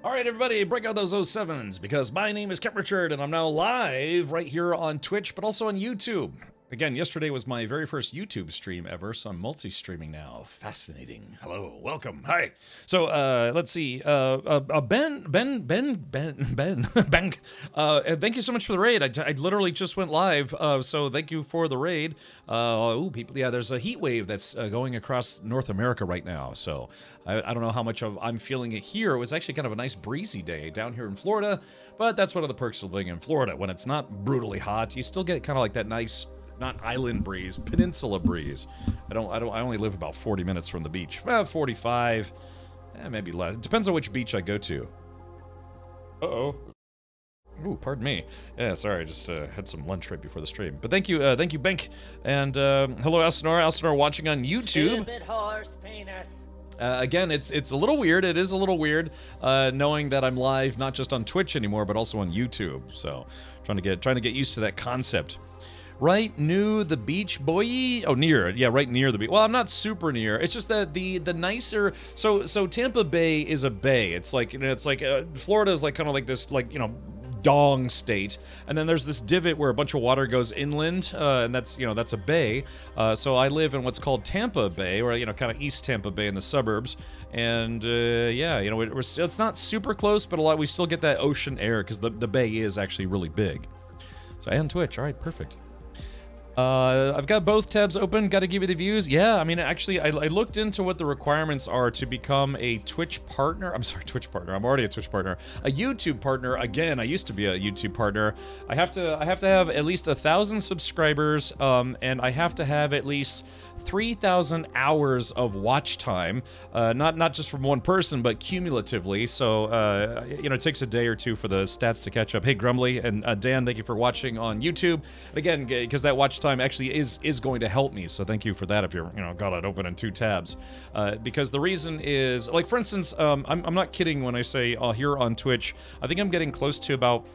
All right, everybody, break out those 07s because my name is Kent Richard and I'm now live right here on Twitch, but also on YouTube. Again, yesterday was my very first YouTube stream ever, so I'm multi-streaming now. Fascinating. Hello, welcome, hi. So, let's see. Ben, thank you so much for the raid. I literally just went live, so thank you for the raid. People, yeah, there's a heat wave that's going across North America right now, so I don't know how much I'm feeling it here. It was actually kind of a nice breezy day down here in Florida, but that's one of the perks of living in Florida. When it's not brutally hot, you still get kind of like that nice, not island breeze, peninsula breeze. I only live about 40 minutes from the beach. 45, maybe less. It depends on which beach I go to. Uh-oh. Ooh, pardon me. Yeah, sorry, I just had some lunch right before the stream. But thank you, Bank. And hello, Elsinore. Elsinore watching on YouTube. Stupid horse penis. Again, it's a little weird. It is a little weird knowing that I'm live not just on Twitch anymore, but also on YouTube. So trying to get used to that concept. Right near the beach, boy. Oh, near. Yeah, right near the beach. Well, I'm not super near. It's just that the nicer. So Tampa Bay is a bay. It's like, you know, Florida is like kind of like this, like, you know, dong state, and then there's this divot where a bunch of water goes inland, and that's a bay. So I live in what's called Tampa Bay, or kind of East Tampa Bay in the suburbs, and yeah, it's not super close, but we still get that ocean air because the bay is actually really big. So and Twitch, all right, perfect. I've got both tabs open. Got to give you the views. Yeah, I mean, actually, I looked into what the requirements are to become a Twitch partner. I'm sorry, Twitch partner. I'm already a Twitch partner. A YouTube partner. Again, I used to be a YouTube partner. I have to have at least 1,000 subscribers, and I have to have at least 3,000 hours of watch time. Not just from one person, but cumulatively. So, it takes a day or two for the stats to catch up. Hey, Grumbly and Dan, thank you for watching on YouTube. Again, because that watch time actually is going to help me, so thank you for that if you're got it open in 2 tabs, because the reason is, like, for instance, I'm not kidding when I say here on Twitch I think I'm getting close to about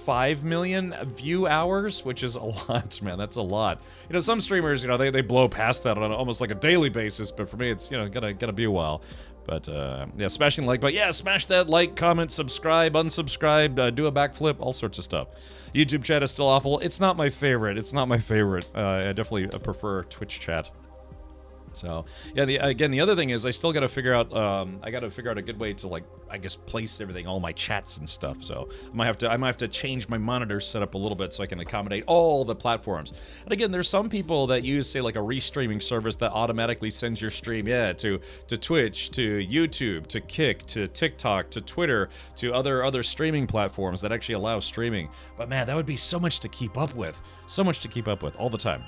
5 million view hours, which is a lot, man. That's a lot. Some streamers, they blow past that on almost like a daily basis, but for me it's gotta be a while. But yeah, smashing the like button. Yeah, smash that like, comment, subscribe, unsubscribe, do a backflip, all sorts of stuff. YouTube chat is still awful. It's not my favorite. I definitely prefer Twitch chat. So yeah, the other thing is I still got to figure out a good way to, like, I guess, place everything, all my chats and stuff. So I might have to change my monitor setup a little bit so I can accommodate all the platforms. And again, there's some people that use, say, like a restreaming service that automatically sends your stream, to Twitch, to YouTube, to Kick, to TikTok, to Twitter, to other streaming platforms that actually allow streaming. But man, that would be so much to keep up with. So much to keep up with all the time.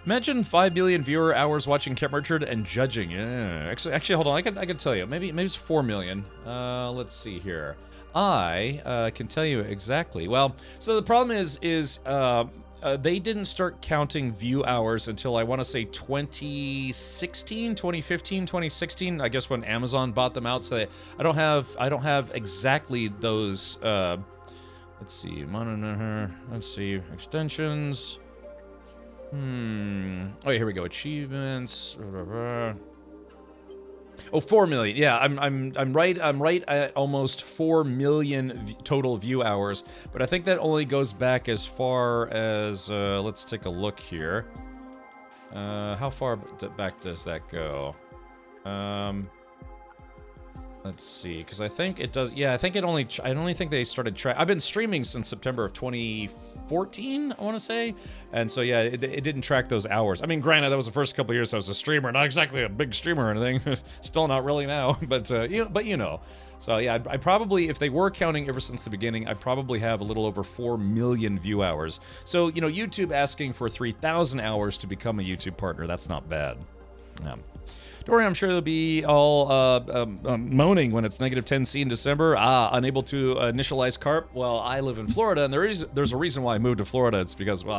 Imagine 5 billion viewer hours watching Kent Richard and judging. Yeah. Actually, hold on. I can tell you. Maybe it's 4 million. Let's see here. I can tell you exactly. Well, so the problem is they didn't start counting view hours until, I want to say, 2016, 2015, 2016. I guess when Amazon bought them out. So I don't have exactly those. Let's see. Let's see. Extensions. Oh, here we go. Achievements. Oh, 4 million. Yeah, I'm right at almost 4 million total view hours, but I think that only goes back as far as let's take a look here. How far back does that go? Let's see, because I think it does. Yeah, I only think they started I've been streaming since September of 2014, I want to say, and so yeah, it didn't track those hours. I mean, granted, that was the first couple of years I was a streamer, not exactly a big streamer or anything. Still not really now, but So yeah, I probably, if they were counting ever since the beginning, I probably have a little over 4 million view hours. So YouTube asking for 3,000 hours to become a YouTube partner, that's not bad. Yeah. Don't worry, I'm sure they'll be all moaning when it's -10°C in December. Unable to initialize carp. Well, I live in Florida, and there's a reason why I moved to Florida. It's because, well,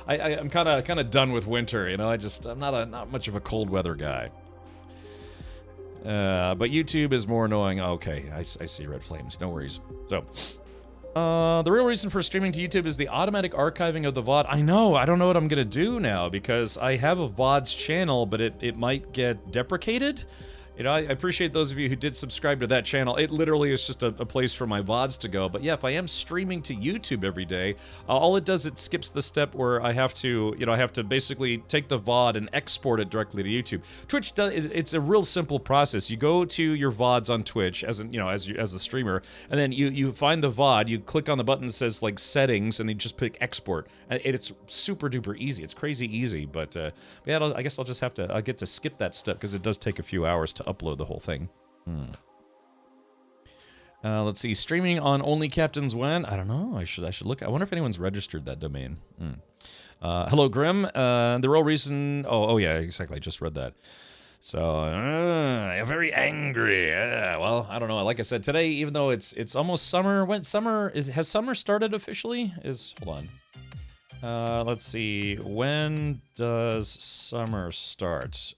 I'm kind of done with winter. I'm not much of a cold weather guy. But YouTube is more annoying. Okay, I see red flames. No worries. So. The real reason for streaming to YouTube is the automatic archiving of the VOD. I know, I don't know what I'm gonna do now, because I have a VODs channel, but it might get deprecated. You know, I appreciate those of you who did subscribe to that channel. It literally is just a place for my VODs to go. But yeah, if I am streaming to YouTube every day, all it does, it skips the step where I have to, you know, I have to basically take the VOD and export it directly to YouTube. Twitch does, it's a real simple process. You go to your VODs on Twitch as an, you know, as the streamer, and then you find the VOD, you click on the button that says like settings, and you just pick export. And it's super duper easy. It's crazy easy, but yeah, I guess I'll just have to, I get to skip that step because it does take a few hours to upload the whole thing. Let's see, streaming on Only Captains When? I don't know. I should look. I wonder if anyone's registered that domain. Hello, Grim. The real reason. Oh yeah, exactly. I just read that. So I'm very angry. Well, I don't know. Like I said, today, even though it's almost summer. When summer has summer started officially? Hold on. Let's see. When does summer start?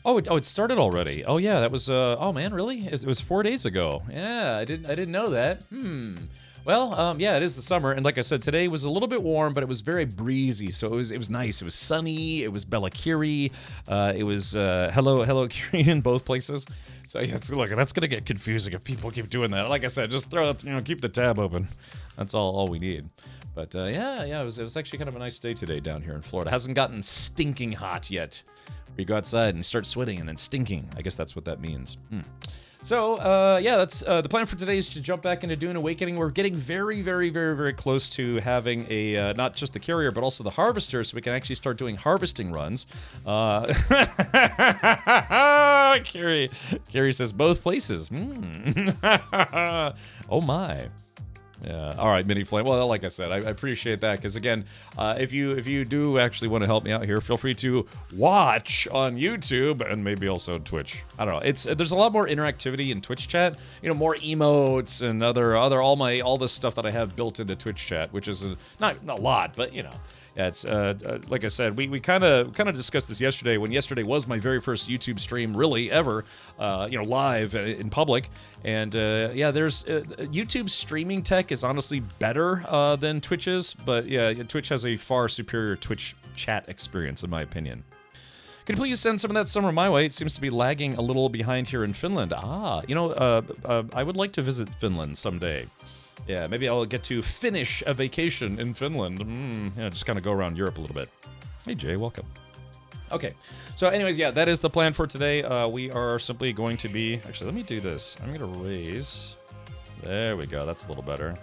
Oh, it started already. Oh yeah, that was oh man, really? It was 4 days ago. Yeah, I didn't know that. Well, yeah, it is the summer, and like I said, today was a little bit warm, but it was very breezy, so it was nice. It was sunny. It was Bella Curie. It was hello Curie in both places. So yeah, look, that's gonna get confusing if people keep doing that. Like I said, just keep the tab open. That's all we need. But yeah, it was actually kind of a nice day today down here in Florida. It hasn't gotten stinking hot yet. You go outside and start sweating and then stinking. I guess that's what that means. So, yeah, that's the plan for today is to jump back into Dune Awakening. We're getting very, very, very, very close to having a, not just the carrier, but also the harvester, so we can actually start doing harvesting runs. Carrie says both places. Oh my. Yeah. All right, Mini Flame. Well, like I said, I appreciate that because again, if you do actually want to help me out here, feel free to watch on YouTube and maybe also Twitch. I don't know. There's a lot more interactivity in Twitch chat. You know, more emotes and all this stuff that I have built into Twitch chat, which is not a lot, but you know. Yeah, it's like I said, we kind of discussed this yesterday. When yesterday was my very first YouTube stream, really ever, you know, live in public. And yeah, there's YouTube streaming tech is honestly better than Twitch's, but yeah, Twitch has a far superior Twitch chat experience, in my opinion. Can you please send some of that summer my way? It seems to be lagging a little behind here in Finland. You know, I would like to visit Finland someday. Yeah, maybe I'll get to finish a vacation in Finland. Yeah, just kind of go around Europe a little bit. Hey, Jay, welcome. Okay, so anyways, yeah, that is the plan for today. We are simply going to be... Actually, let me do this. I'm going to raise... There we go. That's a little better.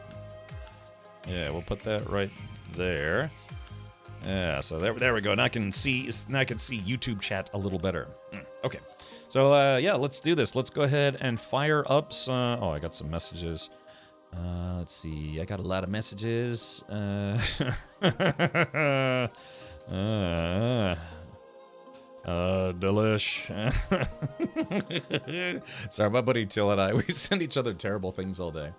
Yeah, we'll put that right there. Yeah, so there we go. Now I can see YouTube chat a little better. Okay, so yeah, let's do this. Let's go ahead and fire up some... Oh, I got some messages. Let's see. I got a lot of messages. Delish. Sorry, my buddy Till and I, we send each other terrible things all day.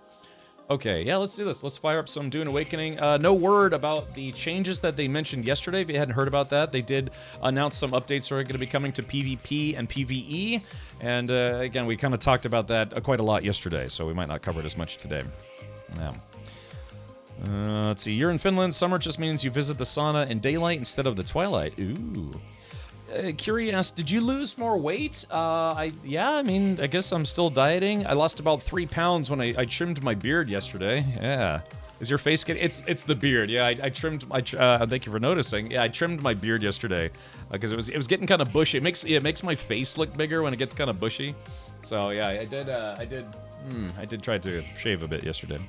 Okay, yeah, let's do this. Let's fire up some Dune Awakening. No word about the changes that they mentioned yesterday. If you hadn't heard about that, they did announce some updates that are going to be coming to PvP and PvE. And again, we kind of talked about that quite a lot yesterday, so we might not cover it as much today. Yeah. Let's see. You're in Finland. Summer just means you visit the sauna in daylight instead of the twilight. Ooh. Curie asked, did you lose more weight? Yeah, I mean, I guess I'm still dieting. I lost about 3 pounds when I trimmed my beard yesterday. Yeah. Is your face getting... It's the beard. Yeah, I trimmed... thank you for noticing. Yeah, I trimmed my beard yesterday because it was getting kind of bushy. It makes my face look bigger when it gets kind of bushy. So yeah, I did try to shave a bit yesterday.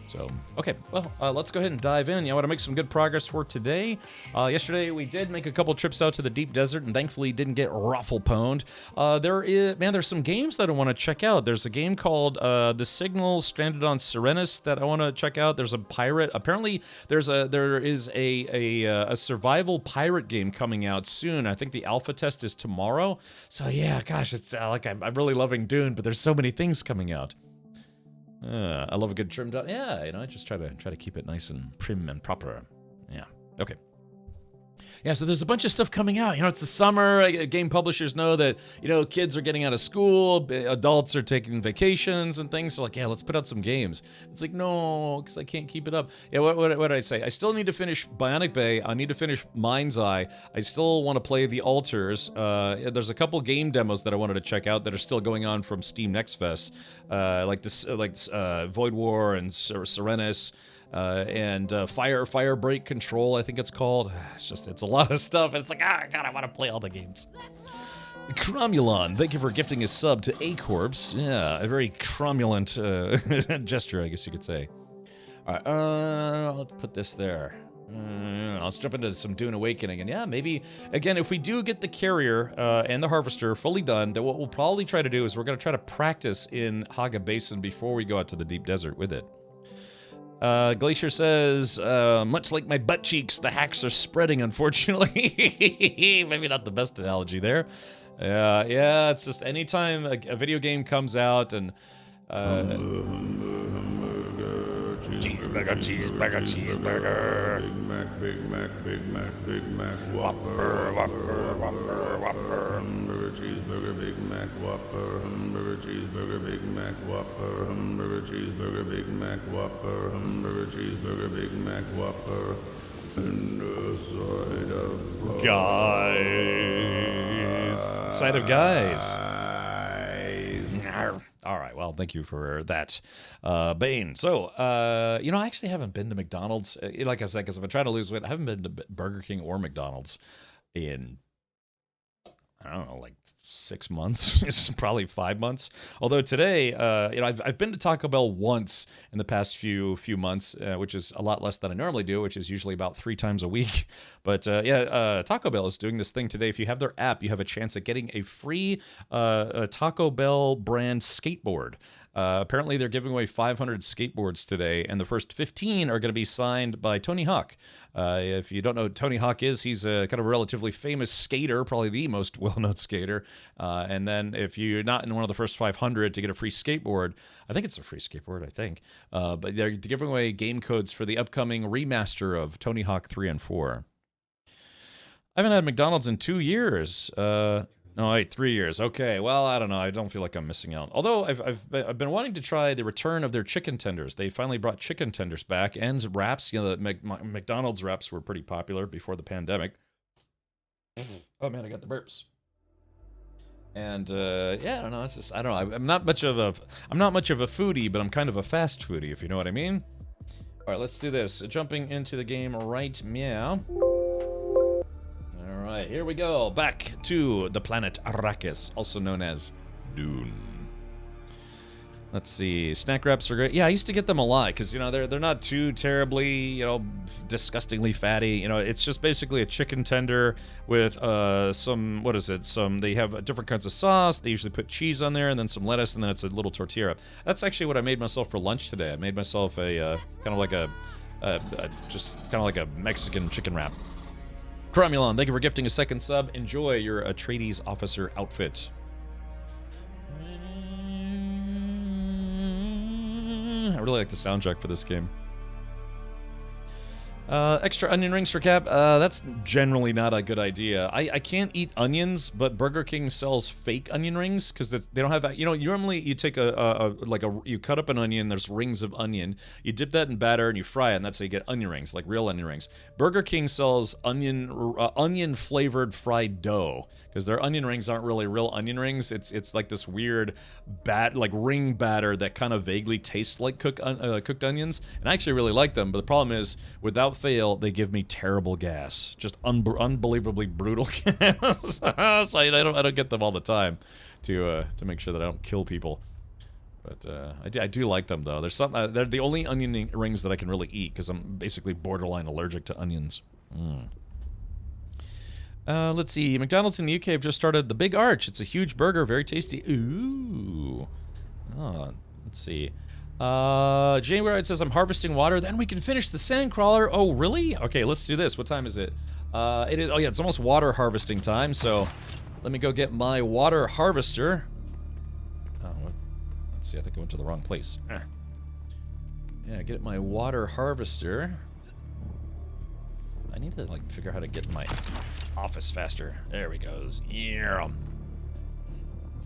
So, okay, well, let's go ahead and dive in. I want to make some good progress for today. Yesterday, we did make a couple trips out to the deep desert, and thankfully didn't get raffle-pwned. There's some games that I want to check out. There's a game called The Signal Stranded on Serenus that I want to check out. There's a pirate. Apparently, there is a survival pirate game coming out soon. I think the alpha test is tomorrow. So, yeah, gosh, it's like I'm really loving Dune, but there's so many things coming out. I love a good trimmed up. Yeah, you know, I just try to keep it nice and prim and proper. Yeah. Okay. Yeah, so there's a bunch of stuff coming out. You know, it's the summer. Game publishers know that, you know, kids are getting out of school, adults are taking vacations and things. So like, yeah, let's put out some games. It's like, no, because I can't keep it up. Yeah, what did I say? I still need to finish Bionic Bay. I need to finish Mind's Eye. I still want to play The Alters. There's a couple game demos that I wanted to check out that are still going on from Steam Next Fest. Like Void War and Serenus. And Fire Break Control, I think it's called. It's a lot of stuff. And it's like, God, I want to play all the games. Cromulon, thank you for gifting a sub to A-Corps. Yeah, a very cromulent gesture, I guess you could say. All right, let's put this there. Let's jump into some Dune Awakening. And yeah, maybe, again, if we do get the carrier and the harvester fully done, then what we'll probably try to do is we're going to try to practice in Haga Basin before we go out to the deep desert with it. Glacier says, much like my butt cheeks, the hacks are spreading, unfortunately. Maybe not the best analogy there. Yeah, it's just anytime a video game comes out and... cheeseburger. Big Mac, Whopper, cheeseburger, Big Mac, Whopper, hamburger, cheeseburger, Big Mac, Whopper, hamburger, cheeseburger, Big Mac, Whopper, hamburger, cheeseburger, Big Mac, Whopper, and a side of guys. Side of guys. All right, well, thank you for that, Bane. So, you know, I actually haven't been to McDonald's, like I said, because I've been trying to lose weight. I haven't been to Burger King or McDonald's in, I don't know, like 6 months. It's probably 5 months. Although today, you know, I've been to Taco Bell once in the past few months, which is a lot less than I normally do, which is usually about 3 times a week. But yeah, Taco Bell is doing this thing today. If you have their app, you have a chance at getting a free Taco Bell brand skateboard. Apparently, they're giving away 500 skateboards today, and the first 15 are going to be signed by Tony Hawk. If you don't know who Tony Hawk is, he's a kind of a relatively famous skater, probably the most well-known skater. And then if you're not in one of the first 500 to get a free skateboard, I think it's a free skateboard, I think. But they're giving away game codes for the upcoming remaster of Tony Hawk 3 and 4. I haven't had McDonald's in 2 years. No, wait, 3 years. Okay, well, I don't know. I don't feel like I'm missing out. Although I've been wanting to try the return of their chicken tenders. They finally brought chicken tenders back and wraps. You know, the McDonald's wraps were pretty popular before the pandemic. Oh man, I got the burps. And yeah, I don't know. It's just I don't know. I'm not much of a foodie, but I'm kind of a fast foodie, if you know what I mean. All right, let's do this. Jumping into the game right meow. Alright, here we go. Back to the planet Arrakis, also known as Dune. Let's see. Snack wraps are great. Yeah, I used to get them a lot because, you know, they're not too terribly, you know, disgustingly fatty. You know, it's just basically a chicken tender with some, what is it? They have different kinds of sauce. They usually put cheese on there and then some lettuce and then it's a little tortilla. That's actually what I made myself for lunch today. I made myself a kind of like a Mexican chicken wrap. Cromulon, thank you for gifting a second sub. Enjoy your Atreides officer outfit. I really like the soundtrack for this game. Extra onion rings for Cap. That's generally not a good idea. I can't eat onions, but Burger King sells fake onion rings because they don't have that. You know, normally you take you cut up an onion. There's rings of onion. You dip that in batter and you fry it, and that's how you get onion rings, like real onion rings. Burger King sells onion flavored fried dough because their onion rings aren't really real onion rings. It's like this weird ring batter that kind of vaguely tastes like cooked onions, and I actually really like them. But the problem is, without fail, they give me terrible gas, just unbelievably brutal gas. So I don't get them all the time to make sure that I don't kill people. But I do like them though. They're the only onion rings that I can really eat because I'm basically borderline allergic to onions. Let's see. McDonald's in the UK have just started the Big Arch. It's a huge burger, very tasty. Ooh. Oh, let's see. January it says I'm harvesting water, then we can finish the sandcrawler. Oh, really? Okay, let's do this. What time is it? It is, oh yeah, it's almost water harvesting time, so let me go get my water harvester. Oh, let's see, I think I went to the wrong place. Yeah, get my water harvester. I need to, like, figure out how to get in my office faster. There we go. Yeah.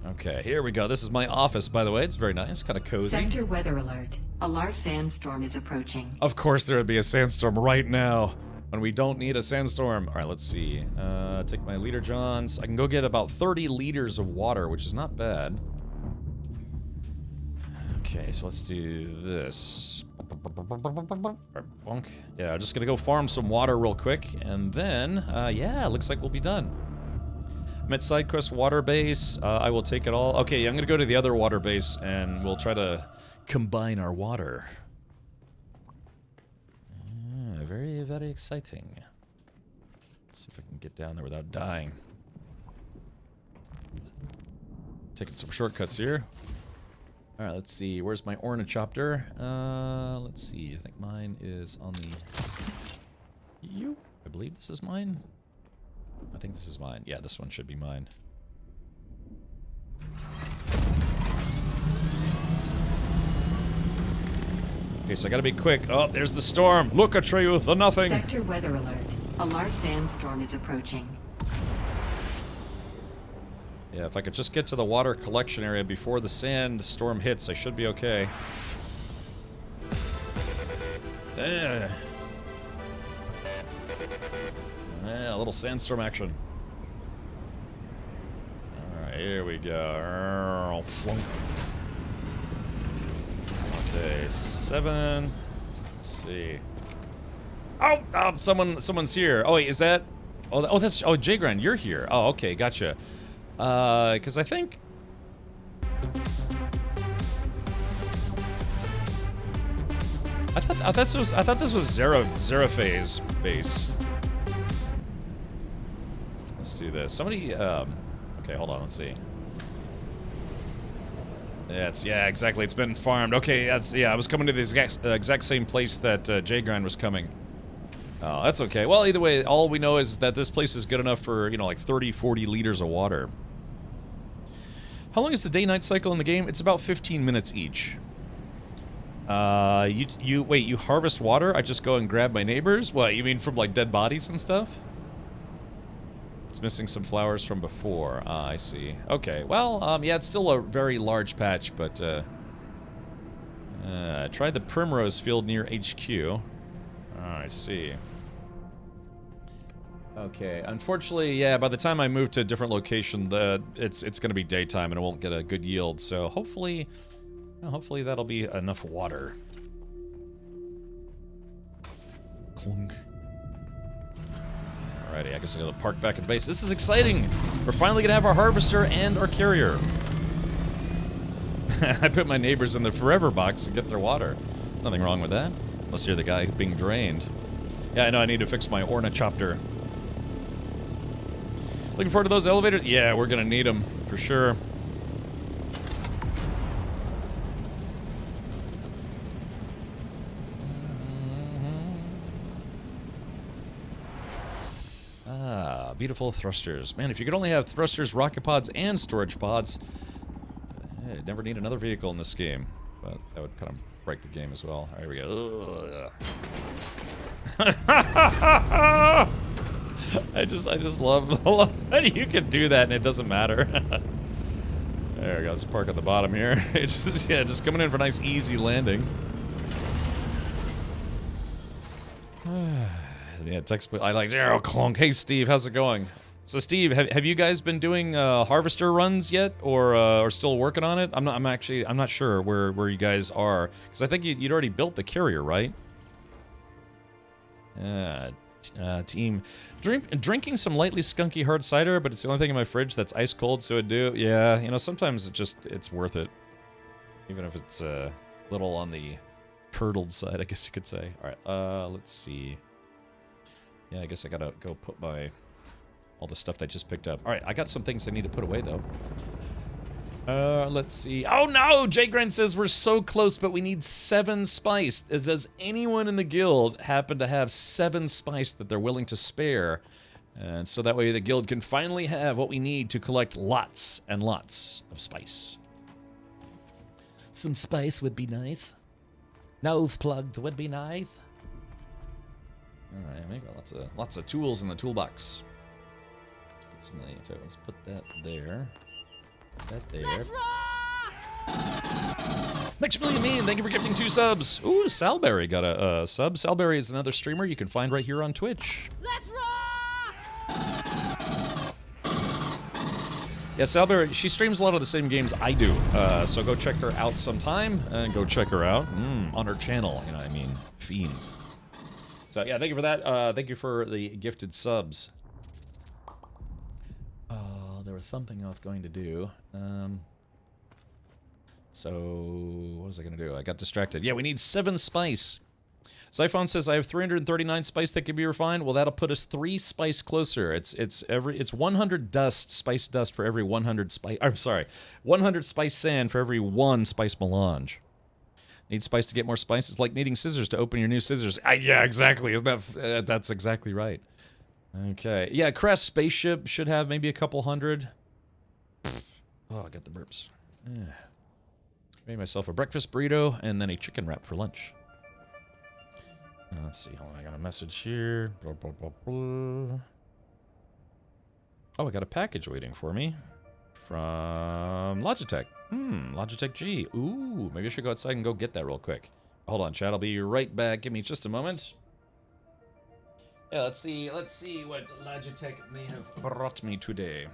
Okay, here we go. This is my office, by the way. It's very nice, kind of cozy. Sector weather alert. A large sandstorm is approaching. Of course there would be a sandstorm right now, when we don't need a sandstorm. All right, let's see. Take my liter johns. I can go get about 30 liters of water, which is not bad. Okay, so let's do this. Yeah, I'm just gonna go farm some water real quick, and then, yeah, looks like we'll be done. I'm at SideQuest water base. I will take it all. Okay, I'm gonna go to the other water base, and we'll try to combine our water. Very, very exciting. Let's see if I can get down there without dying. Taking some shortcuts here. Alright, let's see. Where's my ornithopter? Let's see. I think mine is on the... I believe this is mine. I think this is mine. Yeah, this one should be mine. Okay, so I gotta be quick. Oh, there's the storm. Look, Atreyu, the nothing. Sector weather alert. A large sandstorm is approaching. Yeah, if I could just get to the water collection area before the sandstorm hits, I should be okay. Yeah, a little sandstorm action. Alright, here we go. Okay, 7. Let's see. Oh, someone's here. Oh wait, is that? Oh, that's. Oh, Jagran, you're here. Oh, okay, gotcha. Because I think. I thought this was Zeraphay's base. Let's do this. Somebody. Okay, hold on. Let's see. Yeah, exactly. It's been farmed. Okay, I was coming to the exact same place that Jagran was coming. Oh, that's okay. Well, either way, all we know is that this place is good enough for, you know, like 30, 40 liters of water. How long is the day-night cycle in the game? It's about 15 minutes each. Wait, you harvest water? I just go and grab my neighbors? What, you mean from, like, dead bodies and stuff? It's missing some flowers from before. Ah, I see. Okay, well, yeah, it's still a very large patch, but, try the Primrose Field near HQ. Oh, I see. Okay, unfortunately, yeah, by the time I move to a different location, it's gonna be daytime and it won't get a good yield, so hopefully that'll be enough water. Clunk. Alrighty, I guess I gotta park back at base. This is exciting! We're finally gonna have our harvester and our carrier. I put my neighbors in the forever box to get their water. Nothing wrong with that, unless you're the guy being drained. Yeah, I know, I need to fix my ornithopter. Looking forward to those elevators? Yeah, we're gonna need them, for sure. Ah, beautiful thrusters. Man, if you could only have thrusters, rocket pods, and storage pods, I'd never need another vehicle in this game. But that would kind of break the game as well. There we go. I just love that you can do that and it doesn't matter. There we go. Just park at the bottom here. It's just coming in for a nice easy landing. Yeah, text. I like Gerald Clunk. Hey Steve, how's it going? So Steve, have you guys been doing harvester runs yet, or still working on it? I'm not sure where you guys are, because I think you'd already built the carrier, right? Team, drinking some lightly skunky hard cider, but it's the only thing in my fridge that's ice cold, so it'd do. Yeah, you know, sometimes it's worth it, even if it's a little on the curdled side, I guess you could say. All right, let's see. Yeah, I guess I gotta go put all the stuff that I just picked up. All right, I got some things I need to put away though. Let's see. Oh no! Jagran says we're so close, but we need 7 spice. Does anyone in the guild happen to have 7 spice that they're willing to spare? And so that way the guild can finally have what we need to collect lots and lots of spice. Some spice would be nice. Nose plugged would be nice. All right, we got lots of tools in the toolbox. Let's put that there. That there. Let's rock! Maximilian Mean, thank you for gifting 2 subs. Ooh, Salberry got a sub. Salberry is another streamer you can find right here on Twitch. Let's rock! Yeah, Salberry, she streams a lot of the same games I do. So go check her out sometime, and go check her out on her channel. You know what I mean? Fiends. So yeah, thank you for that. Thank you for the gifted subs. There was something I was going to do. So, what was I going to do? I got distracted. Yeah, we need 7 spice. Zyphon says, I have 339 spice that can be refined. Well, that'll put us 3 spice closer. It's 100 dust, spice dust for every 100 spice... I'm sorry, 100 spice sand for every 1 spice melange. Need spice to get more spice? It's like needing scissors to open your new scissors. Yeah, exactly. Isn't that... that's exactly right. Okay. Yeah, Crest Spaceship should have maybe a couple hundred. Oh, I got the burps. Made myself a breakfast burrito and then a chicken wrap for lunch. Let's see. Hold on, I got a message here. Blah, blah, blah, blah. Oh, I got a package waiting for me from Logitech. Logitech G. Ooh, maybe I should go outside and go get that real quick. Hold on, chat. I'll be right back. Give me just a moment. Yeah, let's see what Logitech may have brought me today.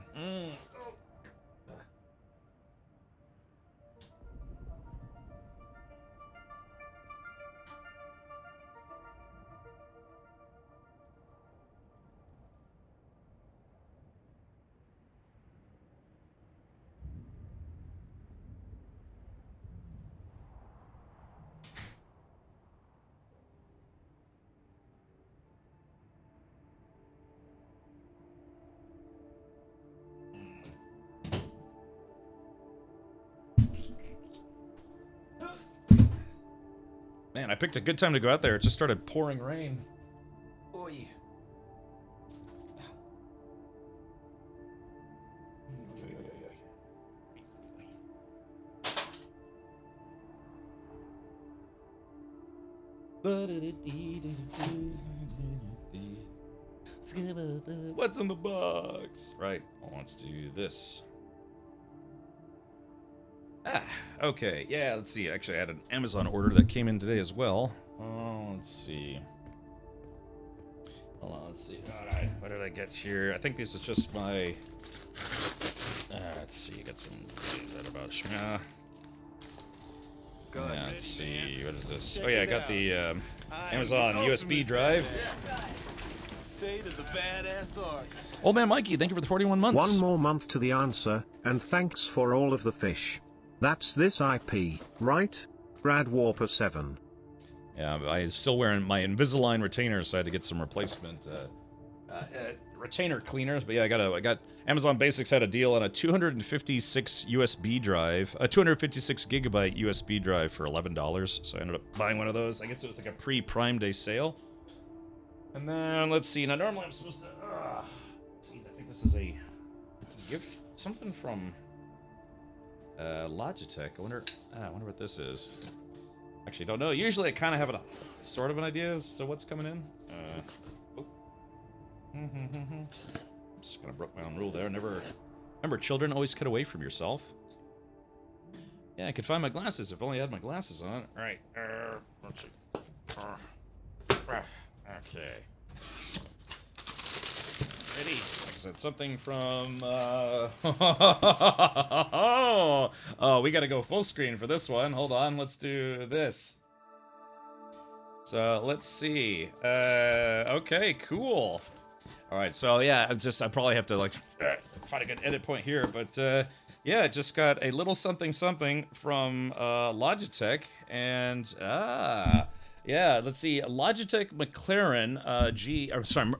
Man, I picked a good time to go out there. It just started pouring rain. Oy. What's in the box? Right, let's do this. Okay, yeah, let's see. Actually, I had an Amazon order that came in today as well. Let's see. Hold on, let's see. Alright, what did I get here? I think this is just my... let's see, got some... What is that about? Yeah, let's see, what is this? Oh yeah, I got the Amazon USB drive. Old Man Mikey, thank you for the 41 months. 1 more month to the answer, and thanks for all of the fish. That's this IP, right? Brad Warper 7. Yeah, I'm still wearing my Invisalign retainers, so I had to get some replacement retainer cleaners. But yeah, I got Amazon Basics had a deal on a 256 USB drive, a 256 gigabyte USB drive for $11. So I ended up buying one of those. I guess it was like a pre-Prime Day sale. And then let's see. Now normally I'm supposed to. Let's see. I think this is a gift, something from Logitech. I wonder what this is. Actually, don't know. Usually, I kind of have a sort of an idea as to what's coming in. I'm just gonna broke my own rule there. Remember, children, always cut away from yourself. Yeah, I could find my glasses if only I had my glasses on. All right. Let's see. Okay. Ready? Like I said, something from, oh, we gotta go full screen for this one. Hold on, let's do this. So, let's see. Okay, cool. Alright, so yeah, I probably have to, like, find a good edit point here, but, yeah, just got a little something from, Logitech, and, yeah, let's see. Logitech McLaren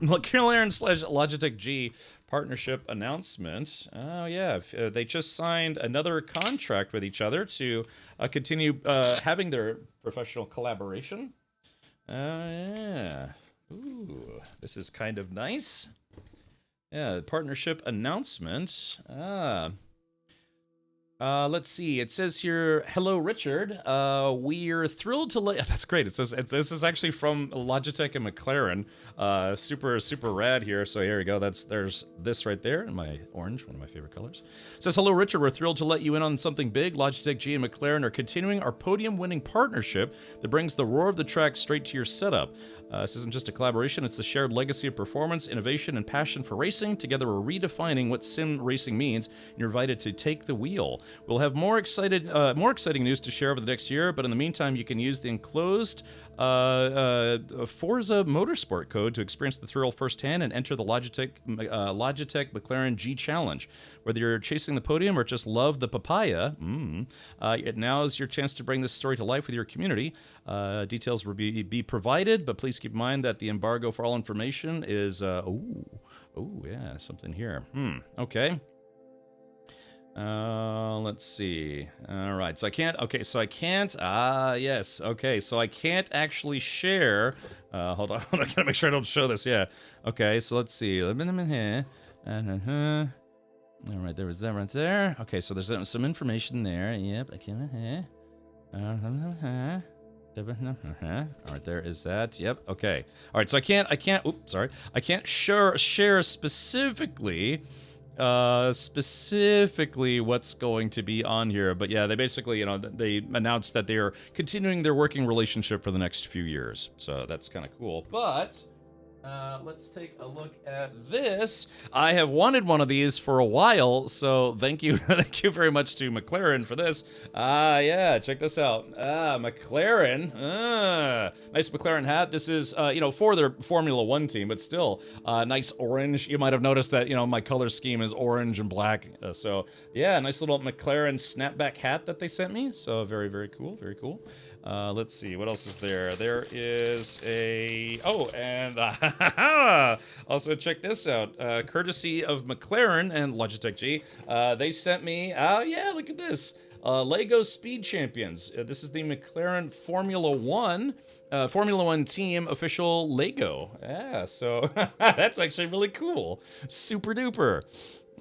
McLaren/Logitech G partnership announcement. Oh yeah, they just signed another contract with each other to continue having their professional collaboration. Yeah. Ooh, this is kind of nice. Yeah, partnership announcement. Let's see. It says here, "Hello, Richard. We're thrilled to let." That's great. It says this is actually from Logitech and McLaren. Super rad here. So here we go. There's this right there in my orange, one of my favorite colors. It says, "Hello, Richard. We're thrilled to let you in on something big. Logitech G and McLaren are continuing our podium-winning partnership that brings the roar of the track straight to your setup. This isn't just a collaboration, it's the shared legacy of performance, innovation, and passion for racing. Together, we're redefining what sim racing means, and you're invited to take the wheel. We'll have more exciting news to share over the next year, but in the meantime, you can use the enclosed Forza Motorsport code to experience the thrill firsthand and enter the Logitech McLaren G Challenge. Whether you're chasing the podium or just love the papaya, now is your chance to bring this story to life with your community. Details will be provided, but please keep in mind that the embargo for all information is, yeah, something here. Okay. Let's see. All right. So I can't, yes. Okay. So I can't actually share, hold on. I gotta make sure I don't show this. Yeah. Okay. So let's see. All right. There was that right there. Okay. So there's some information there. Yep. I can't, all right, there is that. Yep. Okay. All right. So I can't. Oops. Sorry. I can't share specifically what's going to be on here, but yeah, they basically, they announced that they're continuing their working relationship for the next few years. So that's kind of cool. But let's take a look at this. I have wanted one of these for a while, so thank you very much to McLaren for this. Yeah, check this out. McLaren. Nice McLaren hat. This is, for their Formula One team, but still, nice orange. You might have noticed that, my color scheme is orange and black. So yeah, nice little McLaren snapback hat that they sent me. So very, very cool. Very cool. Let's see, what else is there? There is and also check this out. Courtesy of McLaren and Logitech G, they sent me, yeah, look at this. Lego Speed Champions. This is the McLaren Formula One team official Lego. Yeah, so that's actually really cool. Super duper.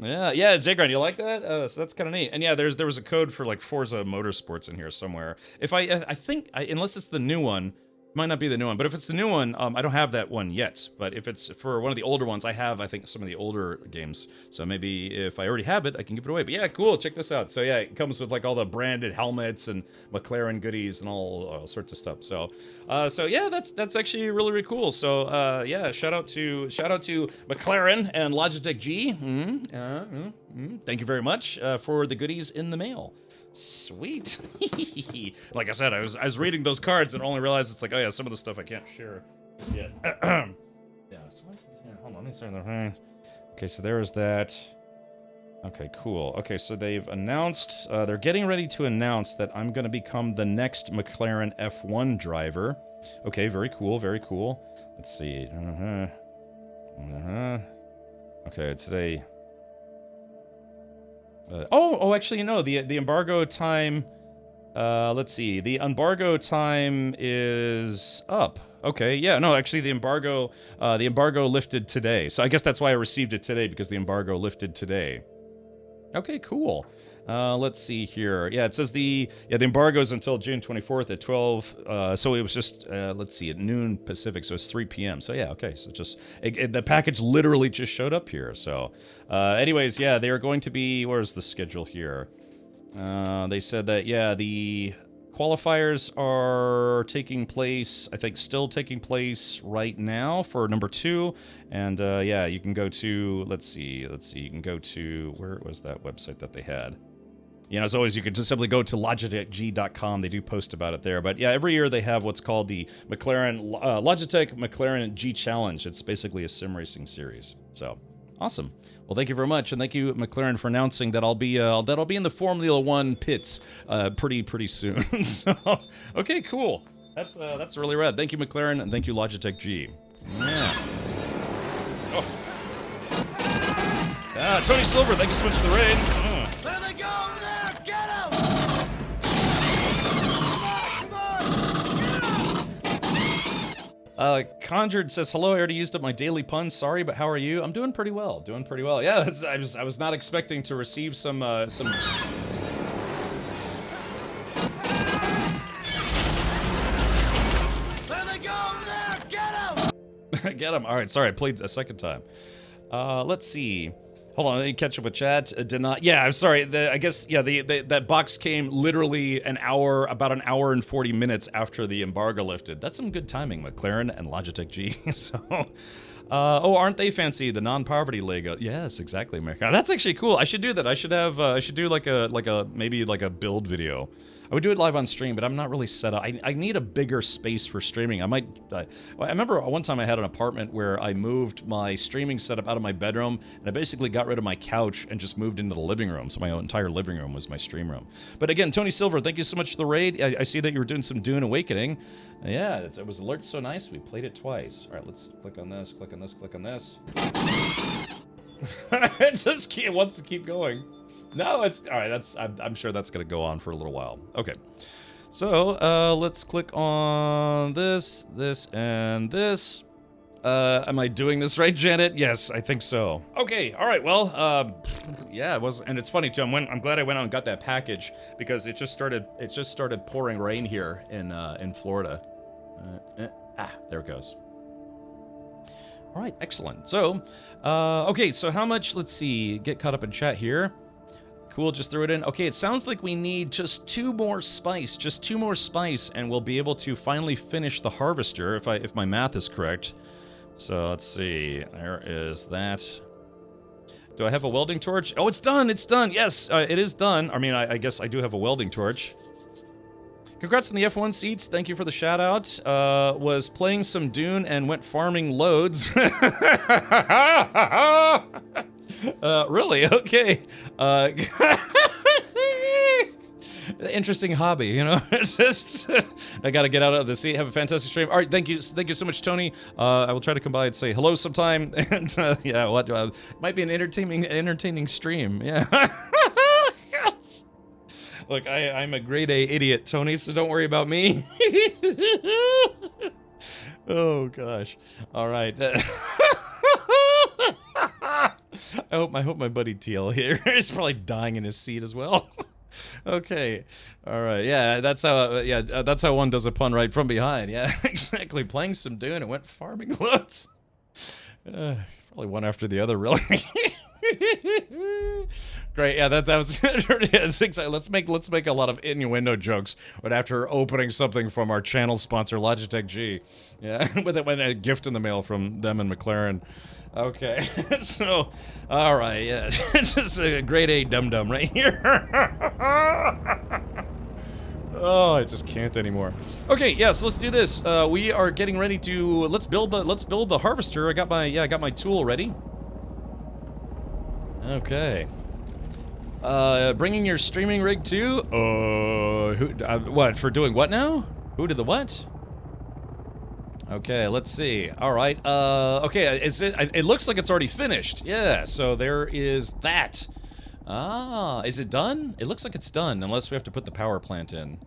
Yeah, Zagran, you like that? So that's kind of neat. And yeah, there was a code for like Forza Motorsports in here somewhere. If I think, unless it's the new one, might not be the new one, but if it's the new one, I don't have that one yet. But if it's for one of the older ones, I have, I think, some of the older games. So maybe if I already have it, I can give it away. But yeah, cool, check this out. So yeah, it comes with like all the branded helmets and McLaren goodies and all sorts of stuff. So yeah, that's actually really, really cool. So yeah, shout out to McLaren and Logitech G. Thank you very much for the goodies in the mail. Sweet. Like I said, I was reading those cards and only realized it's like, oh yeah, some of the stuff I can't share yet. Yeah. So hold on, let me start there. Okay, so there is that. Okay, cool. Okay, so they've announced, they're getting ready to announce that I'm going to become the next McLaren F1 driver. Okay, very cool, very cool. Let's see. Okay, today. Actually, no. The embargo time. Let's see. The embargo time is up. Okay, yeah. No, actually, the embargo lifted today. So I guess that's why I received it today, because the embargo lifted today. Okay, cool. Let's see here. Yeah, it says the embargo is until June 24th at 12. So it was just let's see, at noon Pacific, so it's 3 p.m. So yeah, okay. So just the package literally just showed up here. So, anyways, yeah, they are going to be. Where's the schedule here? They said that the qualifiers are taking place. I think still taking place right now for number 2. And yeah, you can go to. Let's see. You can go to, where was that website that they had? As always, you can just simply go to logitechg.com. They do post about it there. But yeah, every year they have what's called the Logitech McLaren G Challenge. It's basically a sim racing series. So awesome. Well, thank you very much, and thank you, McLaren, for announcing that I'll be in the Formula One pits pretty soon. So okay, cool. That's really rad. Thank you, McLaren, and thank you, Logitech G. Yeah. Oh. Tony Silver, thank you so much for the raid. There they go over there! Get him! Conjured says, hello, I already used up my daily puns. Sorry, but how are you? I'm doing pretty well. Yeah, I was not expecting to receive some Get him. All right, sorry, I played a second time. Let's see. Hold on, let me catch up with chat. Did not. Yeah, I'm sorry. I guess, yeah, that box came literally about an hour and 40 minutes after the embargo lifted. That's some good timing, McLaren and Logitech G. So, oh, aren't they fancy? The non-poverty Lego. Yes, exactly, America. That's actually cool. I should do that. I should have. I should do maybe like a build video. I would do it live on stream, but I'm not really set up. I need a bigger space for streaming. I might. I remember one time I had an apartment where I moved my streaming setup out of my bedroom, and I basically got rid of my couch and just moved into the living room. So my entire living room was my stream room. But again, Tony Silver, thank you so much for the raid. I see that you were doing some Dune Awakening. Yeah, it was alert so nice. We played it twice. All right, let's click on this. Click on this. Click on this. It wants to keep going. No, it's all right. I'm sure that's gonna go on for a little while. Okay, so let's click on this, and this. Am I doing this right, Janet? Yes, I think so. Okay, all right. Well, yeah, it was, and it's funny too. I'm glad I went out and got that package because it just started pouring rain here in Florida. There it goes. All right, excellent. So, okay, so how much? Let's see. Get caught up in chat here. Cool, just threw it in. Okay, it sounds like we need just two more spice, and we'll be able to finally finish the harvester, if my math is correct. So let's see, there is that. Do I have a welding torch? Oh, it's done, yes, it is done. I mean, I guess I do have a welding torch. Congrats on the F1 seats, thank you for the shout out. Was playing some Dune and went farming loads. Really? Okay. Interesting hobby, you know. It's just I gotta get out of the seat. Have a fantastic stream. All right, thank you so much, Tony. I will try to come by and say hello sometime. And yeah, what might be an entertaining stream. Yeah. Look, I'm a grade A idiot, Tony. So don't worry about me. Oh gosh. All right. I hope my buddy TL here is probably dying in his seat as well. Okay, all right, yeah, that's how one does a pun right from behind. Yeah, exactly. Playing some Dune and went farming loads. Probably one after the other, really. Great, yeah, that was exactly. Let's make a lot of innuendo jokes right after opening something from our channel sponsor Logitech G. Yeah, with a gift in the mail from them and McLaren. Okay, so, all right, yeah, just a grade A dum-dum right here. Oh, I just can't anymore. Okay, yeah, so let's do this. We are getting ready to let's build the harvester. I got my tool ready. Okay. Bringing your streaming rig too? What for doing what now? Who did the what? Okay, let's see. All right. Okay, it looks like it's already finished. Yeah, so there is that. Ah, is it done? It looks like it's done, unless we have to put the power plant in.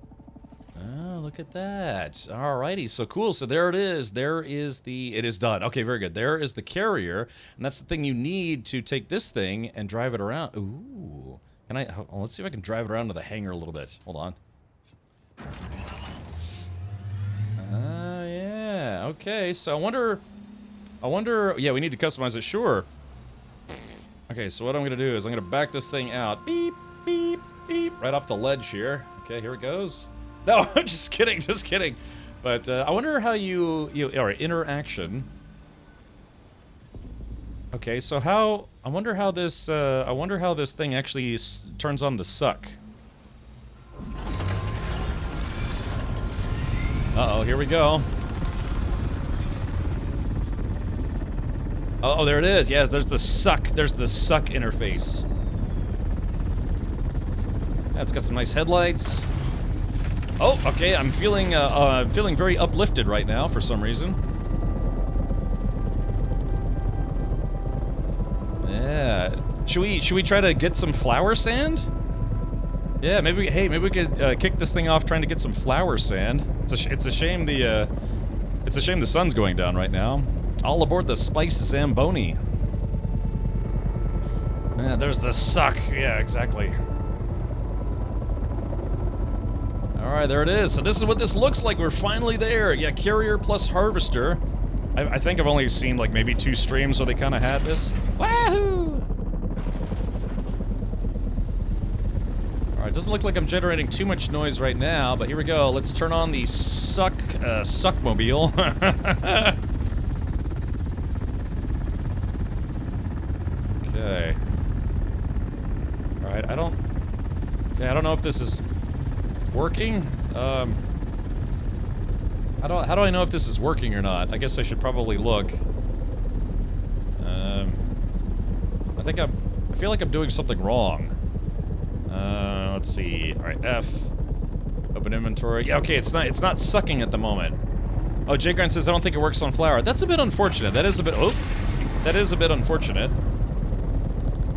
Oh, look at that. Alrighty, so cool. So there it is. It is done. Okay, very good. There is the carrier, and that's the thing you need to take this thing and drive it around. Ooh. Let's see if I can drive it around to the hangar a little bit. Hold on. Yeah, okay, so I wonder, yeah, we need to customize it, sure. Okay, so what I'm gonna do is I'm gonna back this thing out, beep, beep, beep, right off the ledge here. Okay, here it goes. No, just kidding. But I wonder how all right, interaction. Okay, so I wonder how this thing actually turns on the suck. Uh-oh, here we go. Oh, there it is. Yeah, there's the suck interface. Yeah, it's got some nice headlights. Oh, okay, I'm feeling very uplifted right now for some reason. Yeah. Should we try to get some flower sand? Yeah, maybe we could kick this thing off trying to get some flower sand. It's a shame the sun's going down right now. All aboard the Spice Zamboni. Yeah, there's the suck. Yeah, exactly. Alright, there it is. So this is what this looks like. We're finally there. Yeah, carrier plus harvester. I think I've only seen like maybe 2 streams where they kind of had this. Wahoo! Alright, doesn't look like I'm generating too much noise right now, but here we go. Let's turn on the suckmobile. Okay. Alright, I don't know if this is working. How do I know if this is working or not? I guess I should probably look. I feel like I'm doing something wrong. Let's see. All right, F. Open inventory. Yeah, okay, it's not sucking at the moment. Oh, Jay Grind says I don't think it works on flour. That's a bit unfortunate. That is a bit unfortunate.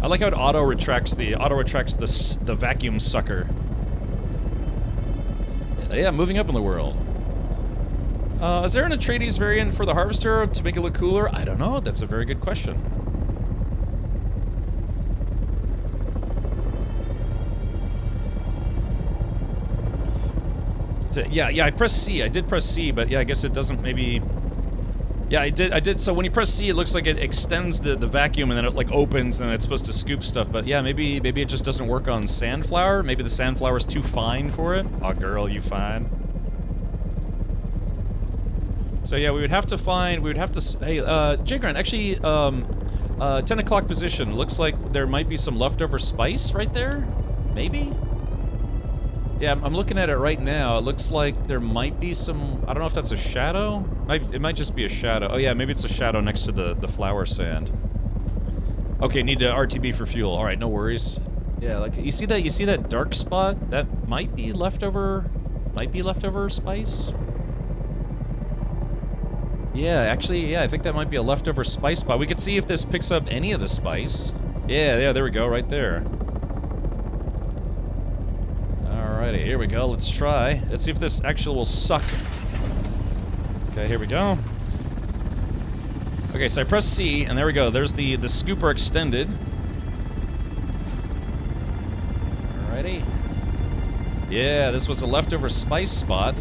I like how it auto retracts the vacuum sucker. Yeah, moving up in the world. Is there an Atreides variant for the Harvester to make it look cooler? I don't know. That's a very good question. Yeah, I pressed C. I did press C, but yeah, I guess it doesn't maybe... Yeah, I did. So when you press C, it looks like it extends the vacuum and then it like opens and then it's supposed to scoop stuff. But yeah, maybe it just doesn't work on sandflower. Maybe the sandflower is too fine for it. Oh, girl, you fine. So yeah, we would have to, hey, Jigran, actually, 10 o'clock position. Looks like there might be some leftover spice right there. Maybe? Yeah, I'm looking at it right now. It looks like there might be some, I don't know if that's a shadow. It might just be a shadow. Oh yeah, maybe it's a shadow next to the flower sand. Okay, need to RTB for fuel. All right, no worries. Yeah, like, you see that dark spot? That might be leftover spice. Yeah, actually, yeah, I think that might be a leftover spice spot. We could see if this picks up any of the spice. Yeah, there we go, right there. Alrighty, here we go, let's try. Let's see if this actually will suck. Okay, here we go. Okay, so I press C, and there we go. There's the scooper extended. Alrighty. Yeah, this was a leftover spice spot.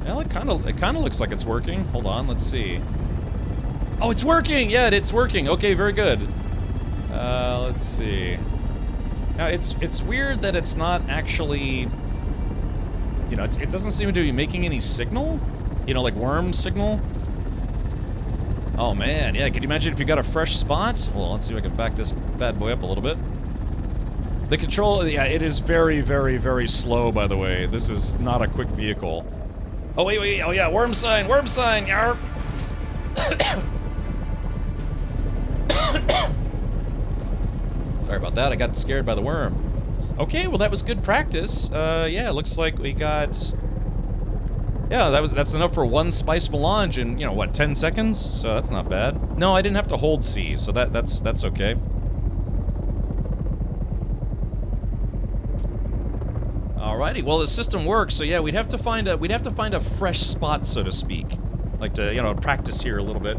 Well, it kind of looks like it's working. Hold on, let's see. Oh, it's working! Yeah, it's working. Okay, very good. Let's see. Now, it's weird that it's not actually... You know, it doesn't seem to be making any signal. You know, like worm signal. Oh, man. Yeah, can you imagine if you got a fresh spot? Well, let's see if I can back this bad boy up a little bit. The control... Yeah, it is very, very, very slow, by the way. This is not a quick vehicle. Oh, wait. Oh, yeah, worm sign, yarp. Sorry about that, I got scared by the worm. Okay, well that was good practice. Yeah, it looks like we got... Yeah, that's enough for 1 spice melange in, you know, what, 10 seconds? So that's not bad. No, I didn't have to hold C, so that's okay. Alrighty, well the system works, so yeah, we'd have to find a fresh spot, so to speak. Like to, you know, practice here a little bit.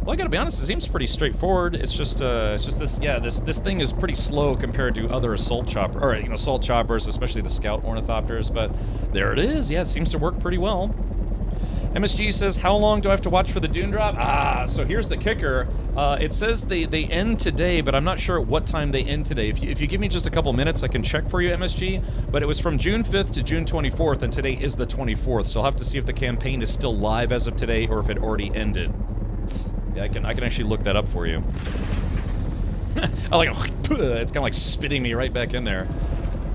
Well, I gotta be honest, it seems pretty straightforward. It's just this, yeah, this thing is pretty slow compared to other assault choppers, especially the scout ornithopters, but there it is. Yeah, it seems to work pretty well. MSG says, how long do I have to watch for the Dune drop? Ah, so here's the kicker. It says they end today, but I'm not sure at what time they end today. If you give me just a couple minutes, I can check for you, MSG. But it was from June 5th to June 24th, and today is the 24th, so I'll have to see if the campaign is still live as of today or if it already ended. Yeah, I can actually look that up for you. I like, it's kind of like spitting me right back in there.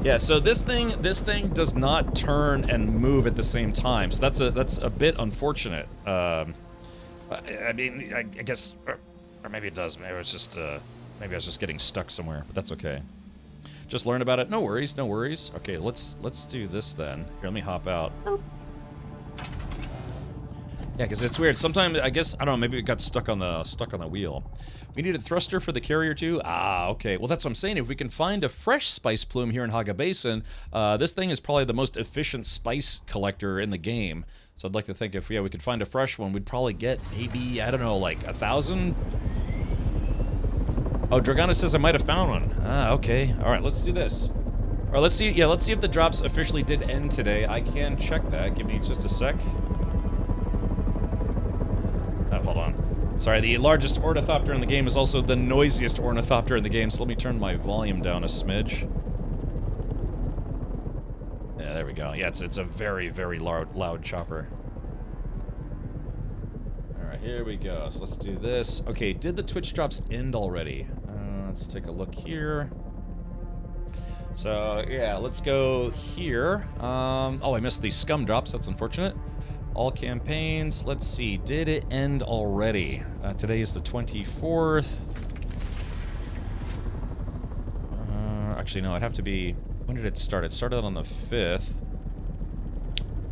Yeah, so this thing does not turn and move at the same time, so that's a bit unfortunate. I mean, I guess, or maybe it does. Maybe it's just maybe I was just getting stuck somewhere, but that's okay. Just learn about it. No worries, no worries. Okay, let's do this then. Here, let me hop out. Yeah, because it's weird. Sometimes I guess I don't know. Maybe it got stuck on the wheel. We need a thruster for the carrier too. Ah, okay. Well, that's what I'm saying. If we can find a fresh spice plume here in Haga Basin, this thing is probably the most efficient spice collector in the game. So I'd like to think if we could find a fresh one, we'd probably get maybe, I don't know, like 1,000. Oh, Dragana says I might have found one. Ah, okay. All right, let's do this. Or let's see, yeah, let's see if the drops officially did end today. I can check that. Give me just a sec. Hold on. Sorry, the largest ornithopter in the game is also the noisiest ornithopter in the game, so let me turn my volume down a smidge. Yeah, there we go. Yeah, it's a very, very loud chopper. Alright, here we go. So let's do this. Okay, did the Twitch drops end already? Let's take a look here. So, yeah, let's go here. Oh, I missed the scum drops. That's unfortunate. All campaigns. Let's see. Did it end already? Today is the 24th. Actually, no, it'd have to be... When did it start? It started on the 5th.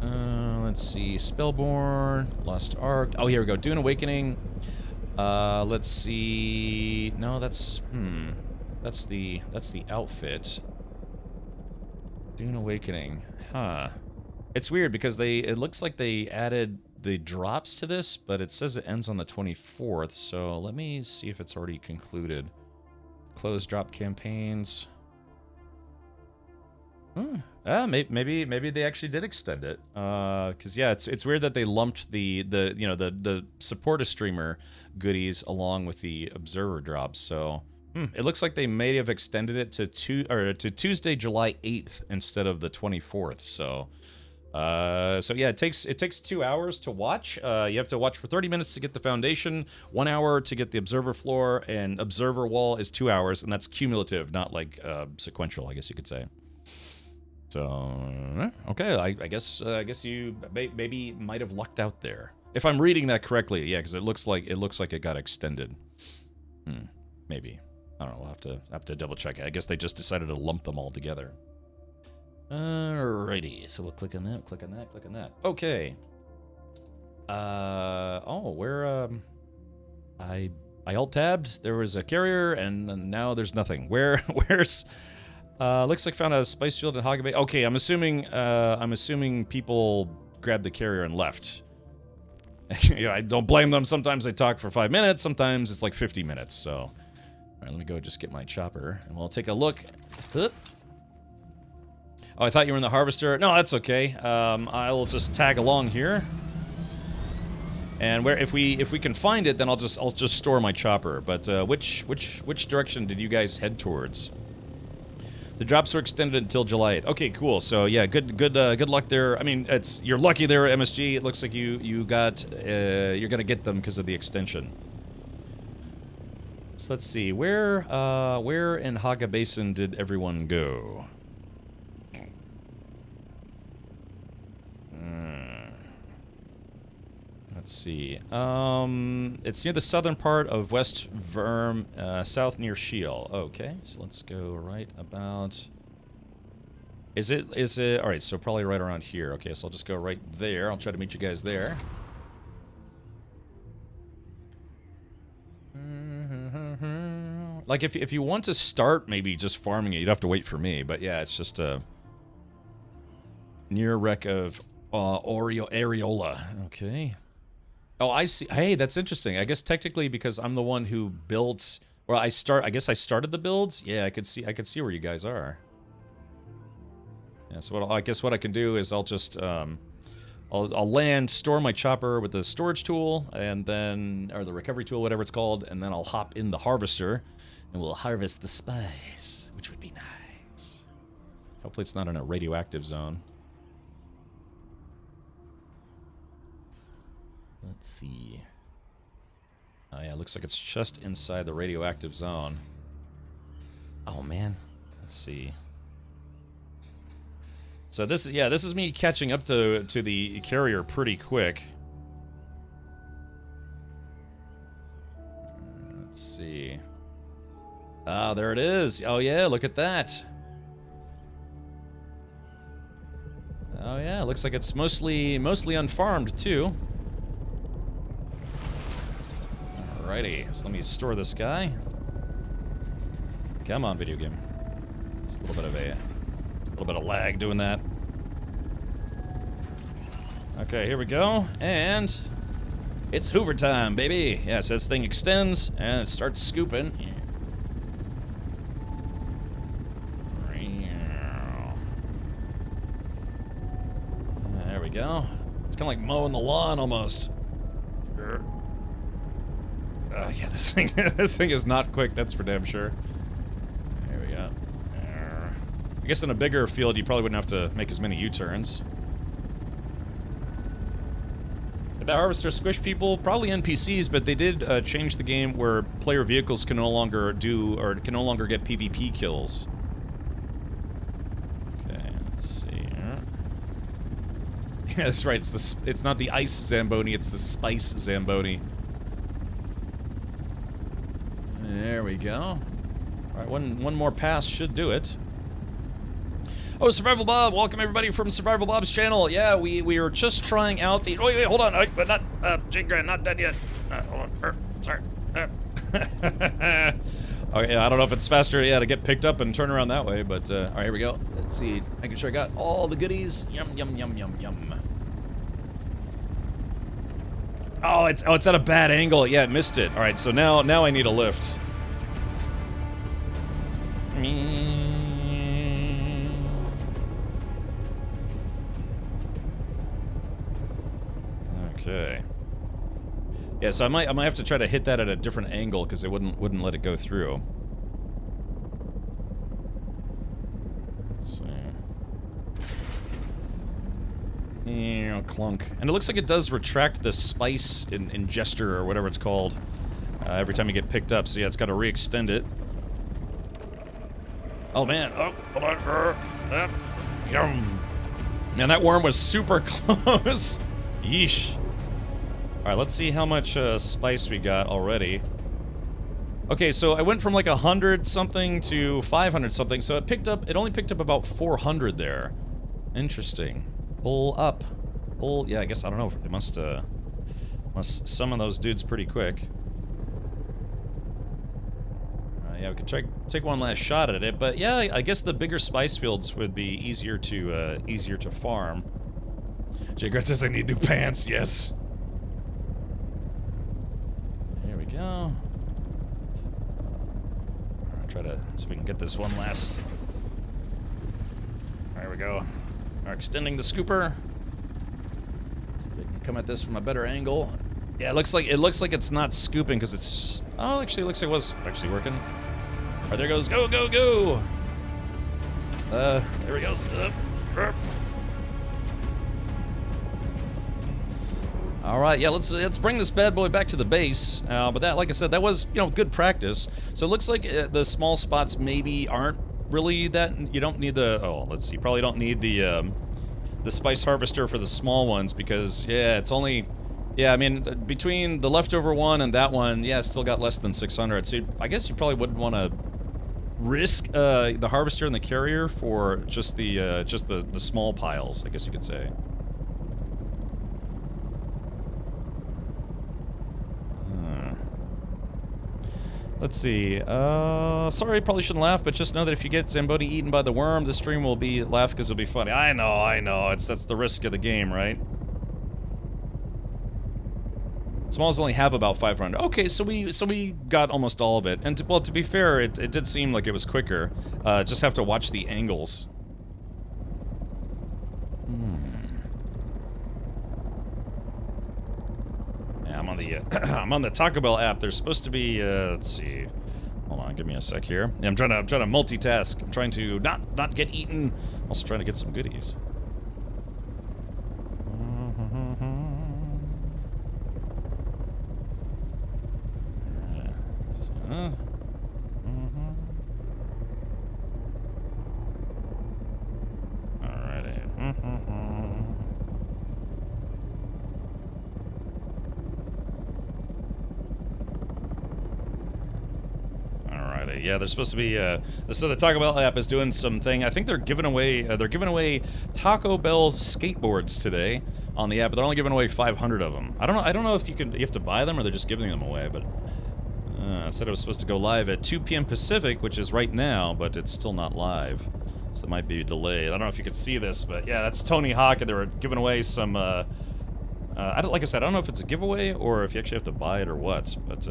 Let's see. Spellborn. Lost Ark. Oh, here we go. Dune Awakening. Let's see... No, that's... That's the outfit. Dune Awakening. Huh. It's weird because it looks like they added the drops to this, but it says it ends on the 24th, so let me see if it's already concluded. Close drop campaigns. Maybe they actually did extend it. Cause yeah, it's weird that they lumped the support a streamer goodies along with the observer drops, so it looks like they may have extended it to Tuesday, July 8th instead of the 24th, so yeah, it takes 2 hours to watch. You have to watch for 30 minutes to get the foundation, 1 hour to get the observer floor, and observer wall is 2 hours, and that's cumulative, not like sequential, I guess you could say. So okay, I guess you maybe might have lucked out there, if I'm reading that correctly. Yeah, because it looks like it got extended. Maybe. I don't know. We'll have to double check it. I guess they just decided to lump them all together. Alrighty, so we'll click on that, click on that, click on that. Okay. Oh, where, I alt-tabbed, there was a carrier, and now there's nothing. Where's, looks like found a spice field in Hogabay. Okay, I'm assuming people grabbed the carrier and left. Yeah, I don't blame them. Sometimes they talk for 5 minutes, sometimes it's like 50 minutes, so. Alright, let me go just get my chopper, and we'll take a look. Oh, I thought you were in the harvester. No, that's okay. I will just tag along here. And if we can find it, then I'll just store my chopper. But which direction did you guys head towards? The drops are extended until July 8th. Okay, cool. So yeah, good luck there. I mean, you're lucky there, MSG. It looks like you're gonna get them because of the extension. So let's see, where in Haga Basin did everyone go? Let's see. It's near the southern part of West Verm, south near Shiel. Okay, so let's go right about. Is it? All right, so probably right around here. Okay, so I'll just go right there. I'll try to meet you guys there. Like if you want to start maybe just farming it, you'd have to wait for me. But yeah, it's just a near wreck of Areola. Okay. Oh, I see. Hey, that's interesting. I guess technically because I'm the one who built, or I guess I started the builds. Yeah, I could see where you guys are. Yeah, so I guess what I can do is I'll just I'll land, store my chopper with the storage tool, and then, or the recovery tool, whatever it's called, and then I'll hop in the harvester, and we'll harvest the spice, which would be nice. Hopefully it's not in a radioactive zone. Let's see. Oh yeah, looks like it's just inside the radioactive zone. Oh man, let's see. So this is me catching up to the carrier pretty quick. Let's see. Ah, there it is. Oh yeah, look at that. Oh yeah, looks like it's mostly unfarmed too. Alrighty, so let me store this guy. Come on, video game. It's a little bit of lag doing that. Okay, here we go, and it's Hoover time, baby. Yeah, so this thing extends and it starts scooping. kind of like mowing the lawn almost. Yeah, this thing this thing is not quick. That's for damn sure. There we go. I guess in a bigger field, you probably wouldn't have to make as many U-turns. Did that harvester squish people? Probably NPCs, but they did change the game where player vehicles can no longer do, or can no longer get PvP kills. Okay, let's see. Yeah, that's right. It's not the ice Zamboni, it's the spice Zamboni. There we go. All right, one more pass should do it. Oh, Survival Bob, welcome everybody from Survival Bob's channel. Yeah, we were just trying out the. Oh wait, hold on, but not Jane Grant, not done yet. Hold on, sorry. Okay, I don't know if it's faster, yeah, to get picked up and turn around that way, but all right, here we go. Let's see, making sure I got all the goodies. Yum yum yum yum yum. Oh, it's at a bad angle. Yeah, it missed it. All right, so now I need a lift. Okay. Yeah, so I might have to try to hit that at a different angle because it wouldn't let it go through. So. Clunk. And it looks like it does retract the spice ingester or whatever it's called every time you get picked up. So yeah, it's got to re-extend it. Oh man! Oh, hold on. Yum. Man, that worm was super close. Yeesh. Alright, let's see how much spice we got already. Okay, so I went from like 100 something to 500 something, so it only picked up about 400 there. Interesting. Pull up. Pull, yeah, I guess, I don't know, it must summon those dudes pretty quick. Yeah, we could take one last shot at it, but yeah, I guess the bigger spice fields would be easier to farm. Jigret says I need new pants, yes. There we go. I'll try to see if we can get this one last. There we go. We're extending the scooper. Let's see if we can come at this from a better angle. Yeah, it looks like it's not scooping because it's. Oh, actually, it looks like it was actually working. All right, there goes. Go, go, go. There he goes. All right, yeah, let's bring this bad boy back to the base. But that, like I said, that was, you know, good practice. So it looks like the small spots maybe aren't really that. You don't need the. Oh, let's see. You probably don't need the spice harvester for the small ones because yeah, it's only. Yeah, I mean between the leftover one and that one, yeah, still got less than 600. So I guess you probably wouldn't want to risk the harvester and the carrier for just the small piles, I guess you could say. Let's see. Sorry, probably shouldn't laugh, but just know that if you get Zamboni eaten by the worm, the stream will be laugh because it'll be funny. I know. That's the risk of the game, right? Smalls only have about 500. Okay, so we got almost all of it. And well, to be fair, it did seem like it was quicker. Just have to watch the angles. Yeah, I'm on the I'm on the Taco Bell app. There's supposed to be let's see. Hold on, give me a sec here. Yeah, I'm trying to multitask. I'm trying to not get eaten. Also trying to get some goodies. Yeah, there's supposed to be. So the Taco Bell app is doing something. I think they're giving away. Taco Bell skateboards today on the app, but they're only giving away 500 of them. I don't know if you have to buy them or they're just giving them away. But it said it was supposed to go live at 2 p.m. Pacific, which is right now, but it's still not live. So it might be delayed. I don't know if you can see this, but yeah, that's Tony Hawk, and they were giving away some. Like I said, I don't know if it's a giveaway or if you actually have to buy it or what, but.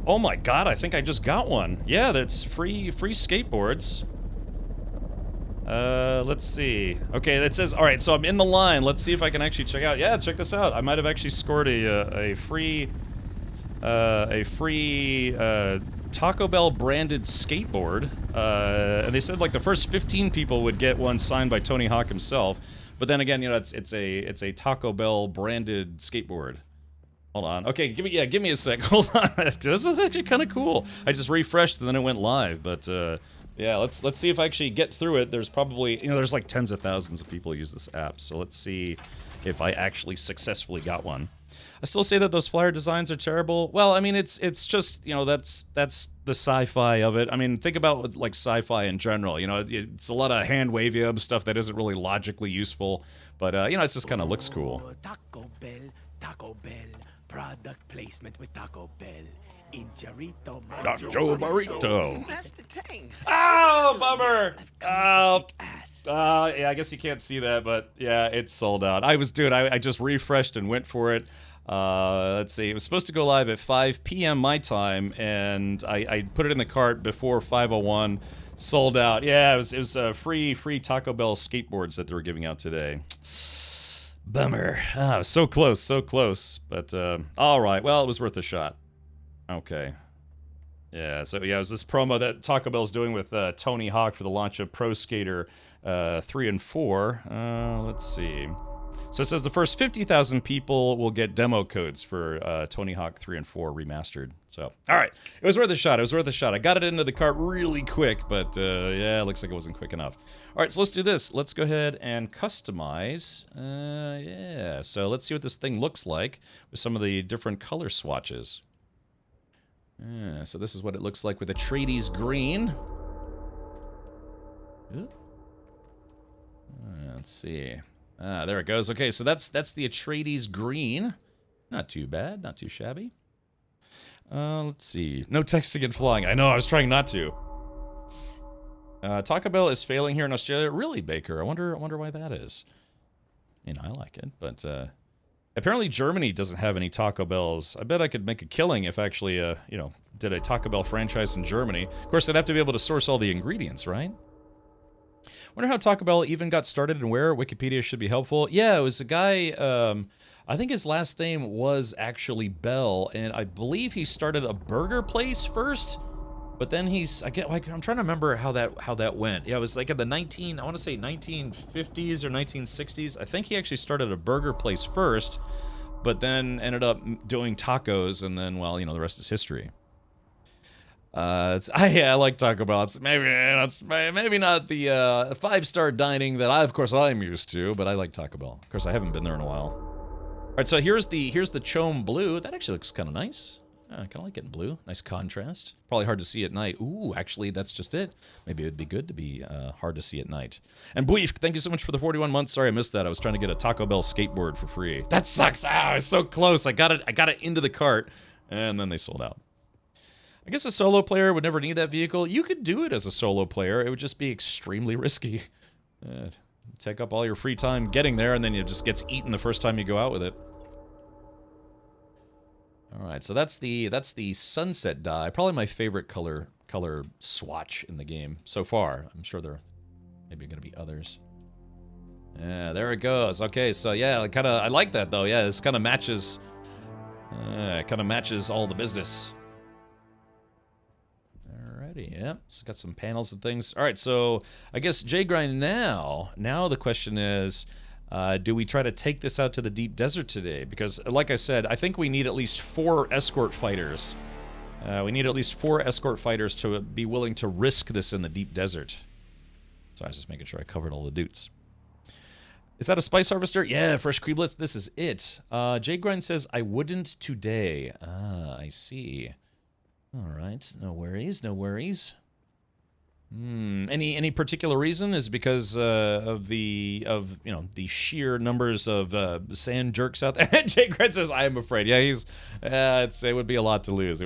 Oh my god, I think I just got one. Yeah, that's free skateboards. Let's see. Okay, it says, all right, so I'm in the line. Let's see if I can actually check out. Yeah, check this out. I might have actually scored a free Taco Bell branded skateboard. And they said like the first 15 people would get one signed by Tony Hawk himself. But then again, you know, it's a Taco Bell branded skateboard. Hold on. Okay, give me a sec. Hold on. This is actually kind of cool. I just refreshed and then it went live, but yeah, let's see if I actually get through it. There's probably, you know, there's like tens of thousands of people who use this app, so let's see if I actually successfully got one. I still say that those flyer designs are terrible. Well, I mean, it's just, you know, that's the sci-fi of it. I mean, think about like sci-fi in general. You know, it's a lot of hand wavy stuff that isn't really logically useful, but you know, it just kind of looks cool. Taco Bell, product placement with Taco Bell. Injarito, Nacho Burrito. That's the thing. Oh, bummer. Oh, yeah, I guess you can't see that, but yeah, it's sold out. I just refreshed and went for it. Let's see, it was supposed to go live at 5 p.m. my time, and I put it in the cart before 5:01. Sold out. Yeah, it was free Taco Bell skateboards that they were giving out today. Bummer. So close. But all right. Well, it was worth a shot. Okay. Yeah. So yeah, it was this promo that Taco Bell's doing with Tony Hawk for the launch of Pro Skater 3 and 4. Let's see. So it says the first 50,000 people will get demo codes for Tony Hawk 3 and 4 remastered. So, all right. It was worth a shot. I got it into the cart really quick, but yeah, it looks like it wasn't quick enough. All right, so let's do this. Let's go ahead and customize. Yeah, so let's see what this thing looks like with some of the different color swatches. Yeah, so this is what it looks like with Atreides green. Let's see. There it goes. Okay, so that's the Atreides green. Not too bad, not too shabby. Let's see. No texting and flying. I know, I was trying not to. Taco Bell is failing here in Australia. Really, Baker? I wonder why that is. I mean, I like it, but apparently Germany doesn't have any Taco Bells. I bet I could make a killing if I actually, you know, did a Taco Bell franchise in Germany. Of course, I'd have to be able to source all the ingredients, right? Wonder how Taco Bell even got started and where. Wikipedia should be helpful. Yeah, it was a guy, I think his last name was actually Bell, and I believe he started a burger place first, but then I'm trying to remember how that went. Yeah, it was like in the 1950s or 1960s. I think he actually started a burger place first, but then ended up doing tacos, and then, well, you know, the rest is history. I like Taco Bell. It's maybe not the 5-star dining that I'm used to, but I like Taco Bell. Of course, I haven't been there in a while. All right, so here's the Chome blue. That actually looks kind of nice. I kind of like it in blue. Nice contrast. Probably hard to see at night. Ooh, actually, that's just it. Maybe it'd be good to be hard to see at night. And Bweef, thank you so much for the 41 months. Sorry I missed that. I was trying to get a Taco Bell skateboard for free. That sucks. I was so close. I got it into the cart, and then they sold out. I guess a solo player would never need that vehicle. You could do it as a solo player. It would just be extremely risky. Take up all your free time getting there, and then it just gets eaten the first time you go out with it. All right, so that's the sunset dye. Probably my favorite color swatch in the game so far. I'm sure there maybe going to be others. Yeah, there it goes. Okay, so yeah, I like that though. Yeah, this kind of matches. All the business. Yep, so got some panels and things. All right, so I guess JGrind now the question is, do we try to take this out to the deep desert today? Because, like I said, I think we need at least 4 escort fighters. We need at least 4 escort fighters to be willing to risk this in the deep desert. So I was just making sure I covered all the dudes. Is that a spice harvester? Yeah, fresh Creeblets, this is it. JGrind says, I wouldn't today. I see. All right, no worries. Any particular reason? Is it because of the sheer numbers of sand jerks out there? Jay Grant says, I am afraid. Yeah, it would be a lot to lose.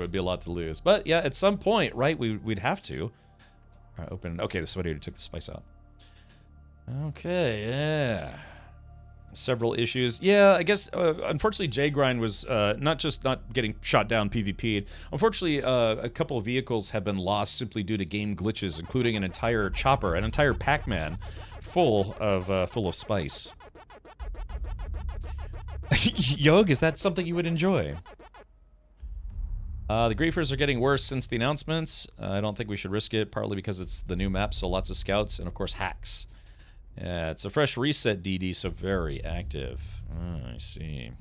But yeah, at some point, right? We'd have to. All right, open. Okay, somebody already took the spice out. Okay, yeah. several issues. Yeah, I guess, unfortunately, J-Grind was not just not getting shot down PvP'd. Unfortunately, a couple of vehicles have been lost simply due to game glitches, including an entire chopper, an entire Pac-Man full of spice. Yog, is that something you would enjoy? The griefers are getting worse since the announcements. I don't think we should risk it, partly because it's the new map, so lots of scouts, and of course hacks. Yeah, it's a fresh reset, DD, so very active. Oh, I see.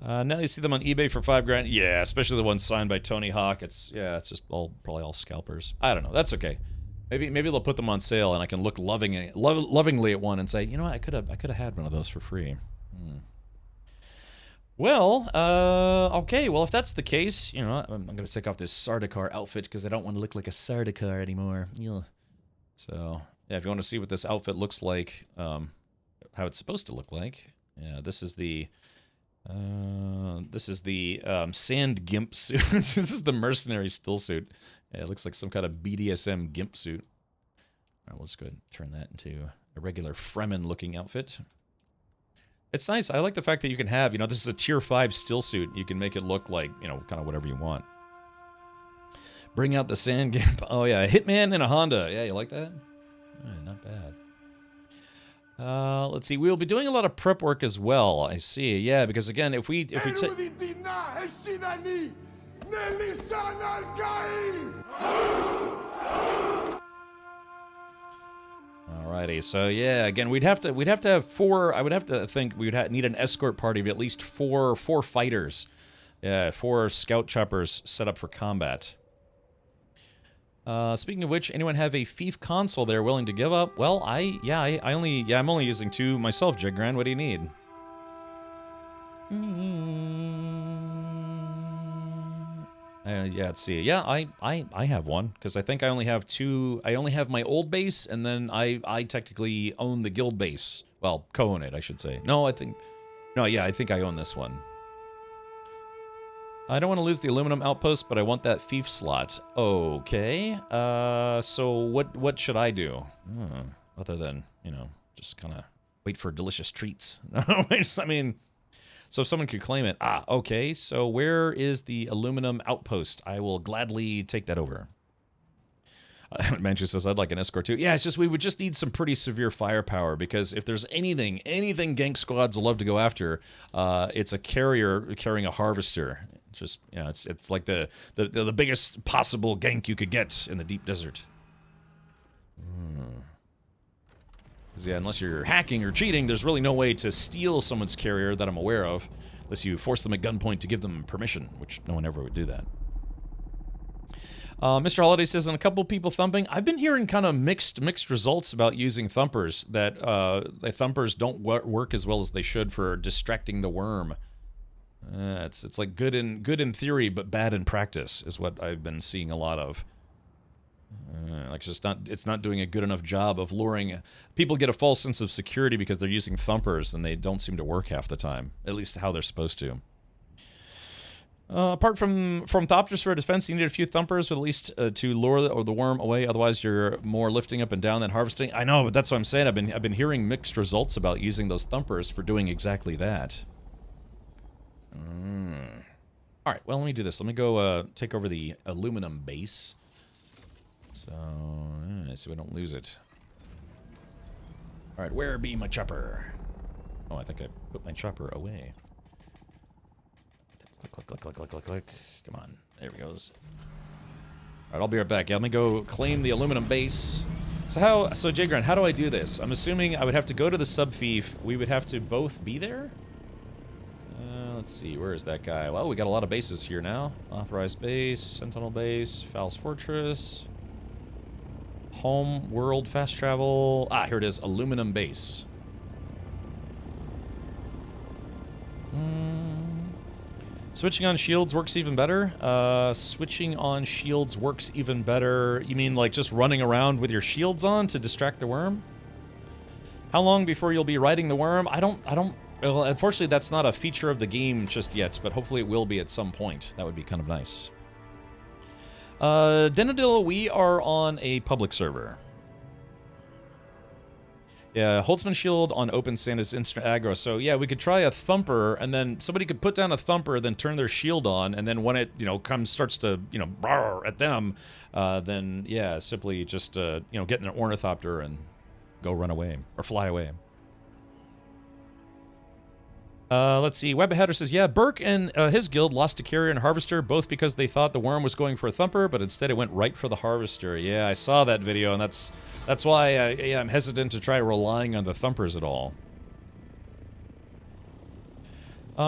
Now you see them on eBay for $5 grand. Yeah, especially the ones signed by Tony Hawk. It's just probably all scalpers. I don't know. That's okay. Maybe they'll put them on sale, and I can look lovingly at one and say, you know what, I could have had one of those for free. Well, okay. Well, if that's the case, you know, I'm gonna take off this Sardaukar outfit because I don't want to look like a Sardaukar anymore. Yeah. So. Yeah, if you want to see what this outfit looks like, how it's supposed to look like, yeah, this is the sand gimp suit. This is the mercenary still suit. Yeah, it looks like some kind of BDSM gimp suit. All right, we'll just go ahead and turn that into a regular Fremen-looking outfit. It's nice. I like the fact that you can have, you know, this is a tier 5 still suit. You can make it look like, you know, kind of whatever you want. Bring out the sand gimp. Oh yeah, a Hitman and a Honda. Yeah, you like that? Not bad. Let's see. We'll be doing a lot of prep work as well. I see. Yeah, because again, if we take. Alrighty. So yeah, again, we'd have to have 4. I would have to think we would need an escort party of at least four fighters. Yeah, 4 scout choppers set up for combat. Speaking of which, anyone have a Fief console they're willing to give up? Well, I'm only using 2 myself, Jigran. What do you need? Yeah, let's see. Yeah, I have one, because I think I only have 2. I only have my old base, and then I technically own the guild base. Well, co-own it, I should say. I think I own this one. I don't want to lose the aluminum outpost, but I want that Fief slot. Okay. So what should I do? Other than, you know, just kind of wait for delicious treats. I mean, so if someone could claim it. Okay. So where is the aluminum outpost? I will gladly take that over. Manchu says, I'd like an escort too. Yeah, it's just, we would just need some pretty severe firepower, because if there's anything gank squads love to go after, it's a carrier carrying a harvester. Just, you know, it's like the biggest possible gank you could get in the deep desert. Because yeah, unless you're hacking or cheating, there's really no way to steal someone's carrier that I'm aware of, unless you force them at gunpoint to give them permission, which no one ever would do that. Mr. Holiday says, and a couple people thumping. I've been hearing kind of mixed results about using thumpers, that the thumpers don't work as well as they should for distracting the worm. It's like good in theory, but bad in practice is what I've been seeing a lot of. Like it's not doing a good enough job of luring. People get a false sense of security because they're using thumpers, and they don't seem to work half the time, at least how they're supposed to. Apart from Thopters for defense, you need a few thumpers, at least to lure the worm away. Otherwise, you're more lifting up and down than harvesting. I know, but that's what I'm saying. I've been hearing mixed results about using those thumpers for doing exactly that. All right, well, let me do this. Let me go take over the aluminum base. So we don't lose it. All right, where be my chopper? Oh, I think I put my chopper away. Click. Come on. There he goes. All right, I'll be right back. Yeah, let me go claim the aluminum base. So Jagran, how do I do this? I'm assuming I would have to go to the sub-fief. We would have to both be there? Let's see, where is that guy? Well, we got a lot of bases here now. Authorized base, Sentinel base, Fowl's Fortress, Home, World, Fast Travel. Here it is, aluminum base. Switching on shields works even better. Switching on shields works even better. You mean like just running around with your shields on to distract the worm? How long before you'll be riding the worm? I don't. Well, unfortunately, that's not a feature of the game just yet, but hopefully it will be at some point. That would be kind of nice. Denadil, we are on a public server. Yeah, Holtzman shield on open sand is instant aggro. So yeah, we could try a thumper, and then somebody could put down a thumper, then turn their shield on, and then when it, you know, starts to, you know, rawr at them, then yeah, simply just you know, get in an ornithopter and go run away or fly away. Let's see. Webheader says, yeah, Burke and his guild lost to Carrier and Harvester, both because they thought the worm was going for a thumper, but instead it went right for the Harvester. Yeah, I saw that video, and that's why yeah, I'm hesitant to try relying on the thumpers at all.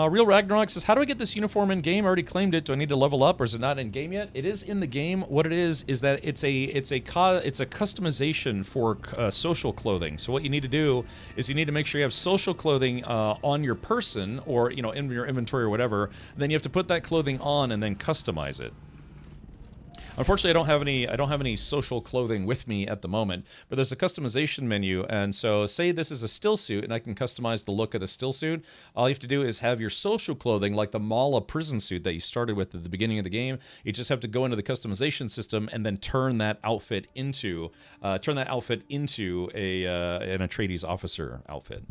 Real Ragnarok says, how do I get this uniform in game? I already claimed it. Do I need to level up, or is it not in game yet? It is in the game. What it is that it's a customization for social clothing. So what you need to do is you need to make sure you have social clothing on your person, or you know, in your inventory or whatever. Then you have to put that clothing on and then customize it. Unfortunately, I don't have any social clothing with me at the moment, but there's a customization menu, and so say this is a still suit, and I can customize the look of the still suit. All you have to do is have your social clothing, like the Mala prison suit that you started with at the beginning of the game. You just have to go into the customization system and then turn that outfit into an Atreides officer outfit.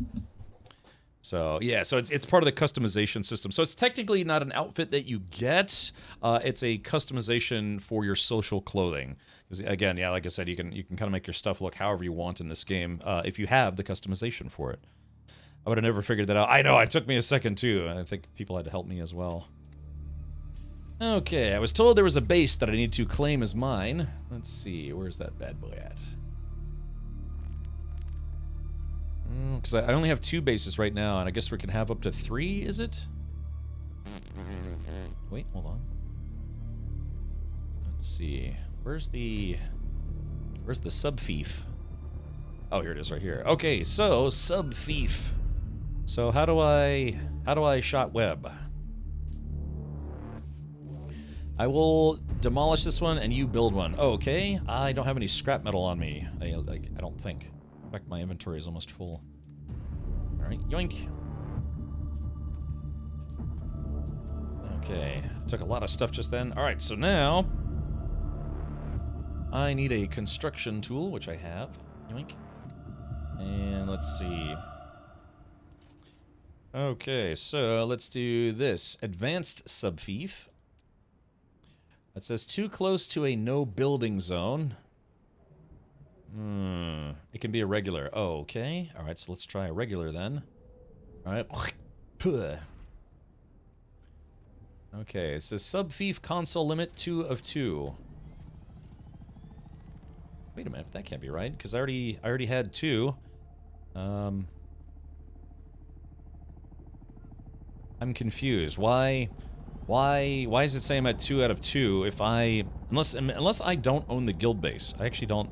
So yeah, so it's part of the customization system. So it's technically not an outfit that you get. It's a customization for your social clothing. Because again, yeah, like I said, you can kind of make your stuff look however you want in this game if you have the customization for it. I would have never figured that out. I know, it took me a second too. I think people had to help me as well. Okay, I was told there was a base that I need to claim as mine. Let's see, where's that bad boy at? Because I only have 2 bases right now, and I guess we can have up to 3, is it? Wait, hold on. Let's see. Where's the sub-fief? Oh, here it is right here. Okay, so sub-fief. So how do I shot web? I will demolish this one and you build one. Oh, okay. I don't have any scrap metal on me. I don't think. In fact, my inventory is almost full. Alright, yoink. Okay, took a lot of stuff just then. Alright, so now I need a construction tool, which I have. Yoink. And let's see. Okay, so let's do this. Advanced subfief. It says too close to a no building zone. It can be a regular. Oh, okay. Alright, so let's try a regular then. Alright. Okay, it says subfief console limit 2 of 2. Wait a minute, that can't be right, because I already had 2. I'm confused. Why is it saying I'm at 2 out of 2 if unless I don't own the guild base? I actually don't.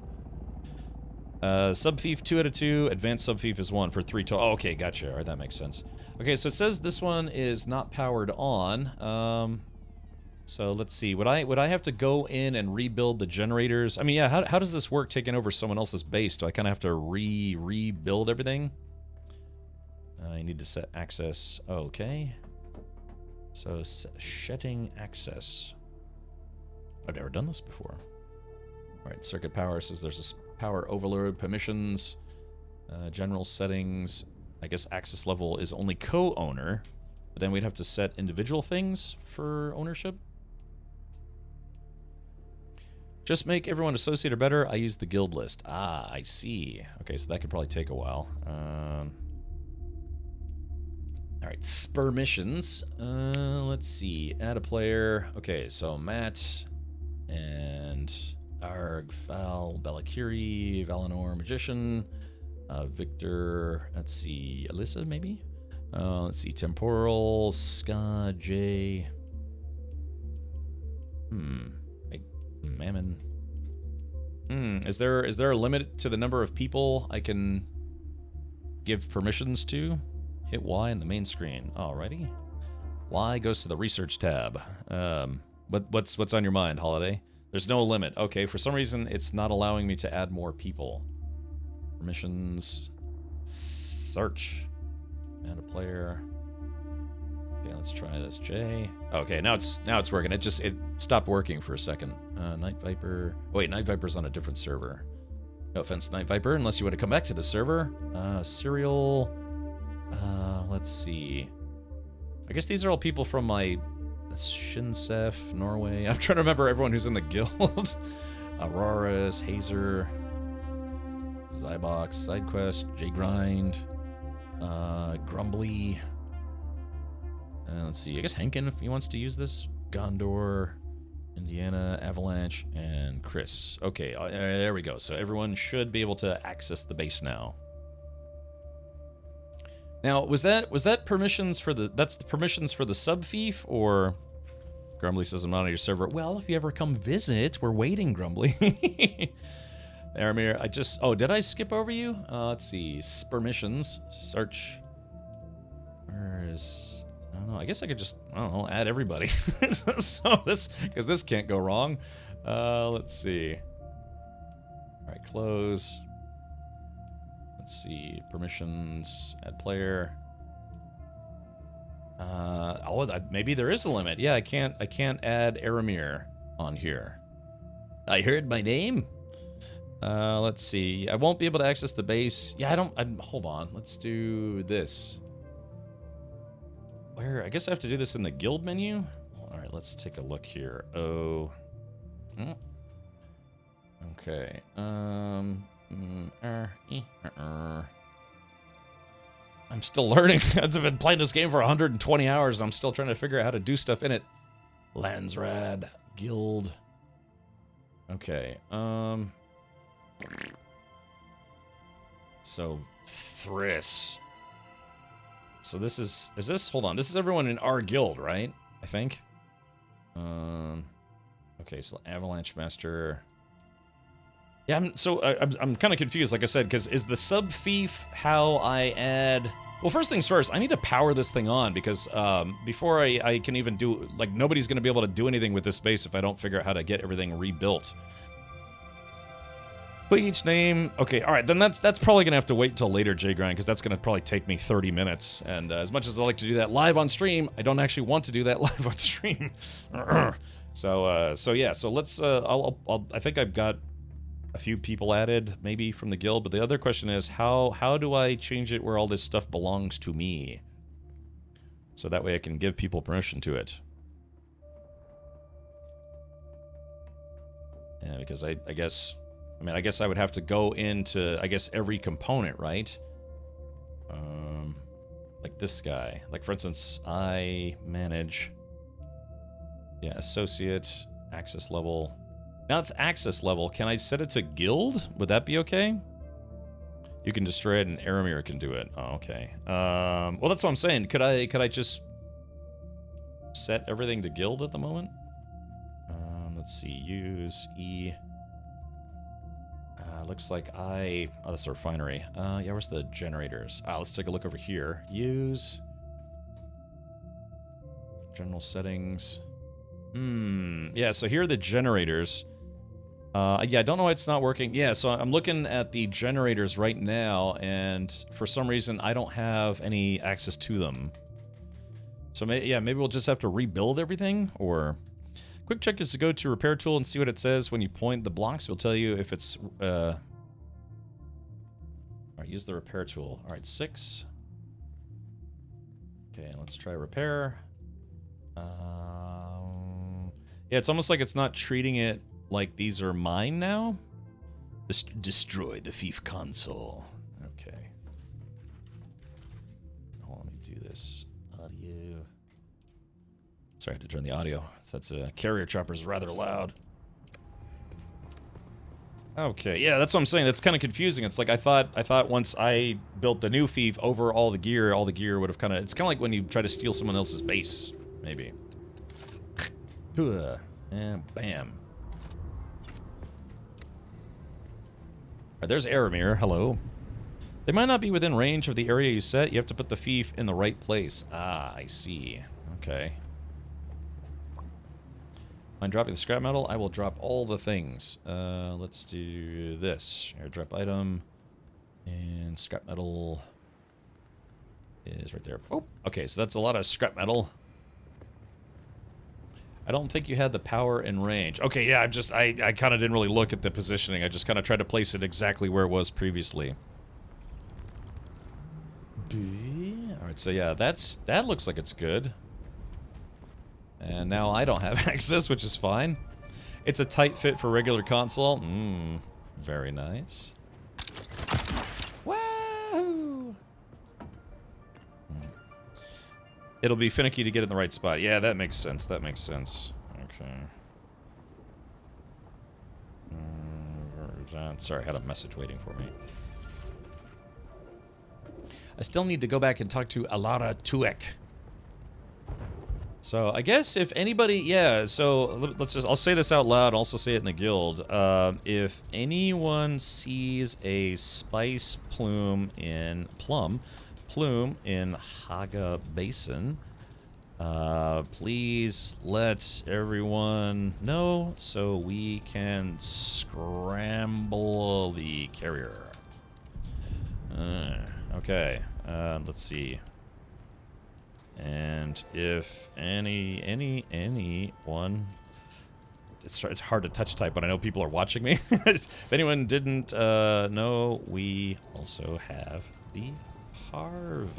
Subfief 2 out of 2, advanced subfief is 1 for 3 total. Oh, okay, gotcha. Alright, that makes sense. Okay, so it says this one is not powered on. So let's see. Would I have to go in and rebuild the generators? I mean, yeah, how does this work taking over someone else's base? Do I kind of have to rebuild everything? I need to set access. Okay. So, shedding access. I've never done this before. Alright, circuit power says there's a power overload, permissions, general settings. I guess access level is only co-owner, but then we'd have to set individual things for ownership. Just make everyone associate or better. I use the guild list. Ah, I see. Okay, so that could probably take a while. Alright, spur missions. Let's see. Add a player. Okay, so Matt and Arg, Val, Balakiri, Valinor, Magician, Victor, let's see, Alyssa, maybe? Let's see, Temporal, Ska, J. Mammon. Is there a limit to the number of people I can give permissions to? Hit Y on the main screen. Alrighty. Y goes to the research tab. What's on your mind, Holiday? There's no limit. Okay, for some reason, it's not allowing me to add more people. Permissions. Search. Add a player. Okay, let's try this. J. Okay, now it's working. It stopped working for a second. Night Viper. Oh, wait, Night Viper's on a different server. No offense, Night Viper, unless you want to come back to the server. Serial. Let's see. I guess these are all people from my Shinsef, Norway. I'm trying to remember everyone who's in the guild. Auroras, Hazer, Zybox, SideQuest, J-Grind, Grumbly. Let's see, I guess Henkin if he wants to use this. Gondor, Indiana, Avalanche, and Chris. Okay, there we go. So everyone should be able to access the base now. Now, was that permissions for the... That's the permissions for the sub-fief, or... Grumbly says I'm not on your server. Well, if you ever come visit, we're waiting, Grumbly. Aramir, I just... Oh, did I skip over you? Let's see. Permissions. Search. Where's... I don't know. I guess I could just, I don't know, add everybody. So this... Because this can't go wrong. Let's see. Alright, close. Let's see, permissions, add player. Maybe there is a limit. Yeah, I can't add Aramir on here. I heard my name. Let's see. I won't be able to access the base. Yeah, hold on. Let's do this. Where? I guess I have to do this in the guild menu. All right, let's take a look here. Oh. Okay. I'm still learning. I've been playing this game for 120 hours. I'm still trying to figure out how to do stuff in it. Landsrad, guild. Okay. So Thriss. So this is this? Hold on. This is everyone in our guild, right? I think. Okay. So Avalanche Master. Yeah, I'm kind of confused, like I said, because is the sub-fief how I add... Well, first things first, I need to power this thing on, because before I can even do... Like, nobody's going to be able to do anything with this space if I don't figure out how to get everything rebuilt. Bleach name... Okay, alright, then that's probably going to have to wait until later, J-Grind, because that's going to probably take me 30 minutes. And as much as I like to do that live on stream, I don't actually want to do that live on stream. So yeah, so let's... I think I've got... a few people added, maybe, from the guild, but the other question is, how do I change it where all this stuff belongs to me? So that way I can give people permission to it. Yeah, because I guess I would have to go into, I guess, every component, right? Like this guy. Like, for instance, I manage... Yeah, associate, access level... Now it's access level. Can I set it to guild? Would that be okay? You can destroy it and Aramir can do it. Oh, okay. Well, that's what I'm saying. Could I just set everything to guild at the moment? Let's see. Use E. Looks like oh, that's a refinery. Yeah, where's the generators? Let's take a look over here. Use. General settings. Yeah, so here are the generators. Yeah, I don't know why it's not working. Yeah, so I'm looking at the generators right now, and for some reason, I don't have any access to them. So, maybe we'll just have to rebuild everything, or... Quick check is to go to repair tool and see what it says when you point the blocks. We'll tell you if it's... Alright, use the repair tool. Alright, 6. Okay, let's try repair. Yeah, it's almost like it's not treating it like these are mine now. Destroy the fief console. Okay. Hold on, let me do this. Audio. Sorry, I had to turn the audio. That's carrier chopper's rather loud. Okay, yeah, that's what I'm saying. That's kind of confusing. It's like I thought once I built the new fief over all the gear would have kind of... It's kind of like when you try to steal someone else's base, maybe. And bam. Alright, there's Aramir. Hello. They might not be within range of the area you set. You have to put the fief in the right place. Ah, I see. Okay. Mind dropping the scrap metal? I will drop all the things. Let's do this. Airdrop item. And scrap metal is right there. Oh, okay, so that's a lot of scrap metal. I don't think you had the power and range. Okay, yeah, I kind of didn't really look at the positioning. I just kind of tried to place it exactly where it was previously. Alright, so yeah, that looks like it's good. And now I don't have access, which is fine. It's a tight fit for regular console. Very nice. Wahoo! It'll be finicky to get in the right spot. Yeah, that makes sense. That makes sense. Okay. Where is that? Sorry, I had a message waiting for me. I still need to go back and talk to Alara Tuek. So, I guess if anybody... Yeah, so let's just... I'll say this out loud, also say it in the guild. If anyone sees a spice plume in Haga Basin, please let everyone know so we can scramble the carrier. Okay, let's see. And if anyone... It's hard to touch type, but I know people are watching me. If anyone didn't know, we also have the harvester.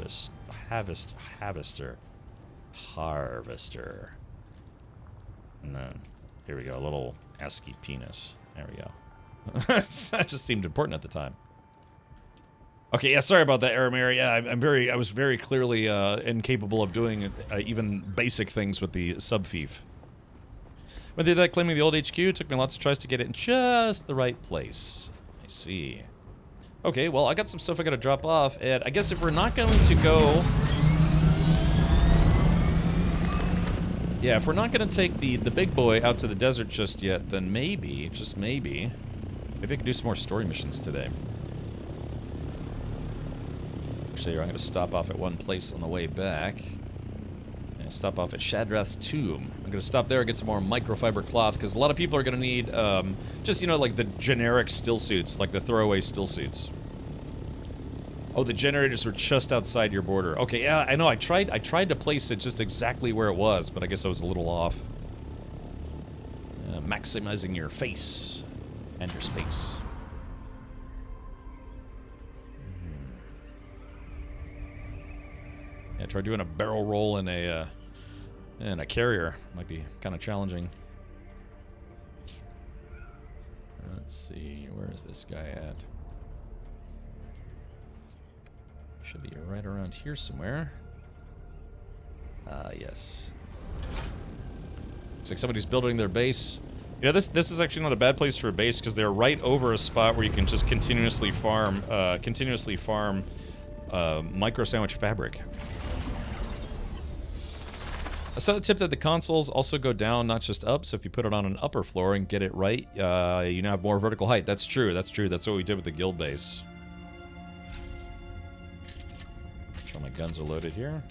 And then, here we go, a little ASCII penis. There we go. That just seemed important at the time. Okay, yeah, sorry about that, Aramir. Yeah, I was very clearly incapable of doing even basic things with the subfief. Went through that claiming the old HQ. Took me lots of tries to get it in just the right place. I see. Okay, well, I got some stuff I gotta drop off, and I guess if we're not going to go... Yeah, if we're not gonna take the big boy out to the desert just yet, then maybe, just maybe I can do some more story missions today. Actually, I'm going to stop off at one place on the way back. And stop off at Shadrath's tomb. I'm going to stop there and get some more microfiber cloth, because a lot of people are going to need, just, you know, like the generic still suits, like the throwaway still suits. Oh, the generators were just outside your border. Okay, yeah, I know, I tried to place it just exactly where it was, but I guess I was a little off. Maximizing your face and your space. Yeah, try doing a barrel roll in a carrier. Might be kind of challenging. Let's see, where is this guy at? Should be right around here somewhere. Yes. Looks like somebody's building their base. You know, this is actually not a bad place for a base because they're right over a spot where you can just continuously farm micro sandwich fabric. I saw the tip that the consoles also go down, not just up, so if you put it on an upper floor and get it right, you now have more vertical height. That's true, that's true. That's what we did with the guild base. Make sure my guns are loaded here.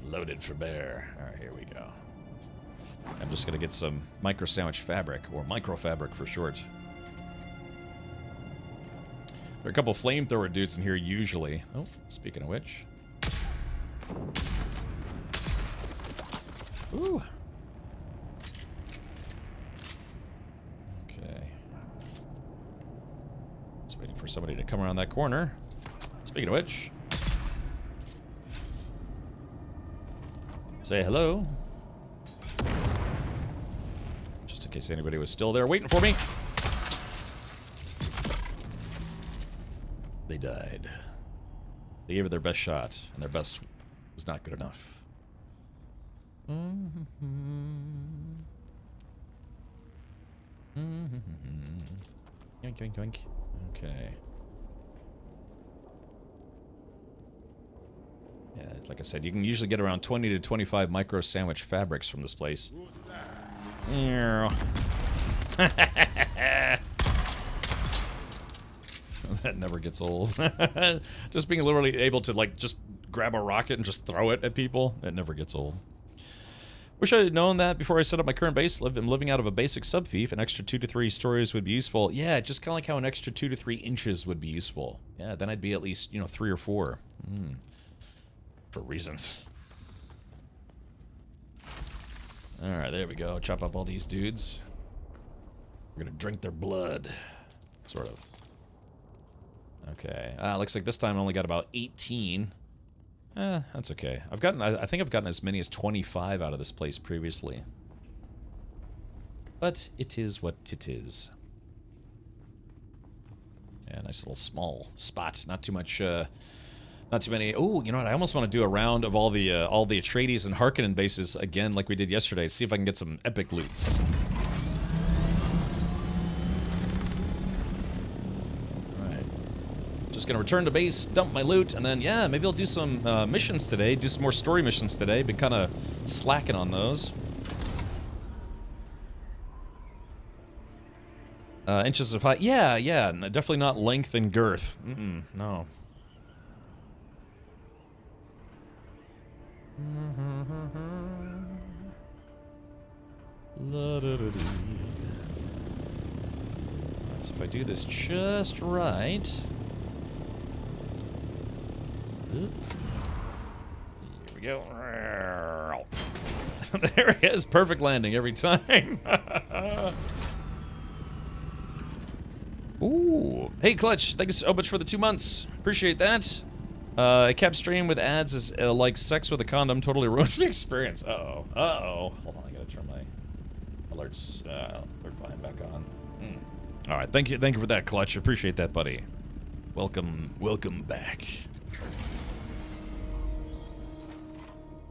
Loaded for bear. Alright, here we go. I'm just gonna get some micro sandwich fabric, or microfabric for short. There are a couple flamethrower dudes in here usually. Oh, speaking of which. Ooh. Okay. Just waiting for somebody to come around that corner. Speaking of which. Say hello. Just in case anybody was still there waiting for me. They died. They gave it their best shot, and their best was not good enough. Yoink, yoink, yoink. Okay. Yeah, like I said, you can usually get around 20 to 25 micro sandwich fabrics from this place. That never gets old. Just being literally able to, like, just grab a rocket and just throw it at people, it never gets old. Wish I had known that before I set up my current base. I'm living out of a basic subfief. An extra 2 to 3 stories would be useful. Yeah, just kind of like how an extra 2 to 3 inches would be useful. Yeah, then I'd be at least, you know, 3 or 4. For reasons. Alright, there we go. Chop up all these dudes. We're gonna drink their blood. Sort of. Okay. Looks like this time I only got about 18. That's okay. I think I've gotten as many as 25 out of this place previously. But it is what it is. Yeah, nice little small spot. Not too much, not too many. Oh, you know what? I almost want to do a round of all the Atreides and Harkonnen bases again like we did yesterday. See if I can get some epic loots. Just gonna return to base, dump my loot, and then, yeah, maybe I'll do some missions today, do some more story missions today. Been kind of slacking on those. Inches of height. Yeah, definitely not length and girth. No. So if I do this just right... Here we go. There he is. Perfect landing every time. Ooh. Hey, Clutch. Thank you so much for the 2 months. Appreciate that. I kept streaming with ads is like sex with a condom. Totally ruins the experience. Uh-oh. Uh-oh. Hold on. I gotta turn my alerts, alert volume back on. All right. Thank you for that, Clutch. Appreciate that, buddy. Welcome back.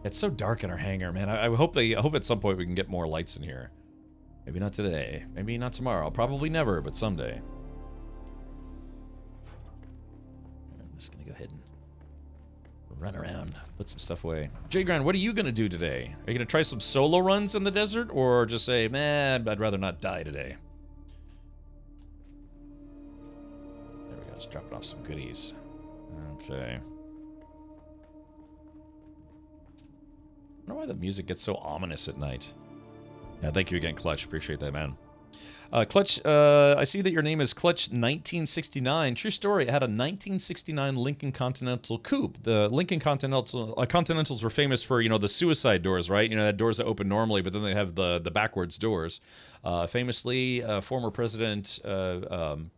It's so dark in our hangar, man. I hope at some point we can get more lights in here. Maybe not today. Maybe not tomorrow. Probably never, but someday. I'm just gonna go ahead and run around, put some stuff away. J Grand, what are you gonna do today? Are you gonna try some solo runs in the desert, or just say, man, I'd rather not die today? There we go. Just dropping off some goodies. Okay. I don't know why the music gets so ominous at night. Yeah, thank you again, Clutch. Appreciate that, man. Clutch, I see that your name is Clutch1969. True story. I had a 1969 Lincoln Continental Coupe. The Lincoln Continentals were famous for, you know, the suicide doors, right? You know, that doors that open normally, but then they have the backwards doors. Famously, former President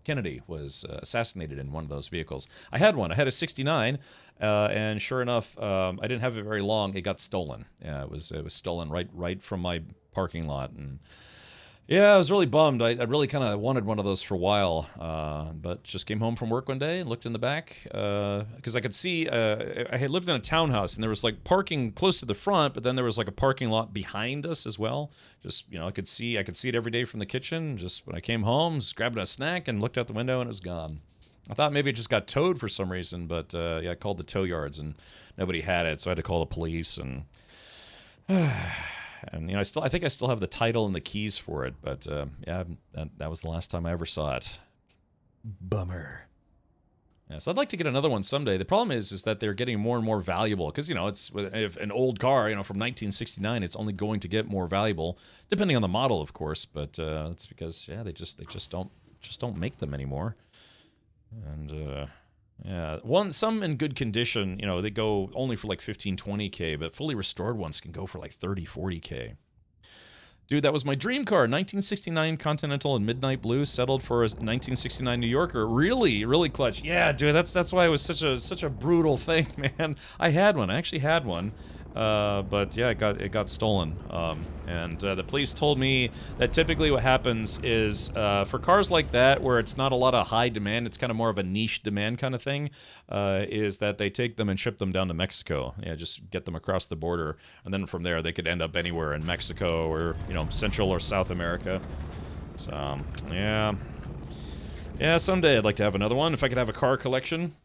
Kennedy was assassinated in one of those vehicles. I had one. I had a 69, and sure enough, I didn't have it very long. It got stolen. Yeah, it was stolen right from my parking lot, and yeah, I was really bummed. I really kind of wanted one of those for a while, but just came home from work one day and looked in the back, because I could see, I had lived in a townhouse, and there was like parking close to the front, but then there was like a parking lot behind us as well. Just, you know, I could see it every day from the kitchen. Just when I came home, just grabbing a snack and looked out the window and it was gone. I thought maybe it just got towed for some reason, but yeah, I called the tow yards and nobody had it, so I had to call the police and... And, you know, I think I still have the title and the keys for it, but, yeah, that was the last time I ever saw it. Bummer. Yeah, so I'd like to get another one someday. The problem is that they're getting more and more valuable, because, you know, if an old car, you know, from 1969, it's only going to get more valuable, depending on the model, of course, but, that's because, yeah, they just don't make them anymore. And, yeah, some in good condition, you know, they go only for like 15, 20K, but fully restored ones can go for like 30, 40K. Dude, that was my dream car, 1969 Continental in midnight blue, settled for a 1969 New Yorker. Really, really clutch. Yeah, dude, that's why it was such a brutal thing, man. I actually had one. But yeah, it got stolen. And the police told me that typically what happens is, for cars like that, where it's not a lot of high demand, it's kind of more of a niche demand kind of thing, is that they take them and ship them down to Mexico. Yeah, just get them across the border, and then from there they could end up anywhere in Mexico or, you know, Central or South America. So, yeah. Yeah, someday I'd like to have another one, if I could have a car collection.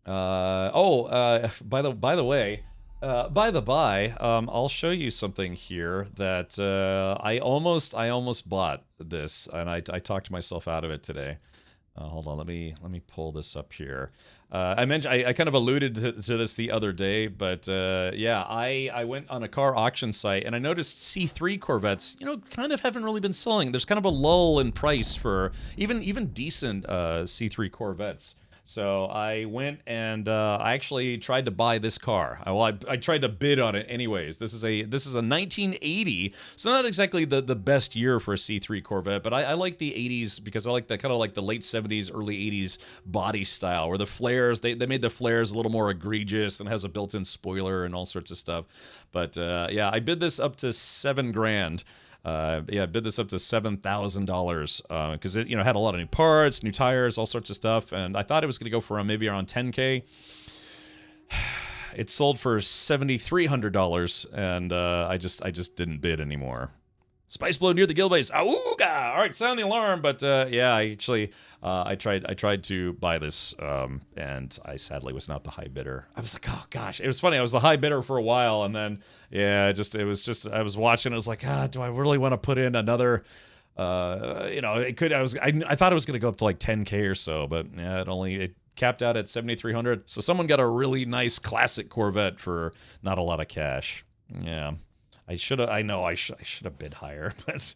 By the way, by the by, I'll show you something here that I almost bought this, and I talked myself out of it today. Hold on, let me pull this up here. I kind of alluded to this the other day, but yeah, I went on a car auction site and I noticed C3 Corvettes, you know, kind of haven't really been selling. There's kind of a lull in price for even decent C3 Corvettes. So I went and I actually tried to buy this car. I tried to bid on it anyways. This is a 1980, so not exactly the best year for a C3 Corvette, but I like the 80s because I like the kind of like the late 70s, early 80s body style where the flares they made the flares a little more egregious and has a built-in spoiler and all sorts of stuff. But yeah, I bid this up to $7,000. Yeah, I bid this up to $7,000 because it, had a lot of new parts, new tires, all sorts of stuff, and I thought it was going to go for maybe around $10K. It sold for $7,300, and I just didn't bid anymore. Spice blow near the gill base. Auga! All right, sound the alarm. But yeah, I actually I tried to buy this, and I sadly was not the high bidder. I was like, oh gosh, it was funny. I was the high bidder for a while, and then yeah, I was watching. I was like, do I really want to put in another? It could. I thought it was going to go up to like 10K or so, but yeah, it capped out at 7,300. So someone got a really nice classic Corvette for not a lot of cash. Yeah. I should have bid higher, but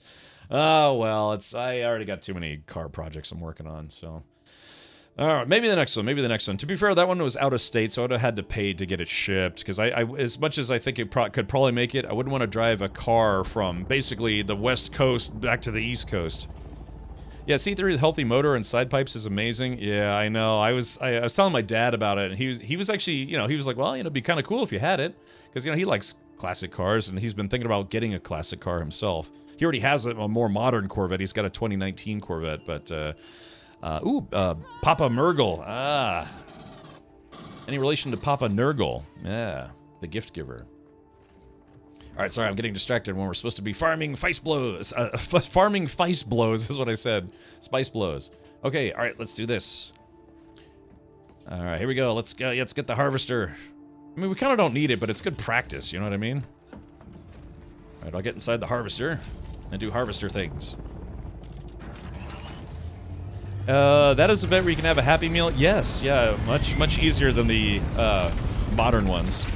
oh well, I already got too many car projects I'm working on, so all right, maybe the next one. To be fair, that one was out of state, so I'd have had to pay to get it shipped because I as much as I think it could probably make it, I wouldn't want to drive a car from basically the West Coast back to the East Coast. Yeah, C3 with healthy motor and side pipes is amazing. Yeah, I know. I was telling my dad about it, and he was actually, he was like, well, it'd be kind of cool if you had it, because he likes classic cars, and he's been thinking about getting a classic car himself. He already has a more modern Corvette. He's got a 2019 Corvette, but Papa Nurgle. Any relation to Papa Nurgle? Yeah, the gift giver. All right, sorry, I'm getting distracted when we're supposed to be farming Spice blows. Farming Spice blows is what I said. Spice blows. Okay, all right, let's do this. All right, here we go. Let's get the harvester. I mean, we kind of don't need it, but it's good practice, you know what I mean? All right, I'll get inside the harvester and do harvester things. That is a bit where you can have a Happy Meal. Yes, yeah, much easier than the modern ones.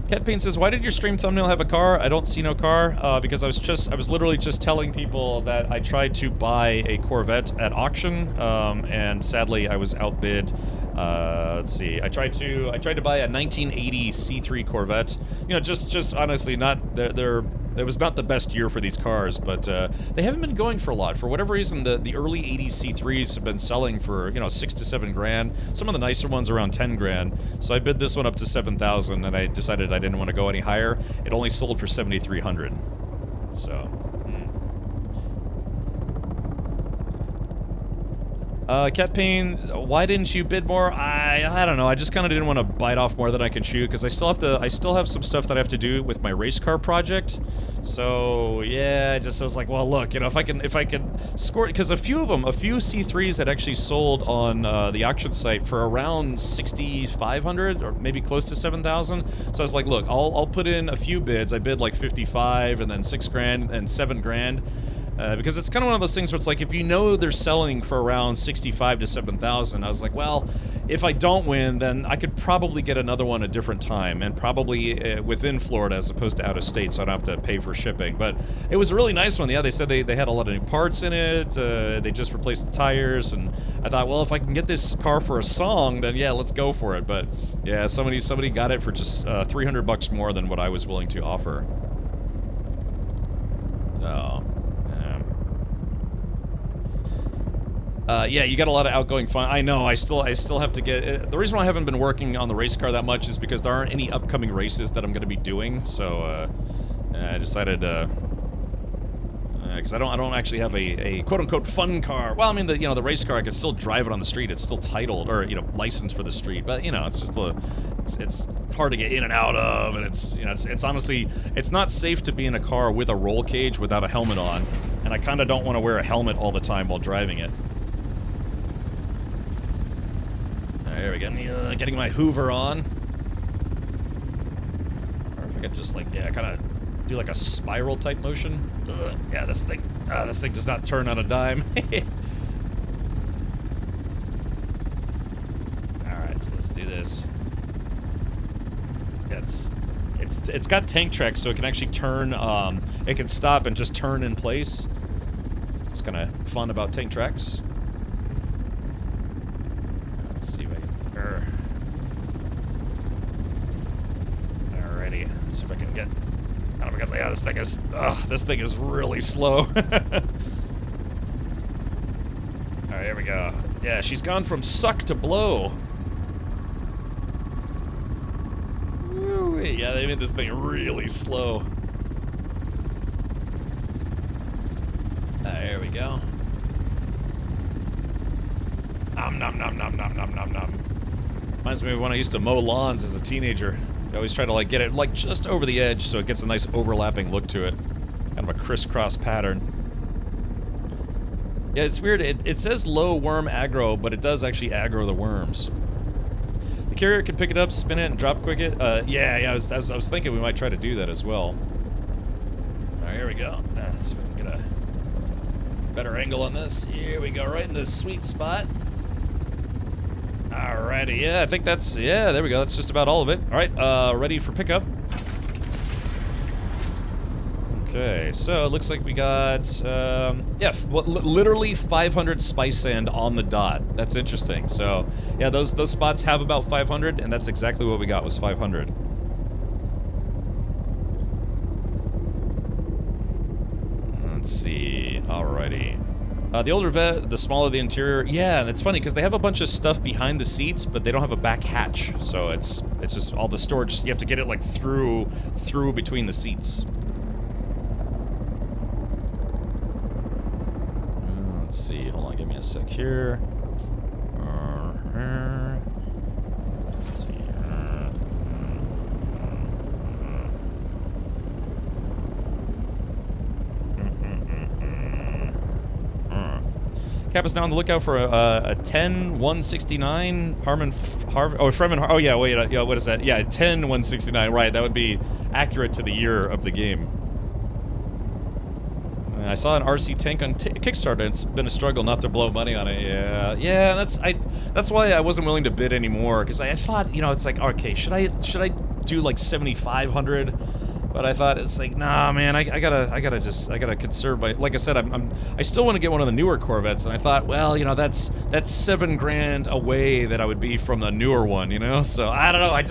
Cat Pain says, why did your stream thumbnail have a car? I don't see no car, because I was literally just telling people that I tried to buy a Corvette at auction, and sadly I was outbid. Let's see. I tried to buy a 1980 C3 Corvette. Just honestly, it was not the best year for these cars, but they haven't been going for a lot. For whatever reason, the early 80s C3s have been selling for, $6,000 to $7,000. Some of the nicer ones around $10,000. So I bid this one up to $7,000, and I decided I didn't want to go any higher. It only sold for $7,300. So. Cat Pain, why didn't you bid more? I don't know. I just kind of didn't want to bite off more than I can chew because I still have some stuff that I have to do with my race car project. So yeah, I was like, well, look, if I can score, because a few C3s had actually sold on the auction site for around 6,500 or maybe close to 7,000. So I was like, look, I'll put in a few bids. I bid like 55 and then $6,000 and $7,000. Because it's kind of one of those things where it's like, if they're selling for around 65 to 7,000, I was like, well, if I don't win, then I could probably get another one a different time, and probably within Florida as opposed to out of state, so I don't have to pay for shipping. But it was a really nice one. Yeah, they said they had a lot of new parts in it. They just replaced the tires, and I thought, well, if I can get this car for a song, then yeah, let's go for it. But yeah, somebody got it for just $300 more than what I was willing to offer. So. Yeah, you got a lot of outgoing fun. I know, I still have to get... the reason why I haven't been working on the race car that much is because there aren't any upcoming races that I'm going to be doing, so, I decided, because I don't actually have a quote-unquote fun car. Well, I mean, the race car, I could still drive it on the street. It's still titled, or, licensed for the street, but, it's just it's hard to get in and out of, and it's honestly, it's not safe to be in a car with a roll cage without a helmet on, and I kind of don't want to wear a helmet all the time while driving it. There we go. Getting my Hoover on. Or if I could just kind of do like a spiral type motion. Yeah, this thing does not turn on a dime. All right, so let's do this. It's got tank tracks, so it can actually turn. It can stop and just turn in place. It's kind of fun about tank tracks. Alrighty, let's see if I can get. Oh my god! Yeah, this thing is really slow. All right, here we go. Yeah, she's gone from suck to blow. Woo, yeah, they made this thing really slow. There we go. Nom nom nom nom nom nom nom nom. Reminds me of when I used to mow lawns as a teenager. I always try to like get it like just over the edge so it gets a nice overlapping look to it. Kind of a crisscross pattern. Yeah, it's weird. It says low worm aggro, but it does actually aggro the worms. The carrier can pick it up, spin it, and drop quick it. Yeah, I was thinking we might try to do that as well. All right, here we go. Let's see if we can get a better angle on this. Here we go, right in the sweet spot. Alrighty, yeah, I think that's, yeah, there we go. That's just about all of it. All right, ready for pickup. Okay, so it looks like we got, yeah, literally 500 spice sand on the dot. That's interesting. So, yeah, those spots have about 500, and that's exactly what we got was 500. Let's see, alrighty. The older vet, the smaller the interior. Yeah, and it's funny because they have a bunch of stuff behind the seats, but they don't have a back hatch. So it's just all the storage. You have to get it like through between the seats. Let's see. Hold on, give me a sec here. Let's see. Cap is now on the lookout for a 10-169 Fremen. Oh yeah, wait, yeah, what is that? Yeah, 10-169. Right, that would be accurate to the year of the game. I saw an RC tank on Kickstarter. It's been a struggle not to blow money on it. Yeah, yeah. That's why I wasn't willing to bid anymore because I thought, you know, it's like, okay, should I do like 7,500? But I thought it's like, nah, man, I gotta conserve my. Like I said, I still want to get one of the newer Corvettes, and I thought, well, you know, that's $7,000 away that I would be from the newer one, you know. So I don't know. I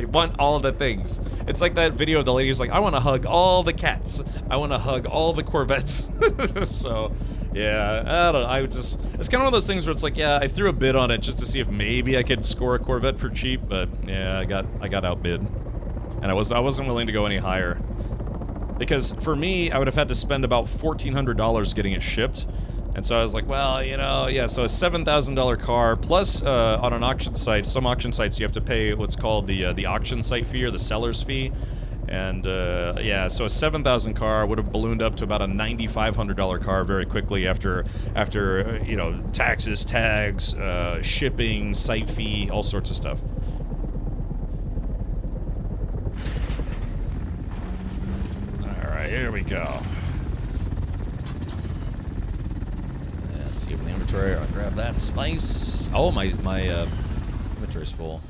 want all of the things. It's like that video of the lady's like, I want to hug all the cats. I want to hug all the Corvettes. So. Yeah, I don't know, it's kind of one of those things where it's like, yeah, I threw a bid on it just to see if maybe I could score a Corvette for cheap, but yeah, I got outbid. And I wasn't willing to go any higher. Because for me, I would have had to spend about $1,400 getting it shipped. And so I was like, well, you know, yeah, so a $7,000 car, plus on an auction site, some auction sites you have to pay what's called the auction site fee or the seller's fee. And yeah, so a $7,000 car would have ballooned up to about a $9,500 car very quickly after you know, taxes, tags, shipping, site fee, all sorts of stuff. Alright, here we go. Let's see if in the inventory, I'll grab that spice. Oh, my inventory's full.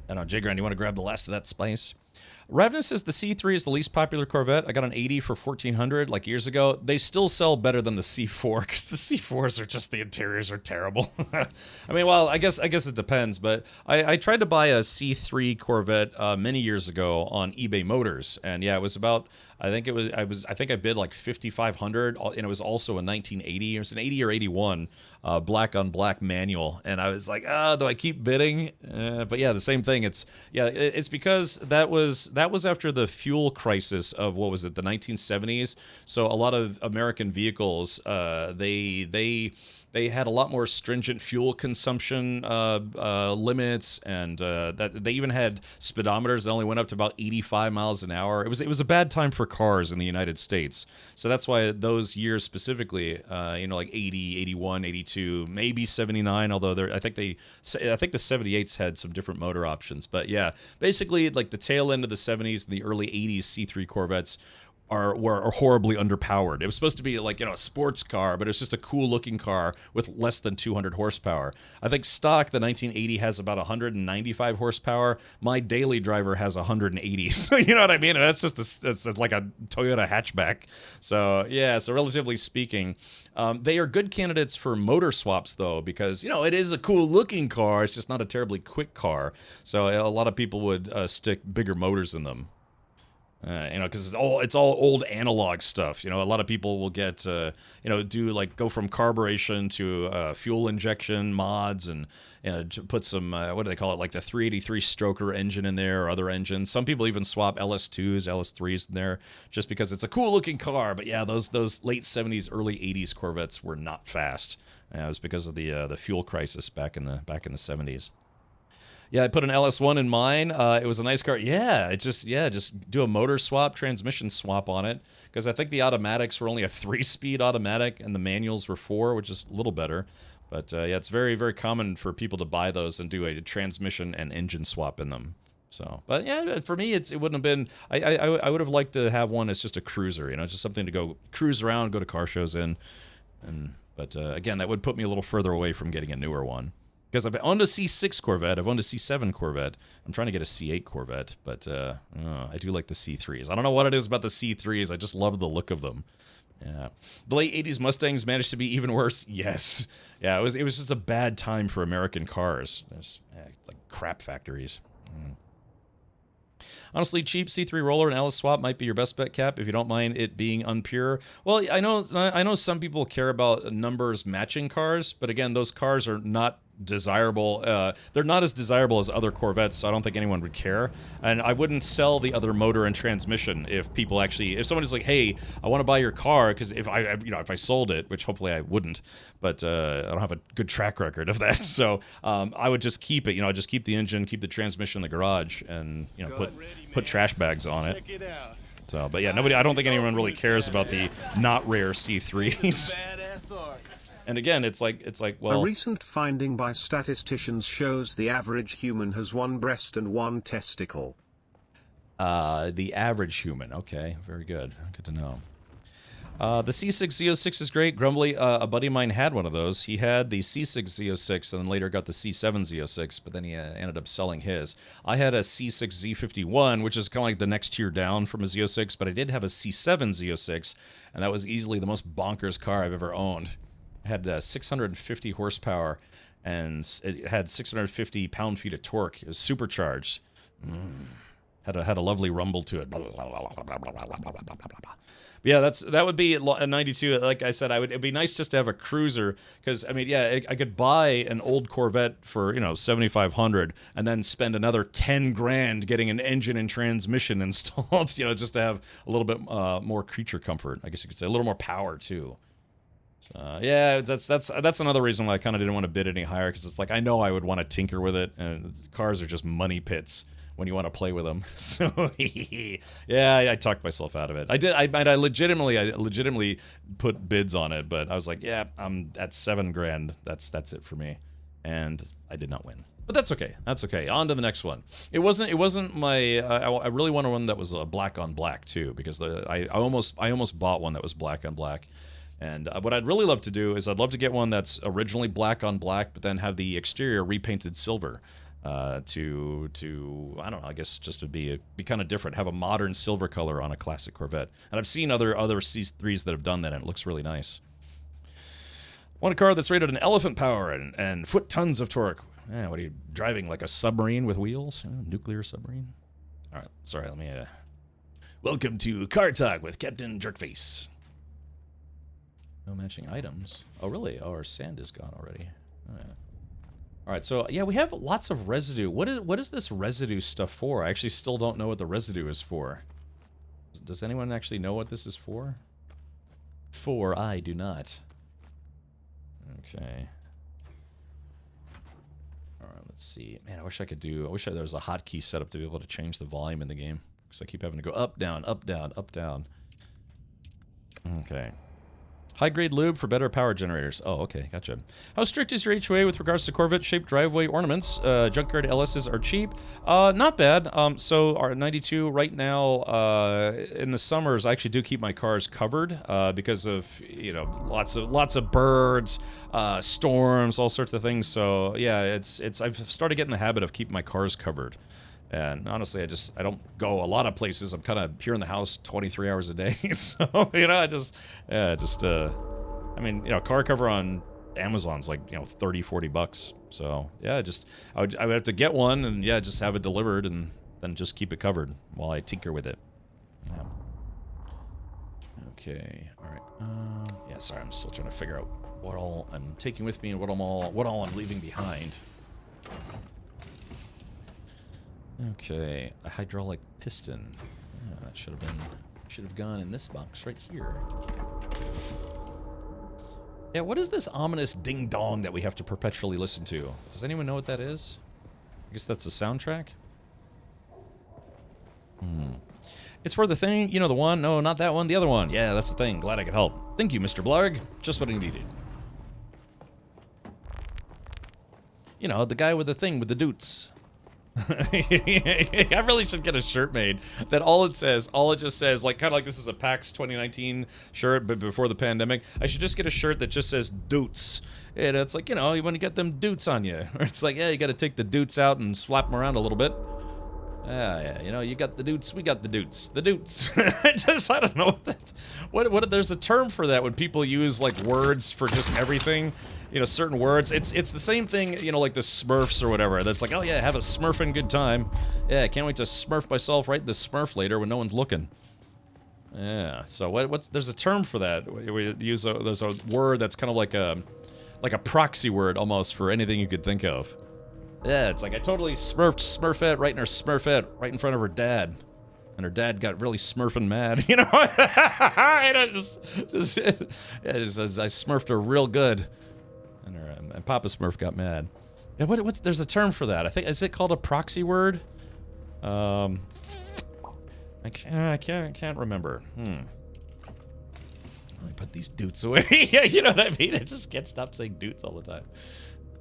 I don't know, Jigran, you want to grab the last of that spice? Ravenous says the C3 is the least popular Corvette. I got an 80 for $1,400 like years ago. They still sell better than the C4 because the C4s are just, the interiors are terrible. I mean, well, I guess it depends, but I tried to buy a C3 Corvette many years ago on eBay Motors, and yeah, it was about, I think I bid like $5,500, and it was also a 1980. It was an 80 or 81 black on black manual, and I was like, do I keep bidding? But yeah, the same thing. It's because that was after the fuel crisis of, what was it, the 1970s. So a lot of American vehicles, they had a lot more stringent fuel consumption limits, and that they even had speedometers that only went up to about 85 miles an hour. It was a bad time for cars in the United States. So that's why those years specifically, you know, like 80, 81, 82, maybe 79, although I think the 78s had some different motor options. But yeah, basically like the tail end of the 70s and the early 80s C3 Corvettes are horribly underpowered. It was supposed to be like, a sports car, but it's just a cool looking car with less than 200 horsepower. I think stock, the 1980 has about 195 horsepower. My daily driver has 180. So you know what I mean? And that's just it's like a Toyota hatchback. So yeah, so relatively speaking, they are good candidates for motor swaps though, because it is a cool looking car. It's just not a terribly quick car. So a lot of people would stick bigger motors in them. Because it's all old analog stuff. A lot of people will get, do like go from carburation to fuel injection mods and put some, what do they call it, like the 383 stroker engine in there or other engines. Some people even swap LS2s, LS3s in there just because it's a cool looking car. But yeah, those late 70s, early 80s Corvettes were not fast. It was because of the fuel crisis back in the 70s. Yeah, I put an LS1 in mine. It was a nice car. Yeah, just do a motor swap, transmission swap on it. Because I think the automatics were only a 3-speed automatic and the manuals were 4, which is a little better. But yeah, it's very, very common for people to buy those and do a transmission and engine swap in them. So, but yeah, for me, it wouldn't have been. I would have liked to have one as just a cruiser. Just something to go cruise around, go to car shows in. But again, that would put me a little further away from getting a newer one. Because I've owned a C6 Corvette, I've owned a C7 Corvette. I'm trying to get a C8 Corvette, but I do like the C3s. I don't know what it is about the C3s. I just love the look of them. Yeah. The late 80s Mustangs managed to be even worse. Yes. Yeah, it was just a bad time for American cars. There's like crap factories. Honestly, cheap C3 roller and LS swap might be your best bet, Cap, if you don't mind it being unpure. Well, I know some people care about numbers matching cars, but again, those cars are not desirable. They're not as desirable as other Corvettes, so I don't think anyone would care. And I wouldn't sell the other motor and transmission if someone is like, hey, I want to buy your car, because if I sold it, which hopefully I wouldn't, but I don't have a good track record of that, so I would just keep it. I'd just keep the engine, keep the transmission in the garage, and put trash bags on it. So, but yeah, I don't think anyone really cares about the not rare C3s. And again, it's like, well... A recent finding by statisticians shows the average human has one breast and one testicle. The average human. Okay, very good. Good to know. The C6 Z06 is great. Grumbly, a buddy of mine had one of those. He had the C6 Z06 and then later got the C7 Z06, but then he ended up selling his. I had a C6 Z51, which is kind of like the next tier down from a Z06, but I did have a C7 Z06, and that was easily the most bonkers car I've ever owned. It had 650 horsepower, and it had 650 pound-feet of torque. It was supercharged. Had a lovely rumble to it. But yeah, that would be a 92. Like I said, it'd be nice just to have a cruiser, because I mean, yeah, I could buy an old Corvette for $7,500 and then spend another 10 grand getting an engine and transmission installed, just to have a little bit more creature comfort. I guess you could say a little more power too. Yeah, that's another reason why I kind of didn't want to bid any higher, because it's like I know I would want to tinker with it, and cars are just money pits when you want to play with them. So yeah, I talked myself out of it. I legitimately put bids on it, but I was like, yeah, I'm at 7 grand. That's it for me, and I did not win. But that's okay. That's okay. On to the next one. It wasn't my. I really wanted one that was black on black too, because I almost bought one that was black on black. And what I'd really love to do is I'd love to get one that's originally black on black, but then have the exterior repainted silver to I don't know, I guess just to be kind of different, have a modern silver color on a classic Corvette. And I've seen other C3s that have done that, and it looks really nice. Want a car that's rated an elephant power and foot tons of torque. Yeah, what are you driving, like a submarine with wheels? Nuclear submarine? All right, sorry, let me... Welcome to Car Talk with Captain Jerkface. No matching items. Oh, really? Oh, our sand is gone already. Oh, yeah. All right, so yeah, we have lots of residue. What is this residue stuff for? I actually still don't know what the residue is for. Does anyone actually know what this is for? For I do not. Okay. All right, let's see. Man, I wish there was a hotkey set up to be able to change the volume in the game, because I keep having to go up, down, up, down, up, down. Okay. High-grade lube for better power generators. Oh, okay, gotcha. How strict is your HOA with regards to Corvette-shaped driveway ornaments? Junkyard LSs are cheap. Not bad. So our 92 right now, in the summers, I actually do keep my cars covered because of, you know, lots of birds, storms, all sorts of things. So yeah, I've started getting the habit of keeping my cars covered. And honestly, I don't go a lot of places. I'm kind of here in the house 23 hours a day. So, you know, I mean, you know, car cover on Amazon's like, you know, 30, 40 bucks. So, yeah, I would have to get one and, yeah, just have it delivered and then just keep it covered while I tinker with it. Yeah. Okay, all right. Yeah, sorry, I'm still trying to figure out what all I'm taking with me and what all I'm leaving behind. Okay, a hydraulic piston. Yeah, that should have gone in this box right here. Yeah, what is this ominous ding dong that we have to perpetually listen to? Does anyone know what that is? I guess that's a soundtrack. It's for the thing, you know, the one. No, not that one. The other one. Yeah, that's the thing. Glad I could help. Thank you, Mr. Blarg. Just what I needed. You know, the guy with the thing with the doots. I really should get a shirt made that all it just says, like, kind of like this is a PAX 2019 shirt, but before the pandemic. I should just get a shirt that just says doots. And it's like, you know, you want to get them doots on you. Or it's like, yeah, you got to take the doots out and swap them around a little bit. Yeah, you know, you got the doots, we got the doots. The doots. I don't know what there's a term for that when people use, like, words for just everything. You know, certain words. It's the same thing, you know, like the Smurfs or whatever. That's like, oh yeah, have a Smurfing good time. Yeah, can't wait to Smurf myself right this Smurf later when no one's looking. Yeah, so there's a term for that. We use there's a word that's kind of like a proxy word almost for anything you could think of. Yeah, it's like I totally Smurfed Smurfette right in her Smurfette right in front of her dad. And her dad got really smurfing mad, you know? And I smurfed her real good. And Papa Smurf got mad. Yeah, there's a term for that. I think, is it called a proxy word? I can't remember. Let me put these doots away. Yeah, you know what I mean? I just can't stop saying doots all the time.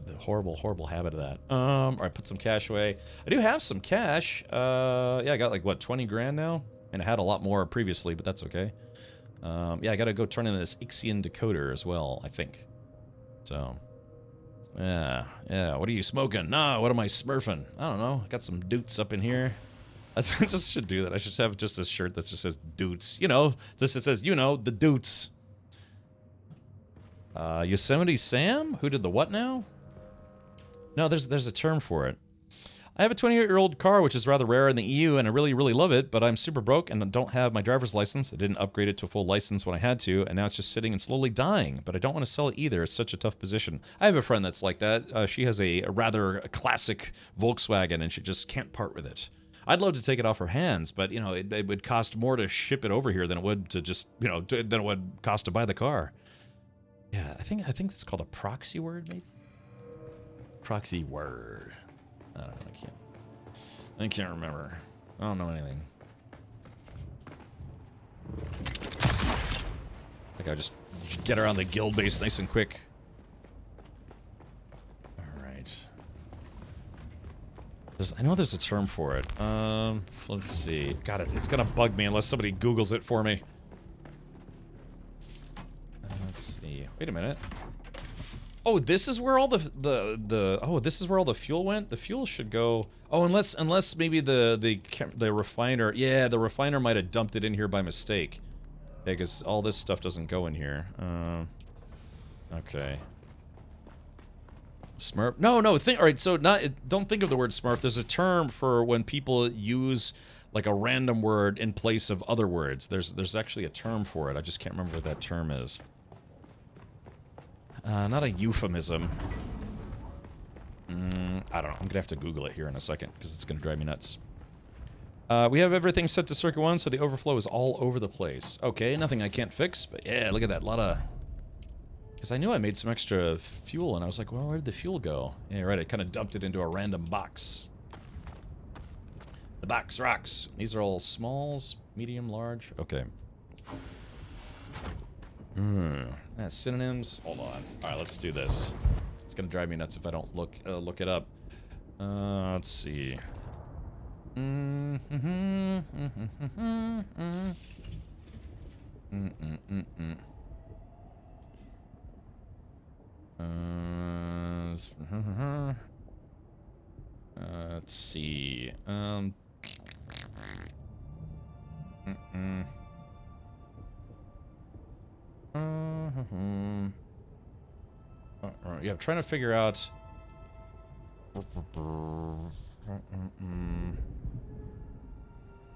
The horrible habit of that. All right, put some cash away. I do have some cash. Yeah, I got like, what, 20 grand now? And I had a lot more previously, but that's okay. Yeah, I gotta go turn in this Ixion decoder as well, I think. So, yeah, what are you smoking? Nah, what am I smurfing? I don't know, I got some doots up in here. I just should do that. I should have just a shirt that just says doots. You know, just it says, you know, the doots. Yosemite Sam? Who did the what now? No, there's a term for it. I have a 28-year-old car, which is rather rare in the EU, and I really, really love it, but I'm super broke and don't have my driver's license. I didn't upgrade it to a full license when I had to, and now it's just sitting and slowly dying, but I don't want to sell it either. It's such a tough position. I have a friend that's like that. She has a rather classic Volkswagen, and she just can't part with it. I'd love to take it off her hands, but, you know, it would cost more to ship it over here than it would to just, you know, than it would cost to buy the car. Yeah, I think it's called a proxy word, maybe? Proxy word. I don't know, I can't remember. I don't know anything. I think I just get around the guild base nice and quick. Alright. I know there's a term for it. Let's see. God, it's gonna bug me unless somebody Googles it for me. Let's see. Wait a minute. Oh, this is where all this is where all the fuel went? The fuel should go... Oh, unless maybe the refiner... Yeah, the refiner might have dumped it in here by mistake. Yeah, because all this stuff doesn't go in here. Okay. Smurf? No. Alright, so don't think of the word Smurf. There's a term for when people use, like, a random word in place of other words. There's actually a term for it. I just can't remember what that term is. Not a euphemism. I don't know. I'm gonna have to Google it here in a second, because it's gonna drive me nuts. We have everything set to circuit 1, so the overflow is all over the place. Okay, nothing I can't fix, but yeah, look at that. Lot of... Because I knew I made some extra fuel, and I was like, well, where did the fuel go? Yeah, right, I kind of dumped it into a random box. The box rocks. These are all smalls, medium, large. Okay. Synonyms. Hold on. All right, let's do this. It's gonna drive me nuts if I don't look it up. Let's see. Let's see. Yeah, I'm trying to figure out. Yeah,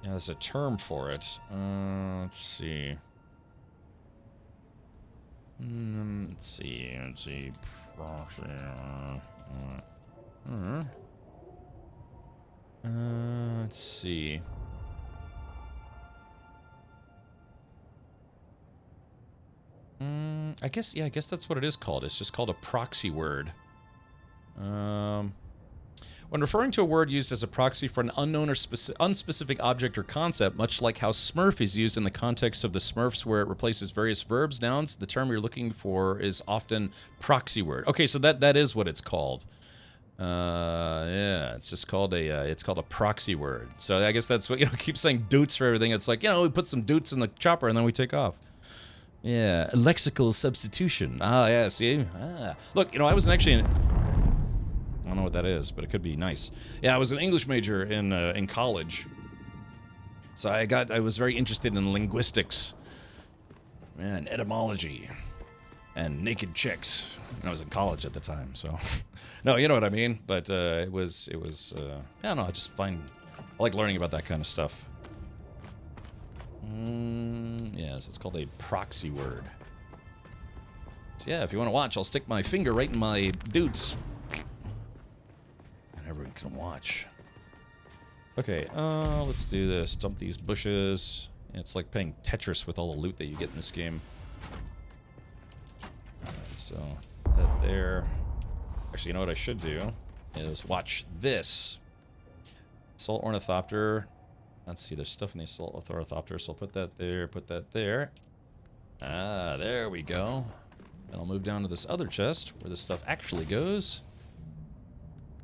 there's a term for it. Let's see. Let's see. Let's see. Let's see. I guess, yeah, I guess that's what it is called. It's just called a proxy word. When referring to a word used as a proxy for an unknown or unspecific object or concept, much like how Smurf is used in the context of the Smurfs where it replaces various verbs, nouns, the term you're looking for is often proxy word. Okay, so that is what it's called. Yeah, it's just called a proxy word. So I guess that's what, you know, keep saying doots for everything. It's like, you know, we put some doots in the chopper and then we take off. Yeah, lexical substitution. Ah, yeah, see? Ah. Look, you know, I was actually I don't know what that is, but it could be nice. Yeah, I was an English major in college. So I was very interested in linguistics. And etymology. And naked chicks. I was in college at the time, so no, you know what I mean. But it was I don't know. I just I like learning about that kind of stuff. Yes, it's called a proxy word. So yeah, if you want to watch, I'll stick my finger right in my doots, and everyone can watch. Okay, let's do this. Dump these bushes. It's like playing Tetris with all the loot that you get in this game. So, that there. Actually, you know what I should do is watch this. Assault Ornithopter. Let's see, there's stuff in the Assault Ornithopter, so I'll put that there, put that there. Ah, there we go. And I'll move down to this other chest where this stuff actually goes.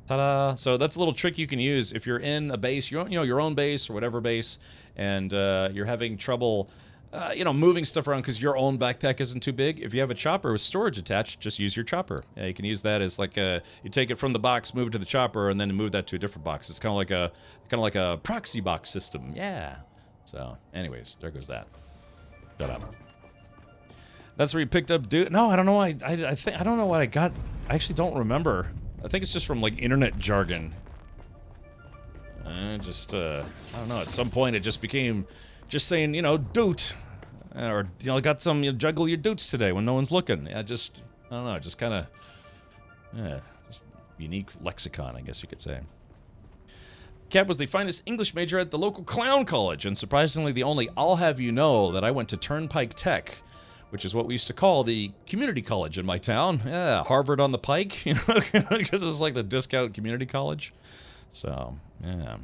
Ta-da! So that's a little trick you can use if you're in a base, your own base or whatever base, and you're having trouble moving stuff around because your own backpack isn't too big. If you have a chopper with storage attached, just use your chopper. Yeah, you can use that as like you take it from the box, move it to the chopper, and then move that to a different box. It's kind of like a proxy box system. Yeah. So, anyways, there goes that. Shut up. That's where you picked up Dune. No, I don't know. I think I don't know what I got. I actually don't remember. I think it's just from like internet jargon. I don't know. At some point, it just became just saying, doot. Or, got some, juggle your doots today when no one's looking. I don't know, just kind of, just unique lexicon, I guess you could say. Cap was the finest English major at the local clown college, and surprisingly the only I'll have you know that I went to Turnpike Tech, which is what we used to call the community college in my town. Yeah, Harvard on the Pike, because it's like the discount community college. So, yeah.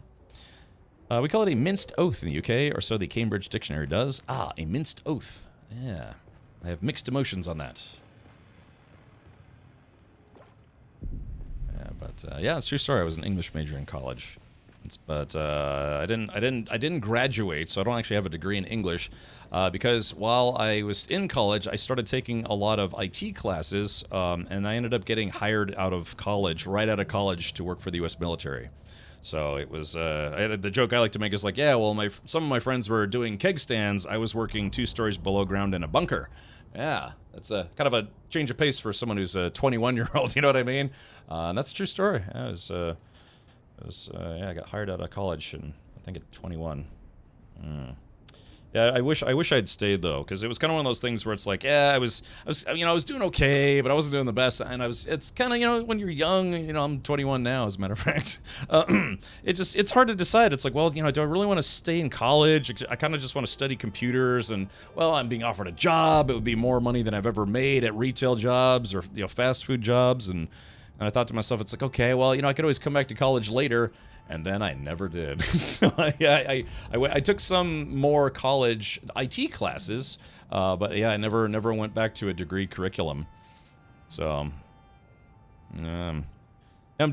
We call it a minced oath in the UK, or so the Cambridge Dictionary does. Ah, a minced oath. Yeah. I have mixed emotions on that. Yeah, but yeah, it's a true story. I was an English major in college. But I didn't graduate, so I don't actually have a degree in English, because while I was in college, I started taking a lot of IT classes, and I ended up getting hired right out of college, to work for the U.S. military. So it was, the joke I like to make is like, yeah, well, some of my friends were doing keg stands. I was working 2 stories below ground in a bunker. Yeah, that's a kind of a change of pace for someone who's a 21-year-old, you know what I mean? And that's a true story. Yeah, I got hired out of college, and I think at 21. Yeah, I wish I'd stayed though, because it was kind of one of those things where it's like, yeah, I was doing okay, but I wasn't doing the best, and it's kind of, when you're young, I'm 21 now, as a matter of fact. It's hard to decide. It's like, well, do I really want to stay in college? I kind of just want to study computers, and well, I'm being offered a job. It would be more money than I've ever made at retail jobs or fast food jobs, and I thought to myself, it's like, okay, well, I could always come back to college later. And then I never did. So yeah, I took some more college IT classes, But yeah, I never went back to a degree curriculum. So, I'm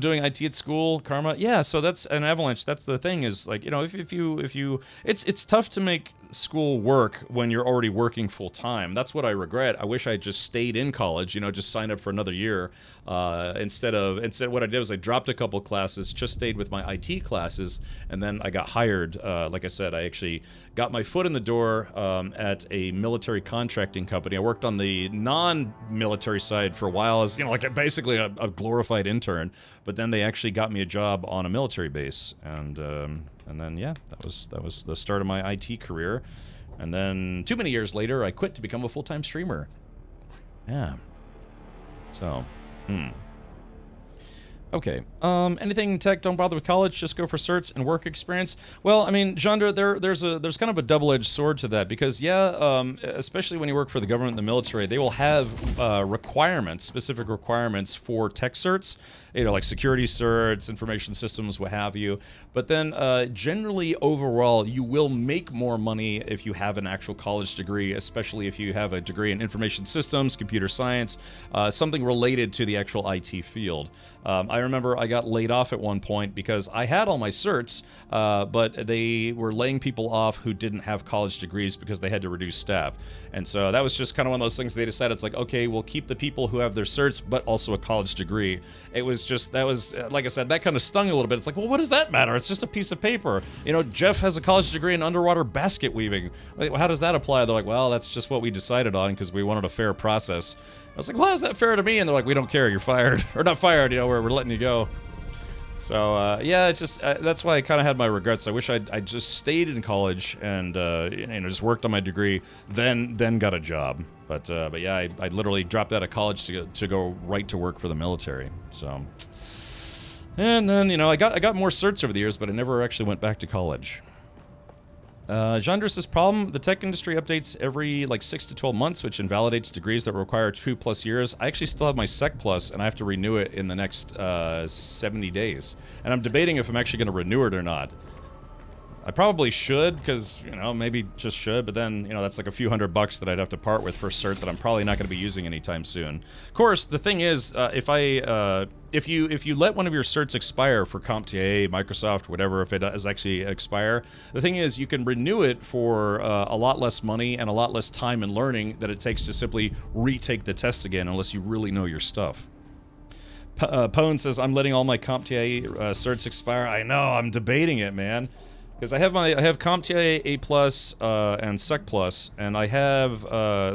doing IT at school, Karma. Yeah, so that's an Avalanche. That's the thing is, like, you know, if you, it's tough to make school work when you're already working full time. That's what I regret. I wish I just stayed in college, you know, just signed up for another year. Instead what I did was I dropped a couple classes, just stayed with my IT classes, and then I got hired. Like I said, I actually got my foot in the door at a military contracting company. I worked on the non-military side for a while as, you know, like basically a glorified intern. But then they actually got me a job on a military base, and then yeah, that was the start of my IT career. And then too many years later, I quit to become a full-time streamer. Yeah. So, Okay. Anything tech, don't bother with college, just go for certs and work experience. Well, I mean, Jandra, there's kind of a double-edged sword to that because, yeah, especially when you work for the government and the military, they will have requirements, specific requirements for tech certs, you know, like security certs, information systems, what have you. But then, generally, overall, you will make more money if you have an actual college degree, especially if you have a degree in information systems, computer science, something related to the actual IT field. I remember I got laid off at one point because I had all my certs, but they were laying people off who didn't have college degrees because they had to reduce staff. And so that was just kind of one of those things they decided, it's like, okay, we'll keep the people who have their certs, but also a college degree. It was just, that was, like I said, that kind of stung a little bit. It's like, well, what does that matter? It's just a piece of paper. You know, Jeff has a college degree in underwater basket weaving. Like, how does that apply? They're like, well, that's just what we decided on because we wanted a fair process. I was like, well, is that fair to me? And they're like, we don't care, you're fired. Or not fired, you know, we're letting you go. So, yeah, it's just, that's why I kind of had my regrets. I wish I'd just stayed in college and, you know, just worked on my degree, then got a job. But yeah, I literally dropped out of college to go right to work for the military. So, and then, you know, I got more certs over the years, but I never actually went back to college. Jandris' problem, the tech industry updates every like 6 to 12 months, which invalidates degrees that require 2+ years. I actually still have my Sec Plus, and I have to renew it in the next 70 days. And I'm debating if I'm actually going to renew it or not. I probably should, because, you know, maybe just should, but then, you know, that's like a few $100 that I'd have to part with for cert that I'm probably not going to be using anytime soon. Of course, the thing is, if you let one of your certs expire for CompTIA, Microsoft, whatever, if it does actually expire, the thing is you can renew it for a lot less money and a lot less time and learning that it takes to simply retake the test again unless you really know your stuff. Pone says, I'm letting all my CompTIA certs expire. I know, I'm debating it, man. Because I have CompTIA A+, and Sec+, and I have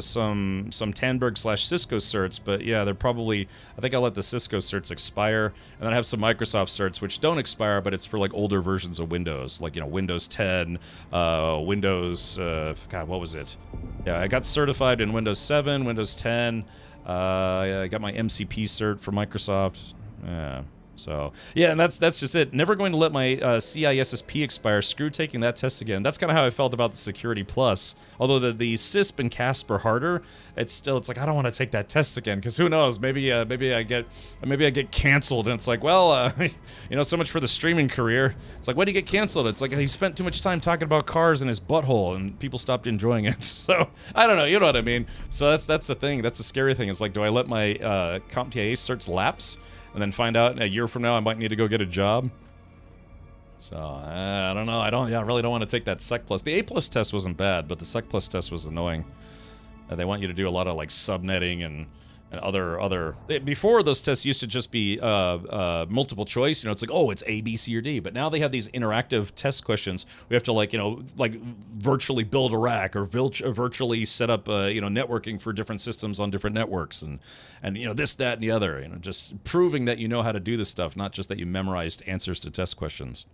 some Tandberg/Cisco certs, but yeah, they're probably, I think I'll let the Cisco certs expire, and then I have some Microsoft certs which don't expire, but it's for like older versions of Windows, like, you know, Windows 10, Windows, God, what was it? Yeah, I got certified in Windows 7, Windows 10, I got my MCP cert for Microsoft, yeah. So, yeah, and that's just it. Never going to let my CISSP expire. Screw taking that test again. That's kind of how I felt about the Security Plus. Although the CISP and CASP are harder, it's like, I don't want to take that test again, because who knows, maybe I get canceled, and it's like, well, you know, so much for the streaming career. It's like, why do you get canceled? It's like he spent too much time talking about cars in his butthole, and people stopped enjoying it. So, I don't know, you know what I mean? So that's the thing, that's the scary thing, is like, do I let my CompTIA certs lapse? And then find out a year from now I might need to go get a job. So, I don't know. I really don't want to take that Sec Plus. The A+ test wasn't bad, but the Sec Plus test was annoying. They want you to do a lot of, like, subnetting and other... Before, those tests used to just be multiple choice. You know, it's like, oh, it's A, B, C, or D. But now they have these interactive test questions. We have to, like, you know, like, virtually build a rack or virtually set up, you know, networking for different systems on different networks. And, you know, this, that, and the other. You know, just proving that you know how to do this stuff, not just that you memorized answers to test questions.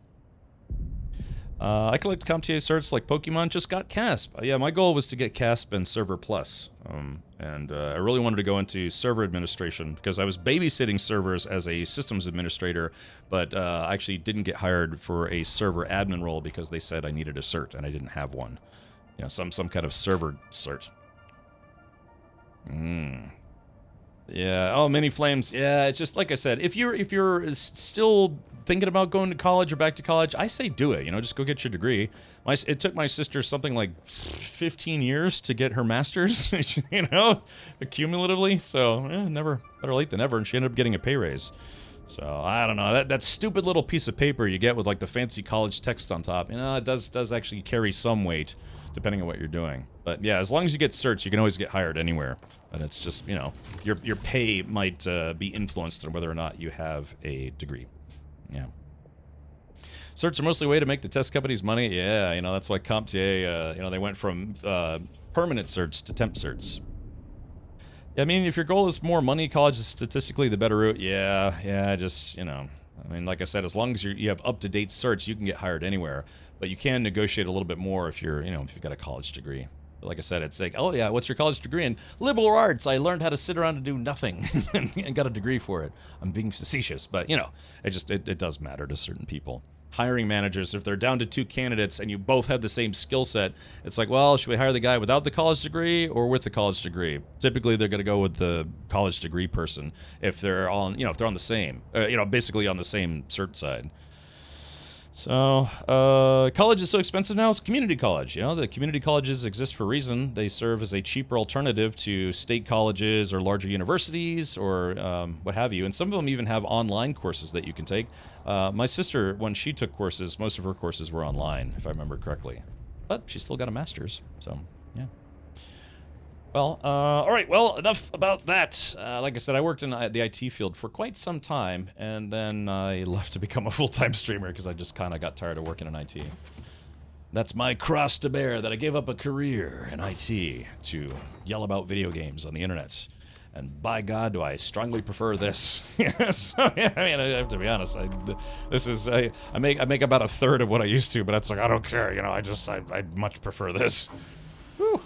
I collect CompTIA certs like Pokemon, just got CASP. Yeah, my goal was to get CASP and Server Plus. And I really wanted to go into server administration because I was babysitting servers as a systems administrator, but I actually didn't get hired for a server admin role because they said I needed a cert and I didn't have one. You know, some kind of server cert. Yeah. Oh, mini flames. Yeah, it's just like I said. If you're still thinking about going to college or back to college, I say do it. You know, just go get your degree. It took my sister something like 15 years to get her master's, you know, cumulatively. So, never better late than never. And she ended up getting a pay raise. So, I don't know. That stupid little piece of paper you get with like the fancy college text on top, you know, it does actually carry some weight depending on what you're doing. But yeah, as long as you get certs, you can always get hired anywhere. But it's just, you know, your pay might be influenced on whether or not you have a degree. Yeah. Certs are mostly a way to make the test companies money. Yeah, you know, that's why CompTIA, you know, they went from permanent certs to temp certs. Yeah, I mean, if your goal is more money, college is statistically the better route. Yeah, just, you know, I mean, like I said, as long as you have up-to-date certs, you can get hired anywhere. But you can negotiate a little bit more if you're, you know, if you've got a college degree. But like I said, it's like, oh yeah, what's your college degree in? Liberal arts. I learned how to sit around and do nothing and got a degree for it. I'm being facetious, but you know, it does matter to certain people. Hiring managers, if they're down to 2 candidates and you both have the same skill set, it's like, well, should we hire the guy without the college degree or with the college degree? Typically, they're going to go with the college degree person if they're on, you know, if they're on the same, you know, basically on the same cert side. So, college is so expensive now, it's community college. You know, the community colleges exist for a reason. They serve as a cheaper alternative to state colleges or larger universities or what have you. And some of them even have online courses that you can take. My sister, when she took courses, most of her courses were online, if I remember correctly. But she still got a master's, so, yeah. Well, all right, well, enough about that. Like I said, I worked in the IT field for quite some time, and then I left to become a full-time streamer because I just kind of got tired of working in IT. That's my cross to bear, that I gave up a career in IT to yell about video games on the internet. And by God, do I strongly prefer this. Yes, I mean, I have to be honest. I make about a third of what I used to, but it's like, I don't care, you know, I much prefer this. Whew.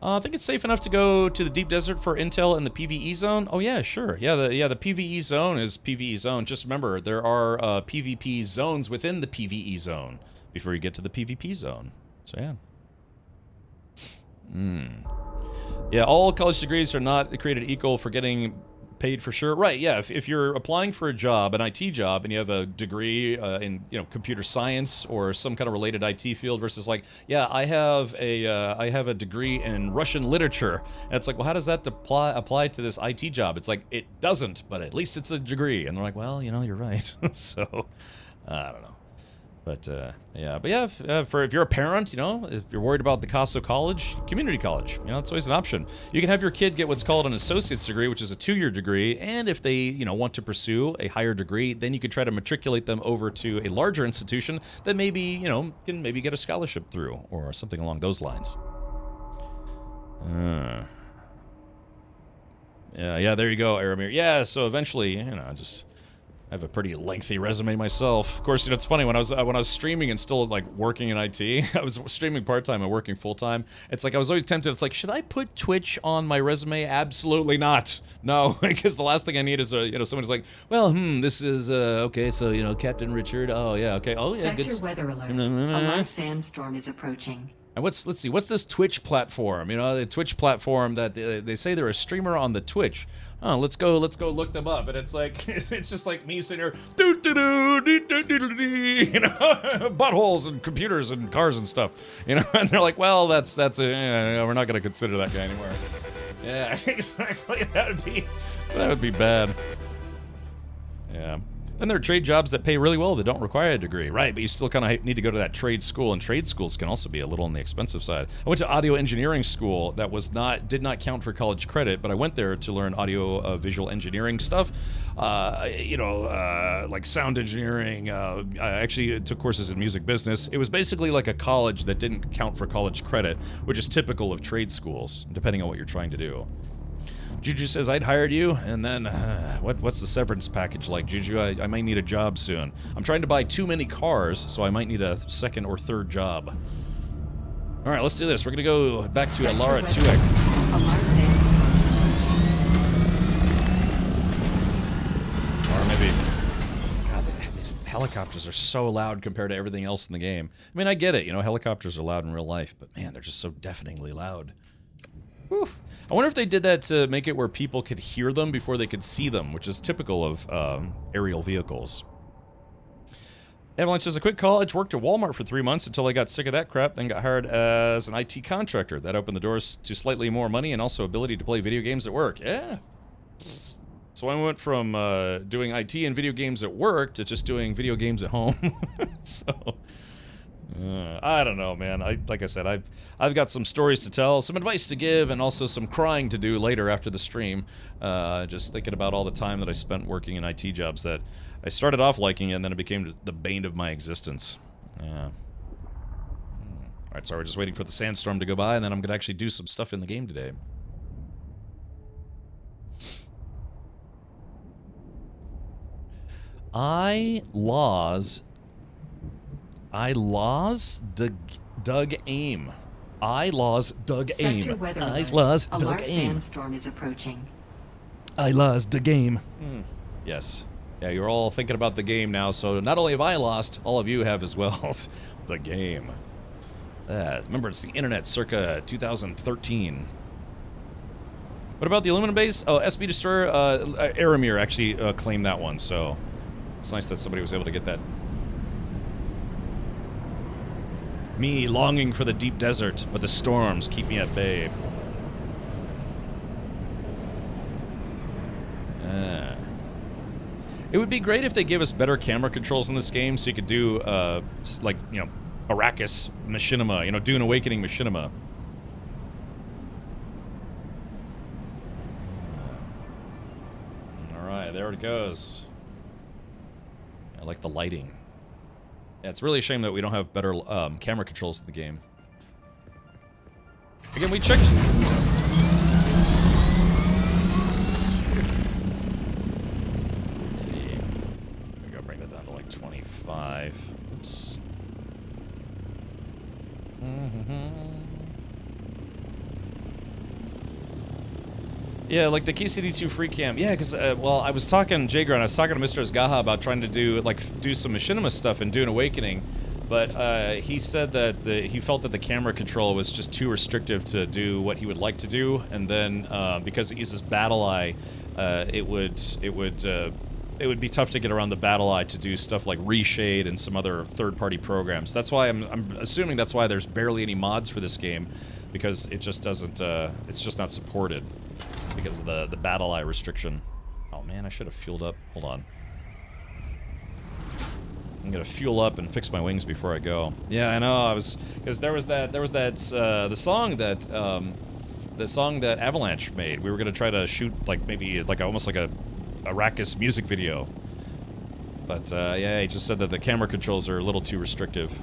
I think it's safe enough to go to the deep desert for intel in the PvE zone. Oh yeah, sure. Yeah, the PvE zone is PvE zone. Just remember, there are PvP zones within the PvE zone before you get to the PvP zone. So yeah. Yeah, all college degrees are not created equal for getting paid for sure. Right, yeah, if you're applying for a job, an IT job, and you have a degree in, you know, computer science or some kind of related IT field versus like, yeah, I have a degree in Russian literature. And it's like, well, how does that apply to this IT job? It's like, it doesn't, but at least it's a degree. And they're like, well, you know, you're right. So, I don't know. But, if you're a parent, you know, if you're worried about the cost of college, community college, you know, it's always an option. You can have your kid get what's called an associate's degree, which is a 2-year degree, and if they, you know, want to pursue a higher degree, then you could try to matriculate them over to a larger institution that maybe, you know, can maybe get a scholarship through, or something along those lines. Yeah, there you go, Aramir. Yeah, so eventually, you know, I have a pretty lengthy resume myself. Of course, you know, it's funny, when I was streaming and still, like, working in IT, I was streaming part-time and working full-time. It's like, I was always tempted, it's like, should I put Twitch on my resume? Absolutely not. No, because the last thing I need is, you know, someone who's like, well, this is, okay, so, you know, Captain Richard, oh, yeah, okay, oh, yeah, good. Sector weather alert. A large sandstorm is approaching. And let's see, what's this Twitch platform? You know, the Twitch platform that they say they're a streamer on the Twitch. Oh, let's go look them up. And it's like, it's just like me sitting here, you know, buttholes and computers and cars and stuff, you know. And they're like, well, that's we're not gonna consider that guy anymore. Yeah, exactly. That would be bad. Yeah. Then there are trade jobs that pay really well that don't require a degree. Right, but you still kind of need to go to that trade school, and trade schools can also be a little on the expensive side. I went to audio engineering school that did not count for college credit, but I went there to learn audio visual engineering stuff. You know, like sound engineering. I actually took courses in music business. It was basically like a college that didn't count for college credit, which is typical of trade schools, depending on what you're trying to do. Juju says, I'd hired you, and then, what's the severance package like, Juju? I might need a job soon. I'm trying to buy too many cars, so I might need a second or third job. Alright, let's do this. We're gonna go back to Alara Tuek. Or maybe... God, these helicopters are so loud compared to everything else in the game. I mean, I get it, you know, helicopters are loud in real life, but man, they're just so deafeningly loud. Whew. I wonder if they did that to make it where people could hear them before they could see them, which is typical of aerial vehicles. Avalanche says, I quit college, worked at Walmart for 3 months until I got sick of that crap, then got hired as an IT contractor. That opened the doors to slightly more money and also ability to play video games at work. Yeah. So I went from doing IT and video games at work to just doing video games at home. So, I don't know, man. Like I said, I've got some stories to tell, some advice to give, and also some crying to do later after the stream. Just thinking about all the time that I spent working in IT jobs that I started off liking, and then it became the bane of my existence. All right, so we're just waiting for the sandstorm to go by, and then I'm gonna actually do some stuff in the game today. Doug Aim. Doug Aim. Sector weather I alert. laws A Doug large Aim. sandstorm is approaching. I lost the game. Yes. Yeah, you're all thinking about the game now, so not only have I lost, all of you have as well. The game. Remember, it's the internet circa 2013. What about the aluminum base? Oh, SB Destroyer, Aramir actually claimed that one, so it's nice that somebody was able to get that. Me longing for the deep desert, but the storms keep me at bay. It would be great if they gave us better camera controls in this game so you could do, like, you know, Arrakis Machinima, you know, Dune Awakening Machinima. Alright, there it goes. I like the lighting. Yeah, it's really a shame that we don't have better camera controls in the game. Again, we checked... Let's see. We gotta bring that down to like 25. Oops. Yeah, like the KCD2 free cam. Yeah, because, well, I was talking, Jagron, I was talking to Mr. Asgaha about trying to do some Machinima stuff in Dune Awakening, but he said that he felt that the camera control was just too restrictive to do what he would like to do, and then because it uses Battle Eye, it would be tough to get around the Battle Eye to do stuff like Reshade and some other third-party programs. That's why I'm assuming that's why there's barely any mods for this game, because it just doesn't, it's just not supported because of the Battle Eye restriction. Oh man, I should have fueled up. Hold on. I'm gonna fuel up and fix my wings before I go. Yeah, I know. Because there was the song that Avalanche made. We were gonna try to shoot like maybe like almost like a Arrakis music video. But yeah, he just said that the camera controls are a little too restrictive.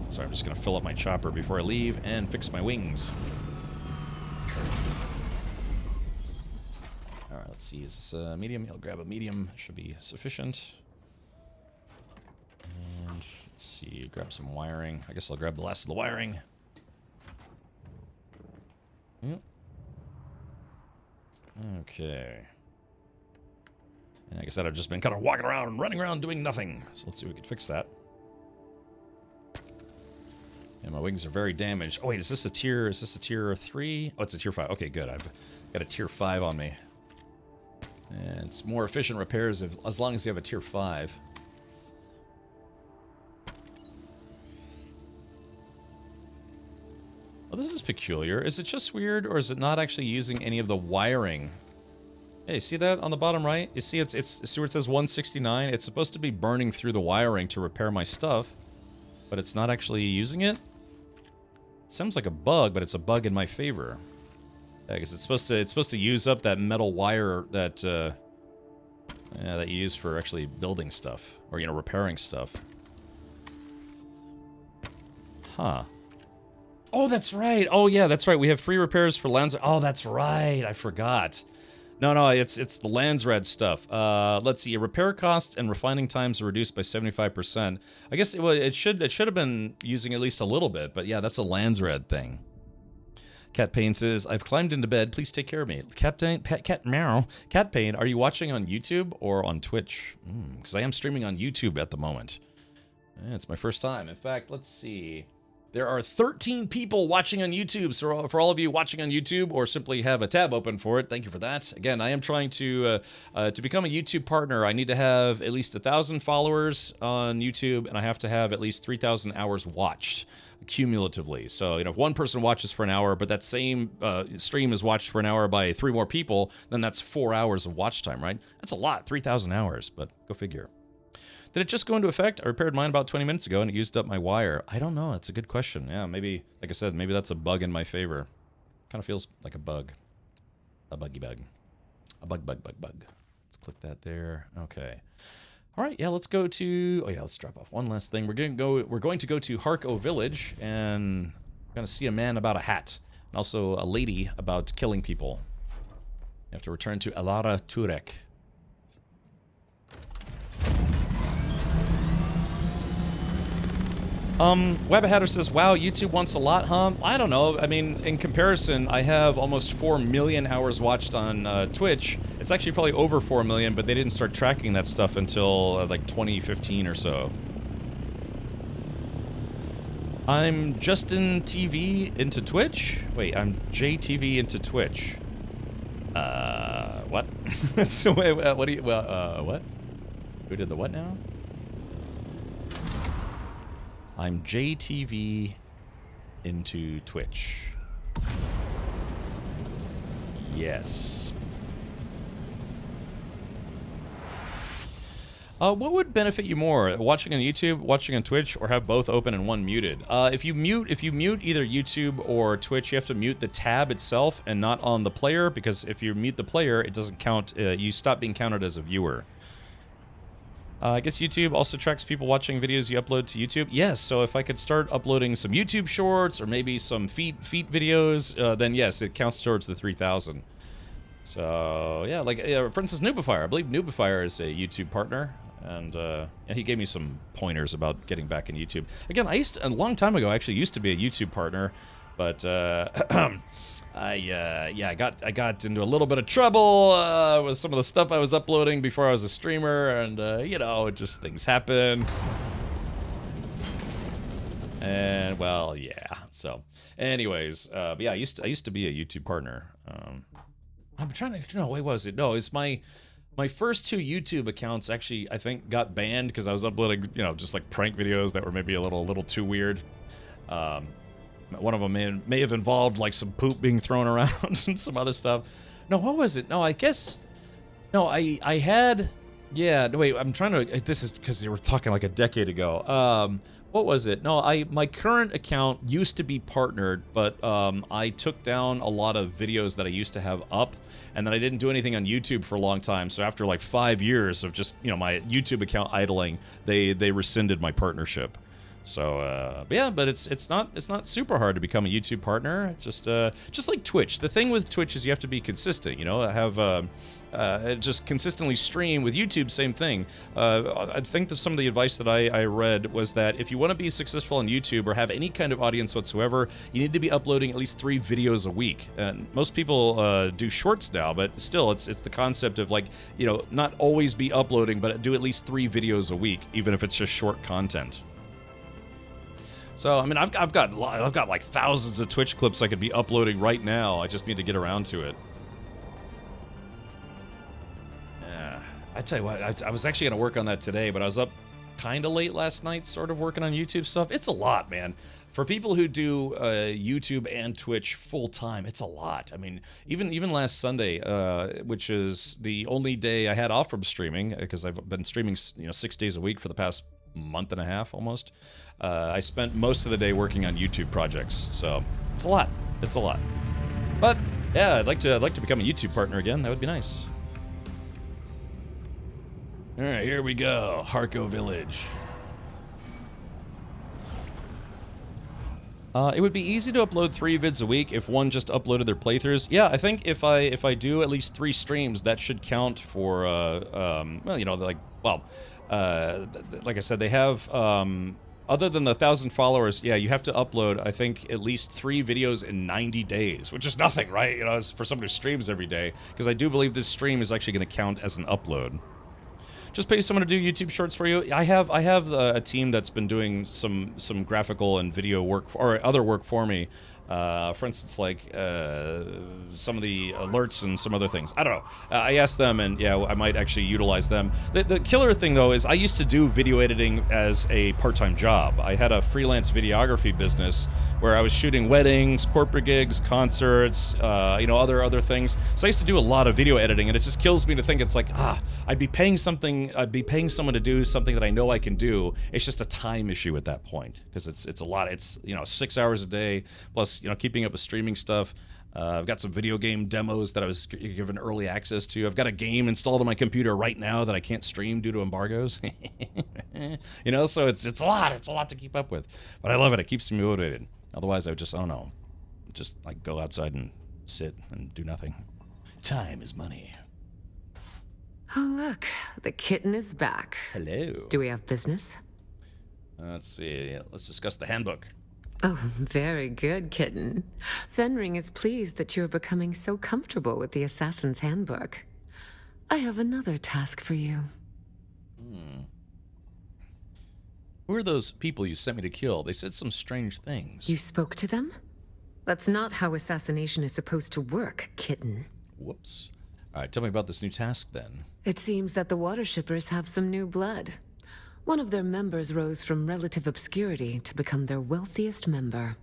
So I'm just gonna fill up my chopper before I leave and fix my wings. Alright, let's see, is this a medium? I'll grab a medium, should be sufficient. And let's see, grab some wiring. I guess I'll grab the last of the wiring. Yep. Okay. And like I said, I've just been kind of walking around and running around doing nothing. So let's see if we can fix that. And my wings are very damaged. Oh wait, is this a tier 3? Oh, it's a tier 5. Okay, good. I've got a tier 5 on me. And it's more efficient repairs as long as you have a tier 5. Oh, this is peculiar. Is it just weird, or is it not actually using any of the wiring? Hey, see that on the bottom right? You see see where it says 169? It's supposed to be burning through the wiring to repair my stuff, but it's not actually using it? It sounds like a bug, but it's a bug in my favor. Yeah, because it's supposed to use up that metal wire that that you use for actually building stuff, or, you know, repairing stuff. Huh. Oh, that's right. Oh, yeah, that's right. We have free repairs for lands. Oh, that's right. I forgot. No, it's the Landsred stuff. Let's see. Repair costs and refining times are reduced by 75%. I guess it should have been using at least a little bit, but yeah, that's a Landsred thing. Cat Payne says, "I've climbed into bed. Please take care of me." Cat Payne, are you watching on YouTube or on Twitch? Because I am streaming on YouTube at the moment. Yeah, it's my first time. In fact, let's see. There are 13 people watching on YouTube, so for all of you watching on YouTube or simply have a tab open for it, thank you for that. Again, I am trying to become a YouTube partner. I need to have at least 1,000 followers on YouTube, and I have to have at least 3,000 hours watched cumulatively. So, if one person watches for an hour, but that same stream is watched for an hour by 3 more people, then that's 4 hours of watch time, right? That's a lot, 3,000 hours, but go figure. Did it just go into effect? I repaired mine about 20 minutes ago and it used up my wire. I don't know. That's a good question. Yeah, maybe, like I said, maybe that's a bug in my favor. Kind of feels like a bug. A buggy bug. A bug. Let's click that there. Okay. All right, yeah, let's go to... Oh, yeah, let's drop off one last thing. We're going to go to Harko Village and we're going to see a man about a hat. And also a lady about killing people. You have to return to Alara Turek. Webhatter says, wow, YouTube wants a lot, huh? I don't know. I mean, in comparison, I have almost 4 million hours watched on Twitch. It's actually probably over 4 million, but they didn't start tracking that stuff until like 2015 or so. I'm Justin TV into Twitch? Wait, I'm JTV into Twitch. What? So, wait, what do you, what? Who did the what now? I'm JTV into Twitch. Yes. What would benefit you more, watching on YouTube, watching on Twitch, or have both open and one muted? If you mute either YouTube or Twitch, you have to mute the tab itself and not on the player, because if you mute the player, it doesn't count. You stop being counted as a viewer. I guess YouTube also tracks people watching videos you upload to YouTube. Yes, so if I could start uploading some YouTube shorts or maybe some feet videos, then yes, it counts towards the 3,000. So yeah, like for instance, Noobifier. I believe Noobifier is a YouTube partner, and he gave me some pointers about getting back in YouTube. Again, a long time ago, I actually used to be a YouTube partner, but I got into a little bit of trouble with some of the stuff I was uploading before I was a streamer, and just things happen. And well, yeah. So, anyways, but yeah, I used to be a YouTube partner. I'm trying to wait, what was it? No, it's my first 2 YouTube accounts actually, I think, got banned because I was uploading, just like prank videos that were maybe a little too weird. One of them may have involved like some poop being thrown around and some other stuff. No, what was it? No, I guess... No, I had... Yeah, no, wait, I'm trying to... This is because they were talking like a decade ago. What was it? No, my current account used to be partnered, but I took down a lot of videos that I used to have up, and then I didn't do anything on YouTube for a long time. So after like 5 years of just, my YouTube account idling, they rescinded my partnership. So, yeah, but it's not super hard to become a YouTube partner. Just like Twitch. The thing with Twitch is you have to be consistent. Just consistently stream. With YouTube, same thing. I think that some of the advice that I read was that if you want to be successful on YouTube or have any kind of audience whatsoever, you need to be uploading at least 3 videos a week. And most people do shorts now, but still, it's the concept of like, not always be uploading, but do at least 3 videos a week, even if it's just short content. So, I mean, I've got like thousands of Twitch clips I could be uploading right now. I just need to get around to it. Yeah, I tell you what, I was actually gonna work on that today, but I was up kind of late last night, sort of working on YouTube stuff. It's a lot, man. For people who do YouTube and Twitch full time, it's a lot. I mean, even last Sunday, which is the only day I had off from streaming, because I've been streaming, 6 days a week for the past month and a half almost. I spent most of the day working on YouTube projects, so it's a lot. It's a lot. But yeah, I'd like to become a YouTube partner again. That would be nice. All right, here we go. Harko Village. It would be easy to upload 3 vids a week if one just uploaded their playthroughs. Yeah, I think if I do at least 3 streams, that should count for like I said, they have other than the 1,000 followers, yeah, you have to upload, I think, at least 3 videos in 90 days, which is nothing, right? As for someone who streams every day, because I do believe this stream is actually going to count as an upload. just pay someone to do YouTube Shorts for you. I have a team that's been doing some graphical and video work or other work for me. For instance, like some of the alerts and some other things. I don't know. I asked them, and yeah, I might actually utilize them. The killer thing, though, is I used to do video editing as a part-time job. I had a freelance videography business where I was shooting weddings, corporate gigs, concerts, other things. So I used to do a lot of video editing, and it just kills me to think it's like, I'd be paying someone to do something that I know I can do. It's just a time issue at that point because it's a lot. It's 6 hours a day plus keeping up with streaming stuff. I've got some video game demos that I was given early access to. I've got a game installed on my computer right now that I can't stream due to embargoes. So it's a lot. It's a lot to keep up with. But I love it. It keeps me motivated. Otherwise, I would just, I don't know, just like go outside and sit and do nothing. Time is money. Oh, look. The kitten is back. Hello. Do we have business? Let's see. Let's discuss the handbook. Oh, very good, kitten. Fenring is pleased that you are becoming so comfortable with the Assassin's Handbook. I have another task for you. Who are those people you sent me to kill? They said some strange things. You spoke to them? That's not how assassination is supposed to work, kitten. Whoops. All right, tell me about this new task, then. It seems that the water shippers have some new blood. One of their members rose from relative obscurity to become their wealthiest member.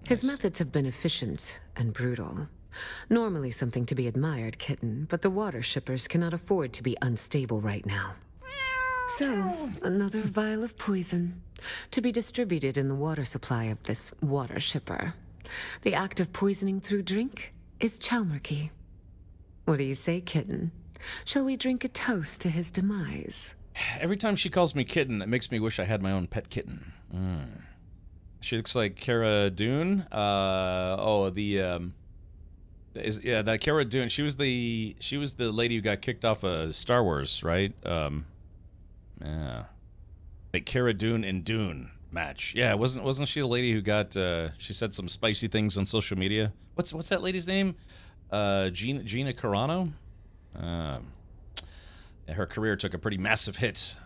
His methods have been efficient and brutal. Normally something to be admired, kitten, but the water shippers cannot afford to be unstable right now. So, another vial of poison, to be distributed in the water supply of this water shipper. The act of poisoning through drink is Chalmerkey. What do you say, kitten? Shall we drink a toast to his demise? Every time she calls me kitten, it makes me wish I had my own pet kitten. She looks like Cara Dune. That Cara Dune. She was the lady who got kicked off of Star Wars, right? Yeah. Like Cara Dune and Dune match. Yeah, wasn't she the lady who got? She said some spicy things on social media. What's that lady's name? Gina Carano. Her career took a pretty massive hit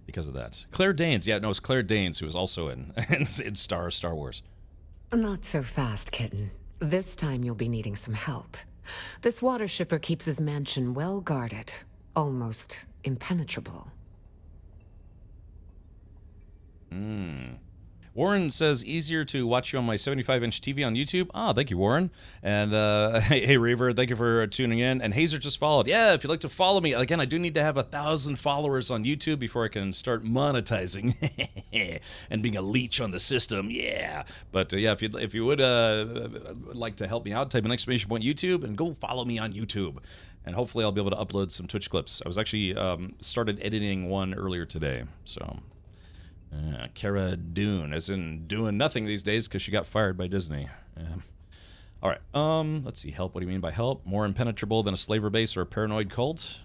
because of that. Claire Danes. Yeah, no, it's Claire Danes who was also in Star Wars. Not so fast, kitten. This time you'll be needing some help. This water shipper keeps his mansion well guarded, almost impenetrable. Warren says, easier to watch you on my 75-inch TV on YouTube. Thank you, Warren. And hey, Reaver, thank you for tuning in. And Hazer just followed. Yeah, if you'd like to follow me, again, I do need to have 1,000 followers on YouTube before I can start monetizing and being a leech on the system. Yeah. But yeah, if you would like to help me out, type an exclamation point YouTube and go follow me on YouTube. And hopefully I'll be able to upload some Twitch clips. I was actually started editing one earlier today, so... Cara Dune, as in doing nothing these days because she got fired by Disney. All right, let's see. Help, what do you mean by help? More impenetrable than a slaver base or a paranoid cult?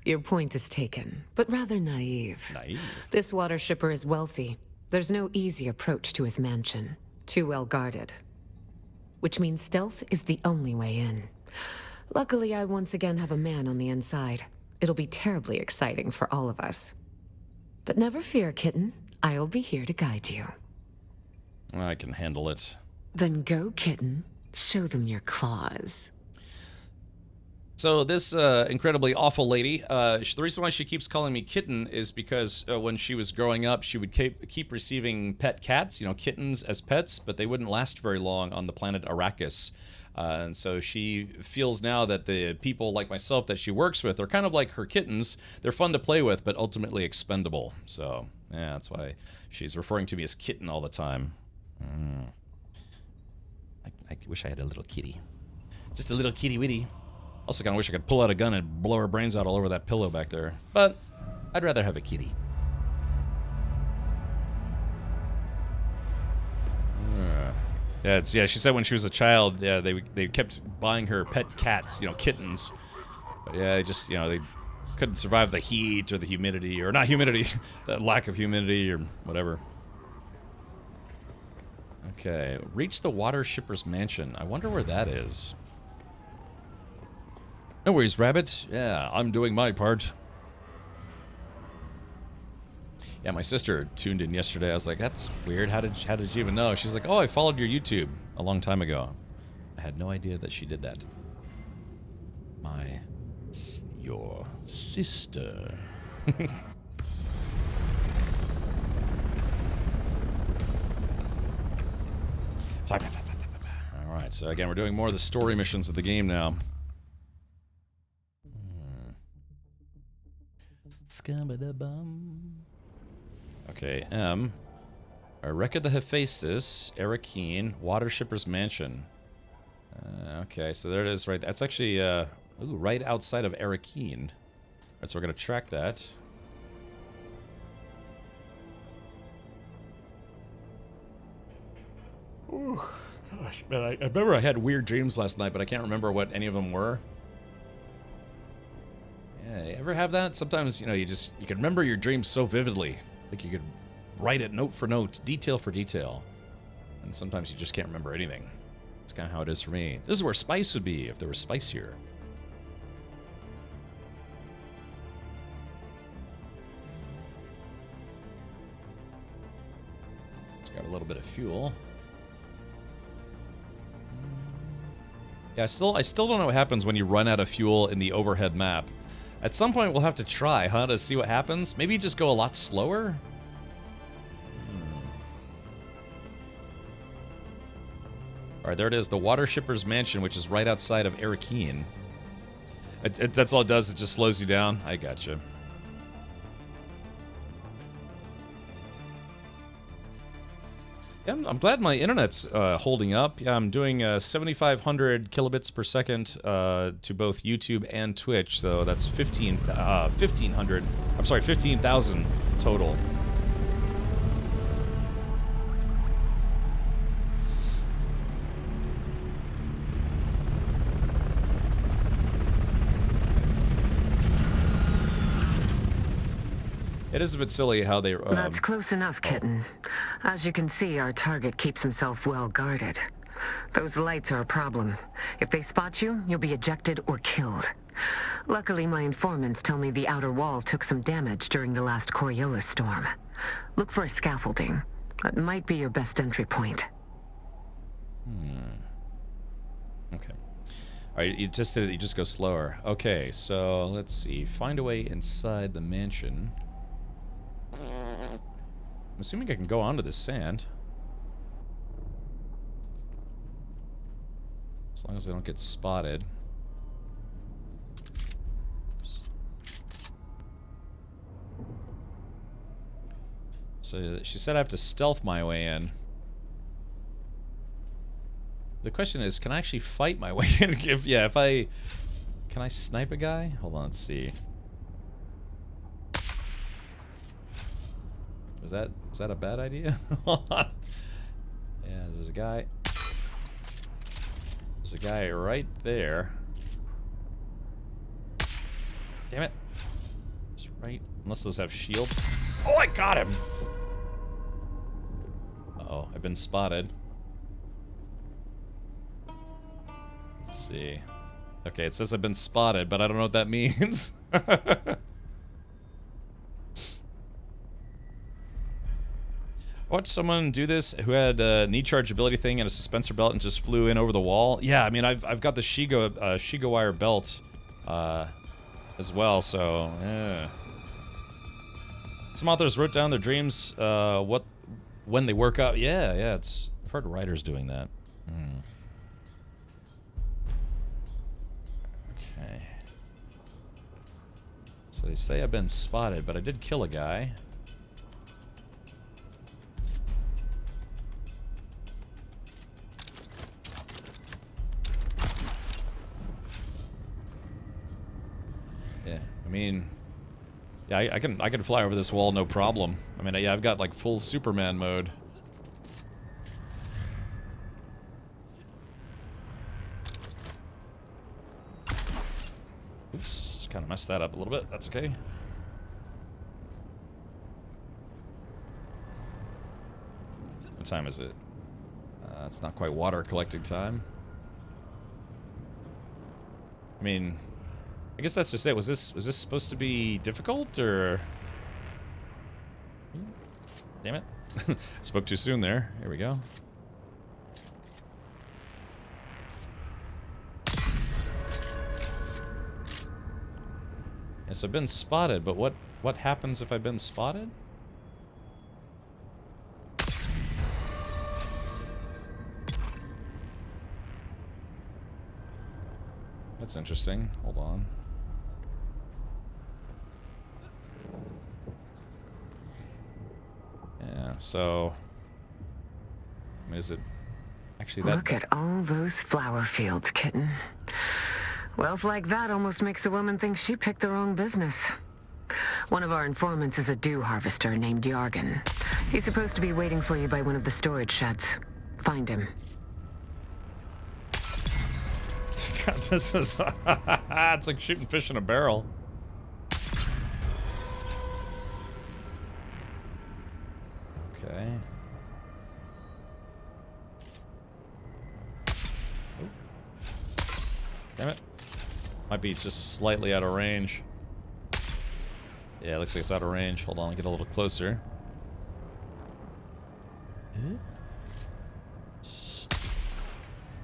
Your point is taken, but rather naive. Naive? This water shipper is wealthy. There's no easy approach to his mansion. Too well guarded. Which means stealth is the only way in. Luckily, I once again have a man on the inside. It'll be terribly exciting for all of us. But never fear, kitten. I'll be here to guide you. I can handle it. Then go, kitten. Show them your claws. So this incredibly awful lady, the reason why she keeps calling me kitten is because when she was growing up, she would keep receiving pet cats, kittens as pets, but they wouldn't last very long on the planet Arrakis. And so she feels now that the people like myself that she works with are kind of like her kittens. They're fun to play with, but ultimately expendable. So, yeah, that's why she's referring to me as kitten all the time. I wish I had a little kitty. Just a little kitty witty. Also kind of wish I could pull out a gun and blow her brains out all over that pillow back there. But I'd rather have a kitty. Yeah, she said when she was a child, yeah, they kept buying her pet cats, kittens. But yeah, they just, they couldn't survive the heat or the humidity, or not humidity, the lack of humidity or whatever. Okay, reach the water shipper's mansion. I wonder where that is. No worries, Rabbit. Yeah, I'm doing my part. Yeah, my sister tuned in yesterday. I was like, that's weird. How did you even know? She's like, oh, I followed your YouTube a long time ago. I had no idea that she did that. Your sister. Alright, so again, we're doing more of the story missions of the game now. Okay, Wreck of the Hephaestus, Arakeen, Watershipper's Mansion. Okay, so there it is, right? That's actually, ooh, right outside of Arakeen. Alright, so we're gonna track that. Ooh, gosh, man, I remember I had weird dreams last night, but I can't remember what any of them were. Yeah, you ever have that? Sometimes, you know, you can remember your dreams so vividly. Like you could write it note for note, detail for detail. And sometimes you just can't remember anything. That's kind of how it is for me. This is where spice would be, if there was spice here. Let's grab a little bit of fuel. Yeah, I still don't know what happens when you run out of fuel in the overhead map. At some point, we'll have to try, huh, to see what happens. Maybe just go a lot slower? Alright, there it is. The Watershipper's Mansion, which is right outside of Arakeen. That's all it does. It just slows you down. I gotcha. Yeah, I'm glad my internet's holding up. Yeah, I'm doing 7,500 kilobits per second to both YouTube and Twitch, so that's 1,500. I'm sorry, 15,000 total. It is a bit silly how they... That's close enough, kitten. As you can see, our target keeps himself well guarded. Those lights are a problem. If they spot you, you'll be ejected or killed. Luckily, my informants tell me the outer wall took some damage during the last Coriolis storm. Look for a scaffolding. That might be your best entry point. Okay. Alright, you just did it, you just go slower. Okay, so let's see. Find a way inside the mansion. I'm assuming I can go onto this sand. As long as I don't get spotted. Oops. So she said I have to stealth my way in. The question is, can I actually fight my way in? If I... Can I snipe a guy? Hold on, let's see. Is that a bad idea? Hold on. Yeah, there's a guy. There's a guy right there. Damn it. It's right. Unless those have shields. Oh, I got him! Uh-oh, I've been spotted. Let's see. Okay, it says I've been spotted, but I don't know what that means. I watched someone do this who had a knee charge ability thing and a suspensor belt and just flew in over the wall. Yeah, I mean, I've got the Shiga wire belt as well, so yeah. Some authors wrote down their dreams when they work out. Yeah, I've heard writers doing that. Okay. So they say I've been spotted, but I did kill a guy. I mean, yeah, I can fly over this wall no problem. I mean, yeah, I've got like full Superman mode. Oops, kind of messed that up a little bit. That's okay. What time is it? It's not quite water collecting time. I mean, I guess that's just it. Was this supposed to be difficult, or... Damn it. Spoke too soon there. Here we go. Yes, I've been spotted, but what happens if I've been spotted? That's interesting. Hold on. Yeah, so... I mean, is it actually that... Look at all those flower fields, kitten. Wealth like that almost makes a woman think she picked the wrong business. One of our informants is a dew harvester named Yargan. He's supposed to be waiting for you by one of the storage sheds. Find him. God, this is... it's like shooting fish in a barrel. Okay. Oh. Damn it. Might be just slightly out of range. Yeah, it looks like it's out of range. Hold on, I'll get a little closer.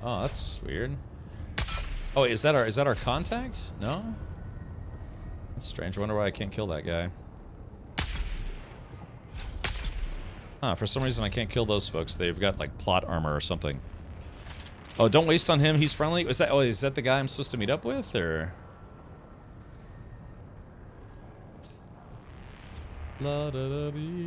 Oh, that's weird. Oh, wait, is that our contact? No? That's strange. I wonder why I can't kill that guy. Huh, for some reason I can't kill those folks. They've got like plot armor or something. Oh, don't waste on him. He's friendly. Is that the guy I'm supposed to meet up with, or? La da da dee.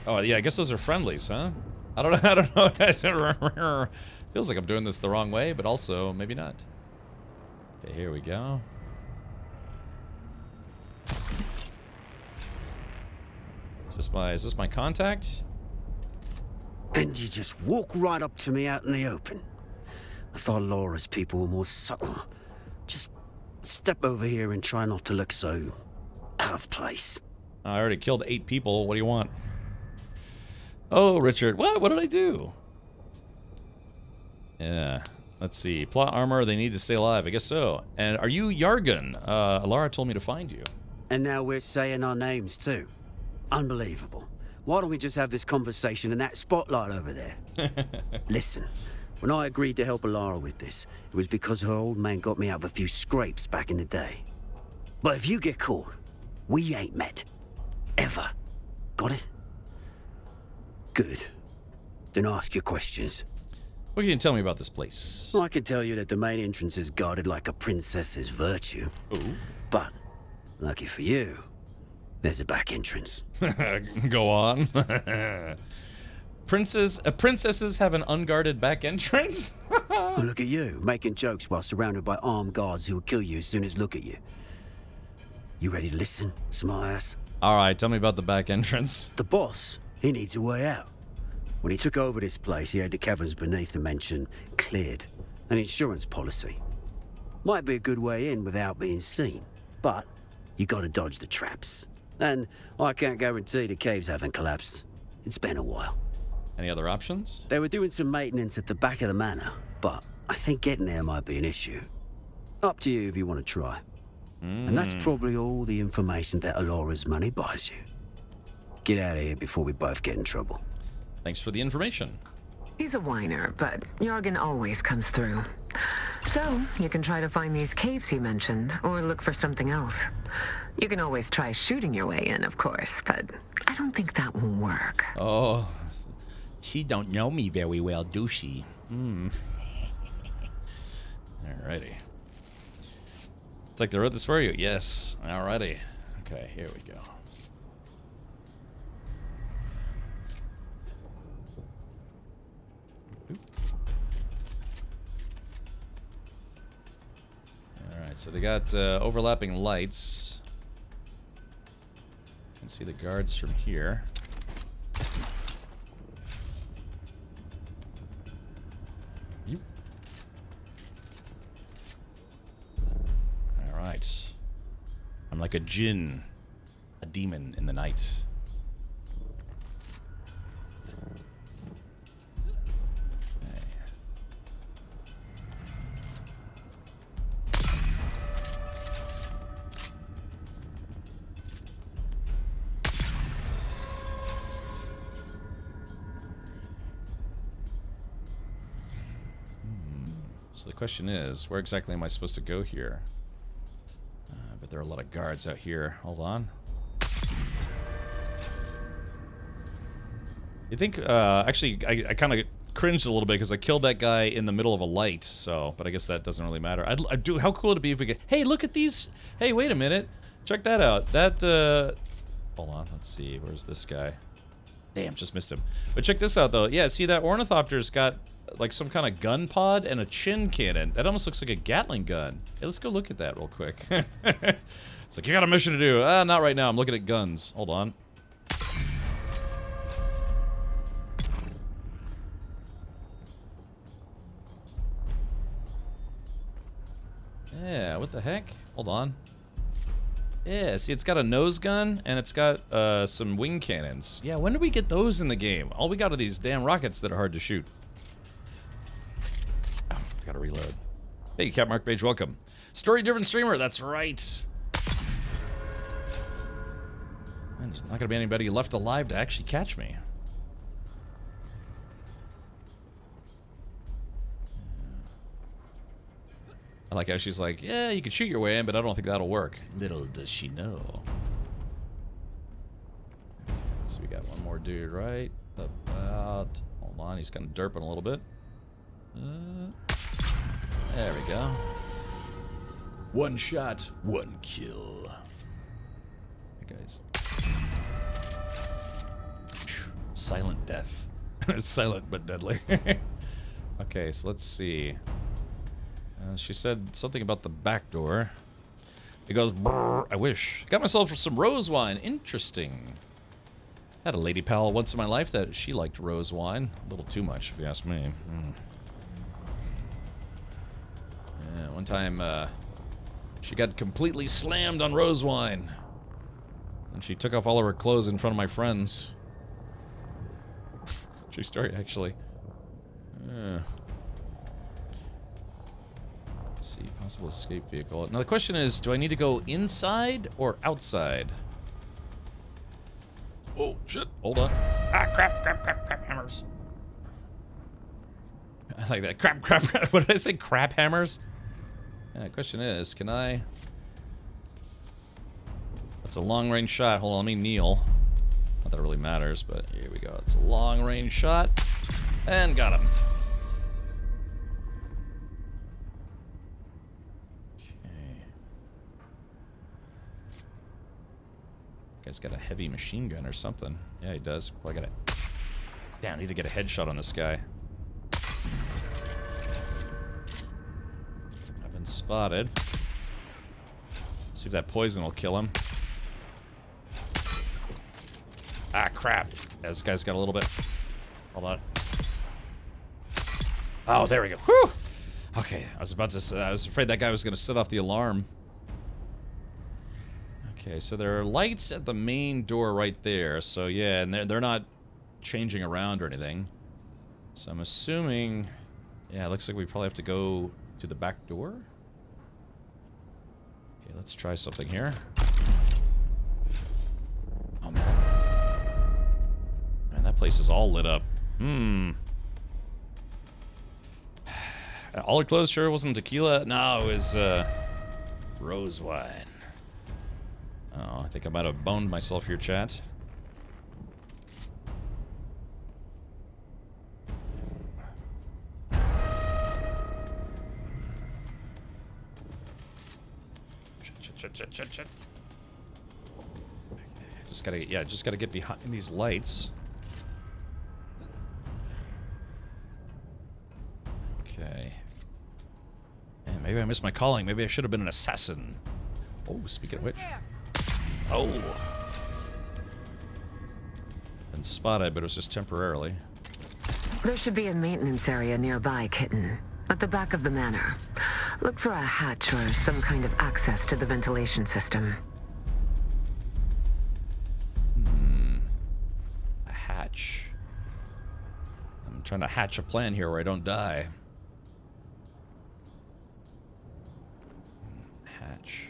Oh yeah, I guess those are friendlies, huh? I don't know. I don't know. Feels like I'm doing this the wrong way, but also maybe not. Okay, here we go. Is this my contact? And you just walk right up to me out in the open. I thought Laura's people were more subtle. Just step over here and try not to look so out of place. I already killed 8 people. What do you want? Oh, Richard. What? What did I do? Yeah. Let's see. Plot armor. They need to stay alive. I guess so. And are you Yargan? Laura told me to find you. And now we're saying our names too. Unbelievable. Why don't we just have this conversation in that spotlight over there? Listen, when I agreed to help Alara with this, it was because her old man got me out of a few scrapes back in the day. But if you get caught, we ain't met. Ever. Got it? Good. Then ask your questions. What can you tell me about this place? I can tell you that the main entrance is guarded like a princess's virtue. Ooh. But, lucky for you, there's a back entrance. Go on. Princesses have an unguarded back entrance? Oh, look at you, making jokes while surrounded by armed guards who will kill you as soon as look at you. You ready to listen, smartass? Alright, tell me about the back entrance. The boss, he needs a way out. When he took over this place, he had the caverns beneath the mansion cleared. An insurance policy. Might be a good way in without being seen, but you gotta dodge the traps. And I can't guarantee the caves haven't collapsed. It's been a while. Any other options? They were doing some maintenance at the back of the manor, but I think getting there might be an issue. Up to you if you want to try. And that's probably all the information that Alora's money buys you. Get out of here before we both get in trouble. Thanks for the information. He's a whiner, but Yargan always comes through. So, you can try to find these caves he mentioned, or look for something else. You can always try shooting your way in, of course, but I don't think that will work. Oh, she don't know me very well, do she? Alrighty. It's like they wrote this for you. Yes. Alrighty. Okay, here we go. Alright, so they got overlapping lights. You can see the guards from here. Yep. Alright. I'm like a djinn, a demon in the night. So the question is, where exactly am I supposed to go here? But there are a lot of guards out here. Hold on. You think, actually, I kind of cringed a little bit because I killed that guy in the middle of a light, so, but I guess that doesn't really matter. How cool would it be if we could, hey, look at these, hey, wait a minute, check that out, hold on, let's see, where's this guy? Damn, just missed him. But check this out, though. Yeah, see, that ornithopter's got, like, some kind of gun pod and a chin cannon. That almost looks like a Gatling gun. Hey, let's go look at that real quick. It's like, you got a mission to do. Not right now, I'm looking at guns. Hold on. Yeah, what the heck? Hold on. Yeah, see, it's got a nose gun, and it's got some wing cannons. Yeah, when did we get those in the game? All we got are these damn rockets that are hard to shoot. Oh, gotta reload. Hey, Cat Mark Page, welcome. Story-driven streamer, that's right. Man, there's not gonna be anybody left alive to actually catch me. I like how she's like, yeah, you can shoot your way in, but I don't think that'll work. Little does she know. Okay, so we got one more dude right about... Hold on, he's kind of derping a little bit. There we go. One shot, one kill. Hey, guys. Silent death. Silent but deadly. Okay, so let's see. She said something about the back door. It goes, brrr, I wish. Got myself some rose wine. Interesting. Had a lady pal once in my life that she liked rose wine. A little too much, if you ask me. Yeah, one time, she got completely slammed on rose wine. And she took off all of her clothes in front of my friends. True story, actually. Let's see, possible escape vehicle. Now the question is, do I need to go inside or outside? Oh, shit. Hold on. Ah, crap hammers. I like that. Crap. What did I say? Crap hammers? Yeah, the question is, can I... That's a long-range shot. Hold on, let me kneel. Not that it really matters, but here we go. It's a long-range shot. And got him. Guy's got a heavy machine gun or something. Yeah, he does. Well, I gotta... Damn, I need to get a headshot on this guy. I've been spotted. Let's see if that poison will kill him. Ah, crap. Yeah, this guy's got a little bit... Hold on. Oh, there we go. Whew! Okay, I was afraid that guy was gonna set off the alarm. Okay, so there are lights at the main door right there. So yeah, and they're not changing around or anything. So I'm assuming, yeah, it looks like we probably have to go to the back door. Okay, let's try something here. Oh man, that place is all lit up. All her clothes sure wasn't tequila. No, it was rose wine. Oh, I think I might have boned myself here, chat. Shit. Just gotta get behind these lights. Okay. Man, maybe I missed my calling. Maybe I should have been an assassin. Oh, speaking of which. Oh. Been spotted, but it was just temporarily. There should be a maintenance area nearby, Kitten. At the back of the manor. Look for a hatch or some kind of access to the ventilation system. A hatch. I'm trying to hatch a plan here where I don't die. Hatch.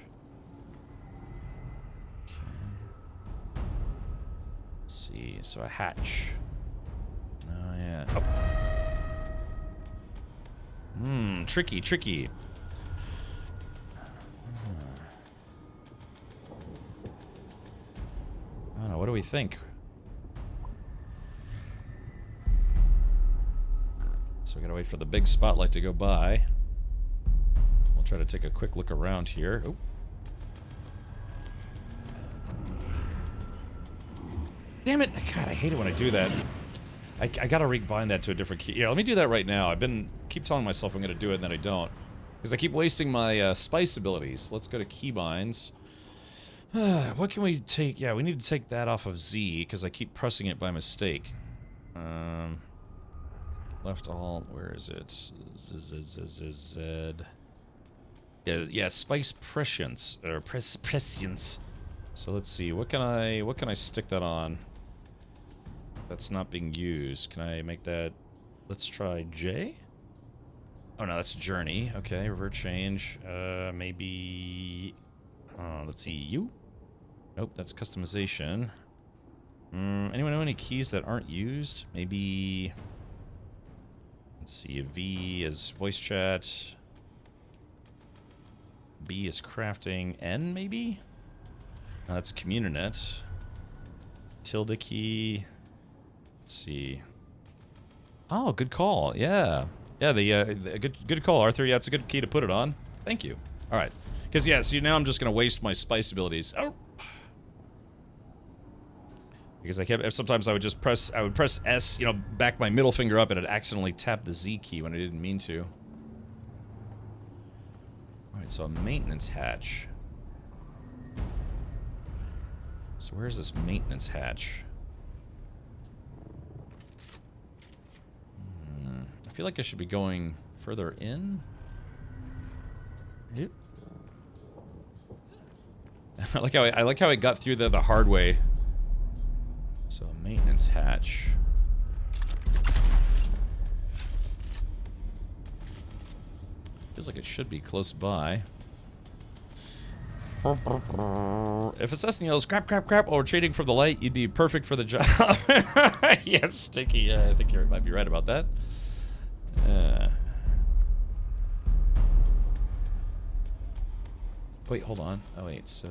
See, so a hatch. Oh, yeah. Oh. tricky, tricky. I don't know, what do we think? So we gotta wait for the big spotlight to go by. We'll try to take a quick look around here. Oh. Damn it! God, I hate it when I do that. I gotta rebind that to a different key. Yeah, let me do that right now. Keep telling myself I'm gonna do it and then I don't. Because I keep wasting my spice abilities. Let's go to keybinds. What can we take? Yeah, we need to take that off of Z because I keep pressing it by mistake. Left alt, where is it? Z. Yeah, spice prescience or prescience. So let's see. What can I stick that on? That's not being used. Can I make that? Let's try J. Oh no, that's journey. Okay, revert change. Maybe. Let's see. U. Nope, that's customization. Anyone know any keys that aren't used? Maybe. Let's see. V is voice chat. B is crafting. N maybe. No, that's communinet. Tilde key. Let's see. Oh, good call. Yeah. Yeah, the good call, Arthur. Yeah, it's a good key to put it on. Thank you. All right. Because, yeah, see, now I'm just going to waste my spice abilities. Oh! Because sometimes I would just press S, you know, back my middle finger up and I'd accidentally tap the Z key when I didn't mean to. All right, so a maintenance hatch. So where's this maintenance hatch? I feel like I should be going further in. Yep. I like how I got through the hard way. So a maintenance hatch. Feels like it should be close by. If assessing yells crap, crap, crap, or trading from the light, you'd be perfect for the job. Yes, Sticky. I think you might be right about that. Wait, hold on. Oh wait, so.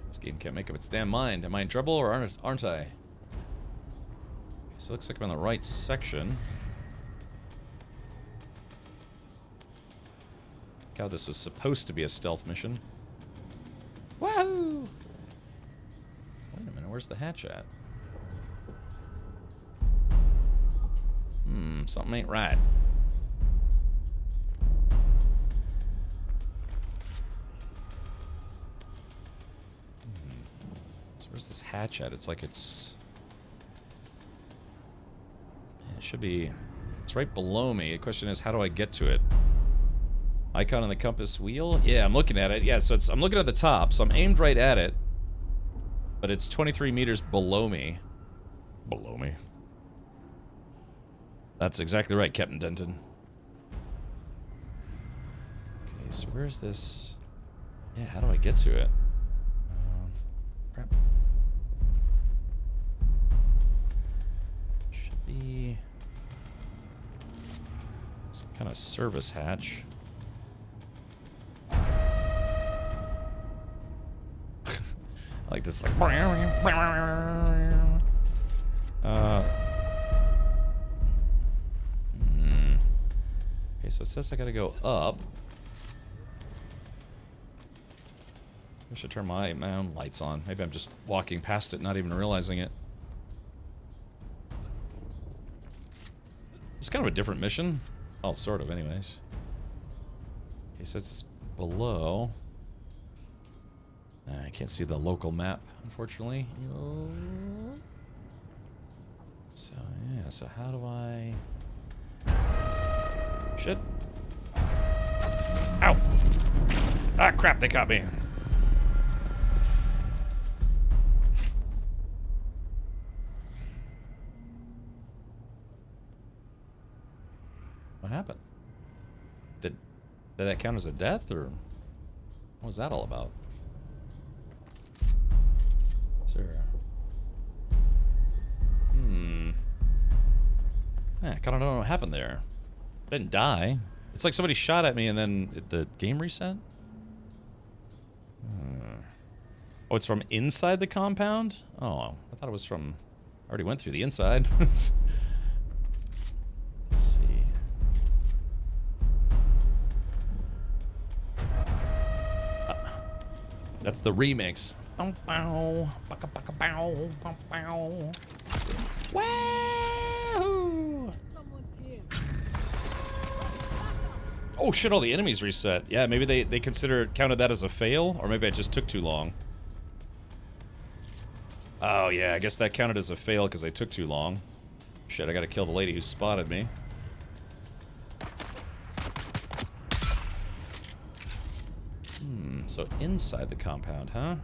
This game can't make up its damn mind. Am I in trouble or aren't I? So it looks like I'm in the right section. God, this was supposed to be a stealth mission. Whoa! Wait a minute, where's the hatch at? Something ain't right. So where's this hatch at? It's like it's... It should be... It's right below me. The question is, how do I get to it? Icon on the compass wheel? Yeah, I'm looking at it. Yeah, so I'm looking at the top, so I'm aimed right at it. But it's 23 meters below me. Below me. That's exactly right, Captain Denton. Okay, so where's this? Yeah, how do I get to it? Crap. Should be some kind of service hatch. I like this, like. Okay, so it says I gotta go up. I should turn my own lights on. Maybe I'm just walking past it, not even realizing it. It's kind of a different mission. Oh, sort of, anyways. Okay, so it's below. I can't see the local map, unfortunately. So, yeah, so how do I... Shit. Ow! Ah, crap, they caught me. What happened? Did that count as a death, or what was that all about? I don't know what happened there. I didn't die. It's like somebody shot at me and then the game reset? Oh, it's from inside the compound? Oh, I thought it was from... I already went through the inside. Let's see. That's the remix. Wahoo! Oh shit, all the enemies reset. Yeah, maybe they counted that as a fail, or maybe I just took too long. Oh yeah, I guess that counted as a fail because I took too long. Shit, I gotta kill the lady who spotted me. So inside the compound, huh?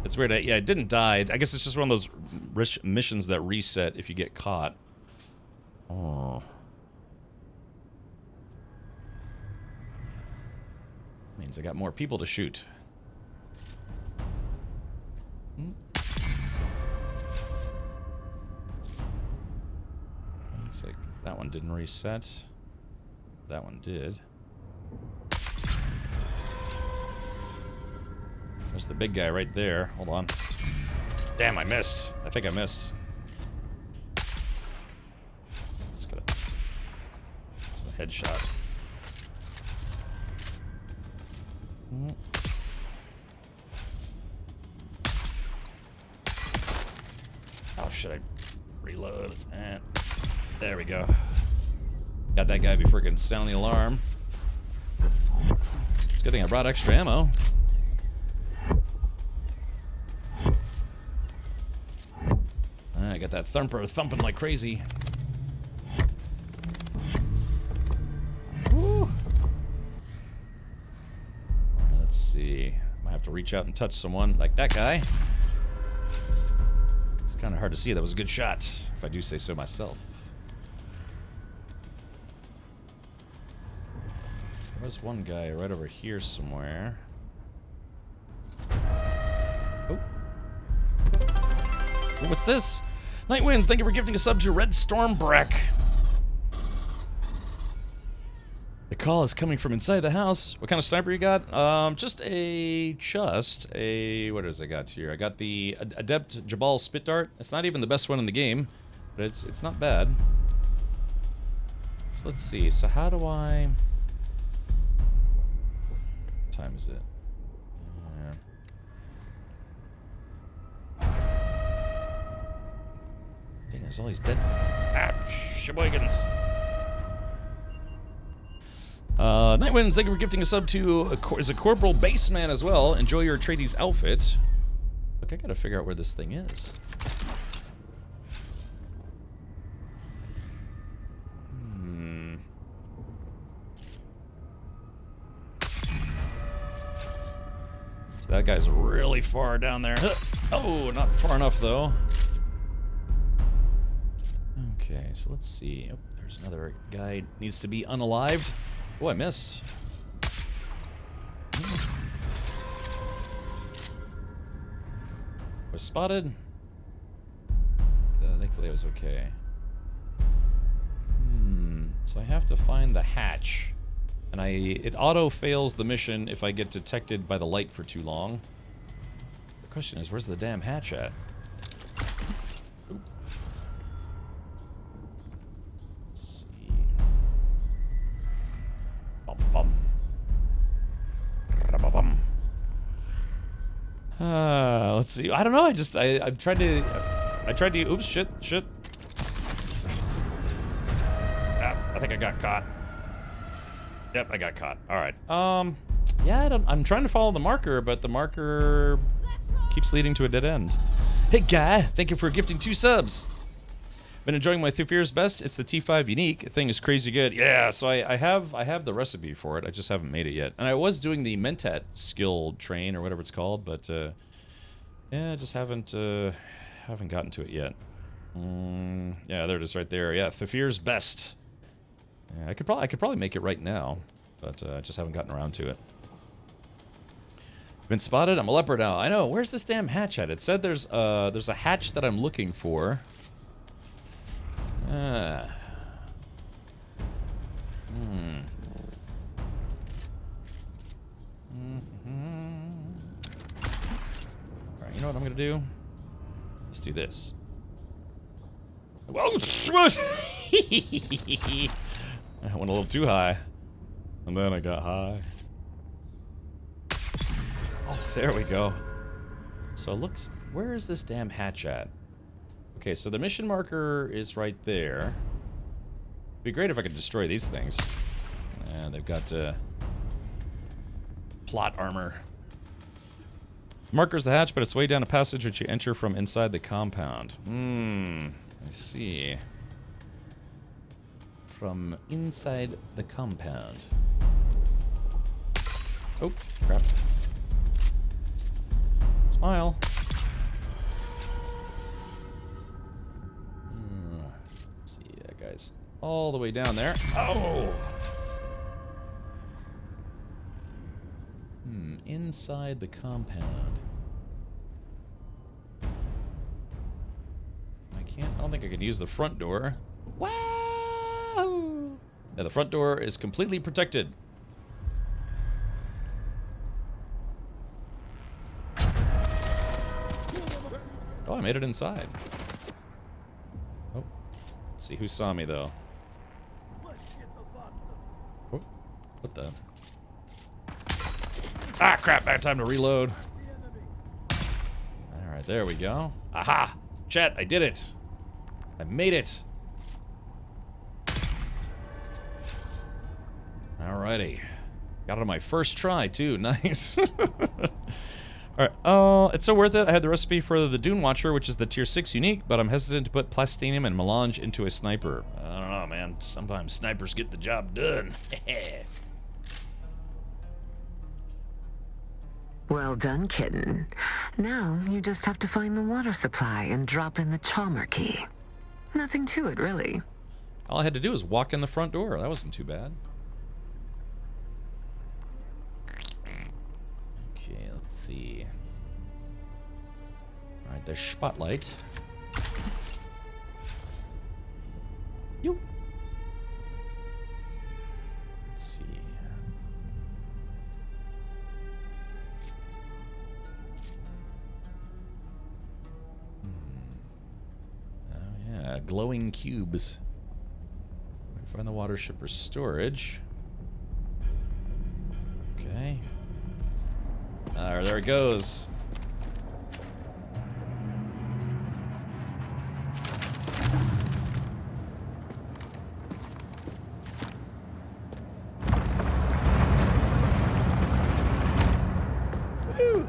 It's weird. Yeah, I didn't die. I guess it's just one of those rich missions that reset if you get caught. Oh. Means I got more people to shoot. Looks like that one didn't reset. That one did. There's the big guy right there. Hold on. Damn, I missed. I think I missed. Just gotta... some headshots. Oh shit, I reload. And there we go. Got that guy before I can sound the alarm. It's a good thing I brought extra ammo. I got that thumper thumping like crazy. Woo. Let's see. Might have to reach out and touch someone like that guy. It's kind of hard to see. That was a good shot, if I do say so myself. There was one guy right over here somewhere. Oh. Oh, what's this? Night Winds, thank you for gifting a sub to Red Stormbreck. The call is coming from inside the house. What kind of sniper you got? Just a... what is I got here? I got the Adept Jabal Spit Dart. It's not even the best one in the game, but it's not bad. So let's see. So how do I... What time is it? Dang, there's all these dead... Ah, sheboygans. Night Winds, thank you for gifting a sub to is a Corporal Baseman as well. Enjoy your Atreides outfit. Look, I gotta figure out where this thing is. So that guy's really far down there. Oh, not far enough though. Okay, so let's see. Oh, there's another guy needs to be unalived. Oh, I missed. Was spotted. Thankfully, I was okay. So I have to find the hatch, and it auto fails the mission if I get detected by the light for too long. The question is, where's the damn hatch at? Ooh. Let's see. I don't know. I tried to. Oops, shit. I think I got caught. Yep, I got caught. All right. Yeah, I'm trying to follow the marker, but the marker keeps leading to a dead end. Hey, guy. Thank you for gifting 2 subs. Been enjoying my Thufir's Best. It's the T5 Unique. The thing is crazy good. Yeah, so I have the recipe for it. I just haven't made it yet. And I was doing the Mentat skill train or whatever it's called, but yeah, I just haven't gotten to it yet. Yeah, there it is right there. Yeah, Thufir's Best. Yeah, I could probably make it right now, but I just haven't gotten around to it. Been spotted. I'm a leopard now. I know. Where's this damn hatch at? It said there's a hatch that I'm looking for. Alright, you know what I'm gonna do? Let's do this. Whoa! What? I went a little too high. And then I got high. Oh, there we go. So it looks... Where is this damn hatch at? Okay, so the mission marker is right there. It'd be great if I could destroy these things. And they've got plot armor. Marker's the hatch, but it's way down a passage which you enter from inside the compound. I see. From inside the compound. Oh, crap. Smile. Let's see, that guy's all the way down there. Oh! Inside the compound. I don't think I can use the front door. Wow! Yeah, the front door is completely protected. Oh, I made it inside. Oh. Let's see who saw me, though. Oh, what the? Ah, crap. Bad time to reload. Alright, there we go. Aha! Chat, I did it. I made it. Alrighty. Got it on my first try, too. Nice. Alright, it's so worth it. I had the recipe for the Dune Watcher, which is the tier 6 unique, but I'm hesitant to put plastinium and melange into a sniper. I don't know, man. Sometimes snipers get the job done. Well done, kitten. Now you just have to find the water supply and drop in the Chalmer key. Nothing to it, really. All I had to do was walk in the front door. That wasn't too bad. Okay, let's see. Alright, there's spotlight. Yo. Let's see. Oh yeah, glowing cubes. Find the water shipper's storage. Okay. There it goes. Woo.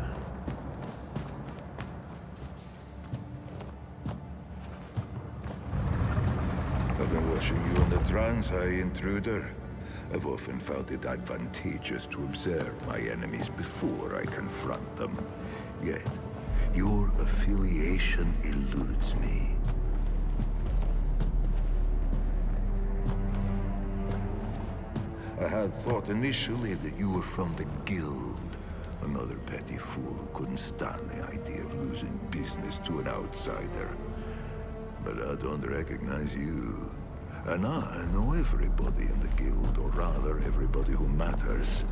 I've been watching you on the trans, intruder. I've often felt it advantageous to observe my enemies before I confront them. Yet, your affiliation eludes me. I had thought initially that you were from the Guild. Another petty fool who couldn't stand the idea of losing business to an outsider. But I don't recognize you. And I know everybody in the Guild, or rather, everybody who matters.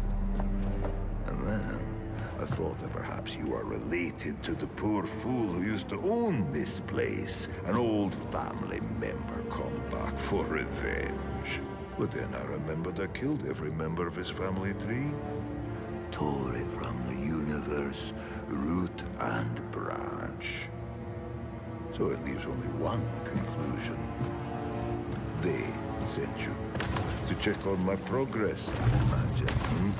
And then, I thought that perhaps you are related to the poor fool who used to own this place. An old family member come back for revenge. But then I remembered I killed every member of his family tree. Tore it from the universe, root and branch. So it leaves only one conclusion. They sent you to check on my progress, imagine,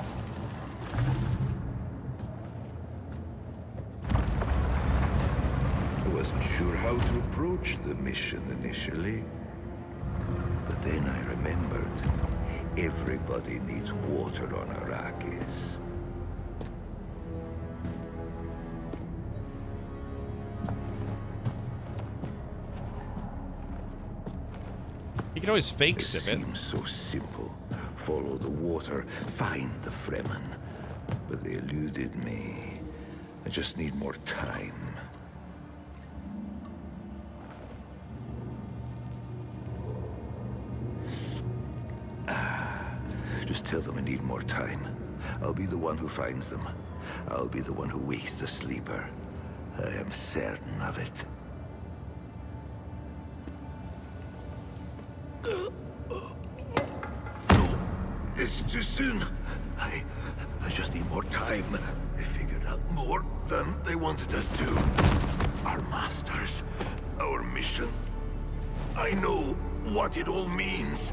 I wasn't sure how to approach the mission initially. But then I remembered, everybody needs water on Arrakis. You can always fake sip it. Seems so simple. Follow the water, find the Fremen. But they eluded me. I just need more time. Just tell them I need more time. I'll be the one who finds them. I'll be the one who wakes the sleeper. I am certain of it. No, it's too soon. I just need more time. They figured out more than they wanted us to. Our masters, our mission. I know what it all means.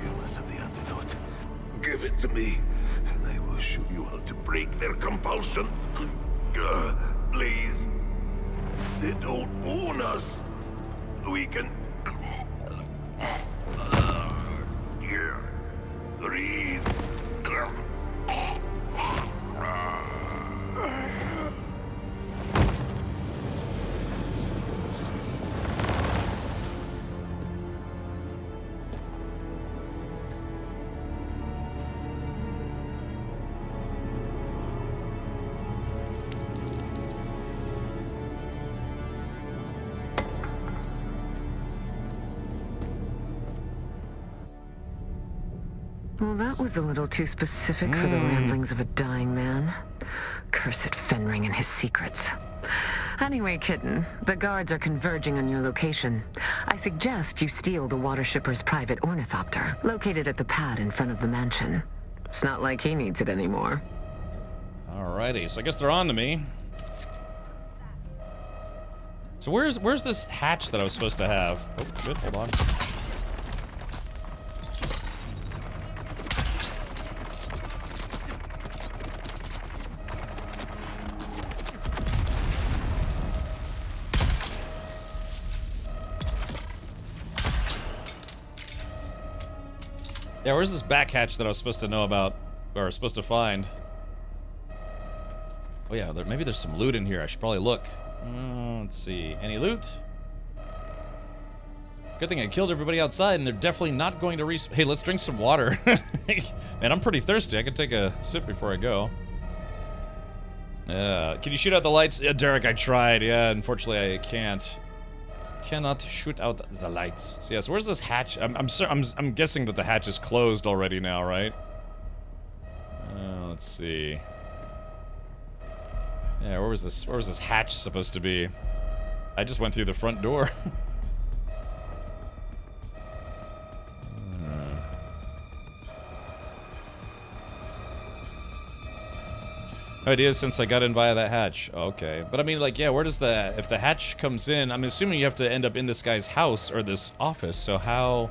You must have the antidote. Give it to me, and I will show you how to break their compulsion. Please. They don't own us. We can... Breathe. Well, that was a little too specific for the ramblings of a dying man. Cursed Fenring and his secrets. Anyway, kitten, the guards are converging on your location. I suggest you steal the water shipper's private ornithopter, located at the pad in front of the mansion. It's not like he needs it anymore. Alrighty, so I guess they're on to me. So where's this hatch that I was supposed to have? Oh, good, hold on. Yeah, where's this back hatch that I was supposed to know about, or supposed to find? Oh yeah, maybe there's some loot in here. I should probably look. Let's see, any loot? Good thing I killed everybody outside, and they're definitely not going to respawn. Hey, let's drink some water. Man, I'm pretty thirsty. I could take a sip before I go. Can you shoot out the lights? Yeah, Derek, I tried. Yeah, unfortunately I can't. Cannot shoot out the lights. So yes, where's this hatch? I'm guessing that the hatch is closed already now, right? Let's see. Yeah, where was this hatch supposed to be? I just went through the front door. Ideas since I got in via that hatch. Oh, okay. But I mean, like, yeah, where does if the hatch comes in, I'm assuming you have to end up in this guy's house or this office. So how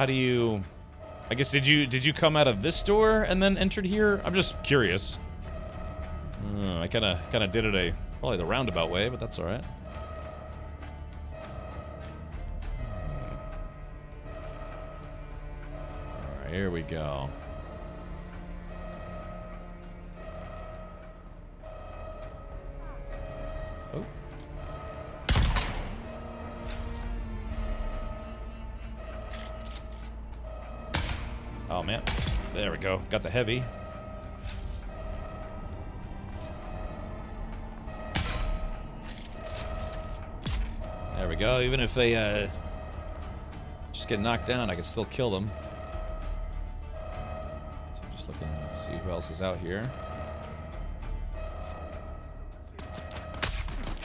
do you, I guess, did you come out of this door and then entered here? I'm just curious. I kind of did it probably the roundabout way, but that's all right. All right, here we go. Oh. Oh man, there we go. Got the heavy. There we go. Even if they just get knocked down, I can still kill them. So I'm just looking to see who else is out here.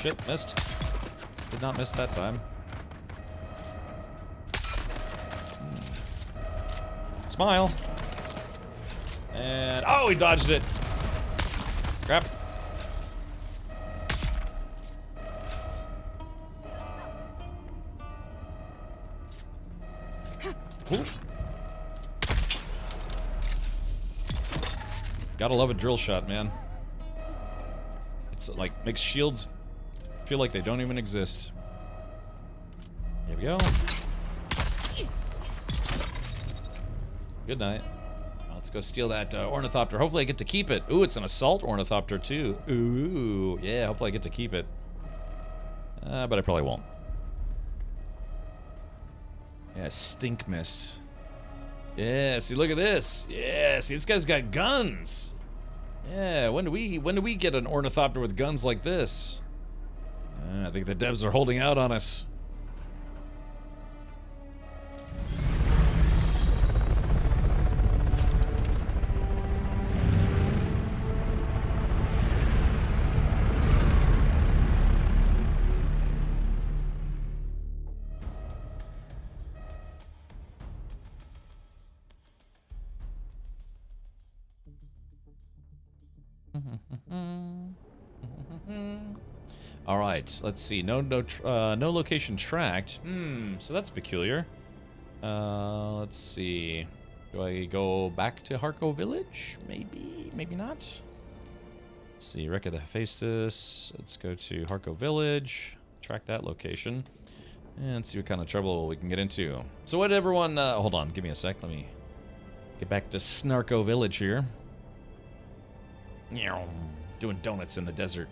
Shit, missed. Did not miss that time. Smile. And oh, he dodged it. Crap. Ooh. Gotta love a drill shot, man. It's like makes shields feel like they don't even exist. Here we go. Good night. Let's go steal that ornithopter. Hopefully I get to keep it. Ooh, it's an assault ornithopter too. Ooh, yeah, hopefully I get to keep it. But I probably won't. Yeah, stink mist. Yeah, see, look at this. Yeah, see, this guy's got guns. Yeah, when do we get an ornithopter with guns like this? I think the devs are holding out on us. All right, let's see. No location tracked. So that's peculiar. Let's see. Do I go back to Harko Village? Maybe, maybe not. Let's see. Wreck of the Hephaestus. Let's go to Harko Village. Track that location. And see what kind of trouble we can get into. So what everyone... hold on, give me a sec. Let me get back to Snarko Village here. Doing donuts in the desert.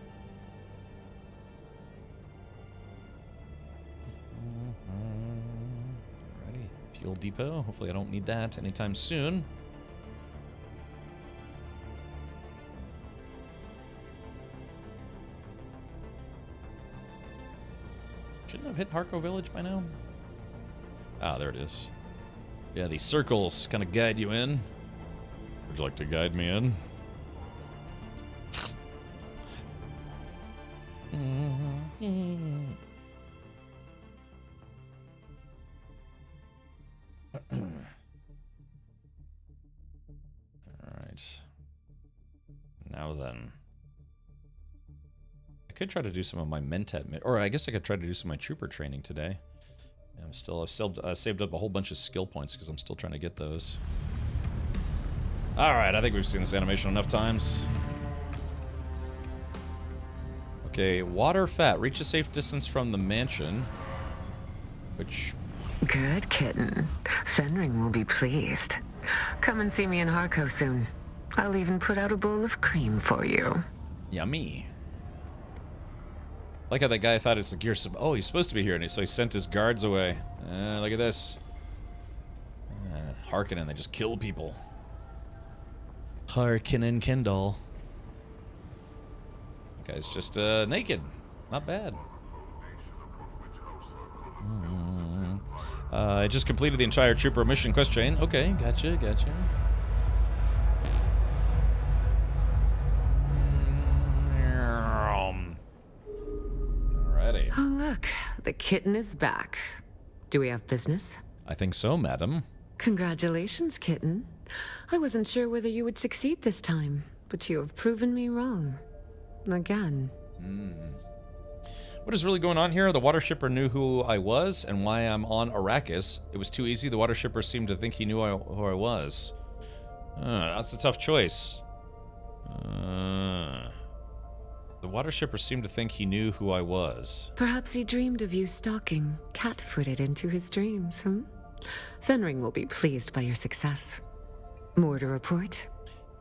Alrighty. Fuel depot. Hopefully I don't need that anytime soon. Shouldn't have hit Harko Village by now. Ah, there it is. Yeah, these circles kind of guide you in. Would you like to guide me in? Alright. Now then. I could try to do some of my Mentat, or I guess I could try to do some of my trooper training today. I've saved up a whole bunch of skill points because I'm still trying to get those. Alright, I think we've seen this animation enough times. Okay, water fat. Reach a safe distance from the mansion. Which... Good kitten. Fenring will be pleased. Come and see me in Harko soon. I'll even put out a bowl of cream for you. Yummy. Like how that guy thought it's like, oh, he's supposed to be here, and so he sent his guards away. Look at this. Harkonnen, they just kill people. Harkonnen Kendall. That guy's just naked. Not bad. I just completed the entire trooper mission quest chain. Okay, gotcha, gotcha. Alrighty. Oh, look. The kitten is back. Do we have business? I think so, madam. Congratulations, kitten. I wasn't sure whether you would succeed this time, but you have proven me wrong. Again. What is really going on here? The water shipper knew who I was and why I'm on Arrakis. It was too easy. The water shipper seemed to think he knew who I was. That's a tough choice. The water shipper seemed to think he knew who I was. Perhaps he dreamed of you stalking, cat-footed into his dreams, Fenring will be pleased by your success. More to report?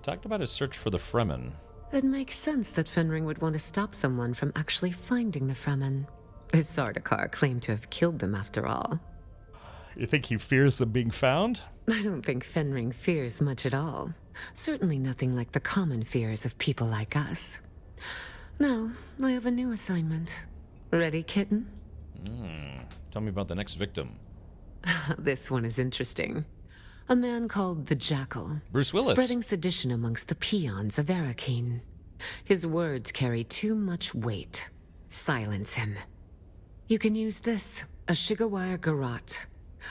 Talked about his search for the Fremen. It makes sense that Fenring would want to stop someone from actually finding the Fremen. His Sardaukar claimed to have killed them after all. You think he fears them being found? I don't think Fenring fears much at all. Certainly nothing like the common fears of people like us. Now, I have a new assignment. Ready, kitten? Tell me about the next victim. This one is interesting. A man called the Jackal. Bruce Willis. Spreading sedition amongst the peons of Arakeen. His words carry too much weight. Silence him. You can use this, a Shigawire Garrote.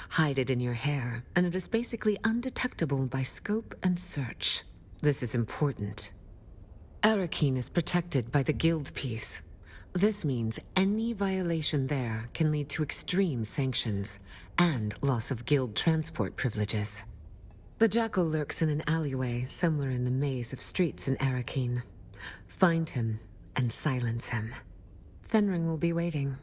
Hide it in your hair, and it is basically undetectable by scope and search. This is important. Arakeen is protected by the Guild Peace. This means any violation there can lead to extreme sanctions and loss of Guild transport privileges. The Jackal lurks in an alleyway somewhere in the maze of streets in Arakeen. Find him and silence him. Fenring will be waiting.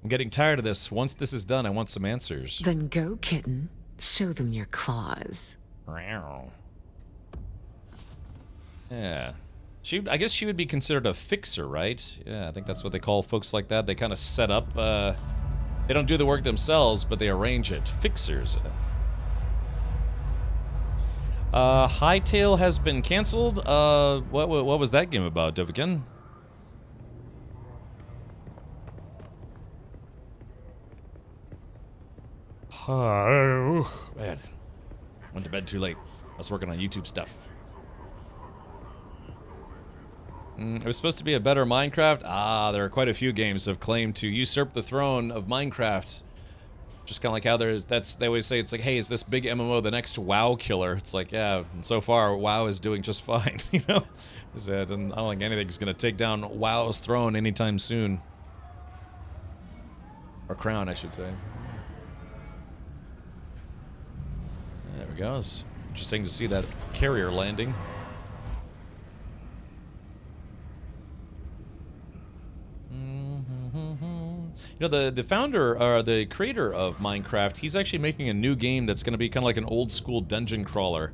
I'm getting tired of this. Once this is done, I want some answers. Then go, kitten. Show them your claws. Yeah. I guess she would be considered a fixer, right? Yeah, I think that's what they call folks like that. They kind of set up, they don't do the work themselves, but they arrange it. Fixers. Hightail has been canceled. What was that game about, Dovikin? Oh, man. Went to bed too late. I was working on YouTube stuff. It was supposed to be a better Minecraft. There are quite a few games that have claimed to usurp the throne of Minecraft. Just kind of like how they always say it's like, hey, is this big MMO the next WoW killer? It's like, yeah, and so far WoW is doing just fine, you know? And I don't think anything's gonna take down WoW's throne anytime soon. Or crown, I should say. There we go. It's interesting to see that carrier landing. You know, the founder, or the creator of Minecraft, he's actually making a new game that's going to be kind of like an old school dungeon crawler.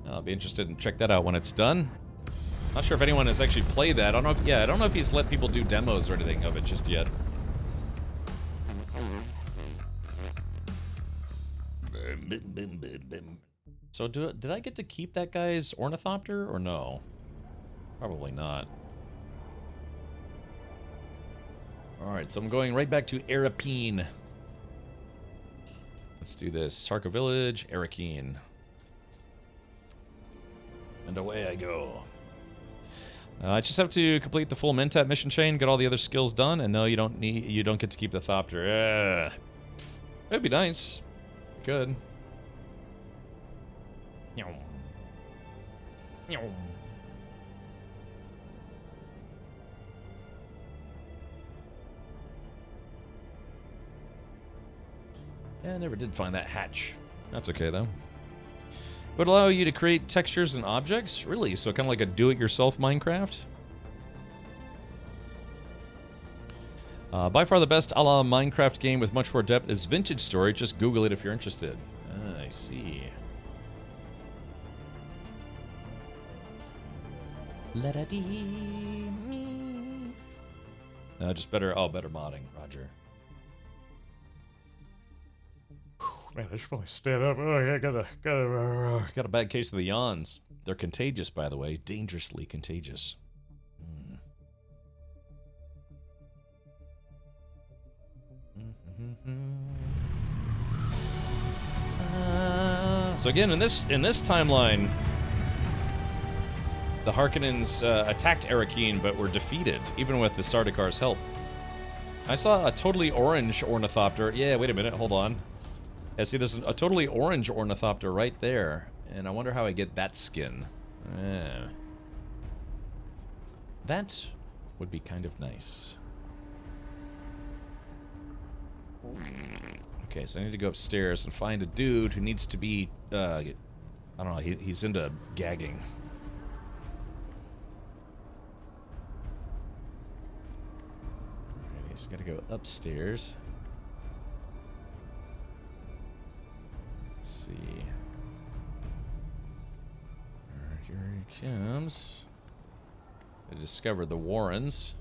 I'll be interested in check that out when it's done. Not sure if anyone has actually played that. I don't know if, I don't know if he's let people do demos or anything of it just yet. So did I get to keep that guy's ornithopter or no? Probably not. Alright, so I'm going right back to Arapine. Let's do this. Sarka Village, Arakeen. And away I go. I just have to complete the full Mentat mission chain, get all the other skills done, and no, you don't get to keep the Thopter. That'd be nice. Good. Yeah, I never did find that hatch. That's okay, though. Would allow you to create textures and objects? Really? So kind of like a do-it-yourself Minecraft? By far the best a la Minecraft game with much more depth is Vintage Story. Just Google it if you're interested. I see. La-da-dee-me. Just better modding, Roger. Man, I should probably stand up. Oh, yeah, got a bad case of the yawns. They're contagious, by the way. Dangerously contagious. So again, in this timeline, the Harkonnens attacked Arakeen, but were defeated, even with the Sardakar's help. I saw a totally orange ornithopter. Yeah, wait a minute, hold on. Yeah, see, there's a totally orange ornithopter right there, and I wonder how I get that skin. That would be kind of nice. Okay, so I need to go upstairs and find a dude who needs to be, I don't know, he's into gagging. Alright, so gotta go upstairs. Let's see. Alright, here he comes. I discovered the Warrens.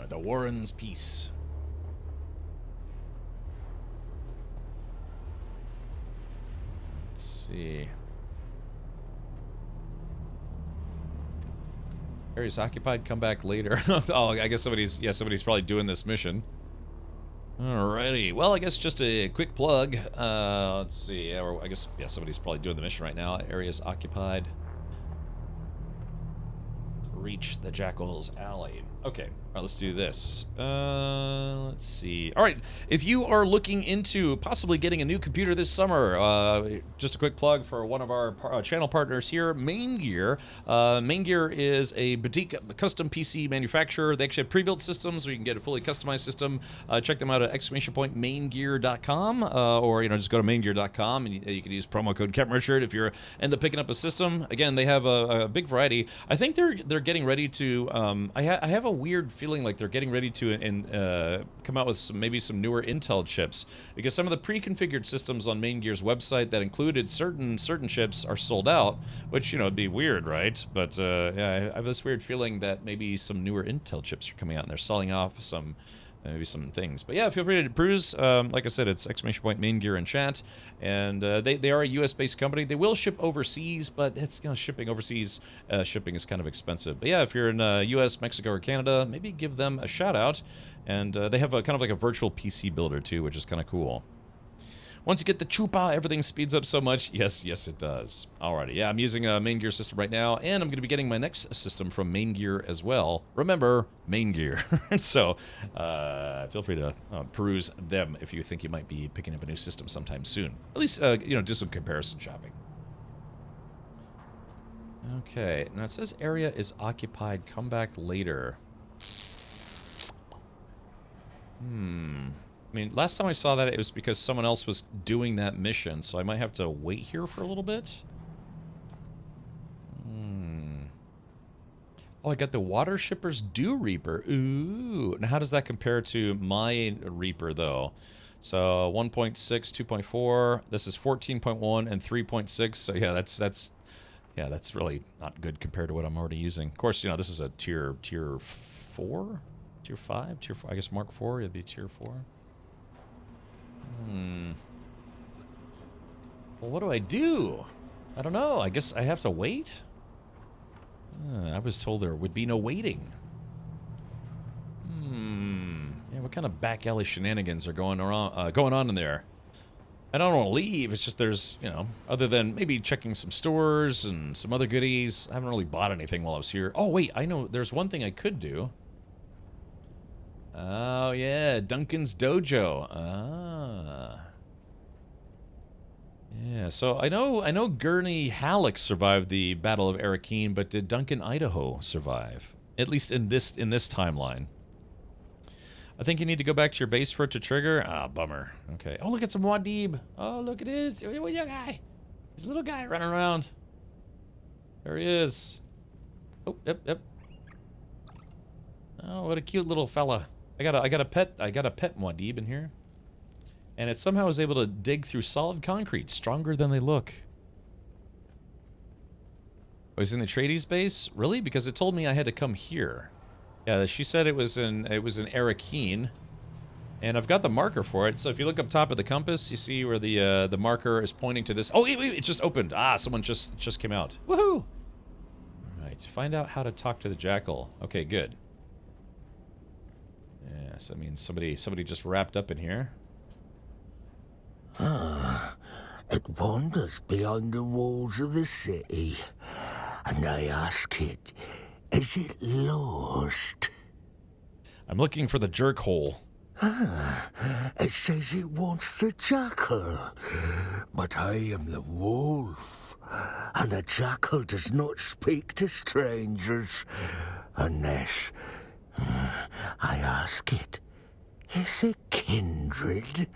The Warrens' piece. Let's see. Area's occupied, come back later. Oh, I guess somebody's probably doing this mission. Alrighty, well, I guess just a quick plug. Let's see, I guess, yeah, somebody's probably doing the mission right now. Area's occupied. Reach the Jackal's Alley. Okay, all right, let's do this. Let's see. All right, if you are looking into possibly getting a new computer this summer, just a quick plug for one of our channel partners here, Main Gear. Main Gear is a boutique custom PC manufacturer. They actually have pre-built systems, or you can get a fully customized system. Check them out at !maingear.com, or just go to maingear.com, and you can use promo code KEPMERCHARD if you're end up picking up a system. Again, they have a big variety. I think they're getting ready to. I have a weird feeling like they're getting ready to come out with maybe some newer Intel chips, because some of the pre-configured systems on Main Gear's website that included certain chips are sold out, which it'd be weird, right? But yeah, I have this weird feeling that maybe some newer Intel chips are coming out and they're selling off some. Maybe some things. But yeah, feel free to peruse. Like I said, it's !Main Gear in chat. And they are a US-based company. They will ship overseas, but it's shipping overseas. Shipping is kind of expensive. But yeah, if you're in US, Mexico, or Canada, maybe give them a shout out. And they have a kind of like a virtual PC builder too, which is kind of cool. Once you get the chupa, everything speeds up so much. Yes, yes, it does. Alrighty, yeah, I'm using a main gear system right now, and I'm going to be getting my next system from main gear as well. Remember, main gear. So, feel free to peruse them if you think you might be picking up a new system sometime soon. At least, you know, do some comparison shopping. Okay, now it says area is occupied. Come back later. I mean, last time I saw that, it was because someone else was doing that mission, so I might have to wait here for a little bit. Oh, I got the Water Shipper's Dew Reaper. Ooh. Now, how does that compare to my Reaper, though? So, 1.6, 2.4. This is 14.1 and 3.6. So, yeah, that's really not good compared to what I'm already using. Of course, you know, this is a tier 4? Tier 5? Tier 4? I guess Mark 4 would be tier 4. Well, what do I do? I don't know. I guess I have to wait? I was told there would be no waiting. Yeah, what kind of back alley shenanigans are going on in there? I don't want to leave. It's just there's, you know, other than maybe checking some stores and some other goodies, I haven't really bought anything while I was here. Oh, wait, I know. There's one thing I could do. Oh, yeah, Duncan's Dojo. Ah. Yeah, so I know Gurney Halleck survived the Battle of Arakeen, but did Duncan Idaho survive? At least in this timeline. I think you need to go back to your base for it to trigger. Ah, bummer. Okay. Oh, look at some Wadib. Oh, look at it. There's a little guy running around. There he is. Oh, yep. Oh, what a cute little fella. I got a pet Wadib in here. And it somehow is able to dig through solid concrete, stronger than they look. Oh, he's in the Trades base? Really? Because it told me I had to come here. Yeah, she said it was in Arakeen. And I've got the marker for it. So if you look up top of the compass, you see where the marker is pointing to this. Oh, wait, it just opened. Ah, someone just came out. Woohoo! All right, find out how to talk to the jackal. Okay, good. Yes, I mean somebody just wrapped up in here. It wanders beyond the walls of the city, and I ask it, is it lost? I'm looking for the jerk hole. It says it wants the jackal, but I am the wolf, and the jackal does not speak to strangers unless I ask it, is it kindred?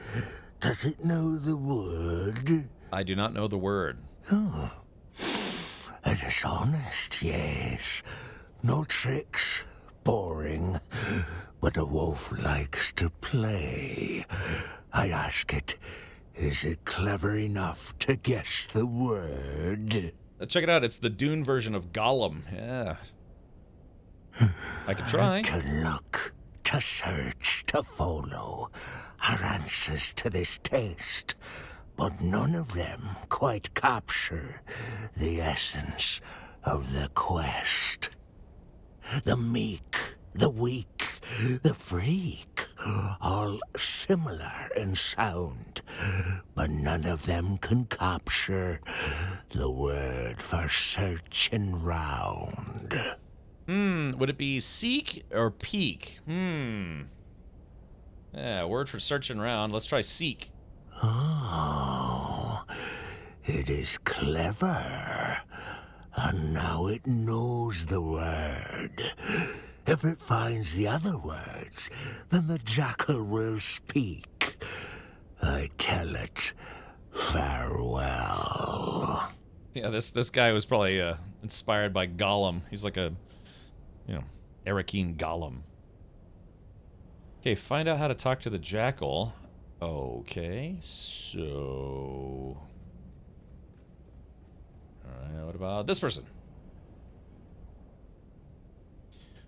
Does it know the word? I do not know the word. Oh. It is honest, yes. No tricks, boring. But a wolf likes to play. I ask it, is it clever enough to guess the word? Check it out, it's the Dune version of Gollum. Yeah. I could try. To look, to search, to follow are answers to this test, but none of them quite capture the essence of the quest. The meek, the weak, the freak, all similar in sound, but none of them can capture the word for searching round. Would it be seek or peek? Yeah, word for searching around. Let's try seek. Oh, it is clever. And now it knows the word. If it finds the other words, then the jackal will speak. I tell it, farewell. Yeah, this guy was probably inspired by Gollum. He's like a, Arakeen Gollum. Okay, find out how to talk to the jackal. Okay, so... Alright, what about this person?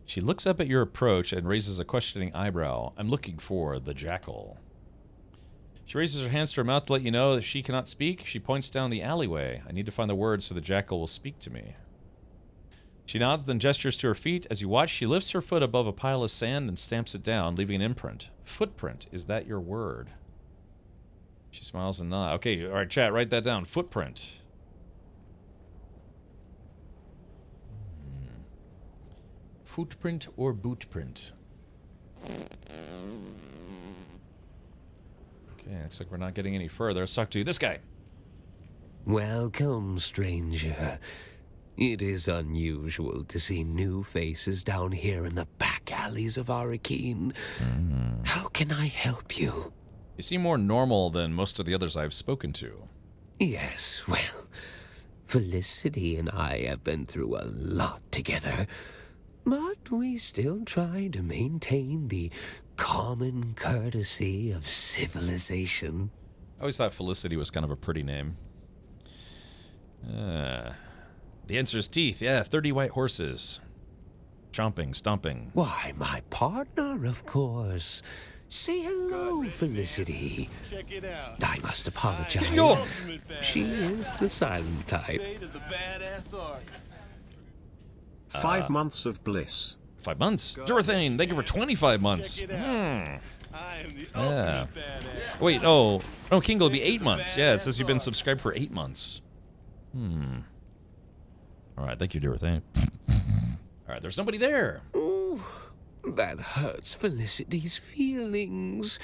She looks up at your approach and raises a questioning eyebrow. I'm looking for the jackal. She raises her hands to her mouth to let you know that she cannot speak. She points down the alleyway. I need to find the words so the jackal will speak to me. She nods and gestures to her feet. As you watch, she lifts her foot above a pile of sand and stamps it down, leaving an imprint. Footprint, is that your word? She smiles and nods. Okay, all right, chat, write that down. Footprint. Footprint or bootprint? Okay, looks like we're not getting any further. Let's talk to this guy. Welcome, stranger. It is unusual to see new faces down here in the back alleys of Arakeen. How can I help you? You seem more normal than most of the others I've spoken to. Yes, well, Felicity and I have been through a lot together, but we still try to maintain the common courtesy of civilization. I always thought Felicity was kind of a pretty name. The answer is teeth. Yeah, 30 white horses. Chomping, stomping. Why, my partner, of course. Say hello, Felicity. Check it out. I must apologize. No. She is the silent type. State of the badass art. 5 months of bliss. 5 months? Dorothane, thank you for 25 months. Check it out. I am the Yeah. ultimate badass. Wait, oh. No, King will be 8 months. Yeah, it says you've been subscribed for 8 months. All right, thank you, Dorothane. All right, there's nobody there. Ooh, that hurts Felicity's feelings.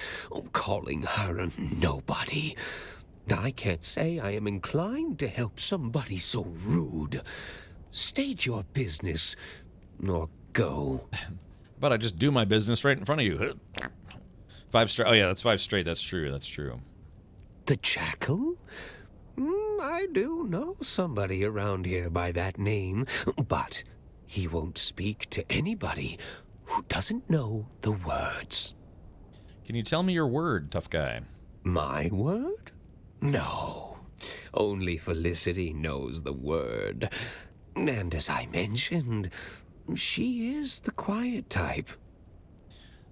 Calling her a nobody. I can't say I am inclined to help somebody so rude. State your business, or go. But I just do my business right in front of you. 5 straight. Oh, yeah, that's 5 straight. That's true. That's true. The Jackal? I do know somebody around here by that name, but he won't speak to anybody who doesn't know the words. Can you tell me your word, tough guy? My word? No. Only Felicity knows the word. And as I mentioned, she is the quiet type.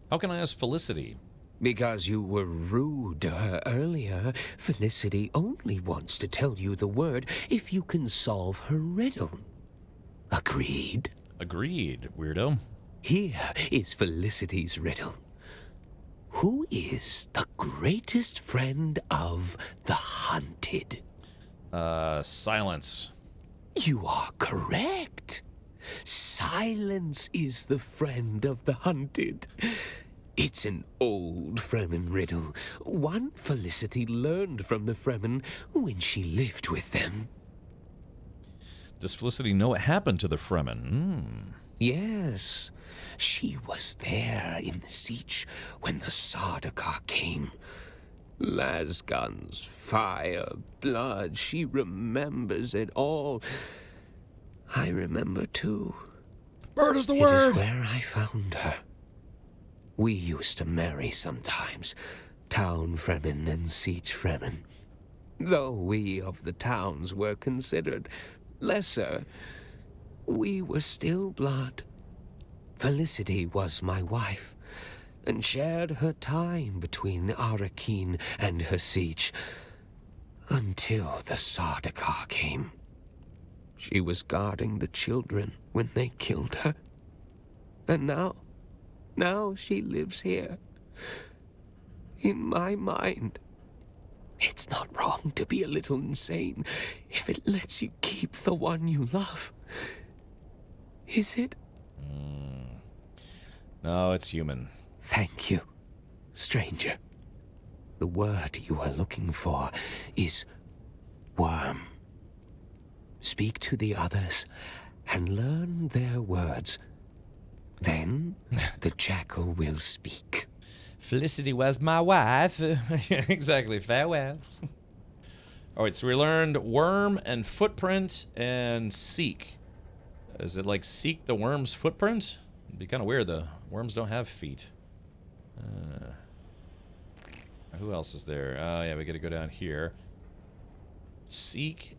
How can I ask Felicity? Because you were rude to her earlier, Felicity only wants to tell you the word if you can solve her riddle. Agreed? Agreed, weirdo. Here is Felicity's riddle. Who is the greatest friend of the hunted? Silence. You are correct. Silence is the friend of the hunted. It's an old Fremen riddle, one Felicity learned from the Fremen when she lived with them. Does Felicity know what happened to the Fremen? Yes, she was there in the siege when the Sardaukar came. Lasguns, fire, blood, she remembers it all. I remember too. Bird is the It word! is where I found her. We used to marry sometimes, town Fremen and siege Fremen. Though we of the towns were considered lesser, we were still blood. Felicity was my wife, and shared her time between Arakeen and her siege, until the Sardaukar came. She was guarding the children when they killed her. And now she lives here. In my mind. It's not wrong to be a little insane if it lets you keep the one you love. Is it? No, it's human. Thank you, stranger. The word you are looking for is worm. Speak to the others and learn their words. Then the Jackal will speak. Felicity was my wife. Exactly, farewell. All right, so we learned worm and footprint and seek. Is it like seek the worm's footprint? It'd be kind of weird, the worms don't have feet. Who else is there? Oh, yeah, we got to go down here. Seek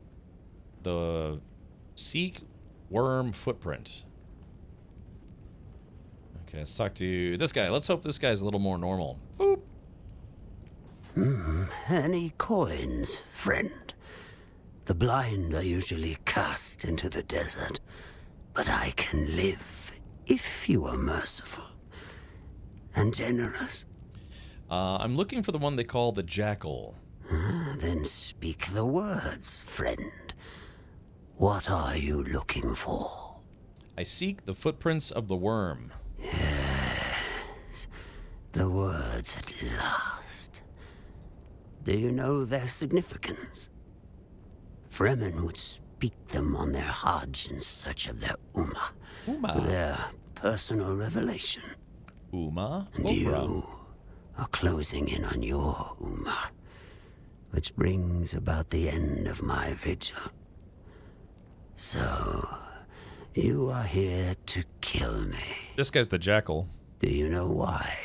worm footprint. Okay, let's talk to this guy. Let's hope this guy's a little more normal. Boop. Any coins, friend? The blind are usually cast into the desert, but I can live if you are merciful and generous. I'm looking for the one they call the Jackal. Then speak the words, friend. What are you looking for? I seek the footprints of the worm. Yes, the words at last. Do you know their significance? Fremen would speak them on their Hajj in search of their Ummah, their personal revelation. Uma? And you are closing in on your Ummah, which brings about the end of my vigil. So, you are here to kill me. This guy's the Jackal. Do you know why?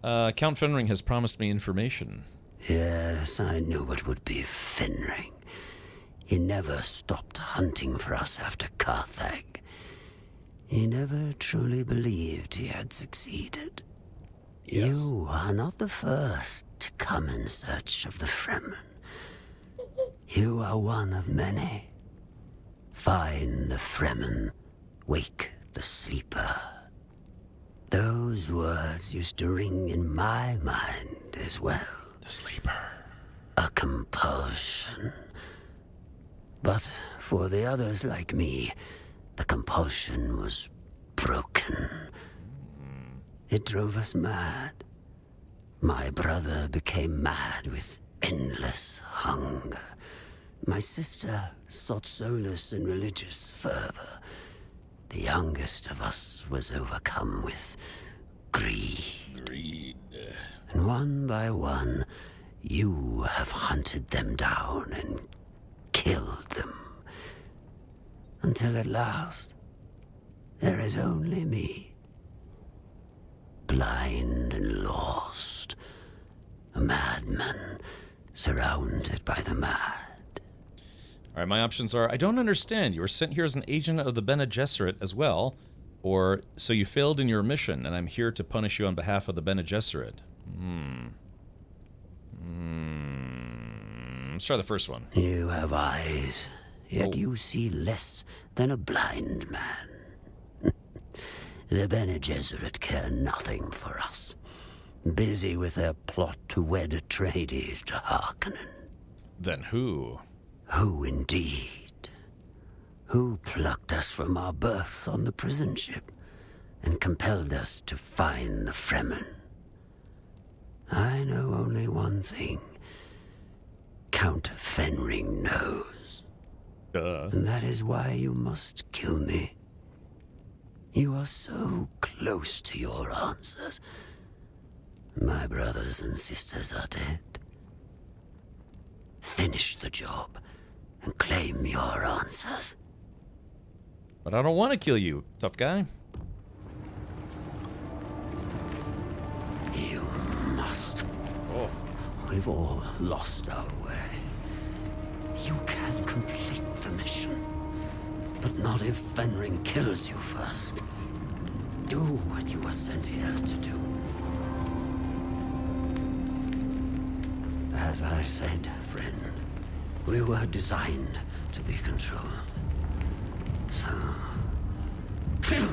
Count Fenring has promised me information. Yes, I knew it would be Fenring. He never stopped hunting for us after Carthage. He never truly believed he had succeeded. Yes. You are not the first to come in search of the Fremen. You are one of many. Find the Fremen, wake the sleeper. Those words used to ring in my mind as well. The sleeper. A compulsion. But for the others like me, the compulsion was broken. It drove us mad. My brother became mad with endless hunger. My sister sought solace in religious fervor. The youngest of us was overcome with greed. And one by one, you have hunted them down and killed them. Until at last, there is only me. Blind and lost. A madman surrounded by the mad. All right, my options are, I don't understand. You were sent here as an agent of the Bene Gesserit as well, or so you failed in your mission, and I'm here to punish you on behalf of the Bene Gesserit. Let's try the first one. You have eyes, yet you see less than a blind man. The Bene Gesserit care nothing for us. Busy with their plot to wed Atreides to Harkonnen. Then who? Who indeed? Who plucked us from our berths on the prison ship and compelled us to find the Fremen? I know only one thing. Count Fenring knows. Duh. And that is why you must kill me. You are so close to your answers. My brothers and sisters are dead. Finish the job and claim your answers. But I don't want to kill you, tough guy. You must. We've all lost our way. You can complete the mission, but not if Fenring kills you first. Do what you were sent here to do. As I said, friend, we were designed to be controlled. So, kill me.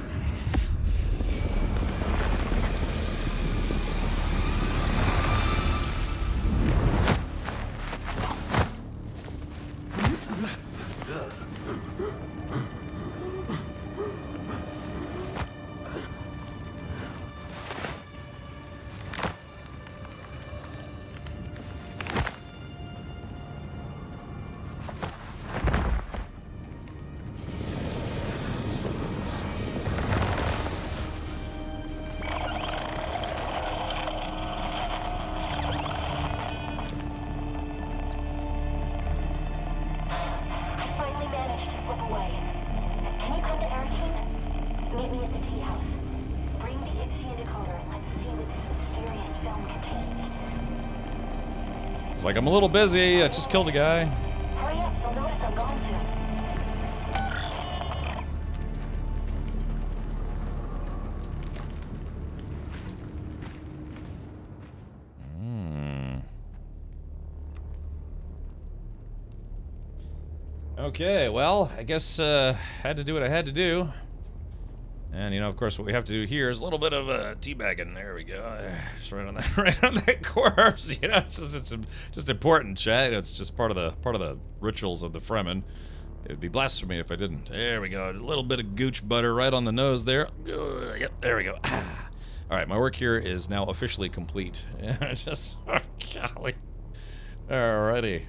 It's like, I'm a little busy. I just killed a guy. Hurry up, you'll notice I'm going to. Okay, well, I guess had to do what I had to do. And, you know, of course, what we have to do here is a little bit of teabagging. There we go. Just right on that, right on that corpse. You know, it's just important, chat. It's just part of the rituals of the Fremen. It would be blasphemy if I didn't. There we go. A little bit of gooch butter right on the nose there. Yep, there we go. All right, my work here is now officially complete. Just, oh, golly. Alrighty.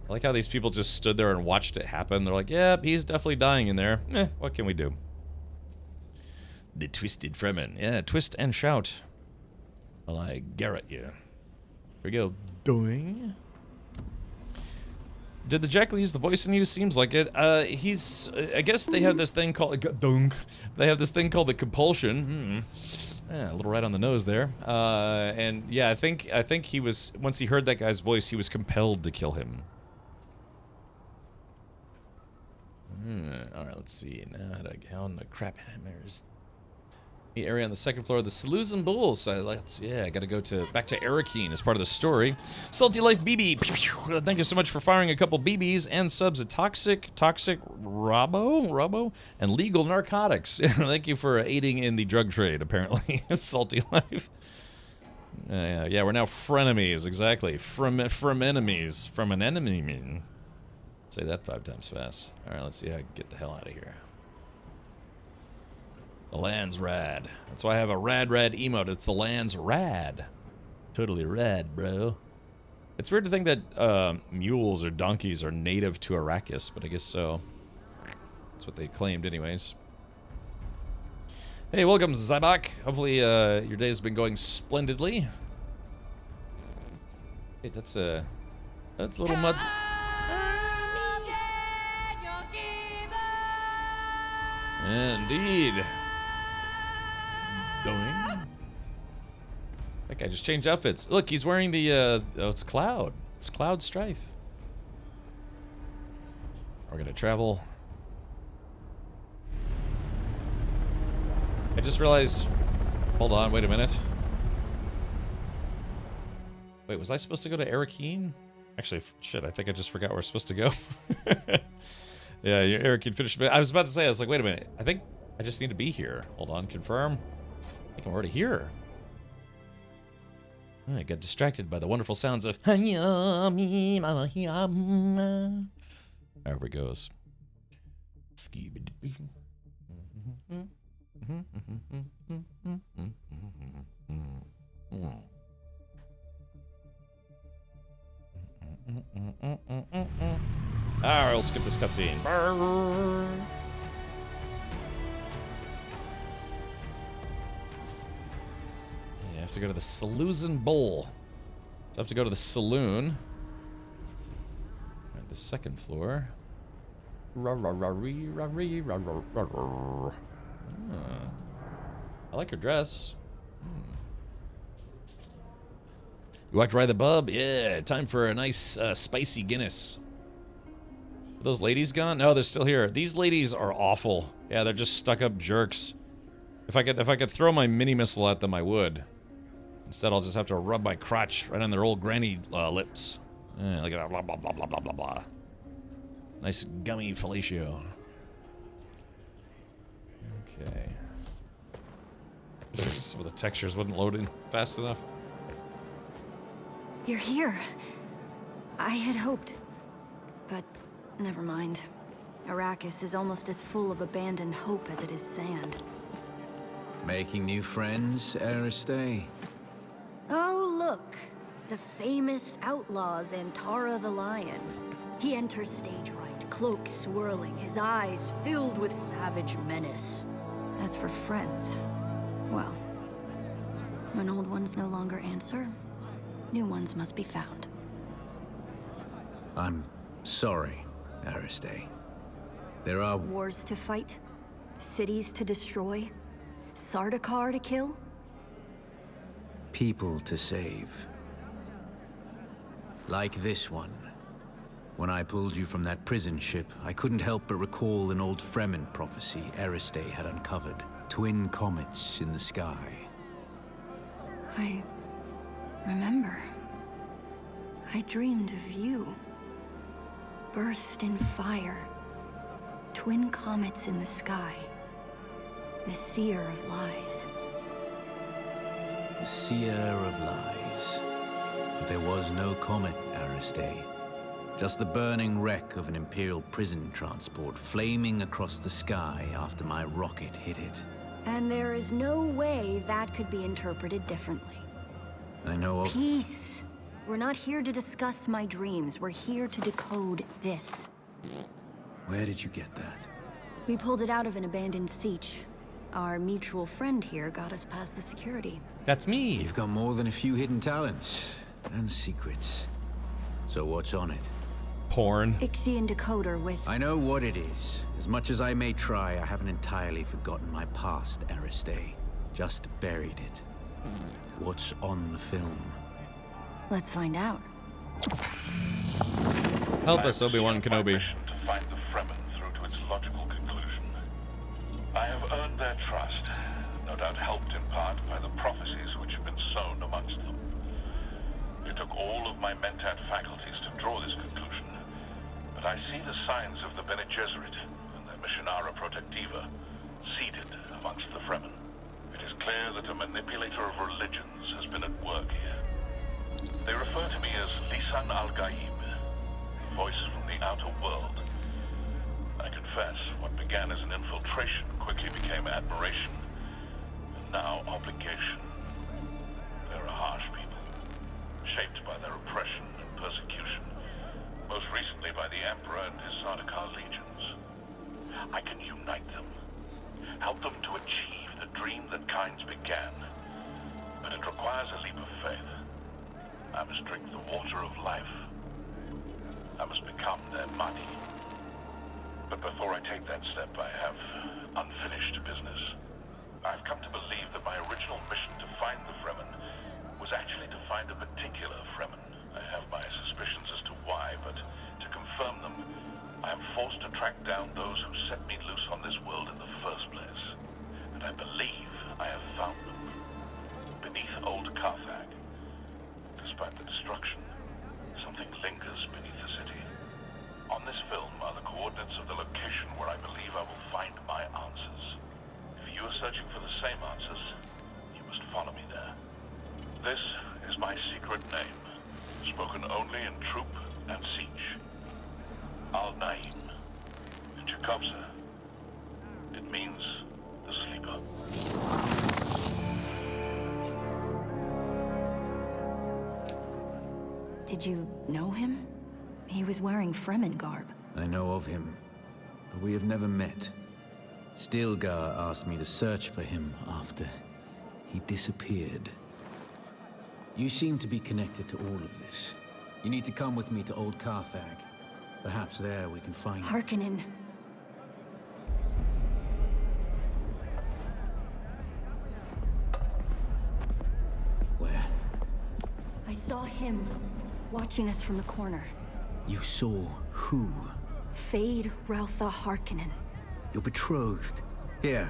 I like how these people just stood there and watched it happen. They're like, yep, he's definitely dying in there. What can we do? The twisted Fremen. Yeah, twist and shout. While I garrote you. Here we go. Doing. Did the Jackal use the voice in you? Seems like it. I guess they have this thing called... Dunk. They have this thing called the compulsion. Yeah, a little right on the nose there. And yeah, I think he was... Once he heard that guy's voice, he was compelled to kill him. Alright, let's see. Now how the crap hammers. The area on the second floor of the Seleucid Bull. So I gotta go back to Arakeen as part of the story. Salty Life BB. Thank you so much for firing a couple BBs and subs at Toxic Robo, and Legal Narcotics. Thank you for aiding in the drug trade, apparently. Salty Life. Yeah, we're now frenemies, exactly. From enemies. From an enemy mean. Say that 5 times fast. Alright, let's see how I can get the hell out of here. The land's rad. That's why I have a rad emote. It's the land's rad. Totally rad, bro. It's weird to think that mules or donkeys are native to Arrakis, but I guess so. That's what they claimed anyways. Hey, welcome, Zybok. Hopefully your day has been going splendidly. Hey, that's a little mud... Indeed. Doing. That guy just changed outfits. Look, he's wearing the, oh, it's Cloud. It's Cloud Strife. We're gonna travel. I just realized... Hold on, wait a minute. Wait, was I supposed to go to Arakeen? Actually, shit, I think I just forgot where we're supposed to go. Yeah, Eric can finish. I was about to say, I was like, wait a minute. I think I just need to be here. Hold on, confirm. I think I'm already here. I got distracted by the wonderful sounds of... However it goes. Alright, we'll skip this cutscene. You have to go to the Seleucid Bowl. So I have to go to the saloon. At the second floor. I like her dress. You walked right the bub? Yeah, time for a nice spicy Guinness. Are those ladies gone? No, they're still here. These ladies are awful. Yeah, they're just stuck-up jerks. If I could throw my mini missile at them, I would. Instead, I'll just have to rub my crotch right on their old granny lips. Look at that, blah blah blah blah blah blah blah. Nice gummy fellatio. Okay. Some of the textures wouldn't load in fast enough. You're here. I had hoped, but never mind. Arrakis is almost as full of abandoned hope as it is sand. Making new friends, Aristay? Oh, look. The famous outlaw Zantara the Lion. He enters stage right, cloak swirling, his eyes filled with savage menace. As for friends, well, when old ones no longer answer, new ones must be found. I'm sorry, Aristay. There are wars to fight, cities to destroy, Sardaukar to kill. People to save. Like this one. When I pulled you from that prison ship, I couldn't help but recall an old Fremen prophecy Aristay had uncovered. Twin comets in the sky. I remember. I dreamed of you. Birthed in fire. Twin comets in the sky. The seer of lies. The seer of lies. But there was no comet, Aristae. Just the burning wreck of an Imperial prison transport flaming across the sky after my rocket hit it. And there is no way that could be interpreted differently. I know of... Peace. We're not here to discuss my dreams. We're here to decode this. Where did you get that? We pulled it out of an abandoned siege. Our mutual friend here got us past the security. That's me. You've got more than a few hidden talents and secrets. So what's on it? Porn. Ixian decoder with... I know what it is. As much as I may try, I haven't entirely forgotten my past, Aristae. Just buried it. What's on the film? Let's find out. Help us, Obi-Wan Kenobi. To find the Fremen through to its logical conclusion. I have earned their trust, no doubt helped in part by the prophecies which have been sown amongst them. It took all of my Mentat faculties to draw this conclusion, but I see the signs of the Bene Gesserit and their Missionara Protectiva seeded amongst the Fremen. It is clear that a manipulator of religions has been at work here. They refer to me as Lisan al-Gaib, a voice from the outer world. I confess, what began as an infiltration quickly became admiration, and now obligation. They're a harsh people, shaped by their oppression and persecution, most recently by the Emperor and his Sardaukar legions. I can unite them, help them to achieve the dream that Kynes began, but it requires a leap of faith. I must drink the water of life. I must become their Mahdi. But before I take that step, I have unfinished business. I've come to believe that my original mission to find the Fremen was actually to find a particular Fremen. I have my suspicions as to why, but to confirm them, I am forced to track down those who set me loose on this world in the first place. And I believe I have found them. Beneath old Carthag. Despite the destruction, something lingers beneath the city. On this film are the coordinates of the location where I believe I will find my answers. If you are searching for the same answers, you must follow me there. This is my secret name, spoken only in troop and siege. Al-Naim. In Chekhovza, it means the sleeper. Did you know him? He was wearing Fremen garb. I know of him, but we have never met. Stilgar asked me to search for him after he disappeared. You seem to be connected to all of this. You need to come with me to Old Carthag. Perhaps there we can find... Harkonnen. Where? I saw him, watching us from the corner. You saw who? Fade Raltha Harkonnen. Your betrothed. Here.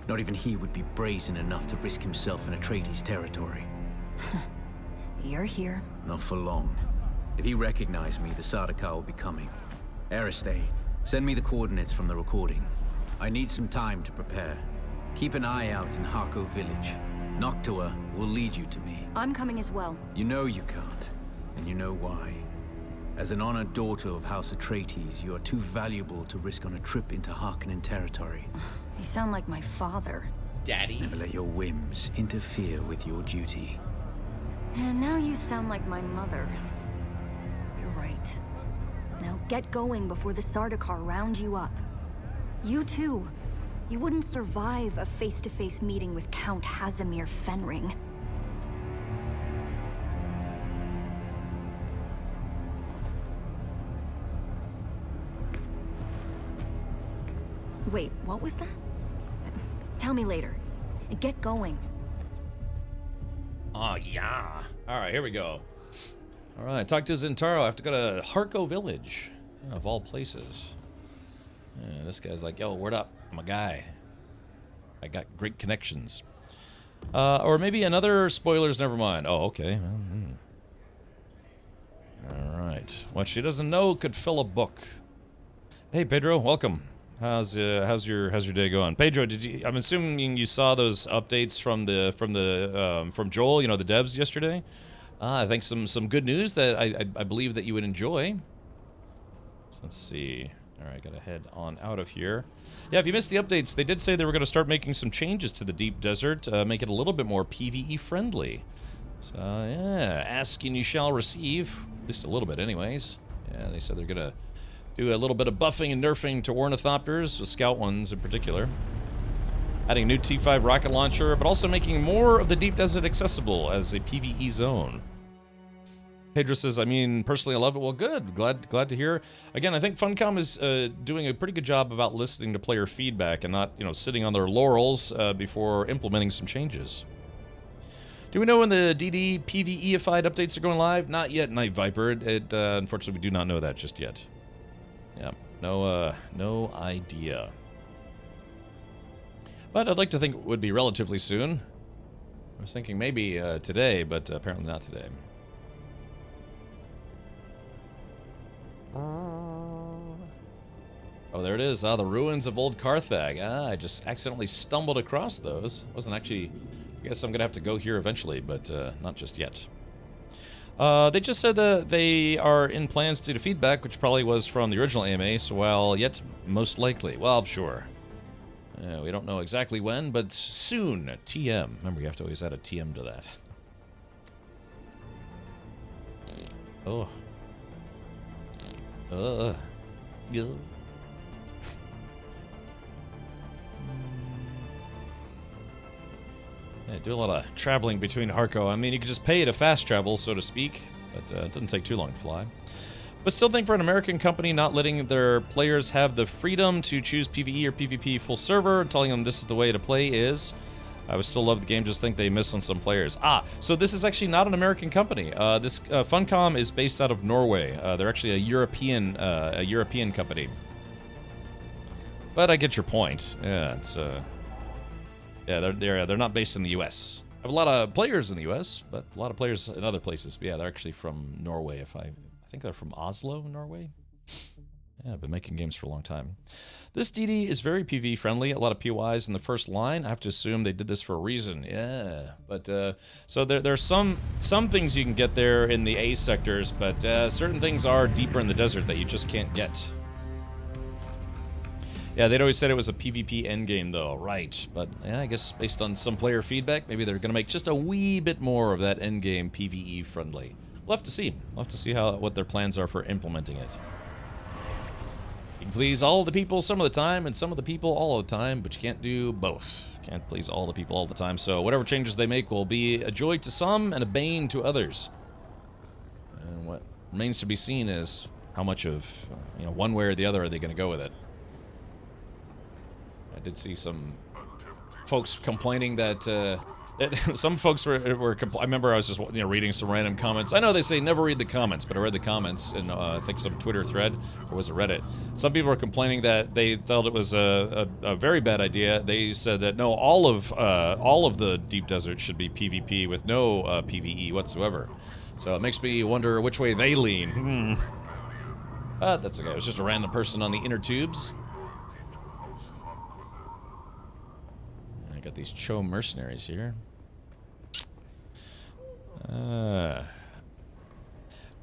Not even he would be brazen enough to risk himself in Atreides territory. You're here. Not for long. If he recognized me, the Sardaukar will be coming. Aristae, send me the coordinates from the recording. I need some time to prepare. Keep an eye out in Harko village. Noctua will lead you to me. I'm coming as well. You know you can't, and you know why. As an honored daughter of House Atreides, you are too valuable to risk on a trip into Harkonnen territory. You sound like my father. Daddy. Never let your whims interfere with your duty. And now you sound like my mother. You're right. Now get going before the Sardaukar round you up. You too. You wouldn't survive a face-to-face meeting with Count Hazimir Fenring. Wait, what was that? Tell me later. Get going. Oh, yeah. All right, here we go. All right, talk to Zentaro. I have to go to Harko Village, of all places. Yeah, this guy's like, yo, word up. I'm a guy. I got great connections. Or maybe another spoilers, never mind. Oh, okay. All right. What she doesn't know could fill a book. Hey Pedro, welcome. How's your day going? Pedro, I'm assuming you saw those updates from Joel, you know, the devs yesterday. I think some good news that I believe that you would enjoy. So let's see. All right, gotta head on out of here. Yeah, if you missed the updates, they did say they were going to start making some changes to the Deep Desert, make it a little bit more PvE friendly. So yeah, ask and you shall receive, at least a little bit, anyways. Yeah, they said they're gonna do a little bit of buffing and nerfing to Ornithopters, with Scout ones in particular. Adding a new T5 rocket launcher, but also making more of the Deep Desert accessible as a PvE zone. Pedro says, I mean, personally, I love it. Well, good. Glad to hear. Again, I think Funcom is doing a pretty good job about listening to player feedback and not, you know, sitting on their laurels before implementing some changes. Do we know when the DD PvE-ified updates are going live? Not yet, Night Viper. Unfortunately, we do not know that just yet. Yeah, no idea. But I'd like to think it would be relatively soon. I was thinking maybe today, but apparently not today. Oh, there it is. The ruins of Old Carthag. I just accidentally stumbled across those. Wasn't actually... I guess I'm going to have to go here eventually, but not just yet. They just said that they are in plans due to feedback, which probably was from the original AMA, so well, yet most likely. Well, sure. We don't know exactly when, but soon. TM. Remember, you have to always add a TM to that. Oh. Yeah. Yeah, do a lot of traveling between Harco. I mean, you could just pay to fast travel, so to speak, but it doesn't take too long to fly. But still think for an American company not letting their players have the freedom to choose PvE or PvP full server and telling them this is the way to play is... I would still love the game, just think they miss on some players. So this is actually not an American company. This Funcom is based out of Norway. They're actually a European company. But I get your point. Yeah, it's yeah, they're not based in the U.S. I have a lot of players in the U.S., but a lot of players in other places. But yeah, they're actually from Norway. I think they're from Oslo, Norway. Yeah, I've been making games for a long time. This DD is very PvE friendly. A lot of POIs in the first line. I have to assume they did this for a reason. Yeah, but so there's some things you can get there in the A sectors, but certain things are deeper in the desert that you just can't get. Yeah, they'd always said it was a PvP endgame, though. Right, but yeah, I guess based on some player feedback, maybe they're going to make just a wee bit more of that endgame PvE friendly. We'll have to see. We'll have to see what their plans are for implementing it. You can please all the people some of the time, and some of the people all the time, but you can't do both. You can't please all the people all the time, so whatever changes they make will be a joy to some and a bane to others. And what remains to be seen is how much of, one way or the other are they going to go with it. I did see some folks complaining that some folks were I remember I was just reading some random comments. I know they say never read the comments, but I read the comments in I think some Twitter thread, or was it Reddit? Some people were complaining that they felt it was a very bad idea. They said that no, all of the Deep Desert should be PvP with no PvE whatsoever. So it makes me wonder which way they lean. But that's okay. It was just a random person on the inner tubes. I got these Cho mercenaries here.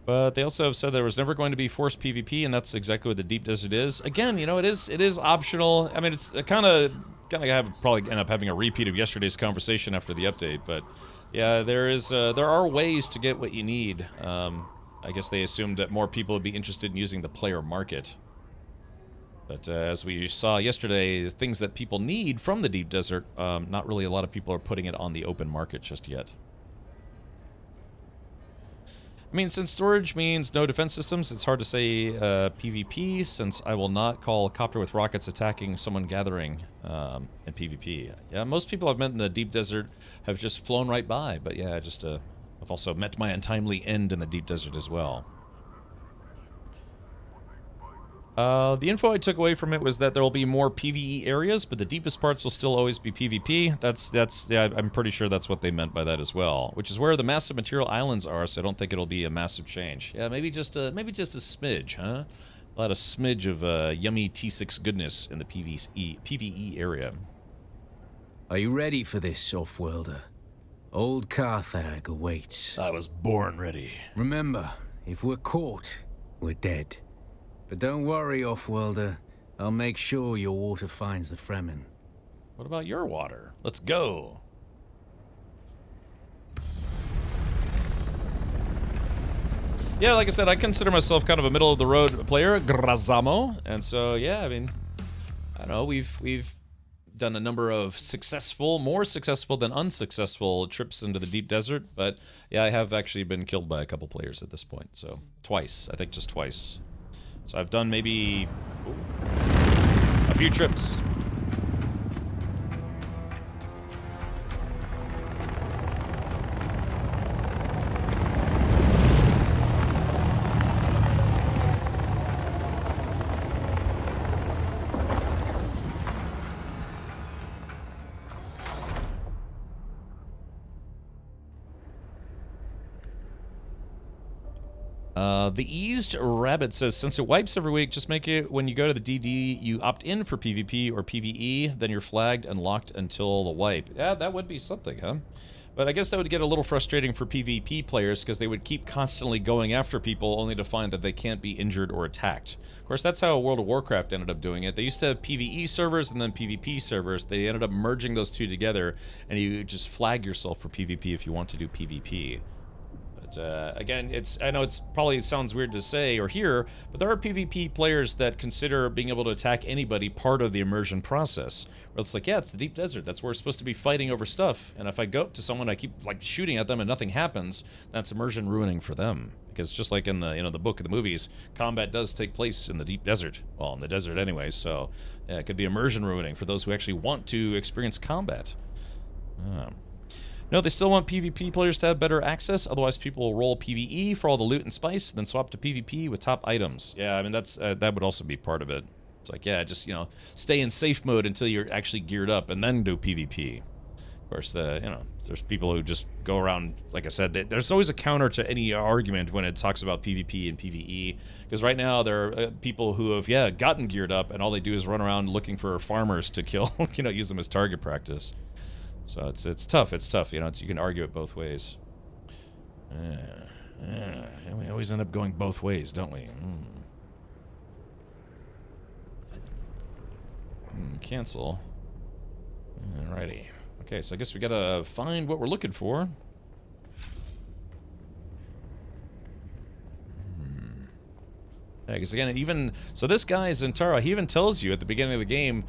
But they also have said there was never going to be forced PvP, and that's exactly what the Deep Desert is. Again, it is optional. I mean, it's kind of probably end up having a repeat of yesterday's conversation after the update. But yeah, there are ways to get what you need. I guess they assumed that more people would be interested in using the player market. But as we saw yesterday, things that people need from the Deep Desert, not really a lot of people are putting it on the open market just yet. I mean, since storage means no defense systems, it's hard to say PvP, since I will not call a copter with rockets attacking someone gathering in PvP. Yeah, most people I've met in the Deep Desert have just flown right by, but yeah, I've also met my untimely end in the Deep Desert as well. The info I took away from it was that there will be more PvE areas, but the deepest parts will still always be PvP. Yeah, I'm pretty sure that's what they meant by that as well, which is where the massive material islands are, so I don't think it'll be a massive change. Yeah, maybe just a smidge, huh? A lot of smidge of yummy T6 goodness in the PvE area. Are you ready for this, Offworlder? Old Carthag awaits. I was born ready. Remember, if we're caught, we're dead. But don't worry, Offworlder. I'll make sure your water finds the Fremen. What about your water? Let's go. Yeah, like I said, I consider myself kind of a middle-of-the-road player, Grazamo. And so, yeah, I mean, I don't know, we've done a number of more successful than unsuccessful trips into the deep desert. But, yeah, I have actually been killed by a couple players at this point. So, twice. I think just twice. So I've done maybe a few trips. The Eased Rabbit says, since it wipes every week, just make it when you go to the DD, you opt in for PvP or PvE, then you're flagged and locked until the wipe. Yeah, that would be something, huh? But I guess that would get a little frustrating for PvP players because they would keep constantly going after people only to find that they can't be injured or attacked. Of course, that's how World of Warcraft ended up doing it. They used to have PvE servers and then PvP servers. They ended up merging those two together, and you just flag yourself for PvP if you want to do PvP. Again, I know it sounds weird to say or hear, but there are PvP players that consider being able to attack anybody part of the immersion process. Where it's like, yeah, it's the deep desert. That's where we're supposed to be fighting over stuff. And if I go up to someone, I keep like shooting at them and nothing happens, that's immersion ruining for them. Because just like in the the book of the movies, combat does take place in the deep desert. Well, in the desert anyway. So yeah, it could be immersion ruining for those who actually want to experience combat. No, they still want PvP players to have better access, otherwise people will roll PvE for all the loot and spice, then swap to PvP with top items. Yeah, I mean, that's that would also be part of it. It's like, yeah, just, stay in safe mode until you're actually geared up, and then do PvP. Of course, there's people who just go around, like I said, there's always a counter to any argument when it talks about PvP and PvE, because right now there are people who have, gotten geared up, and all they do is run around looking for farmers to kill, use them as target practice. So it's tough. You can argue it both ways. We always end up going both ways, don't we? Cancel. Alrighty. Okay, so I guess we gotta find what we're looking for. Yeah, because again, so this guy, Zentara, he even tells you at the beginning of the game,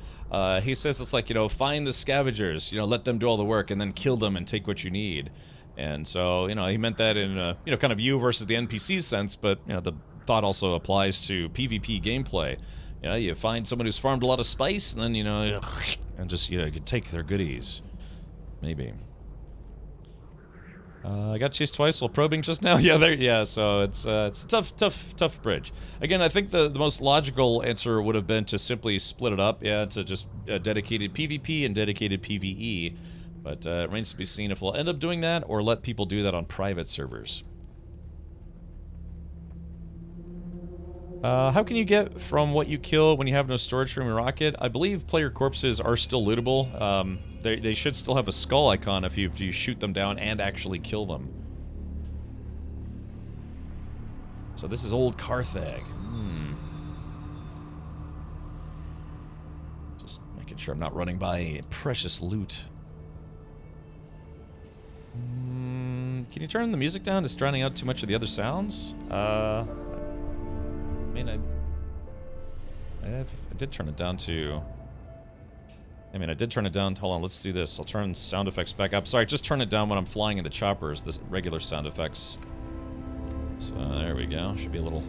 he says it's like, find the scavengers, let them do all the work and then kill them and take what you need. And so, he meant that in, kind of you versus the NPC sense, but, the thought also applies to PvP gameplay. You find someone who's farmed a lot of spice and then, and just, you can take their goodies. Maybe. I got chased twice while probing just now. So it's a tough bridge. Again, I think the most logical answer would have been to simply split it up, to just dedicated PvP and dedicated PvE. But it remains to be seen if we'll end up doing that or let people do that on private servers. How can you get from what you kill when you have no storage room in Rocket? I believe player corpses are still lootable. They should still have a skull icon if you shoot them down and actually kill them. So this is old Carthag. Just making sure I'm not running by precious loot. Can you turn the music down? It's drowning out too much of the other sounds. I did turn it down to... I did turn it down. Hold on, let's do this. I'll turn sound effects back up. Sorry, just turn it down when I'm flying in the choppers, the regular sound effects. So, there we go. Should be a little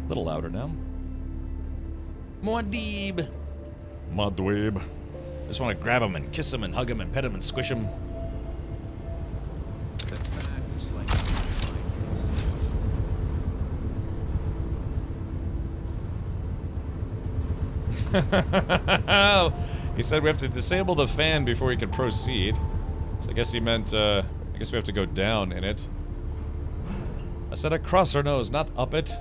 louder now. Muad'Dib. Muad'Dib. Just want to grab him and kiss him and hug him and pet him and squish him. He said we have to disable the fan before we can proceed. So I guess he meant, I guess we have to go down in it. I said across our nose, not up it.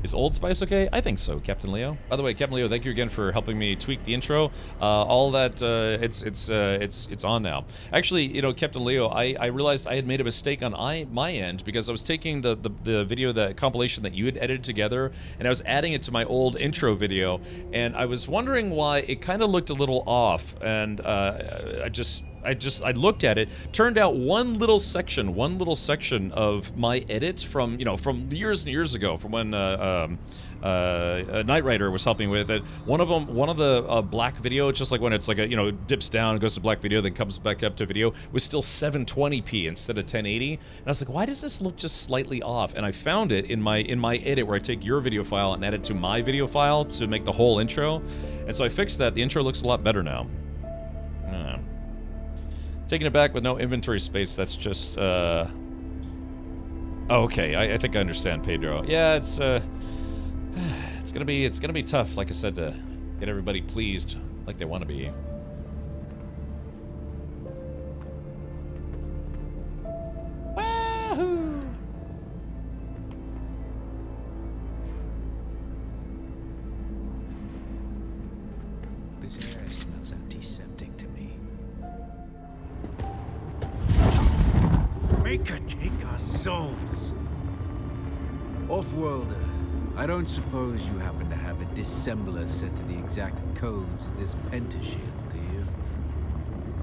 Is Old Spice okay? I think so, Captain Leo. By the way, Captain Leo, thank you again for helping me tweak the intro. All that it's on now. Actually, you know, Captain Leo, I realized I had made a mistake on my end because I was taking the video, the compilation that you had edited together, and I was adding it to my old intro video, and I was wondering why it kind of looked a little off, and I looked at it. Turned out one little section of my edit from, you know, from years and years ago, from when Knight Rider was helping with it. One of the black video, it's just like when it's like a, you know, dips down, goes to black video, then comes back up to video, was still 720p instead of 1080. And I was like, why does this look just slightly off? And I found it in my edit where I take your video file and add it to my video file to make the whole intro. And so I fixed that. The intro looks a lot better now. Taking it back with no inventory space, that's just, okay, I think I understand, Pedro. Yeah, it's gonna be tough, like I said, to get everybody pleased like they want to be. Wahoo! This air smells antiseptic to me. Make her take our souls. Off-worlder, I don't suppose you happen to have a dissembler set to the exact codes of this pentashield, do you?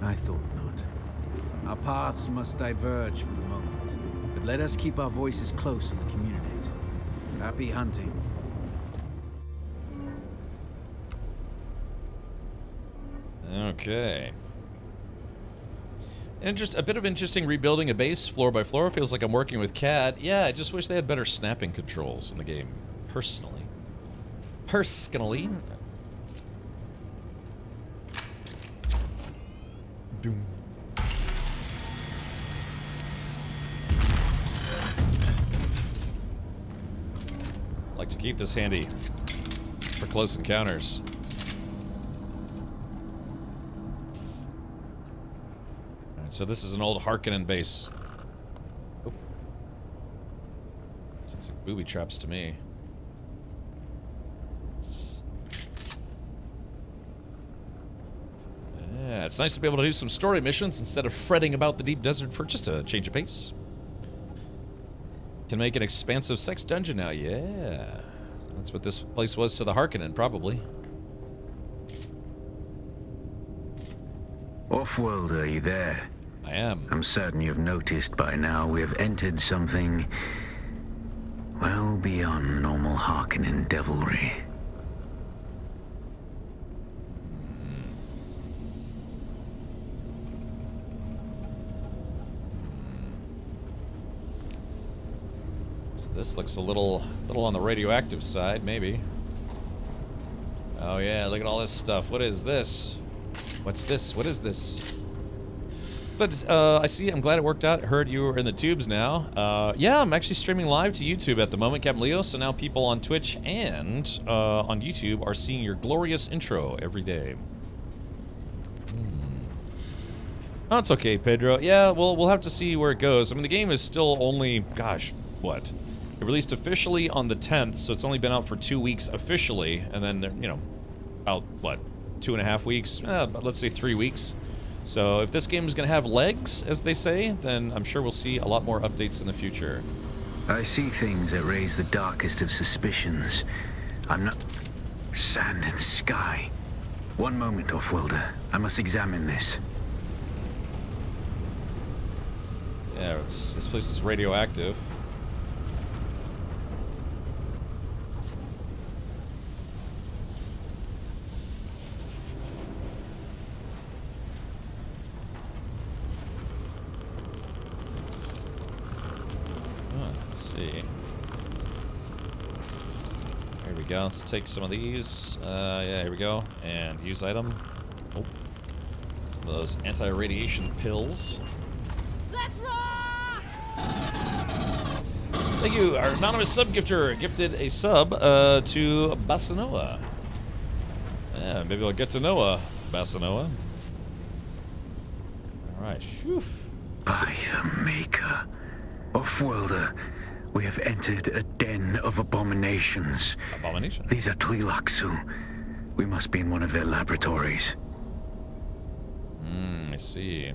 I thought not. Our paths must diverge for the moment, but let us keep our voices close on the community. Happy hunting. Okay. And just a bit of interesting rebuilding a base floor by floor. Feels like I'm working with CAD. Yeah, I just wish they had better snapping controls in the game, personally. Doom. Like to keep this handy for close encounters. So this is an old Harkonnen base. Oh. Sounds like booby traps to me. Yeah, it's nice to be able to do some story missions instead of fretting about the deep desert for just a change of pace. Can make an expansive sex dungeon now, yeah. That's what this place was to the Harkonnen, probably. Off-worlder, are you there? I am. I'm certain you've noticed by now we have entered something well beyond normal Harkonnen devilry. So this looks a little on the radioactive side, maybe. Oh yeah, look at all this stuff. What is this? What's this? What is this? But I see, I'm glad it worked out. I heard you were in the tubes now. Yeah, I'm actually streaming live to YouTube at the moment, Captain Leo, so now people on Twitch and on YouTube are seeing your glorious intro every day. Oh, it's okay, Pedro. Yeah, we'll have to see where it goes. I mean, the game is still only, gosh, what? It released officially on the 10th, so it's only been out for 2 weeks officially, and then, you know, about, what, 2.5 weeks? Let's say 3 weeks. So if this game is going to have legs, as they say, then I'm sure we'll see a lot more updates in the future. I see things that raise the darkest of suspicions. I'm not... Sand and sky. One moment, Off-worlder. I must examine this. Yeah, this place is radioactive. See. Here we go. Let's take some of these. Yeah, here we go. And use item. Oh. Some of those anti-radiation pills. Let's rock! Thank you. Our anonymous sub-gifter gifted a sub to Basanoa. Yeah, maybe I'll get to know Basanoa. Alright. By the Maker. Off-worlder. We have entered a den of abominations. Abominations? These are Tleilaxu. We must be in one of their laboratories. I see.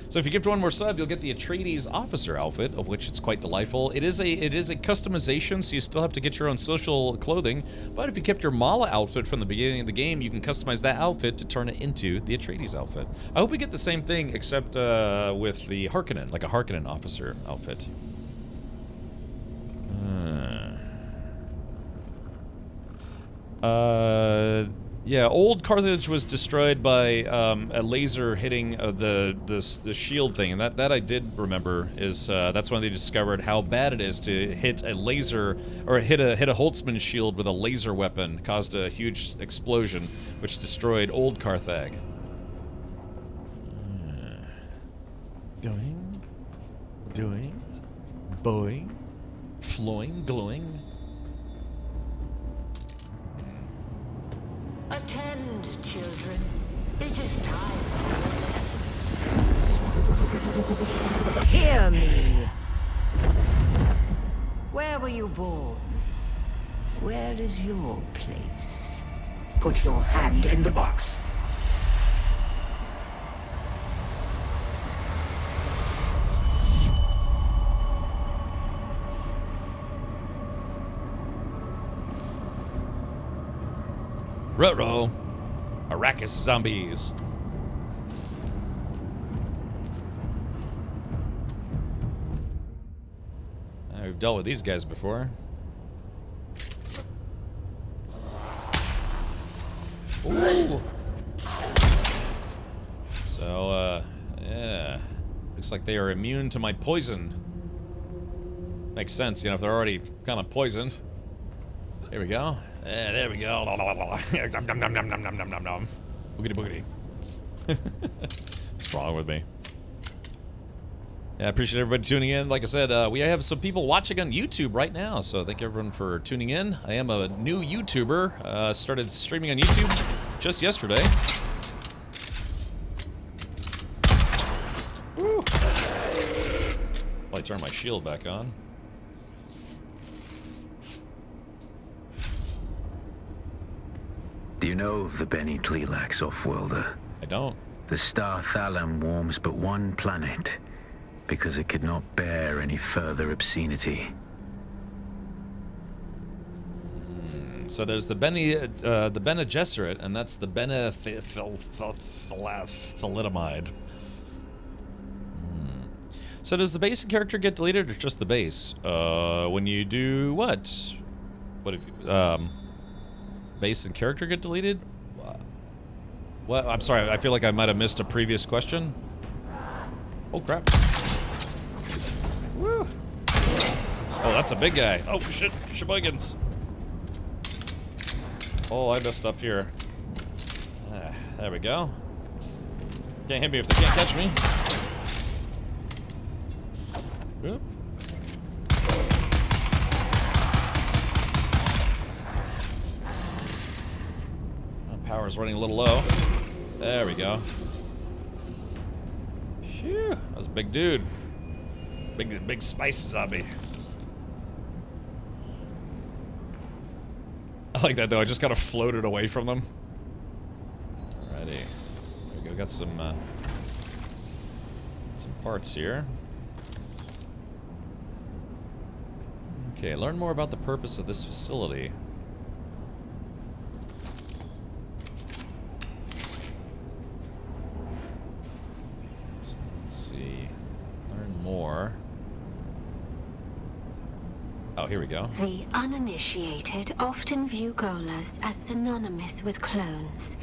So if you gift one more sub, you'll get the Atreides officer outfit, of which it's quite delightful. It is a customization, so you still have to get your own social clothing. But if you kept your Mala outfit from the beginning of the game, you can customize that outfit to turn it into the Atreides outfit. I hope we get the same thing, except with the Harkonnen, like a Harkonnen officer outfit. Yeah, old Carthage was destroyed by a laser hitting the shield thing, and that I did remember. Is that's when they discovered how bad it is to hit a laser or hit a Holtzman shield with a laser weapon. Caused a huge explosion, which destroyed old Carthage. Doing, boing, flowing, glowing. Attend, children. It is time. Hear me. Where were you born? Where is your place? Put your hand in the box. Ruh-roh. Arrakis zombies. We've dealt with these guys before. Ooh. So, yeah. Looks like they are immune to my poison. Makes sense, you know, if they're already kind of poisoned. Here we go. Yeah, there we go. Nom nom nom nom nom nom nom nom nom. Boogity boogity. What's wrong with me? Yeah, I appreciate everybody tuning in. Like I said, we have some people watching on YouTube right now, so thank you everyone for tuning in. I am a new YouTuber. Started streaming on YouTube just yesterday. Woo! I'll turn my shield back on. Do you know of the Bene Tleilax off-worlder? I don't. The star Thalam warms but one planet because it could not bear any further obscenity. So there's the Bene Gesserit, and that's the Bene Thalidomide. So does the base and character get deleted, or just the base? When you do what? What if you, base and character get deleted? What? I'm sorry, I feel like I might have missed a previous question. Oh crap. Woo. Oh, that's a big guy. Oh shit, sheboygans. Oh, I messed up here. There we go. Can't hit me if they can't catch me. Oop. Power's running a little low. There we go. Phew, that was a big dude. Big spice zombie. I like that though, I just kind of floated away from them. Alrighty. There we go, got some parts here. Okay, learn more about the purpose of this facility. More. Oh, here we go. The uninitiated often view Golas as synonymous with clones,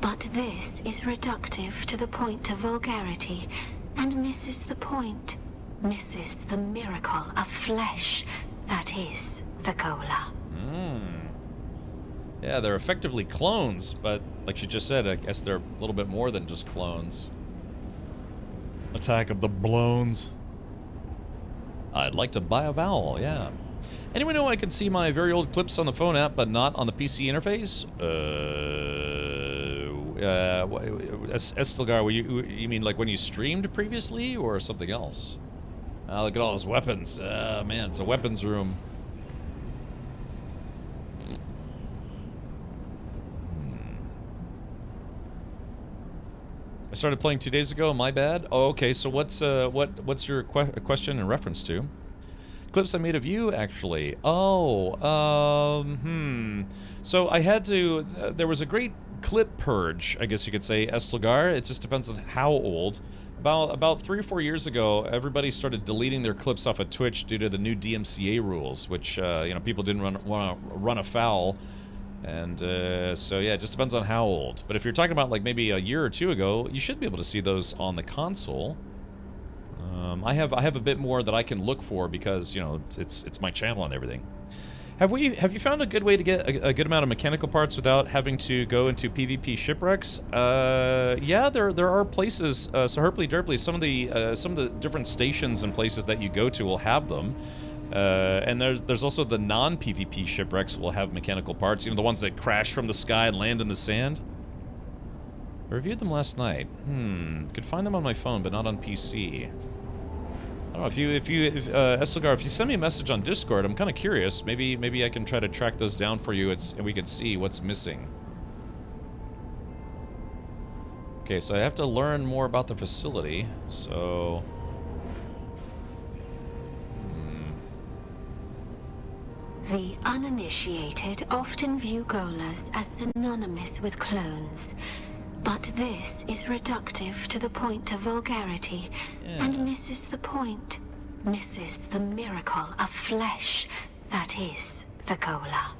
but this is reductive to the point of vulgarity and misses the point, misses the miracle of flesh that is the Gola. Yeah, they're effectively clones, but like she just said, I guess they're a little bit more than just clones. Attack of the Blones. I'd like to buy a vowel, yeah. Anyone know I can see my very old clips on the phone app, but not on the PC interface? Estelgar, you mean like when you streamed previously, or something else? Oh, look at all those weapons. Man, it's a weapons room. I started playing 2 days ago. My bad. Oh, okay. So what's your question in reference to? Clips I made of you, actually. Oh, So I had to. There was a great clip purge, I guess you could say, Estelgar. It just depends on how old. About 3 or 4 years ago, everybody started deleting their clips off of Twitch due to the new DMCA rules, which people didn't want to run afoul. And so yeah, it just depends on how old. But if you're talking about like maybe a year or two ago, you should be able to see those on the console. I have a bit more that I can look for because it's my channel and everything. Have you found a good way to get a good amount of mechanical parts without having to go into PvP shipwrecks? Yeah, there are places. So Herpley Derpley, some of the different stations and places that you go to will have them. And there's also the non-PvP shipwrecks will have mechanical parts. The ones that crash from the sky and land in the sand. I reviewed them last night. Could find them on my phone, but not on PC. I don't know if Estelgar, if you send me a message on Discord, I'm kind of curious. Maybe I can try to track those down for you, and we can see what's missing. Okay, so I have to learn more about the facility. So. The uninitiated often view Golas as synonymous with clones, but this is reductive to the point of vulgarity and misses the point, misses the miracle of flesh that is the Gola.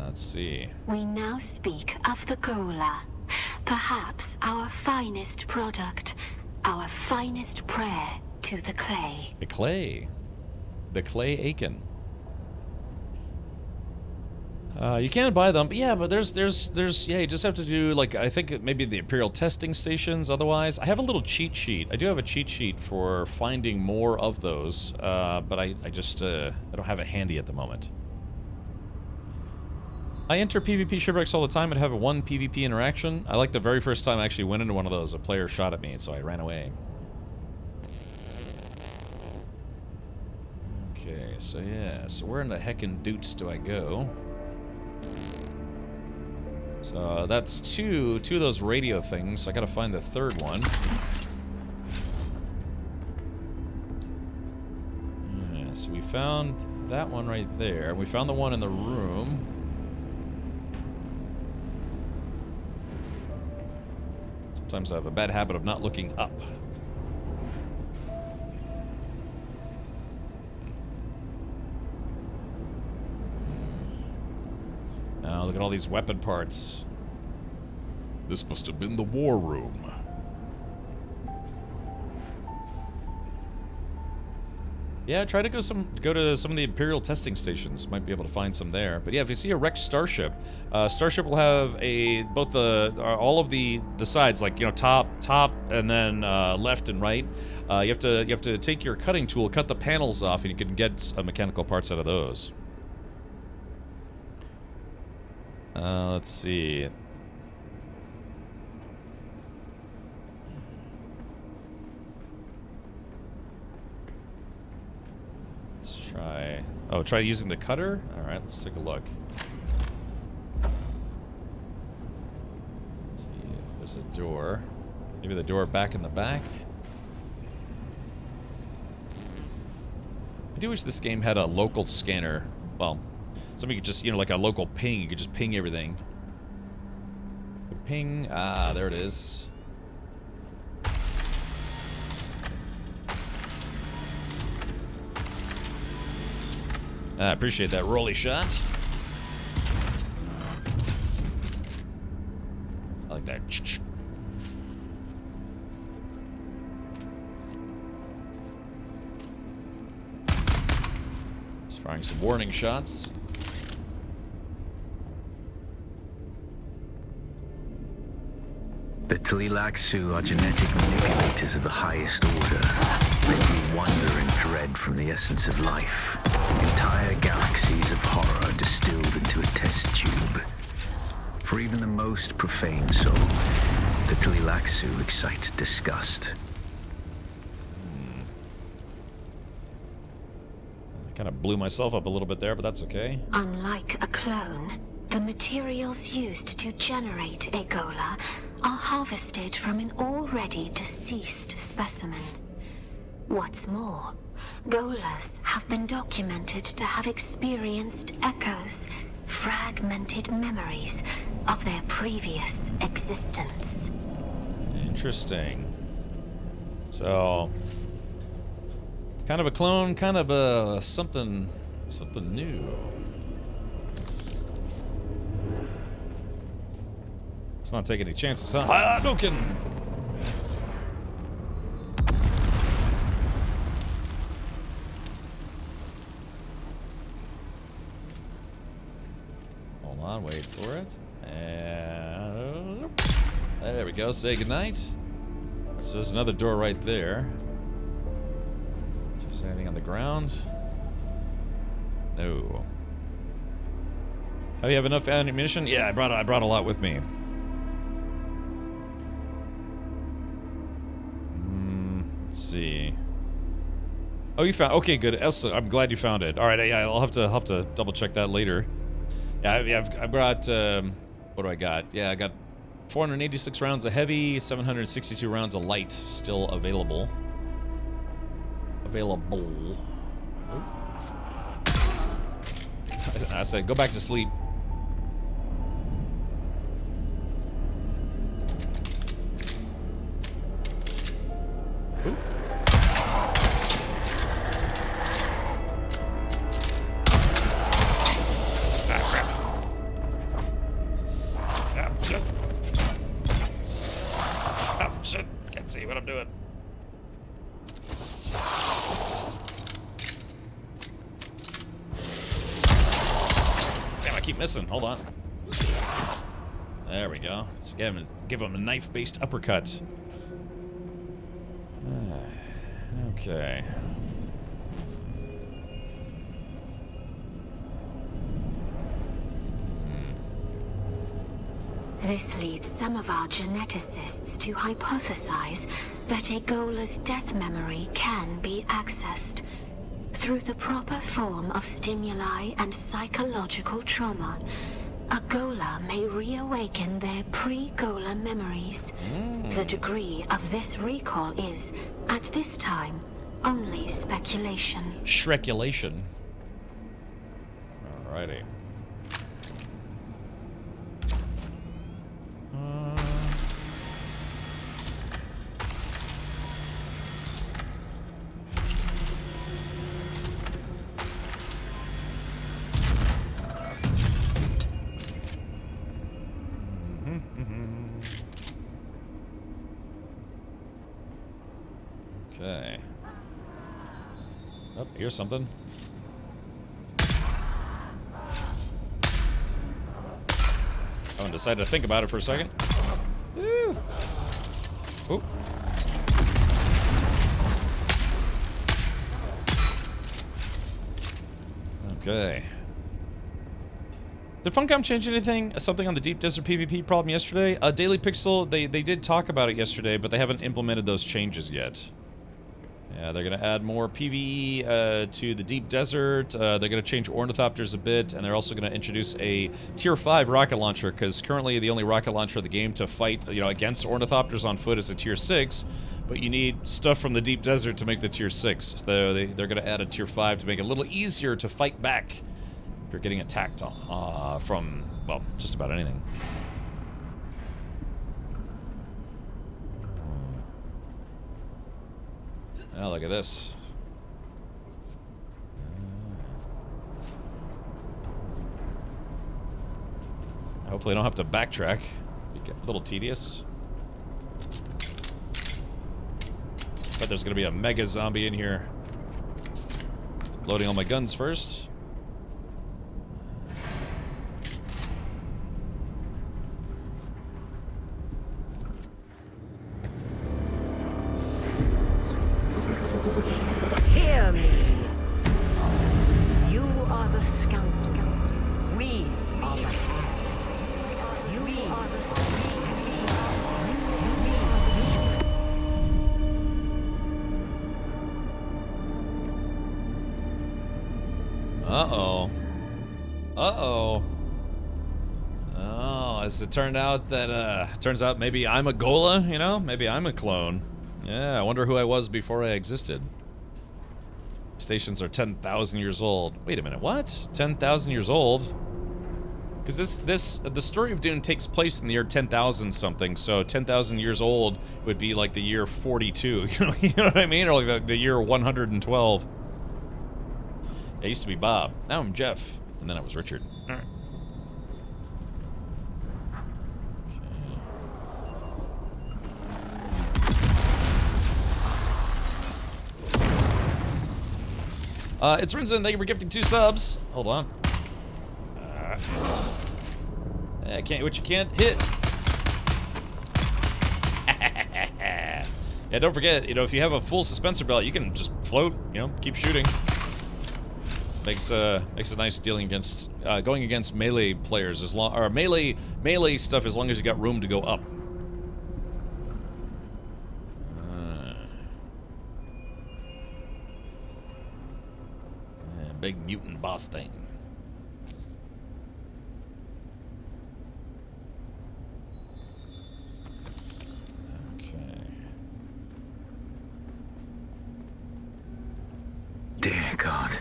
Let's see. We now speak of the Gola, perhaps our finest product, our finest prayer to the clay. The clay. The clay Aiken. You can buy them, but yeah, but there's you just have to do, like, I think maybe the Imperial testing stations. Otherwise, I have a little cheat sheet. I do have a cheat sheet for finding more of those, but I don't have it handy at the moment. I enter PvP shipwrecks all the time and have one PvP interaction. I like the very first time I actually went into one of those, a player shot at me, so I ran away. Okay, so yeah, so where in the heckin' doots do I go? So that's two of those radio things. I gotta find the third one. Yeah, so we found that one right there. We found the one in the room. Sometimes I have a bad habit of not looking up. Now look at all these weapon parts. This must have been the war room. Yeah, try to go to some of the Imperial testing stations. Might be able to find some there. But yeah, if you see a wrecked starship, starship will have both all of the sides, like top, and then left and right. You have to take your cutting tool, cut the panels off, and you can get mechanical parts out of those. Let's see. Let's try. Oh, try using the cutter? Alright, let's take a look. Let's see if there's a door. Maybe the door back in the back. I do wish this game had a local scanner. Well, somebody could just, like a local ping. You could just ping everything. Ping. Ah, there it is. I appreciate that rolly shot. I like that. Just firing some warning shots. The Tlilaxu are genetic manipulators of the highest order. Making wonder and dread from the essence of life. Entire galaxies of horror distilled into a test tube. For even the most profane soul, the Tlilaxu excites disgust. Kind of blew myself up a little bit there, but that's okay. Unlike a clone, the materials used to generate a Gola are harvested from an already deceased specimen. What's more, Golas have been documented to have experienced echoes, fragmented memories of their previous existence. Interesting. So, kind of a clone, kind of a something new. Let's not take any chances, huh? Hadouken! Hold on, wait for it. And there we go. Say goodnight. So there's another door right there. Is there anything on the ground? No. Oh, you have enough ammunition? Yeah, I brought a lot with me. Let's see. Oh, you found. Okay, good. Elsa, I'm glad you found it. All right, yeah, I'll have to double check that later. Yeah, I brought. What do I got? Yeah, I got 486 rounds of heavy, 762 rounds of light still available. I said, go back to sleep. Ooh. Ah, crap. Ah, shit. Ah, shit. Can't see what I'm doing. Damn, I keep missing. Hold on. There we go. So give him a knife-based uppercut. Okay. This leads some of our geneticists to hypothesize that a Gola's death memory can be accessed through the proper form of stimuli and psychological trauma. A Gola may reawaken their pre-Gola memories. The degree of this recall is, at this time, only speculation. Shrekulation. Alrighty. Okay. Oh, here's something. Oh, and decided to think about it for a second. Woo! Oop. Okay. Did Funcom change anything? Something on the Deep Desert PvP problem yesterday? Daily Pixel, they did talk about it yesterday, but they haven't implemented those changes yet. Yeah, they're going to add more PvE to the Deep Desert. They're going to change Ornithopters a bit, and they're also going to introduce a Tier 5 rocket launcher, because currently the only rocket launcher in the game to fight, against Ornithopters on foot is a Tier 6, but you need stuff from the Deep Desert to make the Tier 6. So they're going to add a Tier 5 to make it a little easier to fight back if you're getting attacked from, well, just about anything. Oh, look at this. Hopefully I don't have to backtrack. It get a little tedious. But there's gonna be a mega zombie in here. Loading all my guns first. Hear me. You are the scout. We are the hands. You are the scouts. Uh-oh. Uh-oh. Oh, as it turned out that, turns out maybe I'm a Gola, you know? Maybe I'm a clone. Yeah, I wonder who I was before I existed. Stations are 10,000 years old. Wait a minute, what? 10,000 years old? Because the story of Dune takes place in the year 10,000 something, so 10,000 years old would be like the year 42, you know what I mean? Or like the year 112. I used to be Bob, now I'm Jeff, and then I was Richard. All right. It's Rinzen, thank you for gifting 2 subs. Hold on. I can't, what you can't hit. Yeah, don't forget, you know, if you have a full suspensor belt, you can just float, you know, keep shooting. Makes it nice dealing against, going against melee players as long, or melee stuff as long as you got room to go up. Big mutant boss thing. Dear God,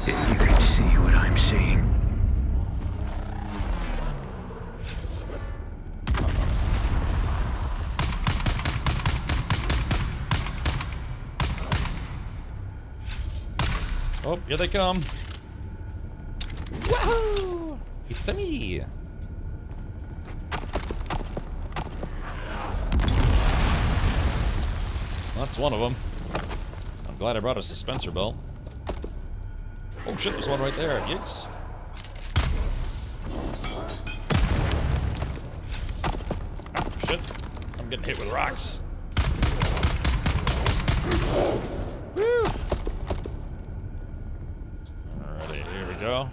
if you could see what I'm seeing. Oh, here they come. Woohoo! It's me. That's one of them. I'm glad I brought a suspensor belt. Oh shit, there's one right there. Yikes. Oh, shit. I'm getting hit with rocks. Woo! Alrighty, here we go.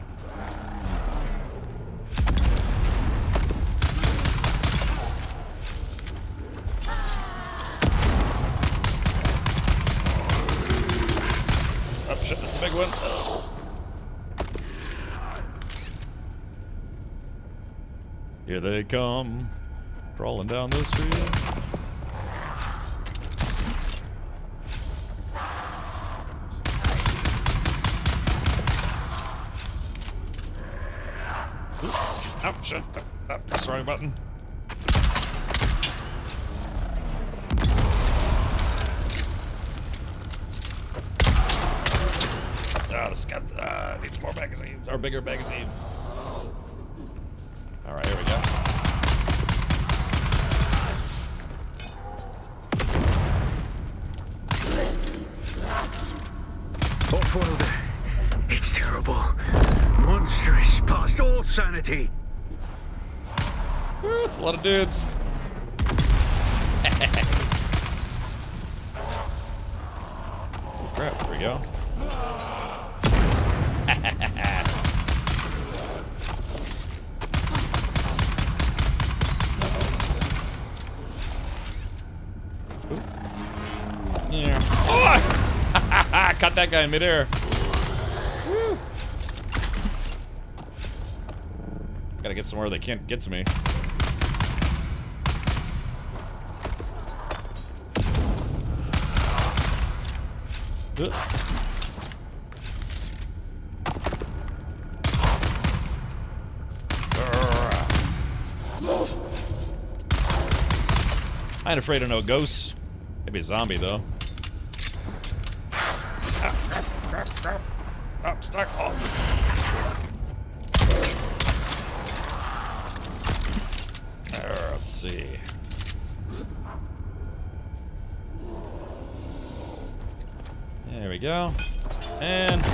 Oh shit, that's a big one. Here they come, crawling down the street. Oh, shit. Oh, that's the wrong button. Oh, this got, needs more magazines, or bigger magazine. Alright, here we go. Off-worlder, it's terrible. Monstrous, past all sanity. Woo, it's a lot of dudes. Oh, crap, there we go. Yeah. Oh! Caught that guy in midair. Woo. Gotta get somewhere they can't get to me. I ain't afraid of no ghosts. Maybe a zombie though. Oh, I'm stuck. Oh. Let's see. There we go. And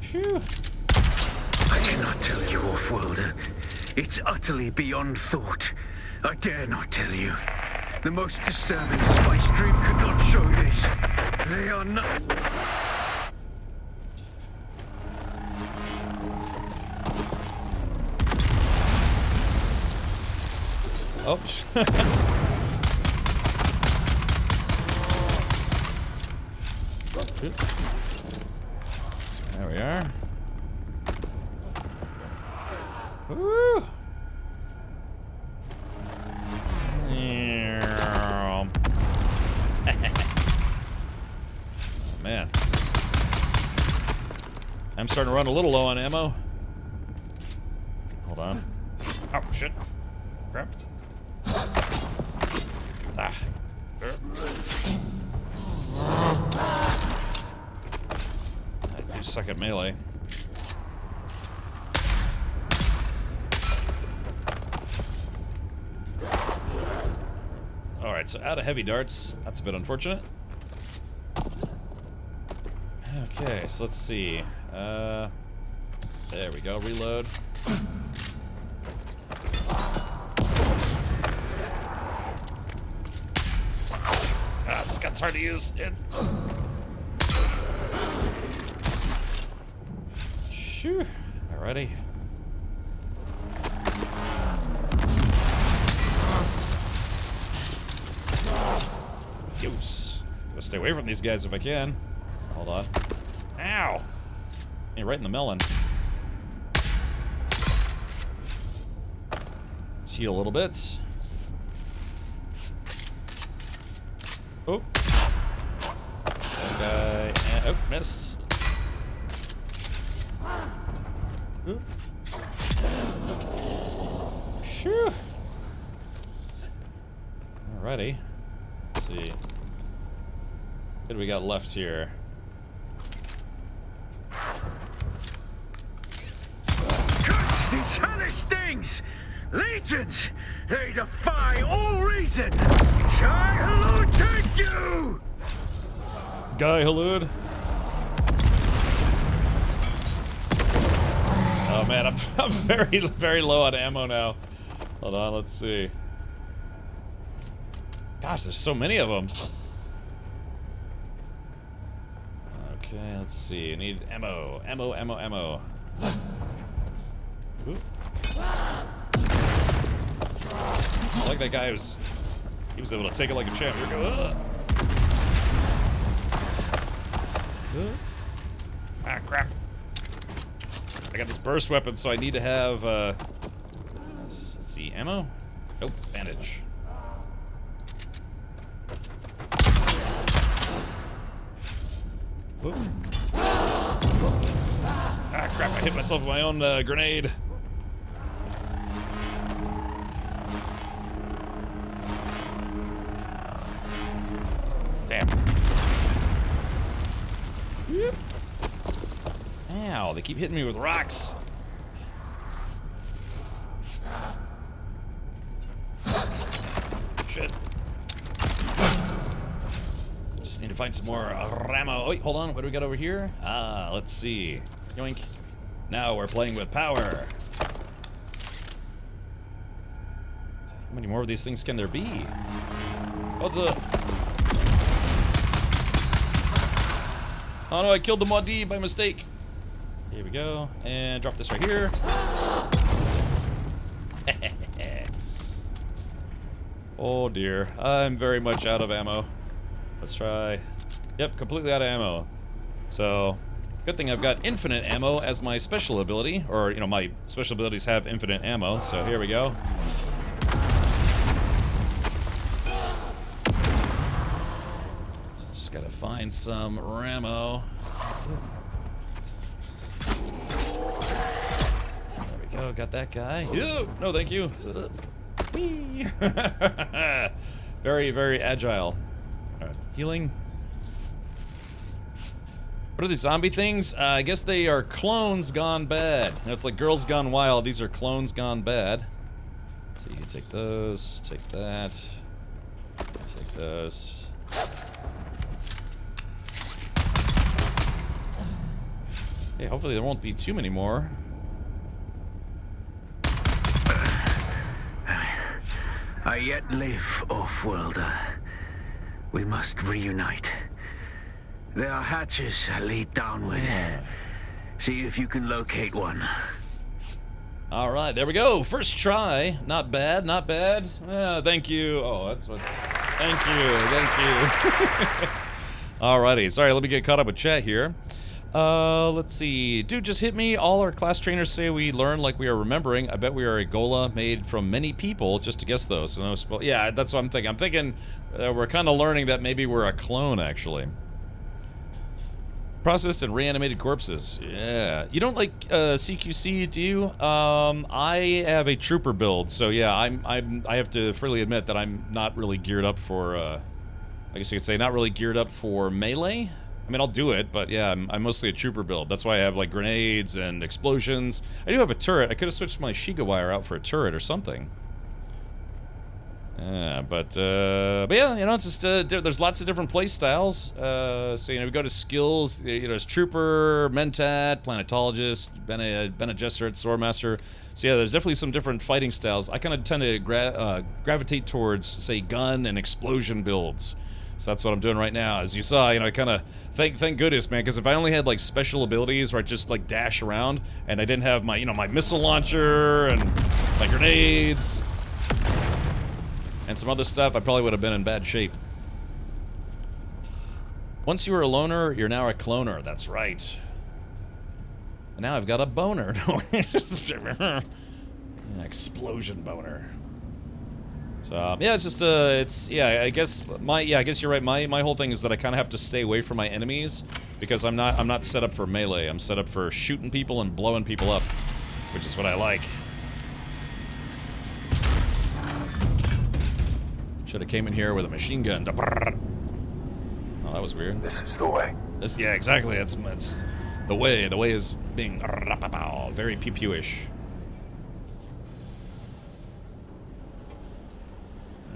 phew. I cannot tell you, off-worlder. It's utterly beyond thought. I dare not tell you. The most disturbing spice dream could not show this. They are not. Oh. There we are. Woo! Man. I'm starting to run a little low on ammo. Hold on. Oh, shit. Crap. Ah. I do suck at melee. Alright, so out of heavy darts. That's a bit unfortunate. Okay, so let's see. There we go, reload. Ah, this gun's hard to use. Phew. Alrighty. Use. Gotta stay away from these guys if I can. Hold on. Ow! Hey, right in the melon. Let's heal a little bit. Oh. That guy. Oh, missed. Ooh. Phew. Alrighty. Let's see. What do we got left here? These hellish things! Legions! They defy all reason! Guy Halud, thank you! Guy Halud? Oh man, I'm very, very low on ammo now. Hold on, let's see. Gosh, there's so many of them. Okay, let's see. I need ammo. Ammo, ammo, ammo. Ooh. I like that guy he was able to take it like a champ. Here we go. Ah, crap. I got this burst weapon, so I need to have, let's see, ammo? Nope, bandage. Ooh. Ah, crap, I hit myself with my own grenade. Damn. Yep. Ow, they keep hitting me with rocks. Shit. Just need to find some more ammo. Oh, wait, hold on. What do we got over here? Ah, let's see. Yoink. Now we're playing with power. How many more of these things can there be? What's up? Oh no, I killed the Maudie by mistake. Here we go. And drop this right here. Oh dear. I'm very much out of ammo. Let's try. Yep, completely out of ammo. So, good thing I've got infinite ammo as my special ability. Or, you know, my special abilities have infinite ammo. So here we go. So just gotta find some ammo. There we go, got that guy. Ew, no, thank you. Whee! Very, very agile. Alright, healing. What are these zombie things? I guess they are clones gone bad. You know, it's like Girls Gone Wild. These are clones gone bad. So you can take those, take that, take those. Hey, hopefully there won't be too many more. I yet live, off-worlder. We must reunite. There are hatches that lead downward. See if you can locate one. All right, there we go. First try. Not bad, not bad. Thank you. Oh, that's what. Thank you, thank you. Alrighty, sorry, let me get caught up with chat here. Let's see. Dude, just hit me. All our class trainers say we learn like we are remembering. I bet we are a Gola made from many people, just to guess those. So no, yeah, that's what I'm thinking. I'm thinking we're kind of learning that maybe we're a clone, actually. Processed and reanimated corpses. Yeah. You don't like CQC, do you? I have a trooper build, so yeah, I have to freely admit that I'm not really geared up for, I guess you could say, not really geared up for melee. I mean, I'll do it, but yeah, I'm mostly a trooper build. That's why I have, like, grenades and explosions. I do have a turret. I could have switched my Shiga wire out for a turret or something. But yeah, you know, just, there's lots of different play styles. So, you know, we go to skills, you know, there's Trooper, Mentat, Planetologist, Bene Gesserit, Swordmaster. So yeah, there's definitely some different fighting styles. I kind of tend to gravitate towards, say, gun and explosion builds. So that's what I'm doing right now. As you saw, you know, I kind of, thank goodness, man, because if I only had, like, special abilities where I just, like, dash around, and I didn't have my, you know, my missile launcher, and my grenades, and some other stuff, I probably would have been in bad shape. Once you were a loner, you're now a cloner. That's right. And now I've got a boner. Explosion boner. So yeah, it's just yeah. I guess you're right. My whole thing is that I kind of have to stay away from my enemies because I'm not set up for melee. I'm set up for shooting people and blowing people up, which is what I like. Should have came in here with a machine gun. Oh, that was weird. This is the way. Yeah, exactly. It's the way. The way is being very pew-pew-ish.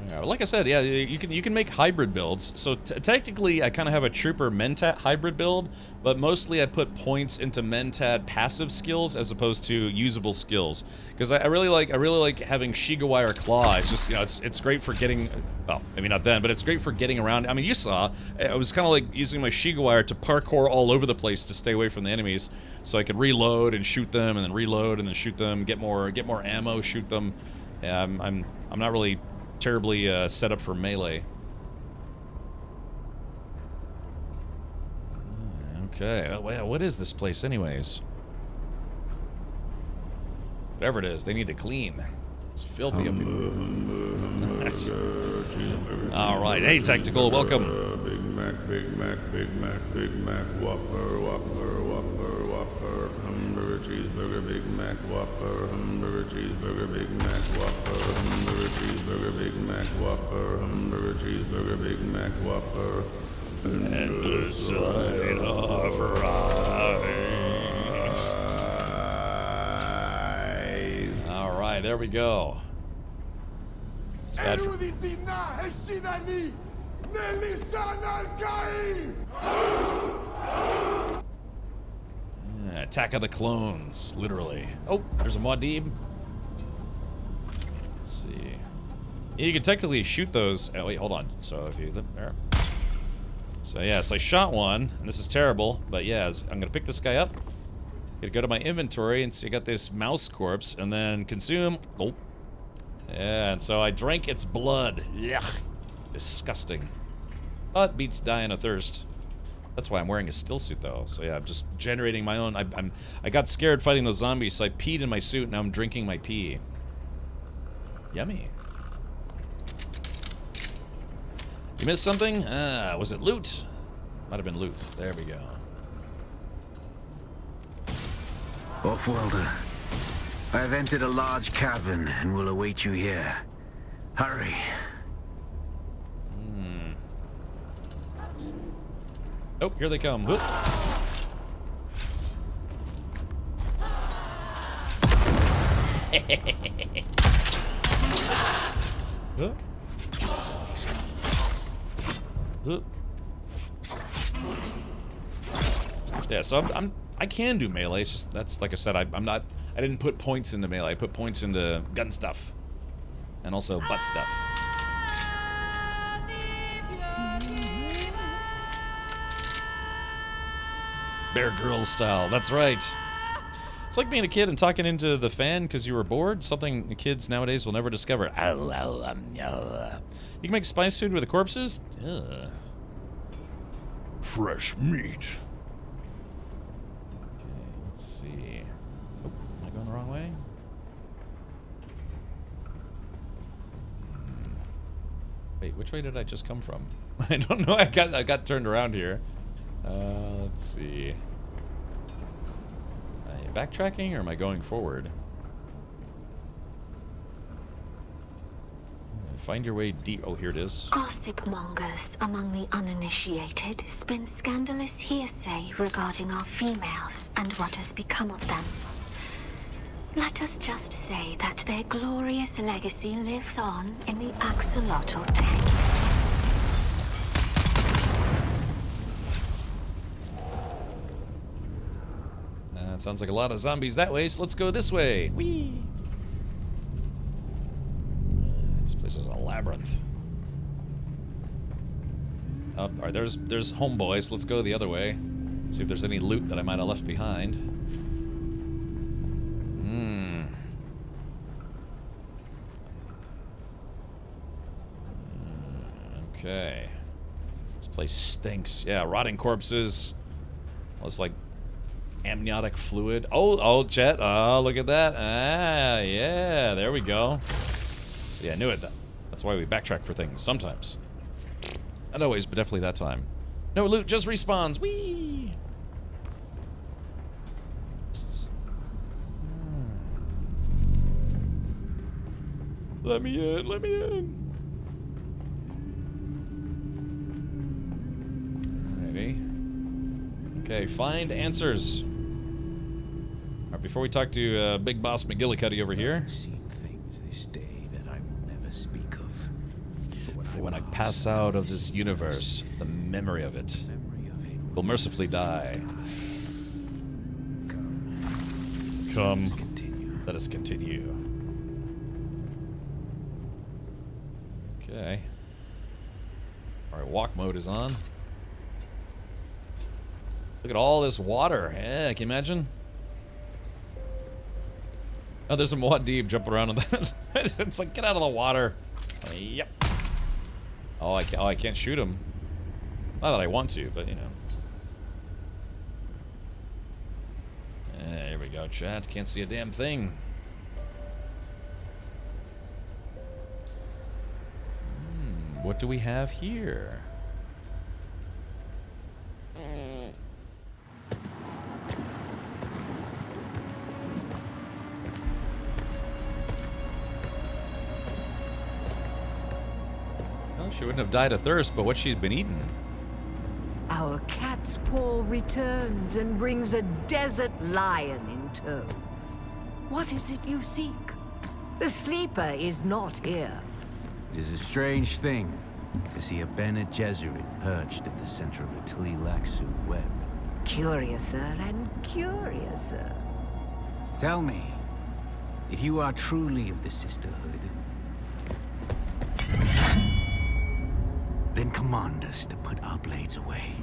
Yeah, like I said, yeah, you can make hybrid builds. So technically, I kind of have a Trooper Mentat hybrid build, but mostly I put points into Mentat passive skills as opposed to usable skills. Because I really like having Shiga Wire Claw. It's just, you know, it's great for getting, well, maybe not then, but it's great for getting around. I mean, you saw, I was kind of like using my Shiga Wire to parkour all over the place to stay away from the enemies, so I could reload and shoot them, and then reload and then shoot them, get more ammo, shoot them. Yeah, I'm not really terribly set up for melee. Okay, well, what is this place anyways? Whatever it is, they need to clean. It's filthy up here. Alright, hey Tactical, welcome. Big Mac, Big Mac, Big Mac, Big Mac, Whopper, Whopper, Whopper, Whopper, hamburger, cheeseburger, Big Mac, Whopper, hamburger, cheeseburger, Big Mac, Whopper, hamburger, cheeseburger, Big Mac, Whopper, hamburger, cheeseburger, Big Mac, Whopper, and the side of rice. Alright, there we go. It's bad for... Attack of the Clones, literally. Oh, there's a Muad'Dib. Let's see. Yeah, you can technically shoot those. Oh, wait, hold on. So if you... There. So yeah, so I shot one, and this is terrible, but yeah, I'm gonna pick this guy up. Gonna go to my inventory and see I got this mouse corpse, and then consume. Oh. Yeah, and so I drank its blood. Yeah. Disgusting. But beats dying of thirst. That's why I'm wearing a still suit, though. So yeah, I'm just generating my own. I got scared fighting those zombies, so I peed in my suit. Now I'm drinking my pee. Yummy. You missed something? Ah, was it loot? Might have been loot. There we go. Off-worlder, I have entered a large cavern and will await you here. Hurry. Oh, here they come. Whoop. Huh? Yeah, so I can do melee. It's just that's like I said. I didn't put points into melee. I put points into gun stuff, and also butt stuff. Bear Grylls style. That's right. It's like being a kid and talking into the fan because you were bored. Something kids nowadays will never discover. You can make spice food with the corpses? Ugh. fresh meat. Okay, let's see. Oh, am I going the wrong way? Wait, which way did I just come from? I don't know. I got turned around here. Let's see. Am I backtracking or am I going forward? Find your way deep. Oh, here it is. Gossip mongers among the uninitiated spin scandalous hearsay regarding our females and what has become of them. Let us just say that their glorious legacy lives on in the axolotl tank. It sounds like a lot of zombies that way, so let's go this way. Whee! This place is a labyrinth. Oh, all right, there's homeboys. Let's go the other way. See if there's any loot that I might have left behind. Okay. This place stinks. Yeah, rotting corpses. Well, it's like amniotic fluid. Oh, Chet. Oh, look at that. Ah, yeah. There we go. See, I knew it. That's why we backtrack for things sometimes. Not always, but definitely that time. No loot, just respawns. Whee! Let me in. Let me in. Okay, find answers. Alright, before we talk to Big Boss McGillicuddy over here. I've seen things this day that I will never speak of. For when I pass out of this universe, the memory of it will mercifully die. Come. Let us continue. Okay. Alright, walk mode is on. Look at all this water. Yeah, can you imagine? Oh, there's some Muad'Dib jumping around on that. It's like, get out of the water. Yep. Oh, I can't shoot him. Not that I want to, but you know. Here we go, chat. Can't see a damn thing. What do we have here? She wouldn't have died of thirst, but what she'd been eating. Our cat's paw returns and brings a desert lion in tow. What is it you seek? The sleeper is not here. It is a strange thing to see a Bene Gesserit perched at the center of a Tlilaxu web. Curiouser and curiouser. Tell me, if you are truly of the Sisterhood, then command us to put our blades away.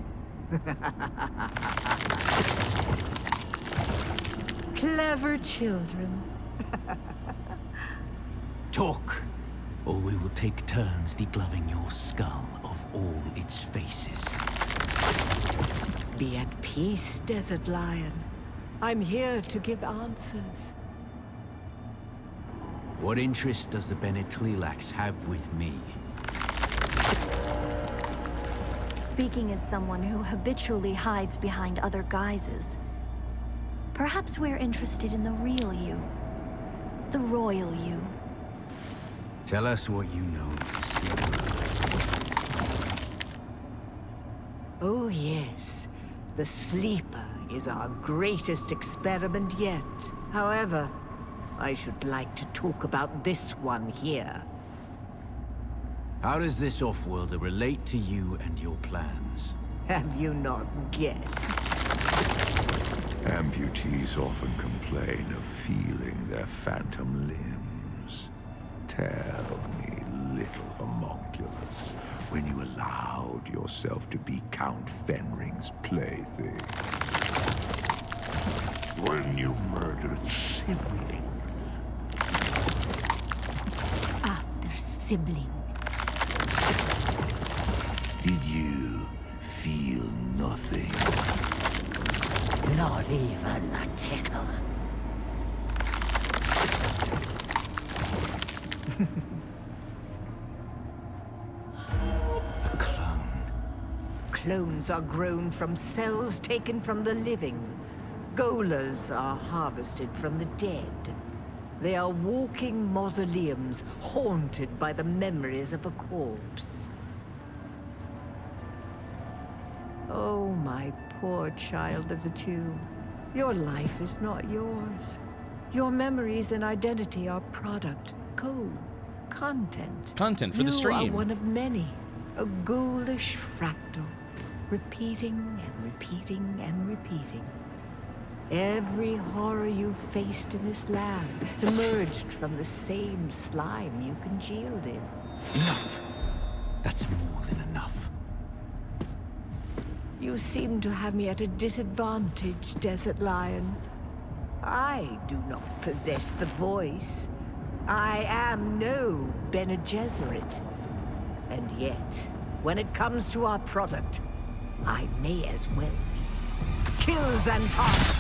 Clever children. Talk, or we will take turns degloving your skull of all its faces. Be at peace, Desert Lion. I'm here to give answers. What interest does the Bene Tlilax have with me? Speaking as someone who habitually hides behind other guises, perhaps we're interested in the real you. The royal you. Tell us what you know of the Sleeper. Oh yes, the Sleeper is our greatest experiment yet. However, I should like to talk about this one here. How does this off-worlder relate to you and your plans? Have you not guessed? Amputees often complain of feeling their phantom limbs. Tell me, little homunculus, when you allowed yourself to be Count Fenring's plaything. When you murdered sibling. After sibling. Did you feel no nothing. Not even a tickle. A clone. Clones are grown from cells taken from the living. Golas are harvested from the dead. They are walking mausoleums, haunted by the memories of a corpse. Oh, my poor child of the tomb. Your life is not yours. Your memories and identity are product, code, content. Content for the stream. You are one of many. A ghoulish fractal. Repeating and repeating and repeating. Every horror you faced in this land emerged from the same slime you congealed in. Enough. That's more than enough. You seem to have me at a disadvantage, Desert Lion. I do not possess the voice. I am no Bene Gesserit. And yet, when it comes to our product, I may as well be. Kills and toss.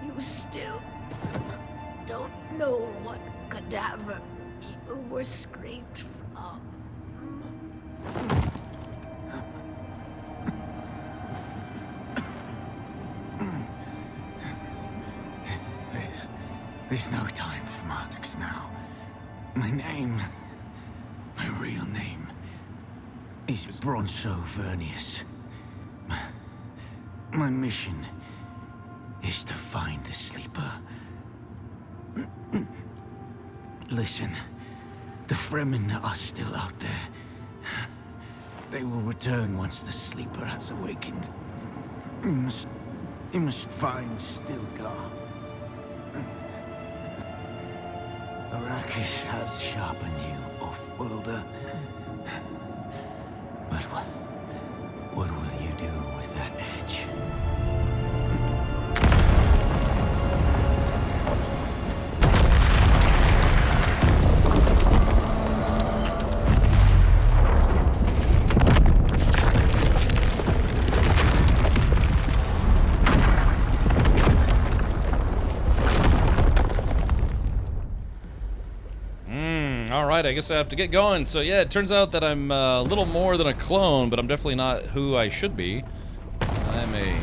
You still don't know what cadaver you were scraped from. There's no time for masks now. My name, my real name, is Bronzo Vernius. My mission is to find the sleeper. Listen, the Fremen are still out there. They will return once the sleeper has awakened. You must find Stilgar. Arrakis has sharpened you, off-worlder. But what will you do with that edge? Alright, I guess I have to get going. So yeah, it turns out that I'm a little more than a clone, but I'm definitely not who I should be. So I'm a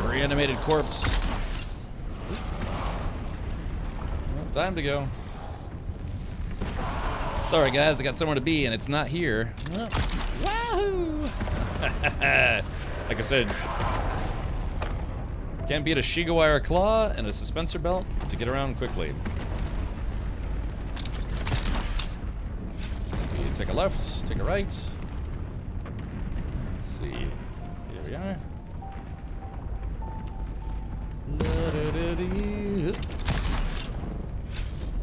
reanimated corpse. Well, time to go. Sorry guys, I got somewhere to be and it's not here. Wahoo! Like I said, can't beat a Shigawire claw and a suspensor belt to get around quickly. Take a left, take a right. Let's see. Here we are.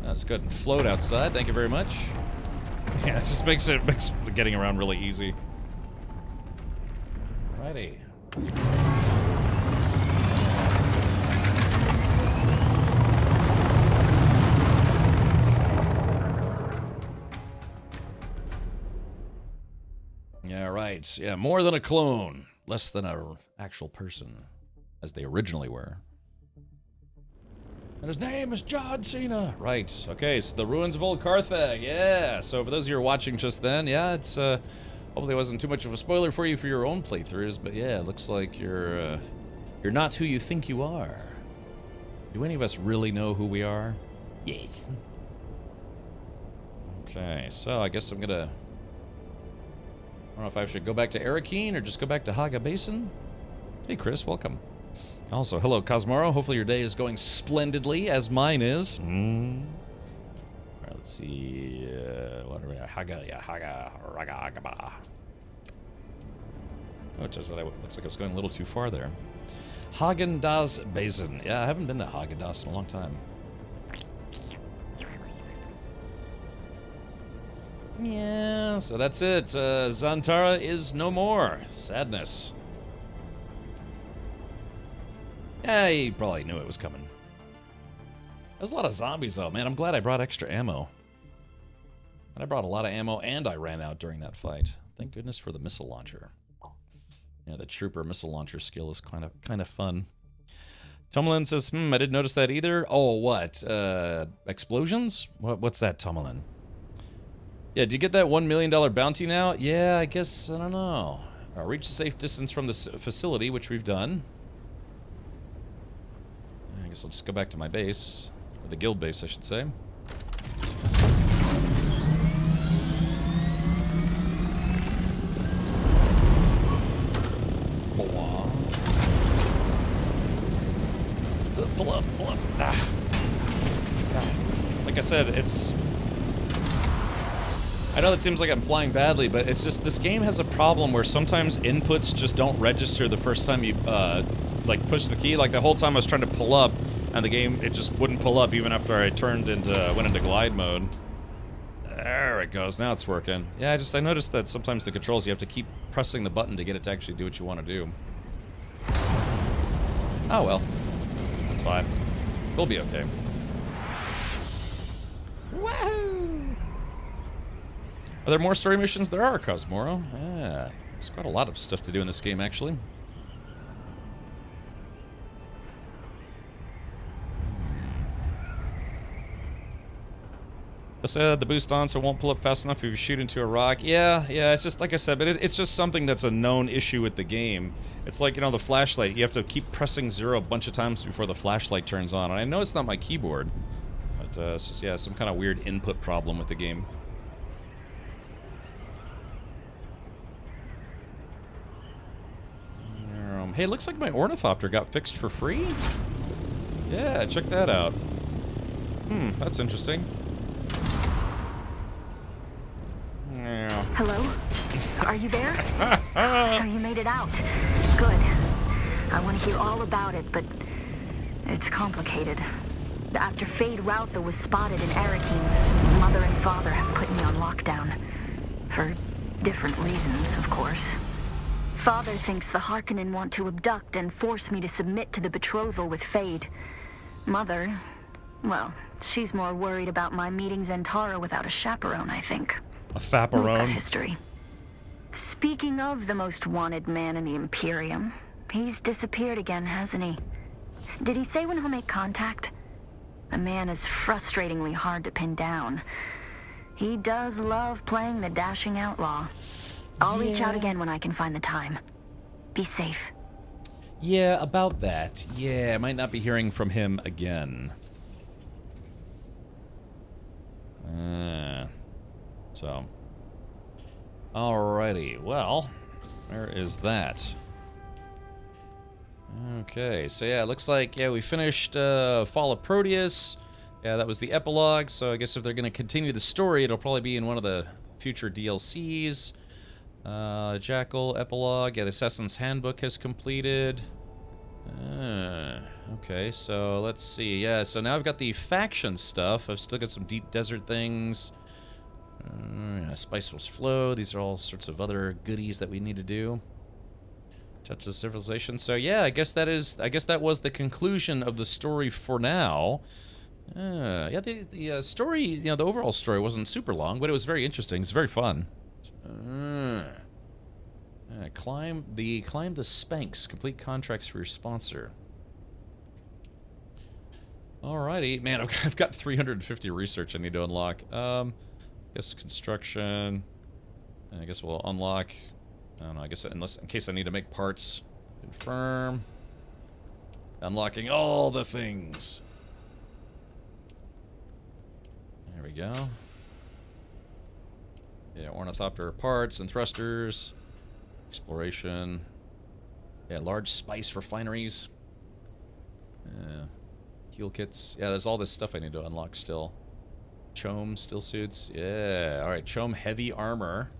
Let's go ahead and float outside. Thank you very much. Yeah, it just makes getting around really easy. Alrighty. Yeah, right. Yeah, more than a clone. Less than an actual person, as they originally were. And his name is John Cena. Right. Okay, so the ruins of Old Carthage. Yeah. So for those of you who are watching just then, yeah, it's hopefully it wasn't too much of a spoiler for you for your own playthroughs, but yeah, it looks like you're not who you think you are. Do any of us really know who we are? Yes. Okay, so I guess I'm gonna... I don't know if I should go back to Arakeen or just go back to Haga Basin. Hey Chris, welcome. Also, hello Cosmaro. Hopefully your day is going splendidly, as mine is. Alright, let's see. What are we? Haga, yeah, Haga, Raga, Agaba. Oh, it just, looks like I was going a little too far there. Häagen-Dazs Basin. Yeah, I haven't been to Häagen-Dazs in a long time. Yeah, so that's it. Zantara is no more. Sadness. Yeah, you probably knew it was coming. There's a lot of zombies, though. Man, I'm glad I brought extra ammo. And I brought a lot of ammo, and I ran out during that fight. Thank goodness for the missile launcher. Yeah, the trooper missile launcher skill is kind of fun. Tumulin says, I didn't notice that either. Oh, what? Explosions? What's that, Tumulin? Yeah, did you get that $1 million bounty now? Yeah, I guess, I don't know. Reach a safe distance from the facility, which we've done. I guess I'll just go back to my base. Or the guild base, I should say. Pull up. Ah. Like I said, it's... I know it seems like I'm flying badly, but it's just this game has a problem where sometimes inputs just don't register the first time you, like, push the key. Like, the whole time I was trying to pull up, and the game, it just wouldn't pull up even after I went into glide mode. There it goes. Now it's working. Yeah, I noticed that sometimes the controls, you have to keep pressing the button to get it to actually do what you want to do. Oh, well. That's fine. We'll be okay. Woohoo! Are there more story missions? There are, Cosmoro. Yeah. There's quite a lot of stuff to do in this game, actually. I said the boost on so it won't pull up fast enough if you shoot into a rock. Yeah, it's just, like I said, but it's just something that's a known issue with the game. It's like, you know, the flashlight. You have to keep pressing 0 a bunch of times before the flashlight turns on. And I know it's not my keyboard, but it's just, yeah, some kind of weird input problem with the game. Hey, looks like my ornithopter got fixed for free? Yeah, check that out. That's interesting. Hello? Are you there? So you made it out. Good. I want to hear all about it, but it's complicated. After Fade Routher was spotted in Arakeen, Mother and Father have put me on lockdown. For different reasons, of course. Father thinks the Harkonnen want to abduct and force me to submit to the betrothal with Fade. Mother, well, she's more worried about my meeting Zantara without a chaperone, I think. A faperone? History. Speaking of the most wanted man in the Imperium, he's disappeared again, hasn't he? Did he say when he'll make contact? The man is frustratingly hard to pin down. He does love playing the dashing outlaw. I'll reach out again when I can find the time. Be safe. Yeah, about that. Yeah, I might not be hearing from him again. So. Alrighty, well, where is that? Okay, so yeah, it looks like, yeah, we finished Fall of Proteus. Yeah, that was the epilogue, so I guess if they're going to continue the story, it'll probably be in one of the future DLCs. Jackal epilogue. Yeah, the Assassin's Handbook has completed. Okay, so let's see. Yeah, so now I've got the faction stuff. I've still got some deep desert things. Yeah, Spiceless Flow. These are all sorts of other goodies that we need to do. Touch of Civilization. So yeah, I guess that was the conclusion of the story for now. Yeah, the story, you know, the overall story wasn't super long, but it was very interesting. It's very fun. Climb the Spanx. Complete contracts for your sponsor. Alrighty, man. I've got 350 research I need to unlock. I guess construction. I guess we'll unlock. I don't know. I guess in case I need to make parts. Confirm. Unlocking all the things. There we go. Yeah, ornithopter parts and thrusters. Exploration. Yeah, large spice refineries. Heal kits. Yeah, there's all this stuff I need to unlock still. Chome still suits. Yeah, alright. Chome heavy armor.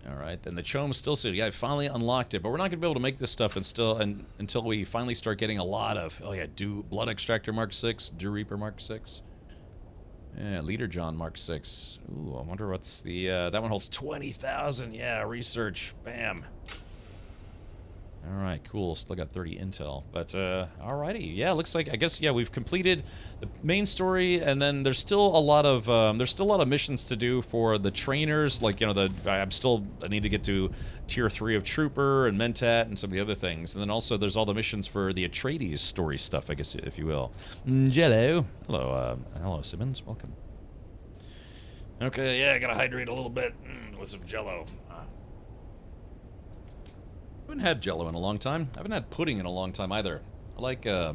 Alright, then the Chome still suit. Yeah, I finally unlocked it, but we're not going to be able to make this stuff until we finally start getting a lot of... Oh yeah, Blood Extractor Mark 6, Dew Reaper Mark 6. Yeah, Leader John Mark 6. Ooh, I wonder what's the, that one holds 20,000. Yeah, research. Bam. Alright, cool. Still got 30 intel. But, alrighty. Yeah, looks like, I guess, yeah, we've completed the main story, and then there's still a lot of missions to do for the trainers. Like, you know, I need to get to Tier 3 of Trooper and Mentat and some of the other things. And then also there's all the missions for the Atreides story stuff, I guess, if you will. Jello. Hello, Simmons. Welcome. Okay, yeah, I gotta hydrate a little bit with some Jello. I haven't had Jello in a long time. I haven't had pudding in a long time either. I like, yeah,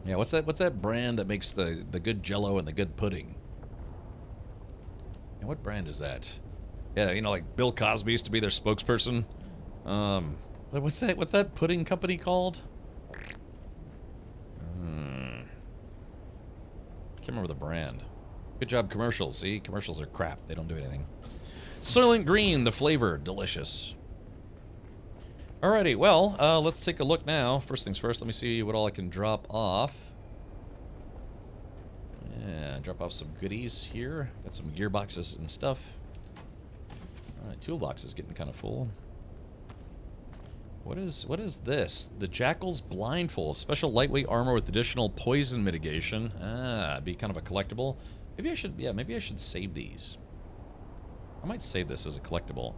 what's that brand that makes the good Jello and the good pudding? Yeah, what brand is that? Yeah, you know, like Bill Cosby used to be their spokesperson. What's that pudding company called? Can't remember the brand. Good job, commercials. See, commercials are crap. They don't do anything. Soylent Green, the flavor, delicious. Alrighty, well, let's take a look now. First things first, let me see what all I can drop off. Yeah, drop off some goodies here. Got some gearboxes and stuff. Alright, toolbox is getting kind of full. What is this? The Jackal's Blindfold. Special lightweight armor with additional poison mitigation. Ah, be kind of a collectible. Maybe I should save these. I might save this as a collectible.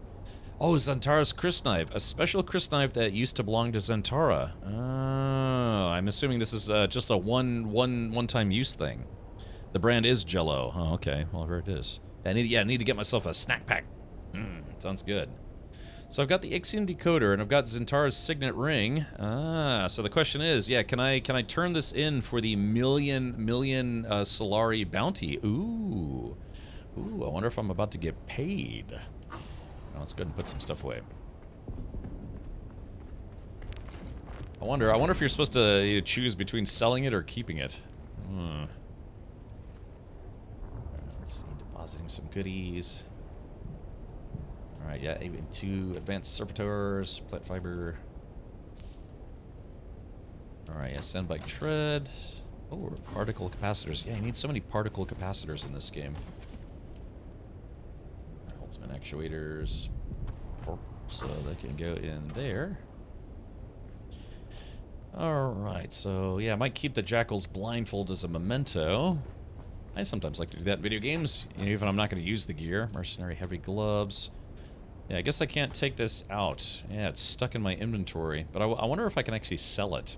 Oh, Zentara's Crysknife. A special Crysknife that used to belong to Zentara. Oh, I'm assuming this is just a one-time use thing. The brand is Jello. Oh, okay. Well, there it is. I need to get myself a snack pack. Sounds good. So I've got the Ixion decoder, and I've got Zentara's signet ring. Ah, so the question is, yeah, can I turn this in for the million Solari bounty? Ooh, I wonder if I'm about to get paid. Well, let's go ahead and put some stuff away. I wonder if you're supposed to choose between selling it or keeping it. Let's see, depositing some goodies. Alright, yeah, 2 advanced servitors, plant fiber. Alright, yeah, sand bike tread. Oh, particle capacitors. Yeah, you need so many particle capacitors in this game. Holtzman actuators. So they can go in there. Alright, so yeah, I might keep the Jackal's Blindfold as a memento. I sometimes like to do that in video games, even if I'm not going to use the gear. Mercenary heavy gloves. Yeah, I guess I can't take this out. Yeah, it's stuck in my inventory. But I wonder if I can actually sell it.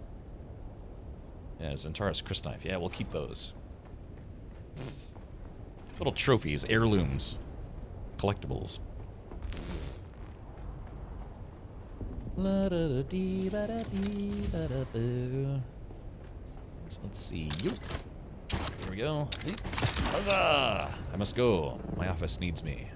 Yeah, Zentara's Crysknife. Yeah, we'll keep those. Little trophies, heirlooms, collectibles. So let's see. Here we go. Huzzah! I must go. My office needs me.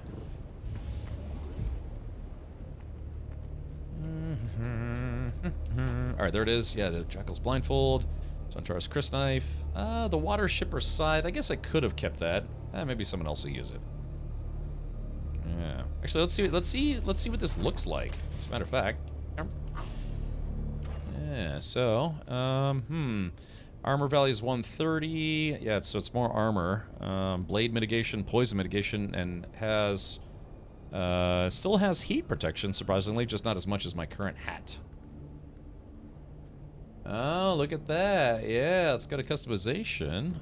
Alright, there it is. Yeah, the Jackal's Blindfold. Zentara's Crysknife. The Water Shipper's Scythe. I guess I could have kept that. Maybe someone else will use it. Yeah. Actually, let's see what this looks like. As a matter of fact. Yeah, so, armor value is 130. Yeah, so it's more armor. Blade mitigation, poison mitigation, and has... still has heat protection, surprisingly, just not as much as my current hat. Oh, look at that. Yeah, it's got a customization.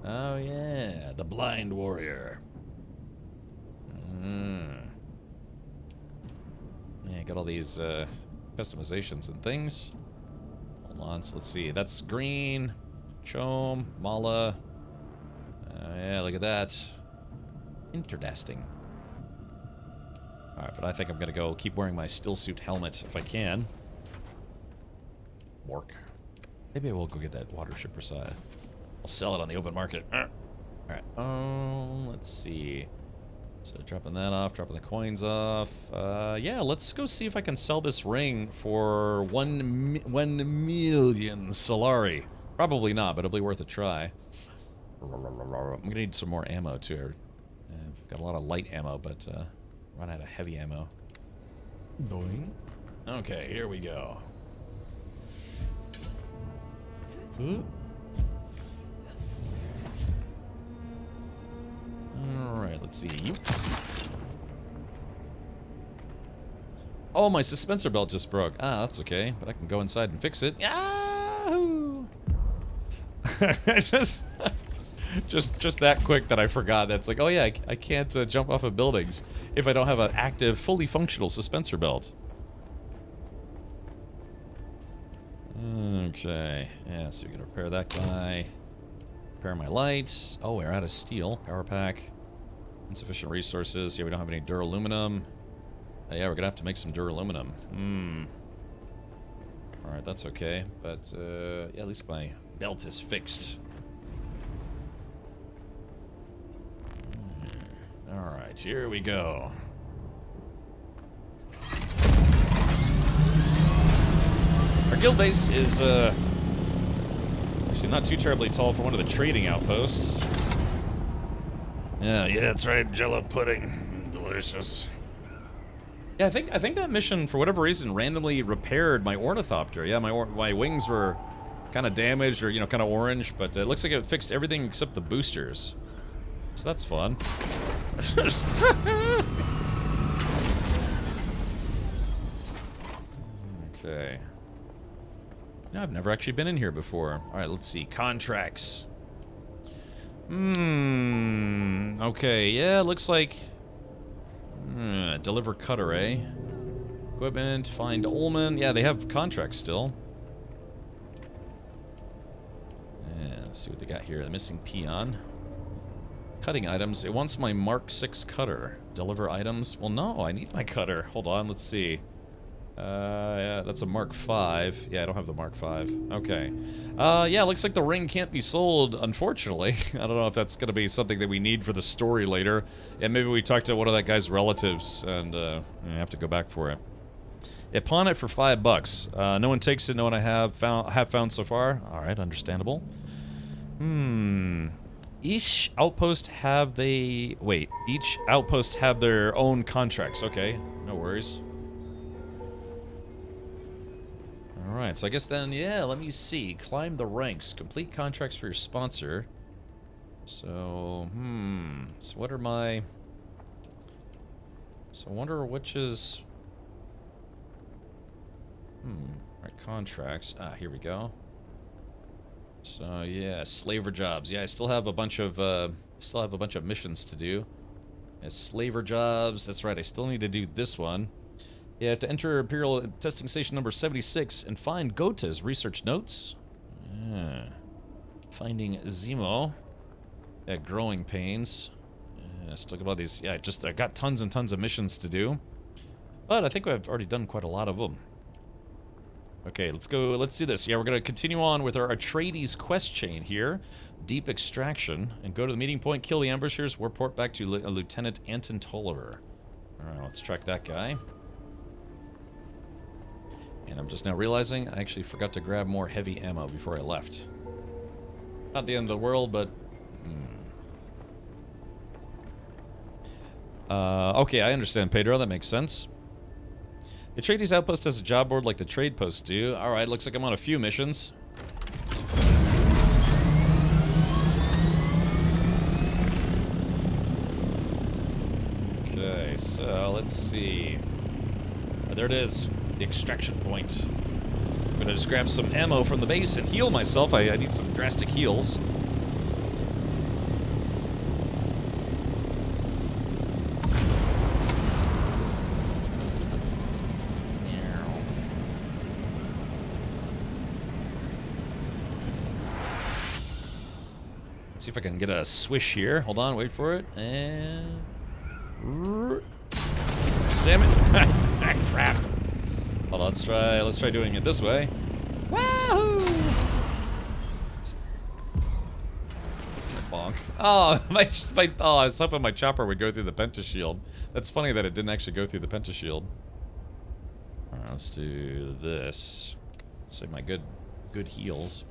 Oh, yeah. The Blind Warrior. Yeah, got all these customizations and things. Hold on, so let's see. That's green. Chom, Mala. Yeah, look at that. Interesting. Alright, but I think I'm gonna go keep wearing my stillsuit helmet if I can. Work. Maybe I will go get that water shipper side. I'll sell it on the open market. Alright, let's see. So dropping that off, dropping the coins off. Yeah, let's go see if I can sell this ring for 1 million Solari. Probably not, but it'll be worth a try. I'm gonna need some more ammo too. I've got a lot of light ammo, but run out of heavy ammo. Boing. Okay, here we go. Ooh. let's see. Oh, my suspensor belt just broke. Ah, that's okay, but I can go inside and fix it. Yahoo! just that quick that I forgot. That's like, oh yeah, I can't jump off of buildings if I don't have an active, fully functional suspensor belt. Okay, yeah, so we can repair that guy. Repair my lights. Oh, we're out of steel. Power pack. Insufficient resources. Yeah, we don't have any duraluminum. Yeah, we're gonna have to make some duraluminum. Alright, that's okay. But, yeah, at least my belt is fixed. Alright, here we go. Our guild base is, actually not too terribly tall for one of the trading outposts. Yeah, that's right, Jello pudding. Delicious. Yeah, I think that mission, for whatever reason, randomly repaired my ornithopter. Yeah, my wings were kind of damaged or, you know, kind of orange, but it looks like it fixed everything except the boosters. So that's fun. Okay. No, I've never actually been in here before. Alright, let's see. Contracts. Okay, yeah, looks like... deliver cutter, eh? Equipment, find Ullman. Yeah, they have contracts still. Yeah, let's see what they got here. The missing peon. Cutting items. It wants my Mark 6 cutter. Deliver items. Well, no, I need my cutter. Hold on, let's see. Yeah, that's a Mark 5. Yeah, I don't have the Mark 5. Okay. Yeah, looks like the ring can't be sold, unfortunately. I don't know if that's going to be something that we need for the story later. Yeah, maybe we talk to one of that guy's relatives and have to go back for it. Yeah, pawn it for $5. No one takes it, no one I have found so far. Alright, understandable. Each outpost have they... Wait, each outpost have their own contracts. Okay, no worries. Alright, so I guess then, yeah, let me see. Climb the ranks. Complete contracts for your sponsor. So, so what are my... So I wonder which is... Alright, contracts. Ah, here we go. So, yeah, slaver jobs. Yeah, I still have a bunch of, missions to do. Yeah, slaver jobs. That's right, I still need to do this one. Yeah, to enter Imperial Testing Station number 76 and find Gota's research notes. Yeah. Finding Zemo. Yeah, growing pains. Yeah, still got all these. Yeah, I got tons and tons of missions to do. But I think I've already done quite a lot of them. Okay, let's go. Let's do this. Yeah, we're going to continue on with our Atreides quest chain here. Deep extraction. And go to the meeting point, kill the ambushers, report back to Lieutenant Anton Tolliver. Alright, let's track that guy. And I'm just now realizing I actually forgot to grab more heavy ammo before I left. Not the end of the world, but... okay, I understand, Pedro. That makes sense. The Atreides outpost has a job board like the trade posts do. Alright, looks like I'm on a few missions. Okay, so let's see. There it is. The extraction point. I'm gonna just grab some ammo from the base and heal myself. I need some drastic heals. Let's see if I can get a swish here. Hold on, wait for it. And... Damn it. Crap. Hold on, let's try doing it this way. Wahoo! Bonk. Oh, I was hoping my chopper would go through the pentashield. That's funny that it didn't actually go through the pentashield. Alright, let's do this. Save my good heals.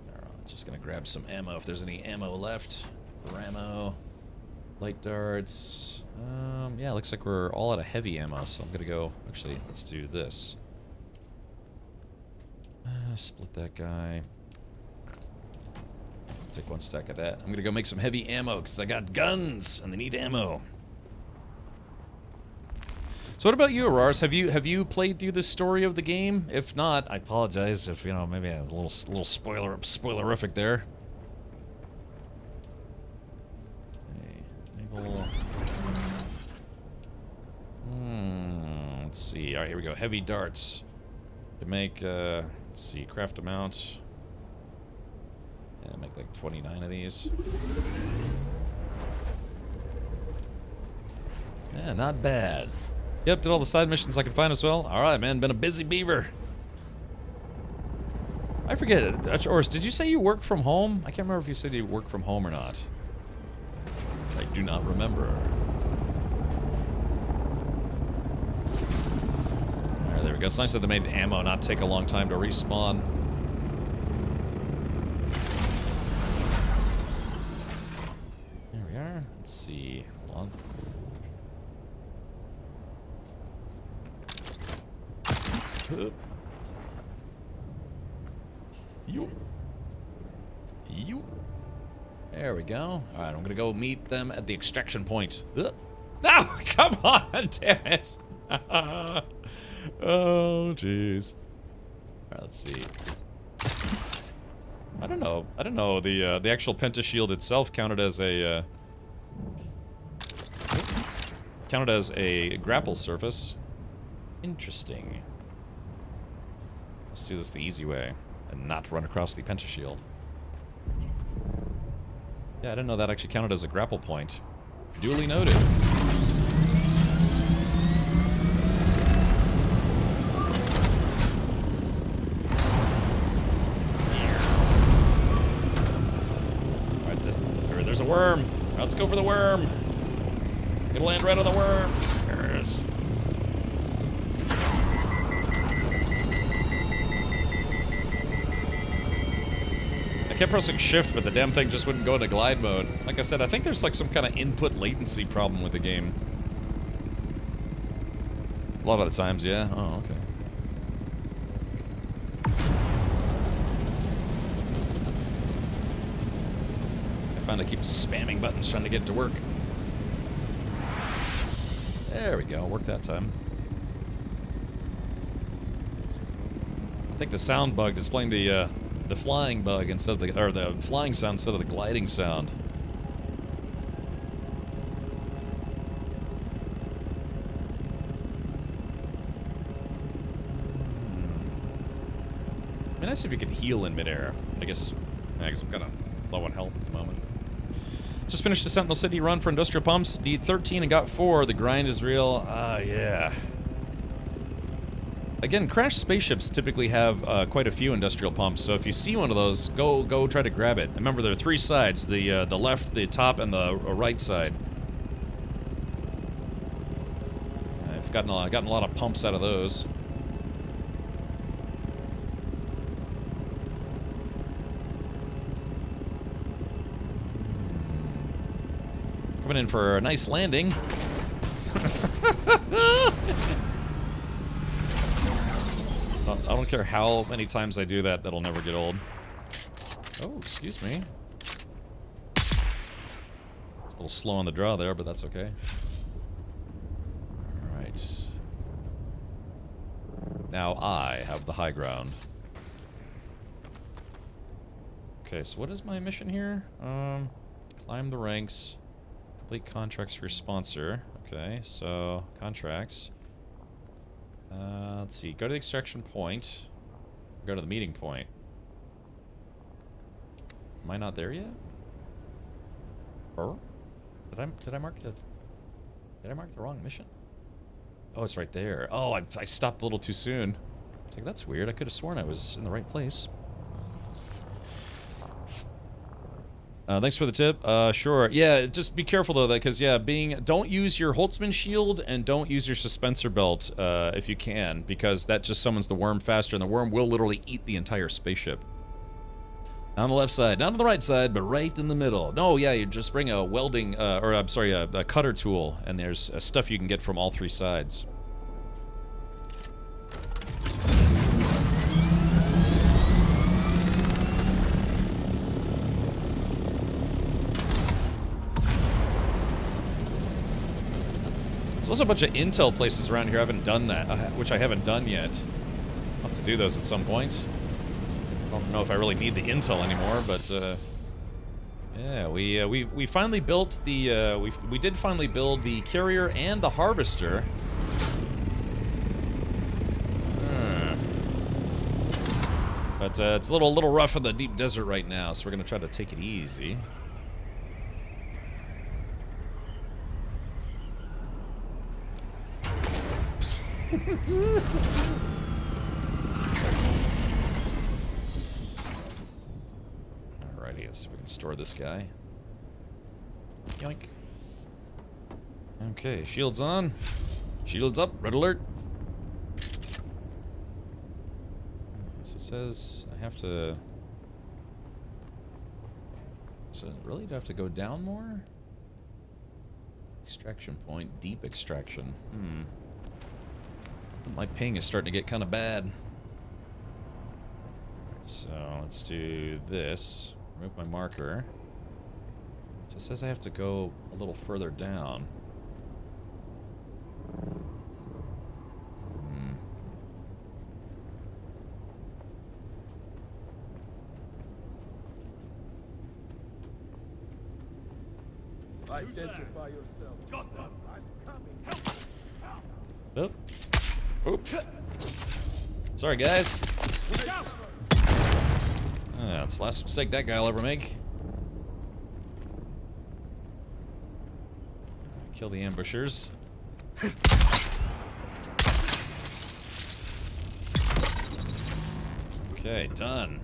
Alright, just gonna grab some ammo if there's any ammo left. Rammo. Light darts. Yeah, looks like we're all out of heavy ammo, so I'm gonna go... Actually, let's do this. Split that guy. Take 1 stack of that. I'm gonna go make some heavy ammo because I got guns and they need ammo. So what about you, Aurars? Have you played through the story of the game? If not, I apologize if, you know, maybe a little spoilerific there. Okay, enable. Let's see. All right, here we go. Heavy darts. To make, let's see, craft amount. Yeah, make like 29 of these. Yeah, not bad. Yep, did all the side missions I could find as well. All right, man, been a busy beaver. I forget it. Oris, did you say you work from home? I can't remember if you said you work from home or not. I do not remember. All right, there we go. It's nice that they made ammo not take a long time to respawn. There we are. Let's see. Hold on. You. There we go. All right, I'm gonna go meet them at the extraction point. No, come on, damn it. Oh, jeez. All right, let's see. I don't know. The actual pentashield itself counted as a grapple surface. Interesting. Let's do this the easy way and not run across the pentashield. Yeah, I didn't know that actually counted as a grapple point. Duly noted. Alright, there's a worm. Let's go for the worm. Gonna land right on the worm. There it is. I kept pressing shift, but the damn thing just wouldn't go into glide mode. Like I said, I think there's like some kind of input latency problem with the game. A lot of the times, yeah. Oh, okay. I find I keep spamming buttons trying to get it to work. There we go, worked that time. I think the sound bug displaying the flying bug instead of the, or the flying sound instead of the gliding sound. It'd be nice if you could heal in midair. I guess I'm kind of low on health at the moment. Just finished a Sentinel City run for industrial pumps. Need 13 and got 4. The grind is real. Yeah. Again, crashed spaceships typically have quite a few industrial pumps, so if you see one of those, go try to grab it. Remember, there are 3 sides: the left, the top, and the right side. I've gotten a lot of pumps out of those. Coming in for a nice landing. I don't care how many times I do that, that'll never get old. Oh, excuse me. It's a little slow on the draw there, but that's okay. Alright. Now I have the high ground. Okay, so what is my mission here? Climb the ranks. Complete contracts for your sponsor. Okay, so contracts. Let's see. Go to the extraction point. Go to the meeting point. Am I not there yet? Or did I mark the wrong mission? Oh, it's right there. Oh, I stopped a little too soon. It's like, that's weird. I could have sworn I was in the right place. Thanks for the tip. Sure. Yeah, just be careful though, because yeah, don't use your Holtzman shield and don't use your suspensor belt if you can, because that just summons the worm faster, and the worm will literally eat the entire spaceship. Not on the left side, not on the right side, but right in the middle. No, yeah, you just bring a welding, or I'm sorry, a cutter tool, and there's stuff you can get from all 3 sides. There's also a bunch of intel places around here I haven't done that, which I haven't done yet. I'll have to do those at some point. I don't know if I really need the intel anymore, but yeah, we finally built the we did finally build the carrier and the harvester. But it's a little rough in the deep desert right now, so we're gonna try to take it easy. Alrighty, let's see if we can store this guy. Yoink. Okay, shields on. Shields up, red alert. So it says I have to... So really, do I have to go down more? Extraction point, deep extraction. My ping is starting to get kind of bad. Alright, so let's do this. Remove my marker. So it says I have to go a little further down. Identify yourself. Got them. I'm coming. Oh. Oop. Sorry, guys. That's the last mistake that guy will ever make. Kill the ambushers. Okay, done.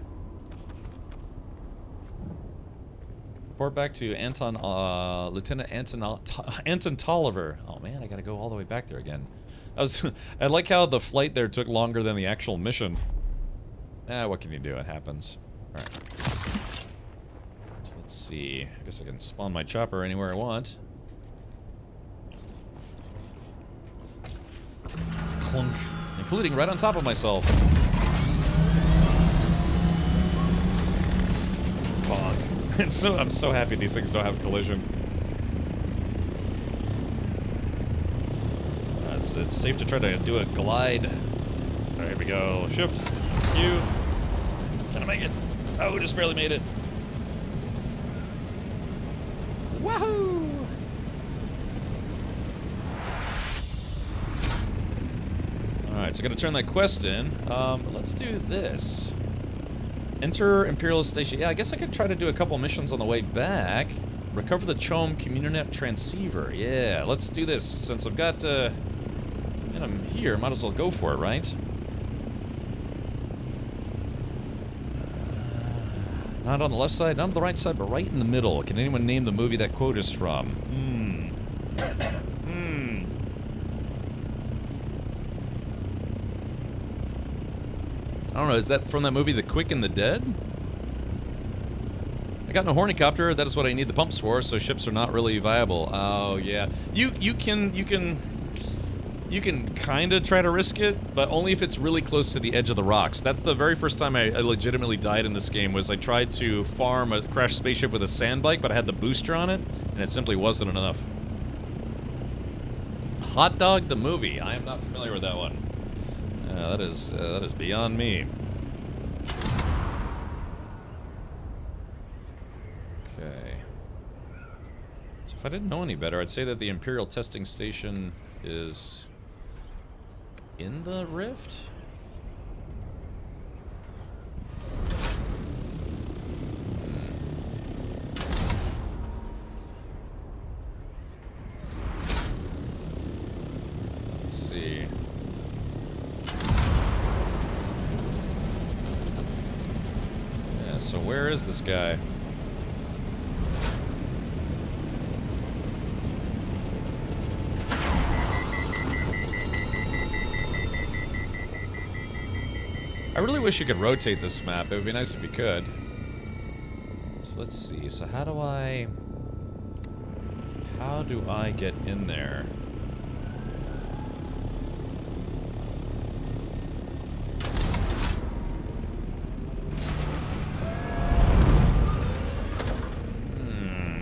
Report back to Anton, Lieutenant Anton Tolliver. Oh man, I gotta go all the way back there again. I like how the flight there took longer than the actual mission. What can you do? It happens. Alright. So let's see. I guess I can spawn my chopper anywhere I want. Clunk. Including right on top of myself. Bonk. I'm so happy these things don't have collision. It's safe to try to do a glide. There we go. Shift. Q. Can I make it? Oh, just barely made it. Wahoo! Alright, so I'm gonna turn that quest in. Let's do this. Enter Imperial Station. Yeah, I guess I could try to do a couple missions on the way back. Recover the CHOAM Communinet transceiver. Yeah, let's do this. Since I've got, and I'm here, might as well go for it, right? Not on the left side, not on the right side, but right in the middle. Can anyone name the movie that quote is from? I don't know, is that from that movie The Quick and the Dead? I got no hornicopter, that is what I need the pumps for, so ships are not really viable. Oh yeah. You can kind of try to risk it, but only if it's really close to the edge of the rocks. That's the very first time I legitimately died in this game, was I tried to farm a crashed spaceship with a sand bike, but I had the booster on it, and it simply wasn't enough. Hot Dog the movie. I am not familiar with that one. That is beyond me. Okay. So if I didn't know any better, I'd say that the Imperial testing station is in the rift? Let's see. Yeah, so where is this guy? I really wish you could rotate this map. It would be nice if you could. So let's see. So how do I get in there?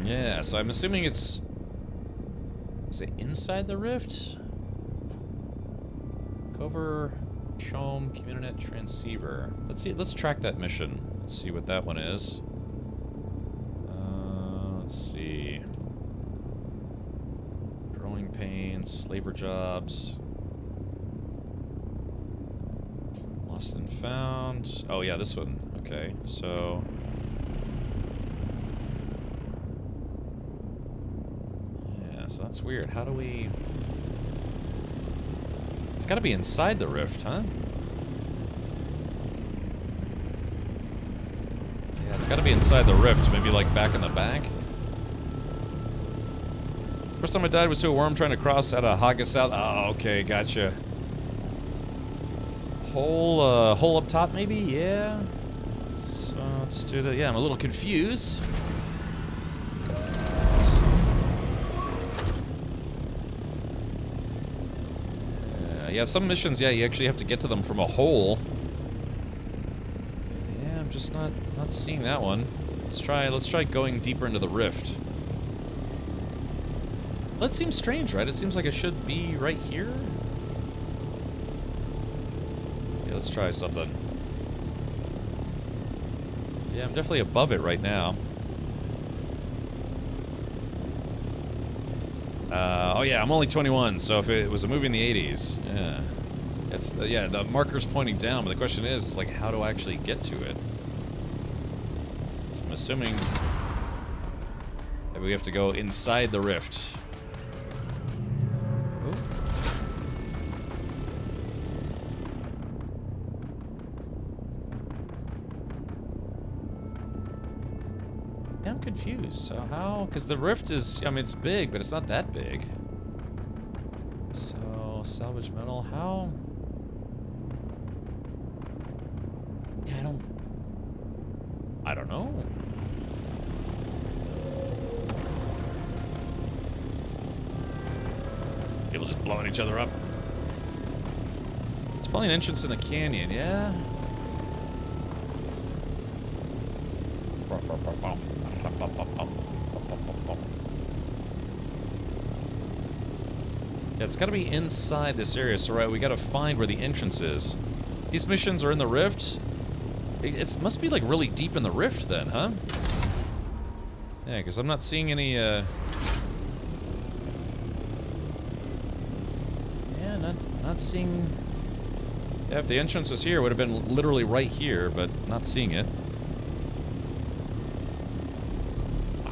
Yeah, so I'm assuming it's Is it inside the rift? Cover, Chom, Communinet, Transceiver. Let's see. Let's track that mission. Let's see what that one is. Let's see. Growing pains, labor jobs. Lost and found. Oh yeah, this one. Okay, so. Yeah, so that's weird. How do we? It's got to be inside the rift, huh? Yeah, it's got to be inside the rift. Maybe like back in the back. First time I died was to a worm trying to cross out of Haga South. Oh, okay, gotcha. Hole up top, maybe? Yeah. So let's do that. Yeah, I'm a little confused. Yeah, some missions, yeah, you actually have to get to them from a hole. Yeah, I'm just not seeing that one. Let's try going deeper into the rift. That seems strange, right? It seems like it should be right here. Yeah, let's try something. Yeah, I'm definitely above it right now. Oh yeah, I'm only 21, so if it was a movie in the 80s, yeah. It's the marker's pointing down, but the question is like, how do I actually get to it? So I'm assuming that we have to go inside the rift. I'm confused. So how? Because the rift is, I mean, it's big, but it's not that big. So, salvage metal, how? Yeah, I don't know. People just blowing each other up. It's probably an entrance in the canyon, yeah? Yeah, it's gotta be inside this area, so right, we gotta find where the entrance is. These missions are in the rift? It must be like really deep in the rift then, huh? Yeah, because I'm not seeing any, yeah, not seeing... Yeah, if the entrance was here, it would have been literally right here, but not seeing it.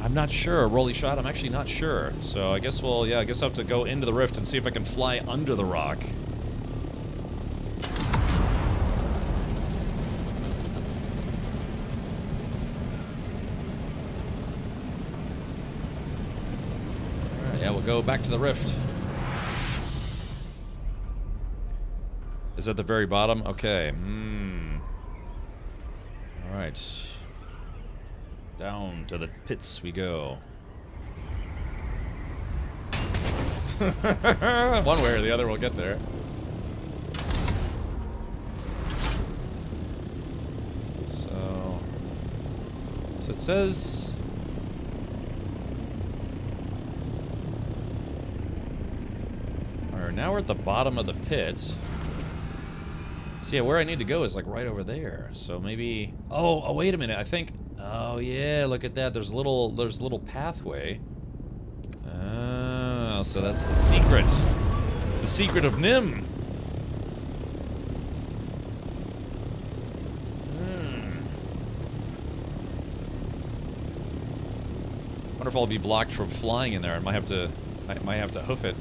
I'm not sure. Rolly shot? I'm actually not sure. So I guess I'll have to go into the rift and see if I can fly under the rock. Alright, yeah, we'll go back to the rift. Is that the very bottom? Okay. Alright. Down to the pits we go. One way or the other, we'll get there. So it says... Alright, now we're at the bottom of the pit. So yeah, where I need to go is like right over there. So maybe... Oh, wait a minute, I think... Oh yeah, look at that. There's a little pathway. Oh, so that's the secret. The secret of Nim. Wonder if I'll be blocked from flying in there. I might have to hoof it.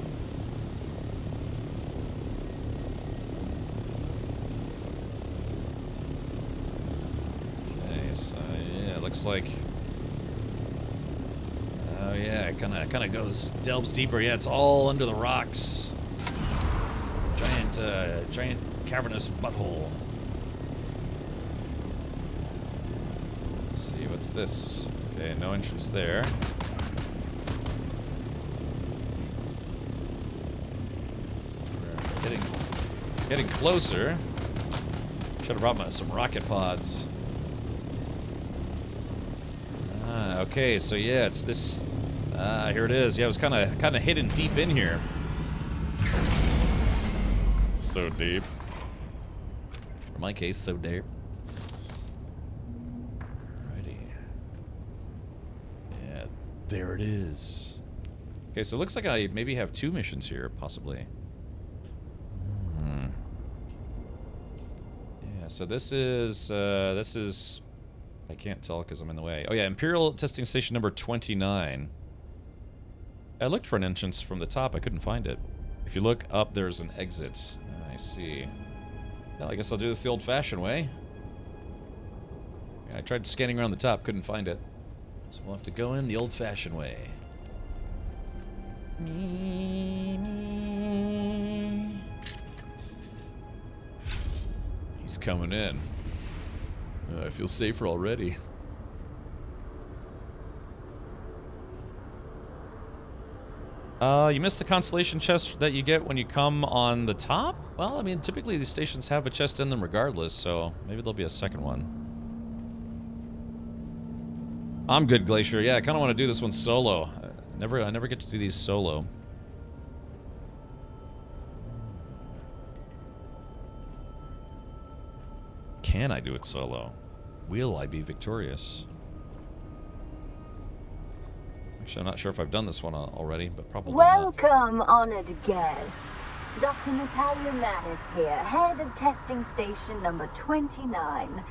Looks like, oh yeah, it kind of delves deeper. Yeah, it's all under the rocks. Giant cavernous butthole. Let's see, what's this? Okay, no entrance there. We're getting closer. Should have brought some rocket pods. Okay, so yeah, it's this... Ah, here it is. Yeah, it was kind of hidden deep in here. So deep. For my case, so deep. Alrighty. Yeah, there it is. Okay, so it looks like I maybe have 2 missions here, possibly. Yeah, so this is, I can't tell because I'm in the way. Oh yeah, Imperial Testing Station number 29. I looked for an entrance from the top, I couldn't find it. If you look up, there's an exit. I see. Well, I guess I'll do this the old-fashioned way. Yeah, I tried scanning around the top, couldn't find it. So we'll have to go in the old-fashioned way. He's coming in. I feel safer already. You missed the constellation chest that you get when you come on the top? Well, I mean, typically these stations have a chest in them regardless, so maybe there'll be a second one. I'm good, Glacier. Yeah, I kind of want to do this one solo. I never get to do these solo. Can I do it solo? Will I be victorious? Actually, I'm not sure if I've done this one already, but probably Welcome, honored guest. Dr. Natalia Manis here, head of testing station number 29.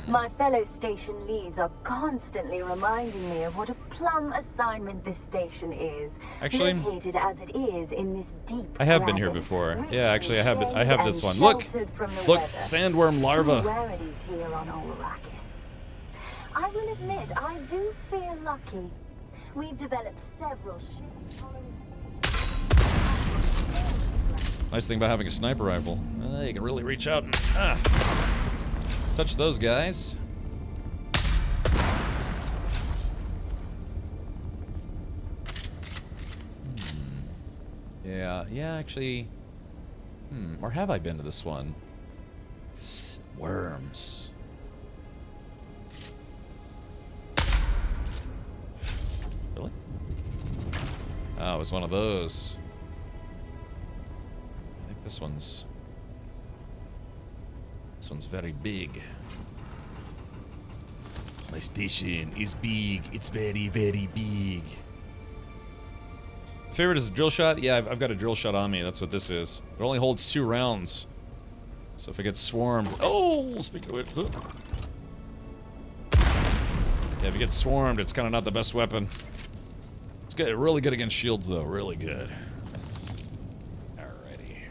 My fellow station leads are constantly reminding me of what a plum assignment this station is. Actually, located as it is in this deep I have been here graben, before. rich Yeah, actually, in I have shade this and one. Look! sheltered from the Look, weather. sandworm larva. Two rarities here on Arrakis. I will admit, I do feel lucky. We've developed several ships following. Nice thing about having a sniper rifle. You can really reach out and touch those guys. Yeah, actually. Or have I been to this one? Worms. Really? Oh, it was one of those. I think this one's very big. My station is big. It's very, very big. Favorite is a drill shot? Yeah, I've got a drill shot on me. That's what this is. It only holds 2 rounds. So if it gets swarmed... Oh! Speaking of it... Yeah, if it gets swarmed, it's kind of not the best weapon. It's good, really good against shields, though. Really good. Alrighty.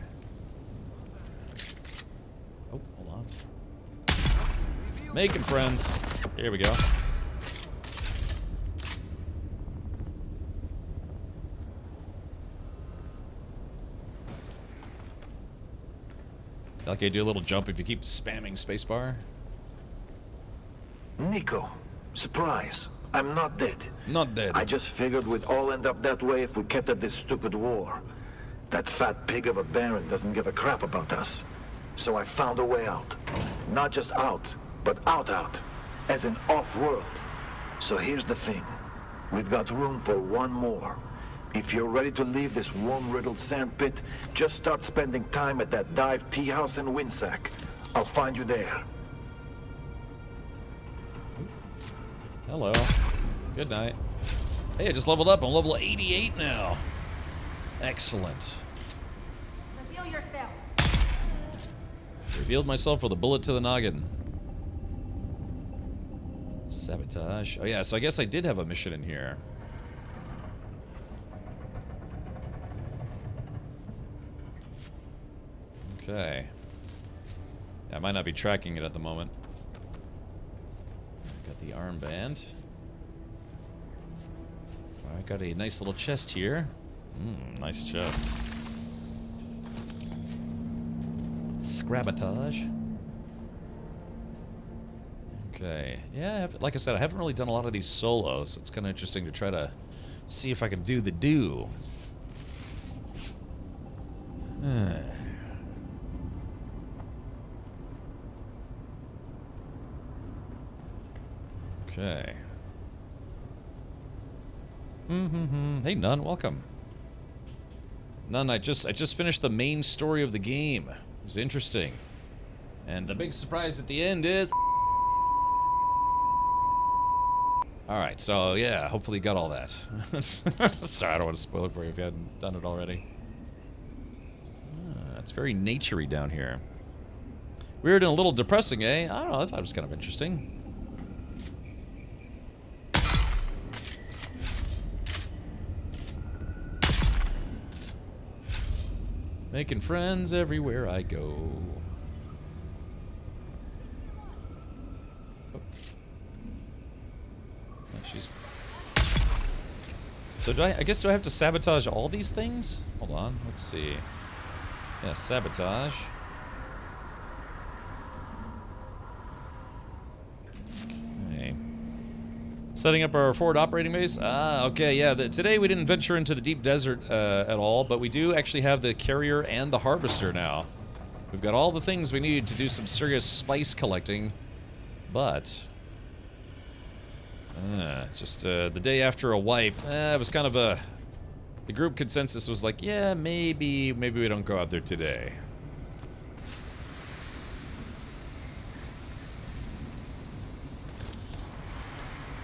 Oh, hold on. Making friends. Here we go. Like I do a little jump if you keep spamming spacebar. Nico, surprise. I'm not dead. Not dead. I just figured we'd all end up that way if we kept at this stupid war. That fat pig of a Baron doesn't give a crap about us. So I found a way out. Not just out, but out. As in off-world. So here's the thing. We've got room for one more. If you're ready to leave this worm-riddled sandpit, just start spending time at that dive tea house in Windsack. I'll find you there. Hello. Good night. Hey, I just leveled up. I'm level 88 now. Excellent. Reveal yourself. Revealed myself with a bullet to the noggin. Sabotage. Oh yeah, so I guess I did have a mission in here. Okay. Yeah, I might not be tracking it at the moment. Got the armband. Alright, got a nice little chest here. Nice chest. Scrabatage. Okay. Yeah, like I said, I haven't really done a lot of these solos, so it's kind of interesting to try to see if I can do the do. Okay. Hey, Nun, welcome. Nun, I just finished the main story of the game. It was interesting. And the big surprise at the end is... Alright, so yeah, hopefully you got all that. Sorry, I don't want to spoil it for you if you hadn't done it already. It's very naturey down here. Weird and a little depressing, eh? I don't know, I thought it was kind of interesting. Making friends everywhere I go. Oh. Yeah, she's... So do I guess do I have to sabotage all these things? Hold on, let's see. Yeah, sabotage. Okay. Setting up our forward operating base. Ah, okay, yeah. Today we didn't venture into the deep desert at all, but we do actually have the carrier and the harvester now. We've got all the things we need to do some serious spice collecting, but just the day after a wipe, it was kind of a... The group consensus was like, yeah, maybe we don't go out there today.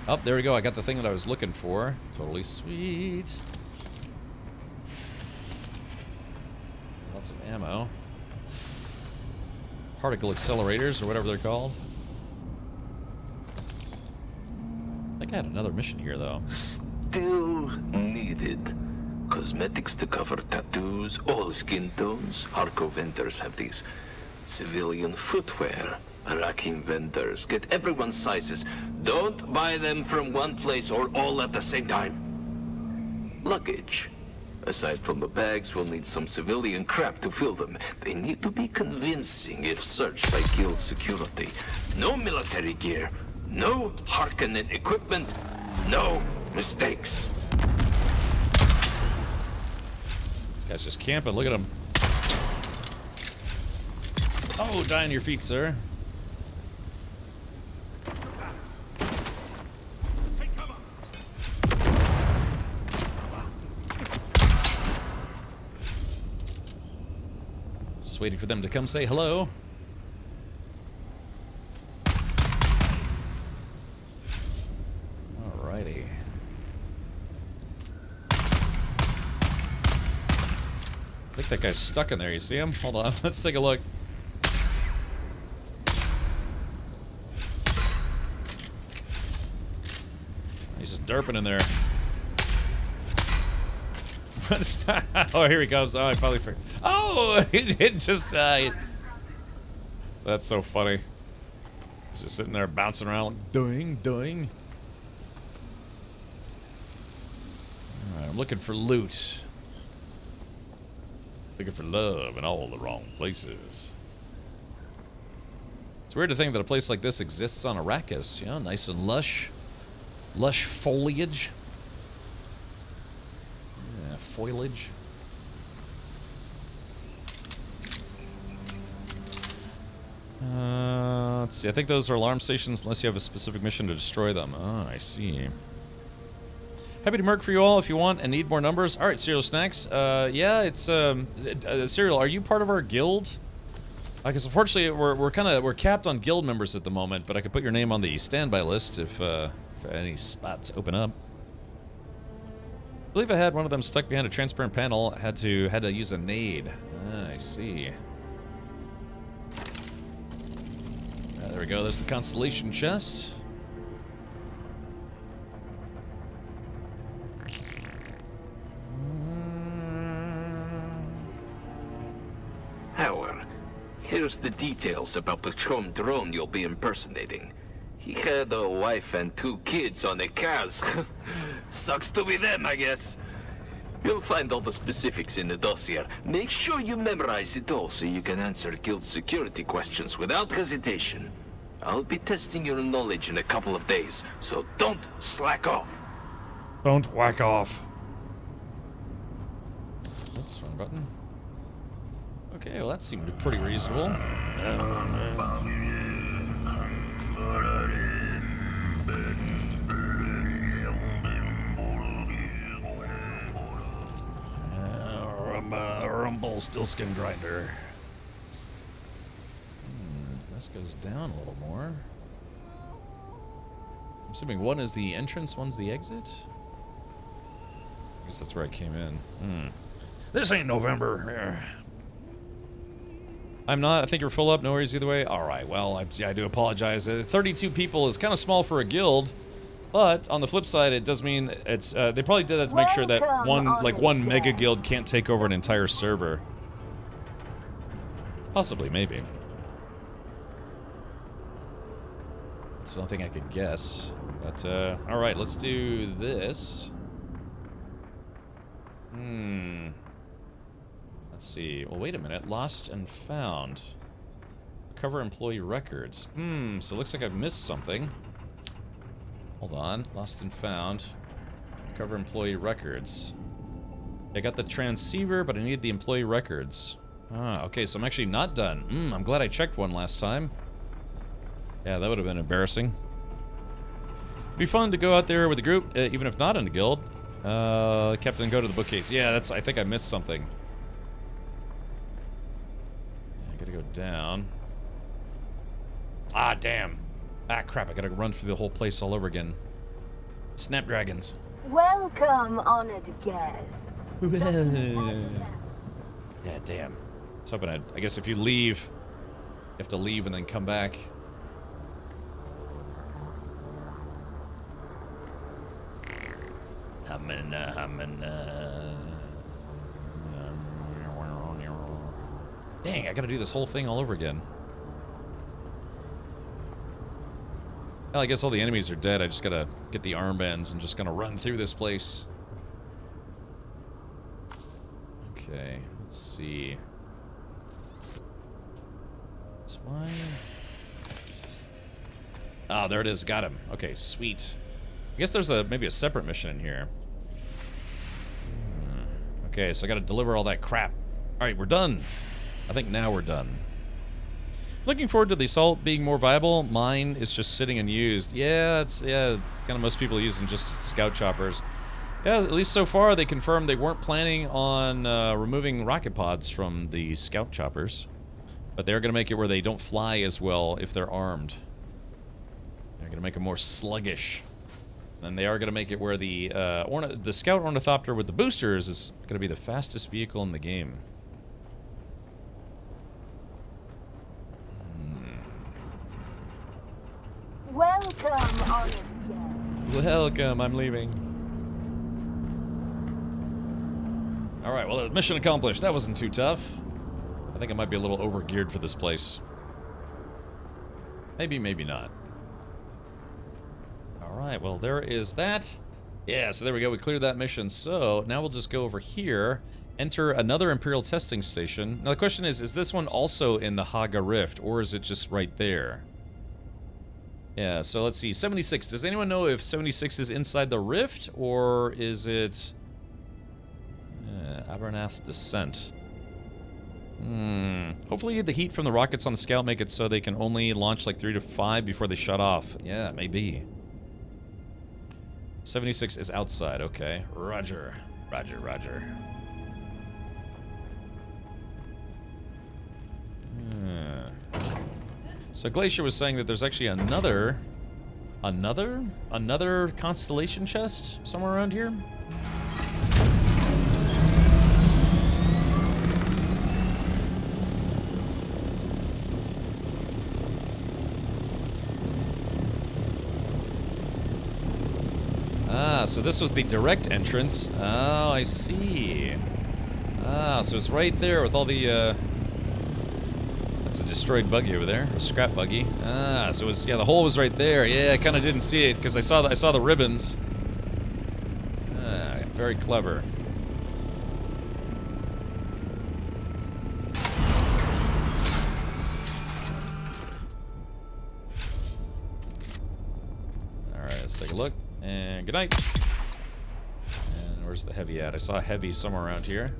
Oh, there we go. I got the thing that I was looking for. Totally sweet. Lots of ammo. Particle accelerators, or whatever they're called. I think I had another mission here, though. Still needed. Cosmetics to cover tattoos, all skin tones. Hardcore vendors have these civilian footwear. Racking vendors get everyone's sizes. Don't buy them from one place or all at the same time. Luggage. Aside from the bags, we'll need some civilian crap to fill them. They need to be convincing if searched by guild security. No military gear. No Harkonnen equipment. No mistakes. This guy's just camping. Look at him. Oh, die on your feet, sir. Just waiting for them to come say hello. Alrighty. I think that guy's stuck in there. You see him? Hold on. Let's take a look. He's just derping in there. Oh, here he comes. Oh, I finally figured. Oh, it just... That's so funny. He's just sitting there bouncing around like, doing. Alright, I'm looking for loot. Looking for love in all the wrong places. It's weird to think that a place like this exists on Arrakis. You know, nice and lush. Lush foliage. Yeah, foliage. Let's see. I think those are alarm stations unless you have a specific mission to destroy them. Oh, I see. Happy to merc for you all if you want and need more numbers. All right, Cereal Snacks. Yeah, it's Cereal. Are you part of our guild? Because unfortunately we're capped on guild members at the moment, but I could put your name on the standby list if any spots open up. I believe I had one of them stuck behind a transparent panel. Had to use a nade. I see. There we go. There's the constellation chest. Howard, here's the details about the Chom drone you'll be impersonating. He had a wife and 2 kids on the cars. Sucks to be them, I guess. You'll find all the specifics in the dossier. Make sure you memorize it all so you can answer guild security questions without hesitation. I'll be testing your knowledge in a couple of days, so don't slack off. Don't whack off. Oops, wrong button. Okay, well that seemed pretty reasonable. Rumble Stillskin Grinder. This goes down a little more. I'm assuming one is the entrance, one's the exit? I guess that's where I came in. This ain't November. I'm not. I think you're full up. No worries either way. All right. Well, I do apologize. 32 people is kind of small for a guild, but on the flip side, it does mean it's. They probably did that to make sure that one mega guild can't take over an entire server. Possibly, maybe. It's nothing I could guess. But all right. Let's do this. Let's see. Well, wait a minute. Lost and found. Recover employee records. So it looks like I've missed something. Hold on. Lost and found. Recover employee records. I got the transceiver, but I need the employee records. Okay, so I'm actually not done. I'm glad I checked one last time. Yeah, that would have been embarrassing. It'd be fun to go out there with a group, even if not in a guild. Captain, go to the bookcase. Yeah, I think I missed something. I gotta go down. Ah, damn. Ah, crap, I gotta run through the whole place all over again. Snapdragons. Welcome, honored guest. Yeah, damn. I was hoping I guess if you leave, you have to leave and then come back. Dang, I gotta do this whole thing all over again. Well, I guess all the enemies are dead. I just gotta get the armbands and just gonna run through this place. Okay, let's see. That's why. Ah, there it is. Got him. Okay, sweet. I guess there's maybe a separate mission in here. Okay, so I gotta deliver all that crap. Alright, we're done. I think now we're done. Looking forward to the assault being more viable. Mine is just sitting unused. Yeah, kind of most people using just scout choppers. Yeah, at least so far they confirmed they weren't planning on removing rocket pods from the scout choppers. But they're gonna make it where they don't fly as well if they're armed. They're gonna make them more sluggish. And they are going to make it where the Scout Ornithopter with the boosters is going to be the fastest vehicle in the game. Welcome, honored guest. Welcome, I'm leaving. Alright, well, mission accomplished. That wasn't too tough. I think I might be a little over-geared for this place. Maybe, maybe not. Alright, well, there is that. Yeah, so there we go. We cleared that mission. So, now we'll just go over here, enter another Imperial testing station. Now, the question is this one also in the Haga Rift, or is it just right there? Yeah, so let's see. 76. Does anyone know if 76 is inside the Rift, or is it... Abernath Descent. Hopefully the heat from the rockets on the Scout make it so they can only launch like 3 to 5 before they shut off. Yeah, maybe. 76 is outside, okay. Roger. Roger, roger. So Glacier was saying that there's actually another constellation chest somewhere around here? Ah, so this was the direct entrance. Oh, I see. Ah, so it's right there with all the, that's a destroyed buggy over there, a scrap buggy. Ah, so it was, yeah, the hole was right there. Yeah, I kind of didn't see it because I saw the ribbons. Ah, very clever. All right, let's take a look. And good night. And where's the heavy at? I saw a heavy somewhere around here.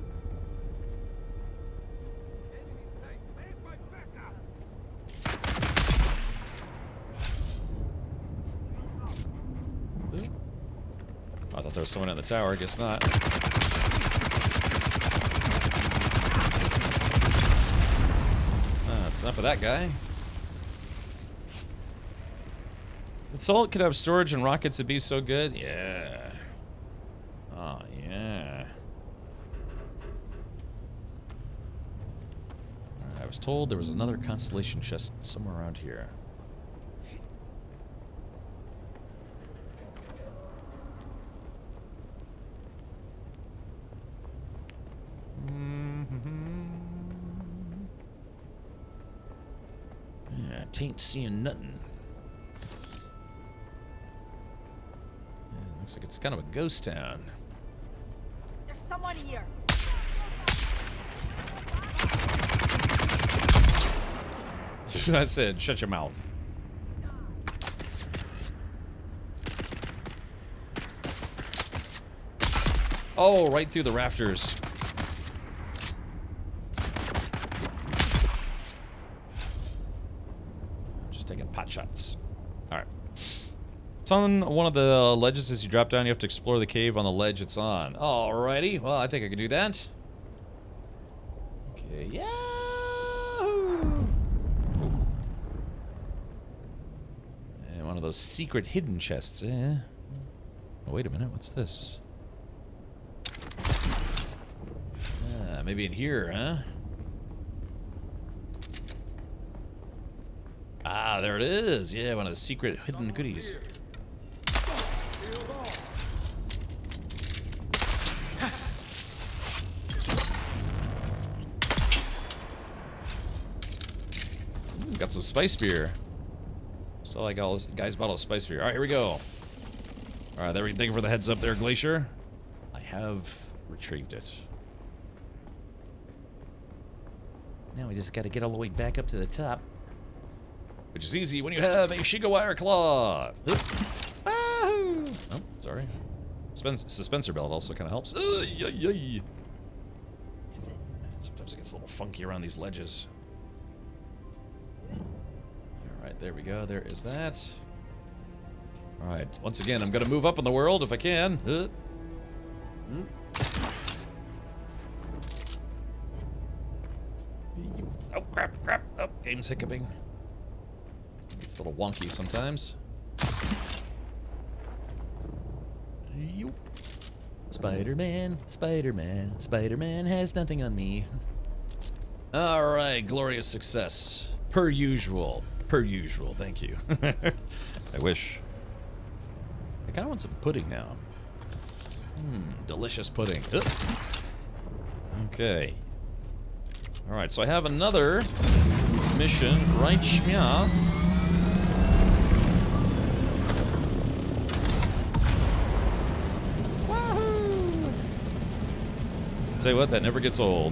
I thought there was someone in the tower. I guess not. enough of that guy. The Salt could have storage and rockets would be so good. Yeah. Oh, yeah. Alright, I was told there was another constellation chest somewhere around here. Yeah, tain't seeing nothing. Yeah, looks like it's kind of a ghost town. There's someone here. I said, shut your mouth. Oh, right through the rafters. Just taking pot shots. Alright. It's on one of the ledges as you drop down. You have to explore the cave on the ledge it's on. Alrighty. Well, I think I can do that. Okay, yeah. And one of those secret hidden chests, eh? Oh, wait a minute. What's this? Maybe in here, huh? Ah, there it is. Yeah, one of the secret hidden goodies. Got some spice beer. Still like all this guy's bottle of spice beer. All right, here we go. All right, thank you for the heads up there, Glacier. I have retrieved it. Now we just got to get all the way back up to the top. Which is easy when you have a Shigawire Claw. Oh, sorry. Suspensor belt also kind of helps. Sometimes it gets a little funky around these ledges. Alright, there we go. There is that. Alright, once again, I'm going to move up in the world if I can. Oh, crap. Oh, game's hiccuping. It's a little wonky sometimes. Spider-Man, Spider-Man, Spider-Man has nothing on me. Alright, glorious success. Per usual. Thank you. I wish. I kind of want some pudding now. Delicious pudding. Ugh. Okay. Alright, so I have another mission right schmear. Wahoo! Tell you what, that never gets old.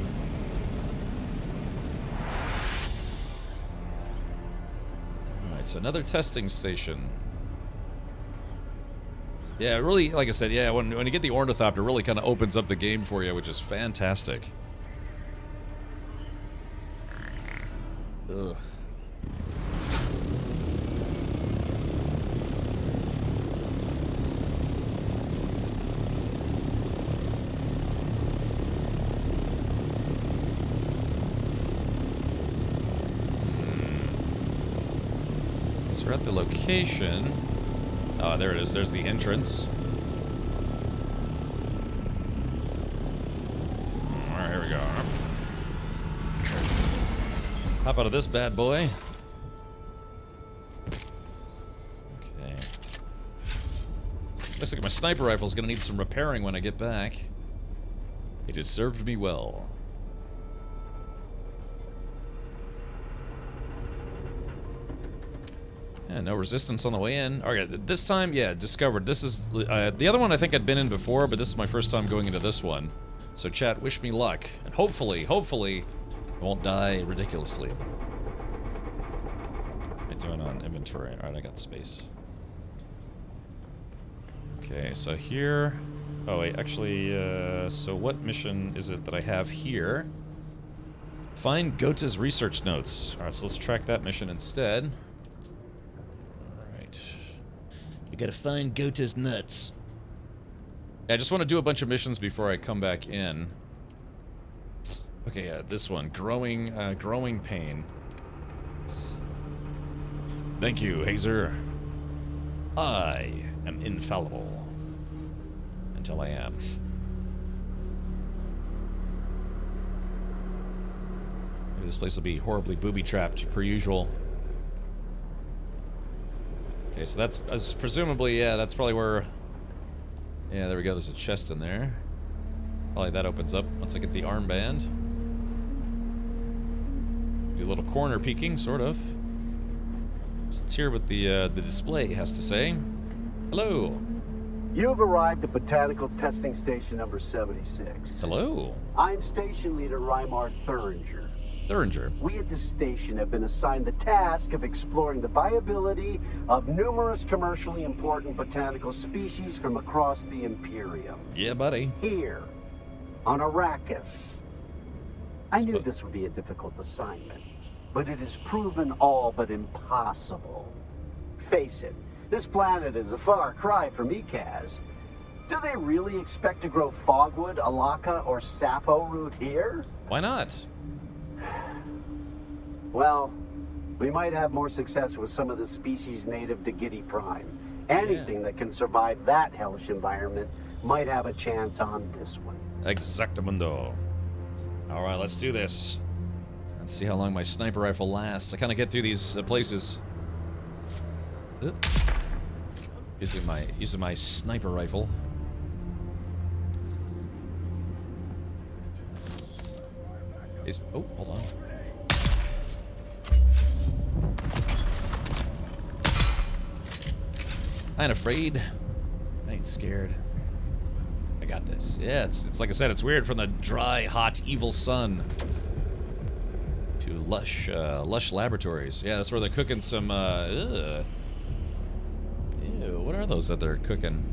Alright, so another testing station. Yeah, really, like I said, yeah, when you get the Ornithopter, it really kind of opens up the game for you, which is fantastic. Ugh. So we're at the location. Oh, there it is. There's the entrance. Alright, here we go. Hop out of this bad boy. Okay. Looks like my sniper rifle's gonna need some repairing when I get back. It has served me well. Yeah, no resistance on the way in. Okay, this time, yeah, discovered. This is, the other one I think I'd been in before, but this is my first time going into this one. So chat, wish me luck. And hopefully, I won't die ridiculously. What am I doing on inventory? Alright, I got space. Okay, so here... Oh wait, actually, so what mission is it that I have here? Find Gota's research notes. Alright, so let's track that mission instead. We gotta find Gota's nuts. Yeah, I just want to do a bunch of missions before I come back in. Okay, this one. Growing pain. Thank you, Hazer. I am infallible. Until I am. Maybe this place will be horribly booby-trapped, per usual. Okay, so that's presumably, yeah, that's probably where... Yeah, there we go, there's a chest in there. Probably that opens up once I get the armband. Do a little corner peeking, sort of. So let's hear what the display has to say. Hello. You've arrived at Botanical Testing Station number 76. Hello. I'm Station Leader Reimar Thuringer. Thuringer. We at the station have been assigned the task of exploring the viability of numerous commercially important botanical species from across the Imperium. Yeah, buddy. Here, on Arrakis. I knew this would be a difficult assignment, but it has proven all but impossible. Face it, this planet is a far cry from Ikaz. Do they really expect to grow fogwood, alaka, or sappho root here? Why not? Well, we might have more success with some of the species native to Giddy Prime. Anything that can survive that hellish environment might have a chance on this one. Exactamundo. Alright, let's do this. Let's see how long my sniper rifle lasts. I kind of get through these places. Using my sniper rifle. Oh, hold on. I ain't afraid. I ain't scared. I got this. Yeah, it's like I said, it's weird from the dry, hot, evil sun to lush laboratories. Yeah, that's where they're cooking some, Ew, what are those that they're cooking?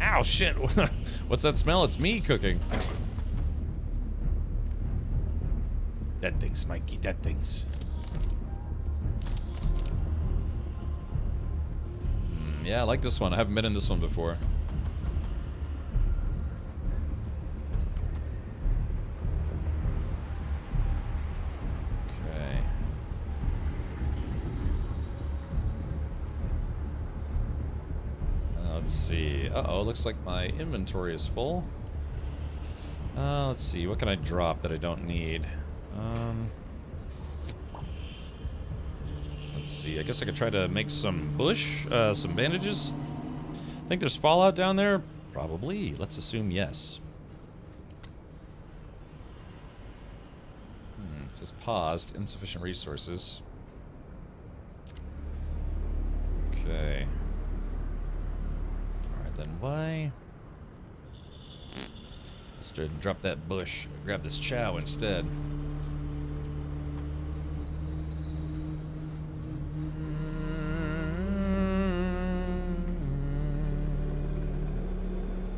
Ow, shit! What's that smell? It's me cooking. Dead things, Mikey, dead things. Yeah, I like this one. I haven't been in this one before. Okay. Let's see. Uh-oh, looks like my inventory is full. Let's see. What can I drop that I don't need? Let's see. I guess I could try to make some some bandages. Think there's fallout down there? Probably. Let's assume yes. It says paused. Insufficient resources. Okay. Alright then, why? Let's drop that bush. Grab this chow instead.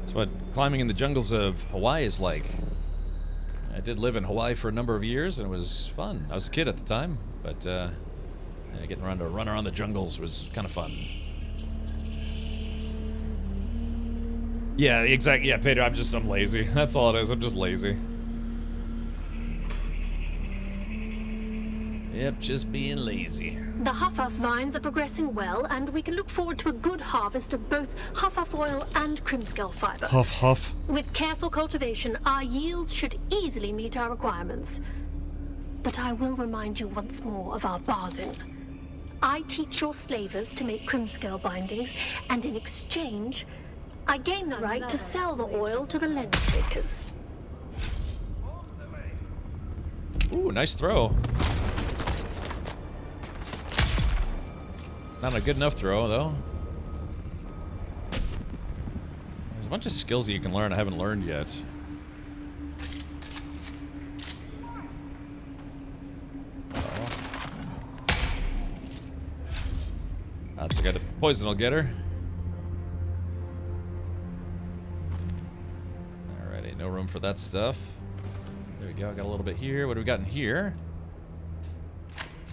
That's what climbing in the jungles of Hawaii is like. I did live in Hawaii for a number of years, and it was fun. I was a kid at the time, but yeah, getting around to run around the jungles was kind of fun. Yeah, exactly. Yeah, Pedro, I'm lazy. That's all it is. I'm just lazy. Yep, just being lazy. The Huff-Huff vines are progressing well, and we can look forward to a good harvest of both Huff-Huff oil and Crimskull fiber. Huff, huff. With careful cultivation, our yields should easily meet our requirements. But I will remind you once more of our bargain. I teach your slavers to make Crimskull bindings, and in exchange, I gain the right to sell the oil to the lens takers. Ooh, nice throw. Not a good enough throw, though. There's a bunch of skills that you can learn I haven't learned yet. That's a guy. The poison will get her. Alrighty, no room for that stuff. There we go. Got a little bit here. What do we got in here?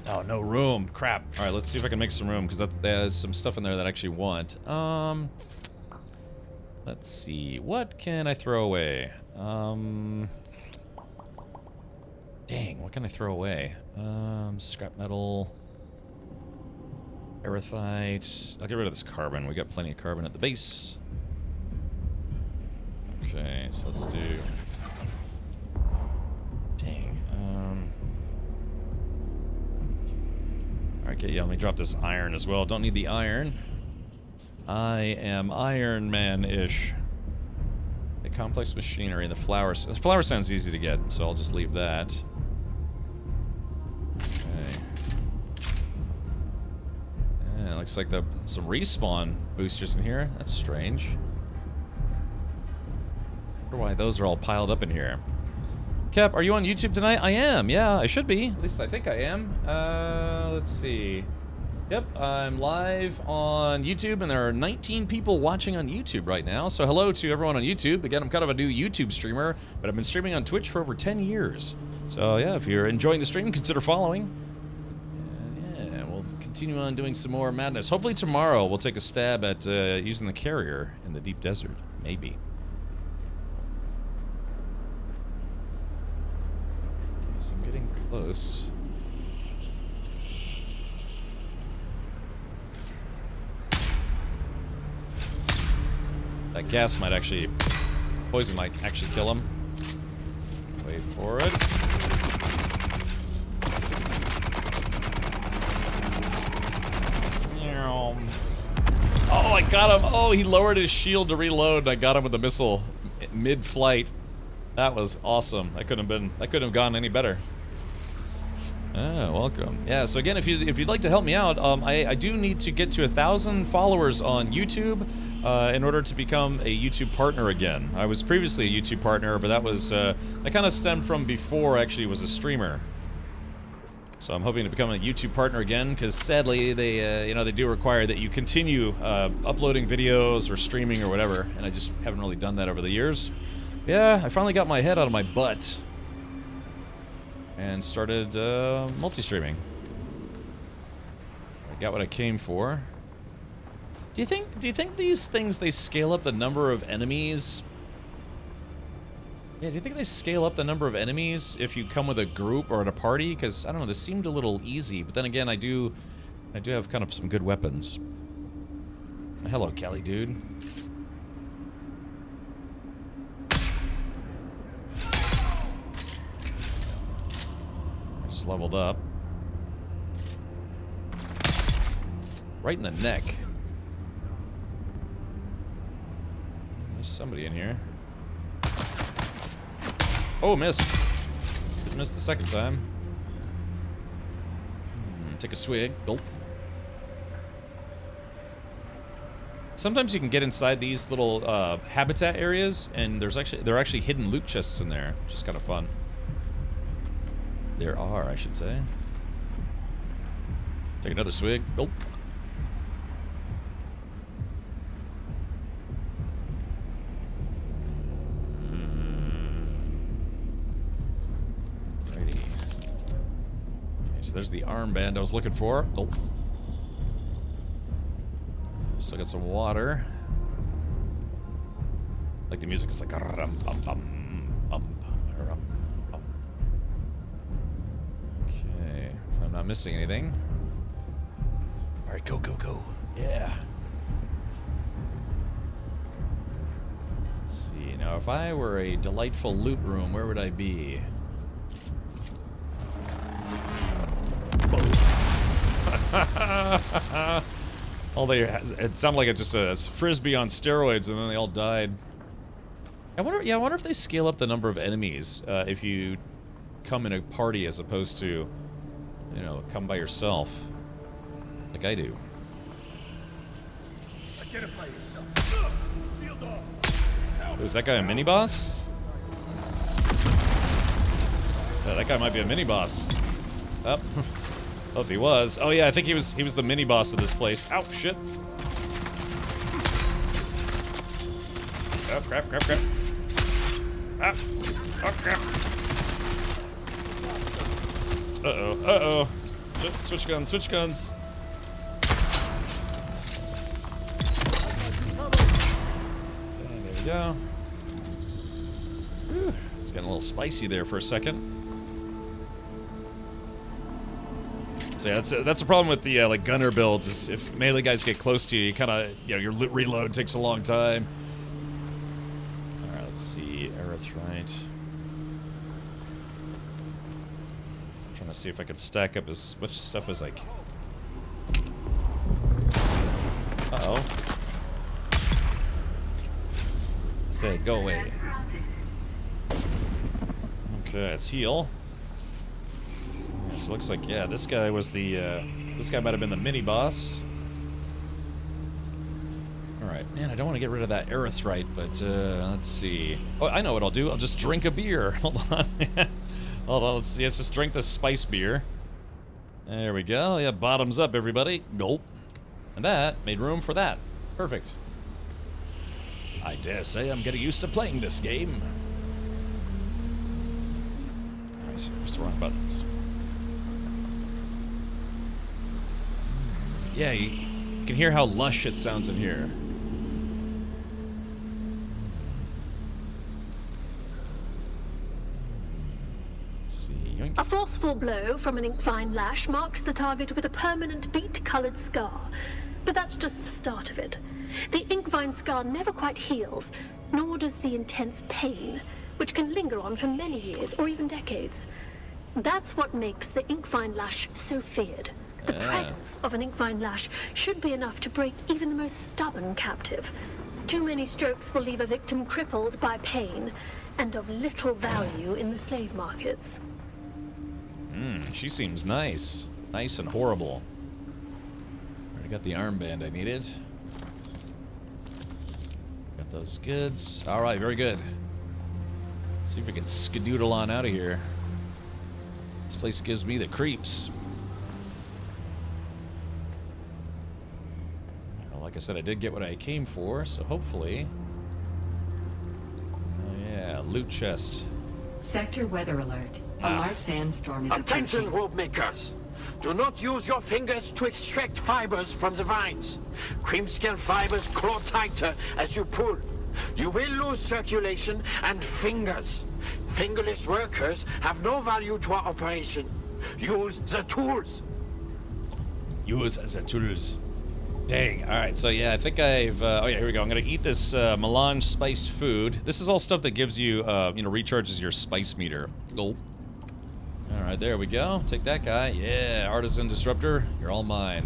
Oh, no room. Crap. All right, let's see if I can make some room, because there's some stuff in there that I actually want. Let's see. What can I throw away? Dang, what can I throw away? Scrap metal. Erythite. I'll get rid of this carbon. We got plenty of carbon at the base. Okay, so let's do... Dang. Alright, okay, yeah, let me drop this iron as well. Don't need the iron. I am Iron Man-ish. The complex machinery, the flowers. The flower sounds easy to get, so I'll just leave that. Okay. Yeah, looks like some respawn boosters in here. That's strange. Wonder why those are all piled up in here. Cap, are you on YouTube tonight? I am, yeah, I should be. At least I think I am. Let's see. Yep, I'm live on YouTube, and there are 19 people watching on YouTube right now. So hello to everyone on YouTube. Again, I'm kind of a new YouTube streamer, but I've been streaming on Twitch for over 10 years. So yeah, if you're enjoying the stream, consider following. Yeah, we'll continue on doing some more madness. Hopefully tomorrow we'll take a stab at using the carrier in the deep desert. Maybe. Okay, so I'm getting close. That gas might actually... Poison might actually kill him. Wait for it. Oh, I got him! Oh, he lowered his shield to reload, and I got him with a missile mid-flight. That was awesome. That couldn't have gone any better. Ah, welcome. Yeah, so again, if you'd like to help me out, I do need to get to 1,000 followers on YouTube. In order to become a YouTube partner again. I was previously a YouTube partner, but that was that kind of stemmed from before I actually was a streamer. So I'm hoping to become a YouTube partner again, because sadly they they do require that you continue uploading videos or streaming or whatever, and I just haven't really done that over the years. Yeah, I finally got my head out of my butt and started multi-streaming. I got what I came for. Do you think these things, they scale up the number of enemies? Yeah, do you think they scale up the number of enemies if you come with a group or at a party? Because I don't know, this seemed a little easy, but then again, I do have kind of some good weapons. Hello, Kelly, dude. I just leveled up. Right in the neck. There's somebody in here. Oh, missed. Didn't miss the second time. Take a swig. Gulp. Sometimes you can get inside these little habitat areas, and there are actually hidden loot chests in there, which is kind of fun. There are, I should say. Take another swig. Gulp. There's the armband I was looking for. Oh. Still got some water. Like the music is like rum, bum, bum, bum, rum, bum. Okay, if I'm not missing anything. Alright, go, go, go. Yeah. Let's see, now if I were a delightful loot room, where would I be? It sounded like just a frisbee on steroids, and then they all died. I wonder if they scale up the number of enemies if you come in a party as opposed to, come by yourself, like I do. Identify yourself. Shield off. Is that guy a mini boss? Yeah, that guy might be a mini boss. Up. Oh, if he was. Oh yeah, I think he was the mini boss of this place. Ow, shit. Oh crap, crap, crap. Ah. Oh crap. Uh-oh, uh-oh. Shit, switch guns, switch guns. And there we go. Whew. It's getting a little spicy there for a second. So yeah, that's a problem with the like gunner builds. Is if melee guys get close to you, you kind of your reload takes a long time. All right, let's see, erythrite. I'm trying to see if I could stack up as much stuff as I can. Uh-oh. Say, go away. Okay, let's heal. Yeah, so it looks like, yeah, this guy was the, this guy might have been the mini-boss. Alright, man, I don't want to get rid of that erythrite, but, let's see. Oh, I know what I'll do. I'll just drink a beer. Hold on. Hold on, let's see. Let's just drink this spice beer. There we go. Yeah, bottoms up, everybody. Gulp. And that made room for that. Perfect. I dare say I'm getting used to playing this game. Alright, press the wrong buttons. Yeah, you can hear how lush it sounds in here. Let's see. A forceful blow from an inkvine lash marks the target with a permanent beet-colored scar. But that's just the start of it. The inkvine scar never quite heals, nor does the intense pain, which can linger on for many years or even decades. That's what makes the inkvine lash so feared. The presence of an inkvine lash should be enough to break even the most stubborn captive. Too many strokes will leave a victim crippled by pain and of little value in the slave markets. She seems nice. Nice and horrible. Already got the armband I needed. Got those goods. Alright, very good. Let's see if we can skedoodle on out of here. This place gives me the creeps. Well, like I said, I did get what I came for, so hopefully... Oh yeah, loot chest. Sector weather alert. A large sandstorm is Attention, rope makers! Do not use your fingers to extract fibers from the vines. Creamscale fibers claw tighter as you pull. You will lose circulation and fingers. Fingerless workers have no value to our operation. Use the tools. Use the tools. Dang. All right. So yeah, I think I've. Oh yeah, here we go. I'm gonna eat this melange spiced food. This is all stuff that gives you, recharges your spice meter. Gulp. All right, there we go. Take that guy. Yeah, artisan disruptor. You're all mine.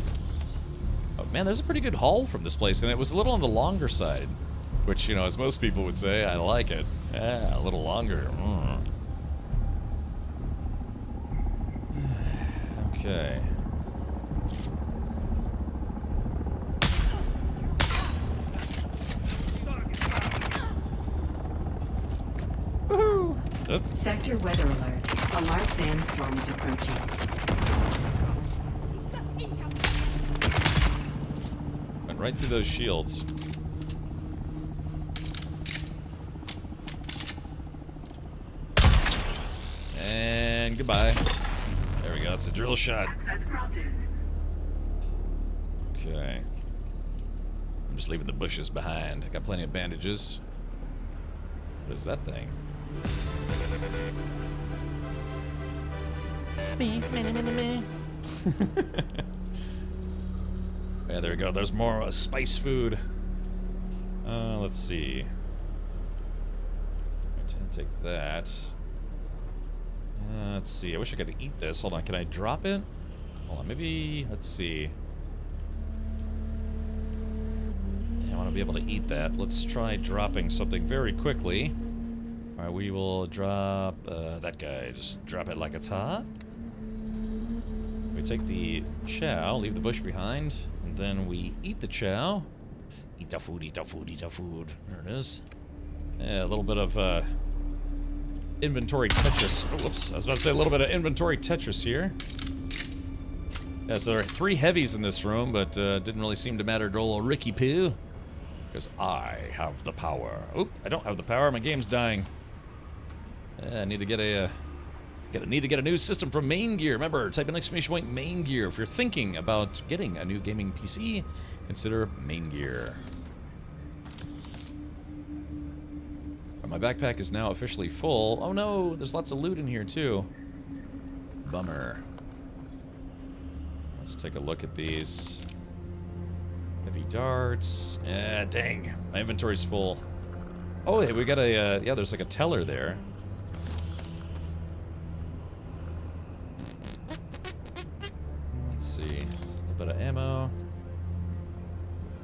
Oh man, there's a pretty good haul from this place, and it was a little on the longer side, which as most people would say, I like it. Yeah, a little longer. Okay. Woohoo! Sector weather alert. A large sandstorm is approaching. Went right through those shields. And goodbye. There we go. That's a drill shot. Okay. I'm just leaving the bushes behind. I got plenty of bandages. What is that thing? Yeah, there we go. There's more spice food. Let's see. I'm gonna take that. Let's see. I wish I could eat this. Hold on. Can I drop it? Hold on. Maybe. Let's see. Yeah, I want to be able to eat that. Let's try dropping something very quickly. All right, we will drop that guy. Just drop it like it's hot. We take the chow, leave the bush behind, and then we eat the chow. Eat the food, eat the food, eat the food. There it is. Yeah, a little bit of inventory Tetris. Oh, whoops, I was about to say a little bit of inventory Tetris here. Yeah, so there are 3 heavies in this room, but didn't really seem to matter to old Ricky Poo. Because I have the power. Oop, I don't have the power, my game's dying. I need to get a new system from Main Gear. Remember, type in ! Main Gear. If you're thinking about getting a new gaming PC, consider Main Gear. My backpack is now officially full. Oh no, there's lots of loot in here too. Bummer. Let's take a look at these. Heavy darts. Dang. My inventory's full. Oh, hey, we got a, yeah, there's like a teller there. Let's see. A little bit of ammo.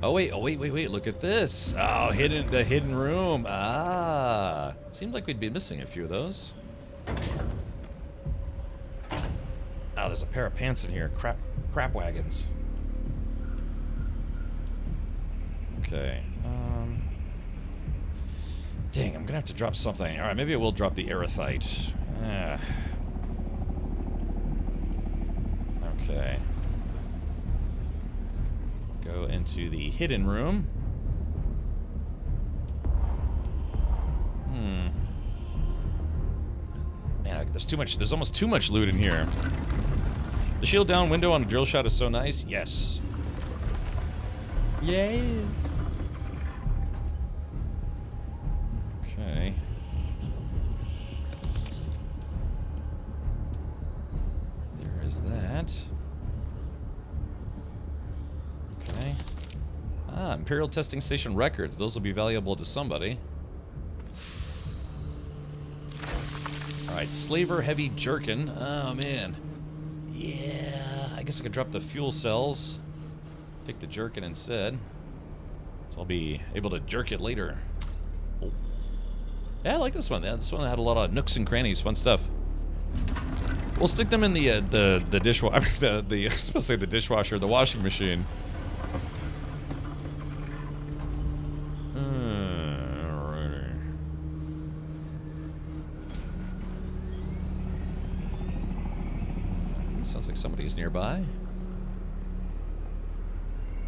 Oh, wait, look at this. Oh, the hidden room. Ah. Seemed like we'd be missing a few of those. Oh, there's a pair of pants in here. Crap wagons. Okay. Dang, I'm gonna have to drop something. Alright, maybe I will drop the erythite. Okay. Go into the hidden room. Man, there's almost too much loot in here. The shield down window on a drill shot is so nice. Yes. Yes. Okay. There is that. Okay. Ah, Imperial Testing Station records. Those will be valuable to somebody. Alright, Slaver Heavy Jerkin. Oh, man. Yeah, I guess I could drop the fuel cells. Pick the jerkin instead. So I'll be able to jerk it later. Oh. Yeah, I like this one. Yeah, this one had a lot of nooks and crannies, fun stuff. We'll stick them in the dishwasher. I mean, I was supposed to say the dishwasher, the washing machine. Alrighty. Sounds like somebody's nearby.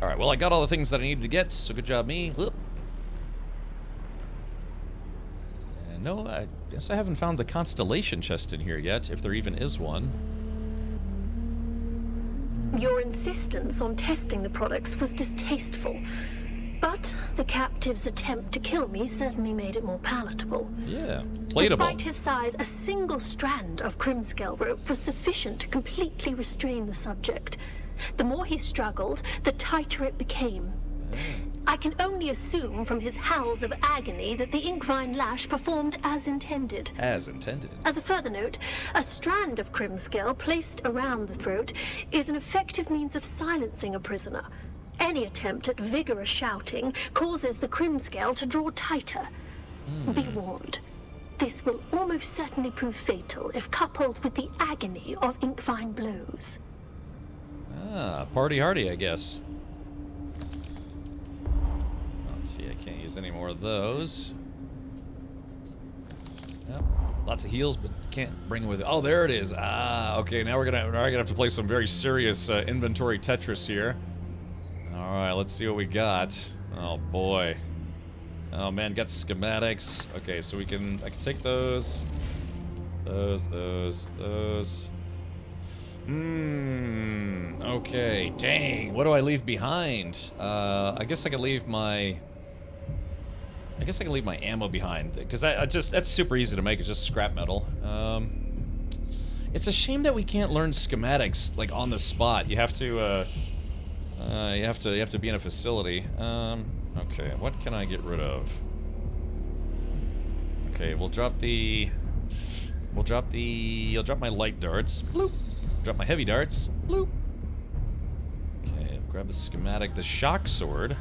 Alright, well, I got all the things that I needed to get, so good job me. And no, I guess I haven't found the Constellation chest in here yet, if there even is one. Your insistence on testing the products was distasteful, but the captive's attempt to kill me certainly made it more palatable. Yeah, plateable. Despite his size, a single strand of Crimscale rope was sufficient to completely restrain the subject. The more he struggled, the tighter it became. I can only assume from his howls of agony that the Inkvine lash performed as intended. As intended. As a further note, a strand of Crimscale placed around the throat is an effective means of silencing a prisoner. Any attempt at vigorous shouting causes the Crimscale to draw tighter. Be warned. This will almost certainly prove fatal if coupled with the agony of Inkvine blows. Ah, party hardy, I guess. Let's see, I can't use any more of those. Yep. Lots of heals, but can't bring with it. Oh, there it is. Ah, okay, now we're gonna have to play some very serious inventory Tetris here. All right, let's see what we got. Oh boy. Oh man, got schematics. Okay, so I can take those. Those. Okay, dang. What do I leave behind? I guess I can leave my ammo behind, because that's super easy to make. It's just scrap metal. It's a shame that we can't learn schematics like on the spot. You have to be in a facility. Okay, what can I get rid of? Okay, I'll drop my light darts. Bloop. Drop my heavy darts. Bloop. Okay, grab the schematic. The shock sword.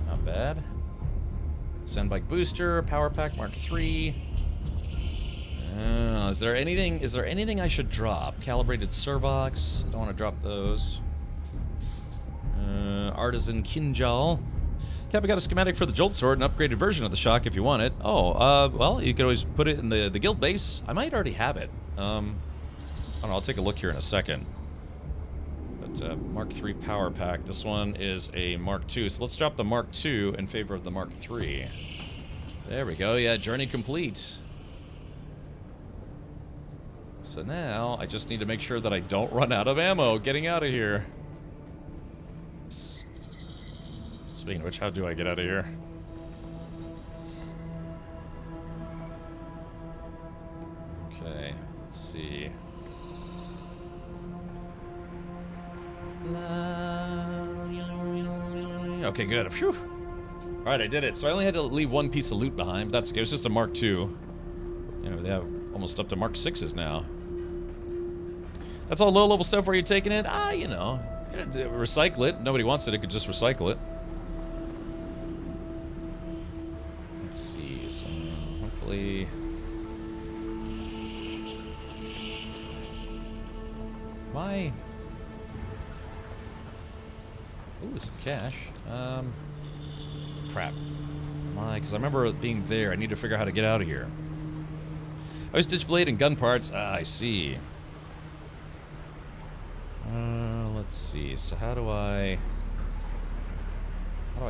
Not bad. Sandbike booster. Power pack Mark III. Is there anything I should drop? Calibrated servox. Don't want to drop those. Artisan Kinjal. Cap, I got a schematic for the Jolt Sword, an upgraded version of the shock if you want it. Oh, well, you could always put it in the guild base. I might already have it. I don't know, I'll take a look here in a second. But, Mark III power pack. This one is a Mark II. So let's drop the Mark II in favor of the Mark III. There we go. Yeah, journey complete. So now, I just need to make sure that I don't run out of ammo getting out of here. Speaking of which, how do I get out of here? Okay, let's see. Okay, good. Phew. Alright, I did it. So I only had to leave one piece of loot behind, but that's okay. It was just a Mark II. You know, they have almost up to Mark 6s now. That's all low-level stuff where you're taking it. Ah, you know, recycle it. Nobody wants it. It could just recycle it. Let's see. So hopefully... My... Ooh, some cash. Crap. My, because I remember being there. I need to figure out how to get out of here. Oh, stitch blade and gun parts. Ah, I see. Let's see. So how do I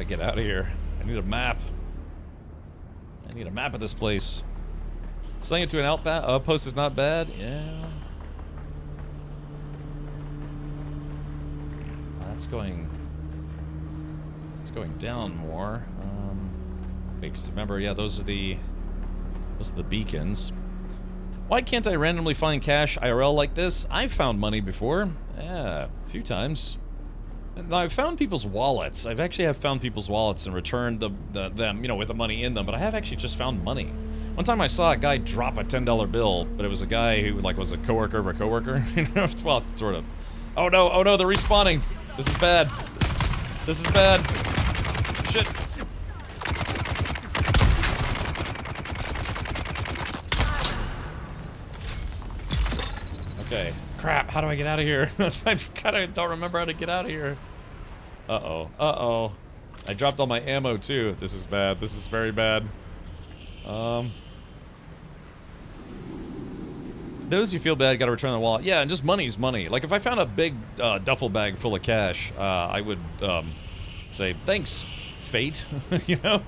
get out of here? I need a map. I need a map of this place. Selling it to an outpost is not bad. Yeah. That's going. It's going down more. Because remember, yeah, those are the beacons. Why can't I randomly find cash IRL like this? I've found money before. Yeah, a few times. And I've found people's wallets. I've actually found people's wallets and returned them, you know, with the money in them. But I have actually just found money. One time I saw a guy drop a $10 bill, but it was a guy who like was a coworker of a coworker. You know, well, sort of. Oh no, they're respawning. This is bad. This is bad. Shit. Okay. Crap, how do I get out of here? I kinda don't remember how to get out of here. Uh-oh. Uh-oh. I dropped all my ammo, too. This is bad. This is very bad. Those who feel bad gotta return the wallet. Yeah, and just money's money. Like, if I found a big duffel bag full of cash, I would say, thanks, fate. You know?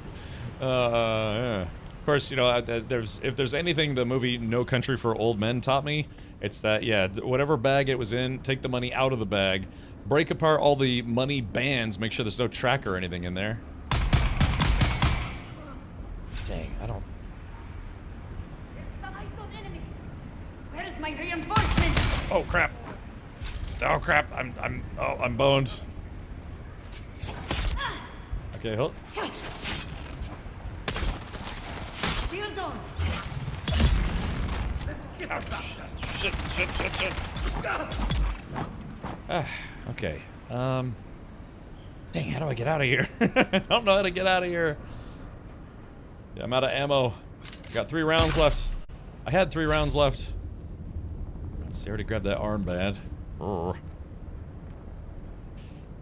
Yeah. Of course, you know, if there's anything the movie No Country for Old Men taught me, it's that, yeah, whatever bag it was in, take the money out of the bag, break apart all the money bands, make sure there's no tracker or anything in there. Dang, I don't... Where's my reinforcement? Oh crap! Oh crap! I'm boned. Okay, hold. Shield on. Shit. Okay. Dang, how do I get out of here? I don't know how to get out of here. Yeah, I'm out of ammo. Got 3 rounds left. I had 3 rounds left. Let's see, I already grabbed that armband.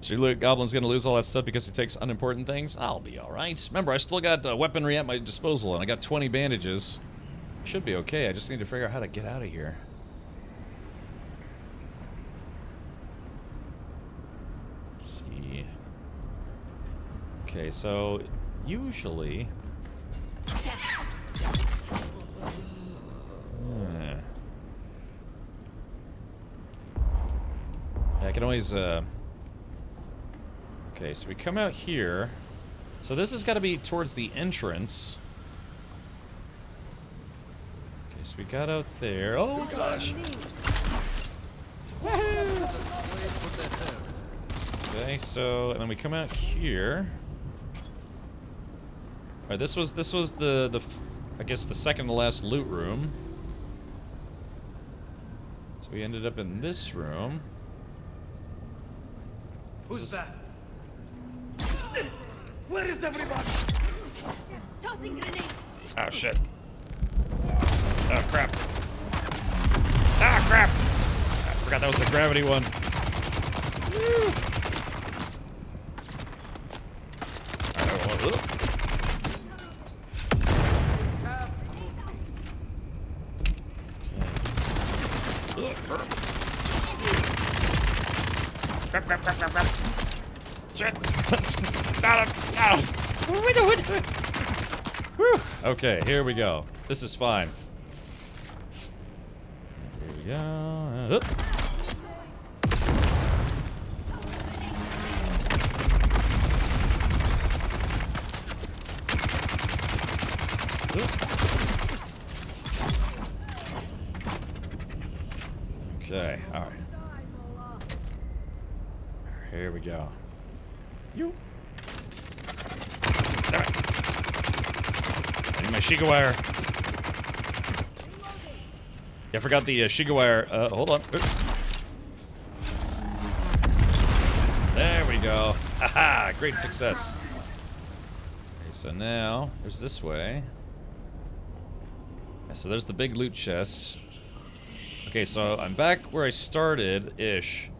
So look, Goblin's gonna lose all that stuff because he takes unimportant things? I'll be alright. Remember, I still got weaponry at my disposal, and I got 20 bandages. Should be okay, I just need to figure out how to get out of here. Let's see. Okay, so usually... I can always, Okay, so we come out here. So this has got to be towards the entrance. Okay, so we got out there. Oh, gosh. Okay, so, and then we come out here. Alright, this was the I guess the second to last loot room. So we ended up in this room. Who's that? Where is everybody? Tossing grenade. Oh shit. Oh crap. Ah crap! I forgot that was the gravity one. Woo. Crap. Shit. Got him. Whew. Okay, here we go. This is fine. Here we go. Okay, alright. here we go. You. Damn it. I need my Shiga wire. Yeah, I forgot the Shiga wire. Hold on. There we go. Haha, great success. Okay, so now, there's this way. Yeah, so there's the big loot chest. Okay, so I'm back where I started-ish.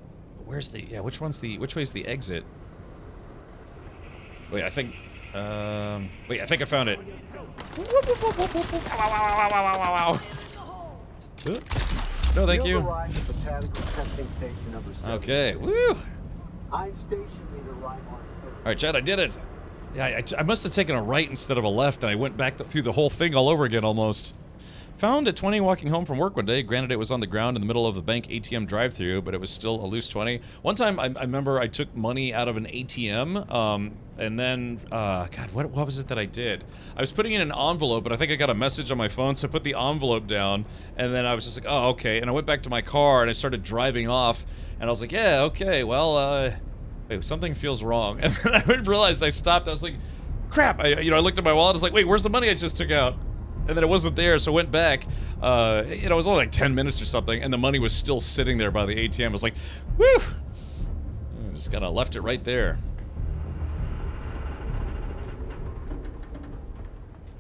Where's the, yeah, which way's the exit? Wait, I think, wait, I think I found it. No, thank you. Okay, woo! I'm station leader Reinhardt. Alright, Chad, I did it. Yeah, I must have taken a right instead of a left, and I went back through the whole thing all over again, almost. Found a 20 walking home from work one day. Granted, it was on the ground in the middle of a bank ATM drive-thru, but it was still a loose 20. One time, I remember I took money out of an ATM, and then, God, what was it that I did? I was putting in an envelope, but I think I got a message on my phone, so I put the envelope down, and then I was just like, oh, okay, and I went back to my car, and I started driving off, and I was like, yeah, okay, well, wait, something feels wrong, and then I realized I stopped. I was like, crap, I looked at my wallet. I was like, wait, where's the money I just took out? And then it wasn't there, so I went back. It was only like 10 minutes or something, and the money was still sitting there by the ATM. I was like, whew! I just kinda left it right there.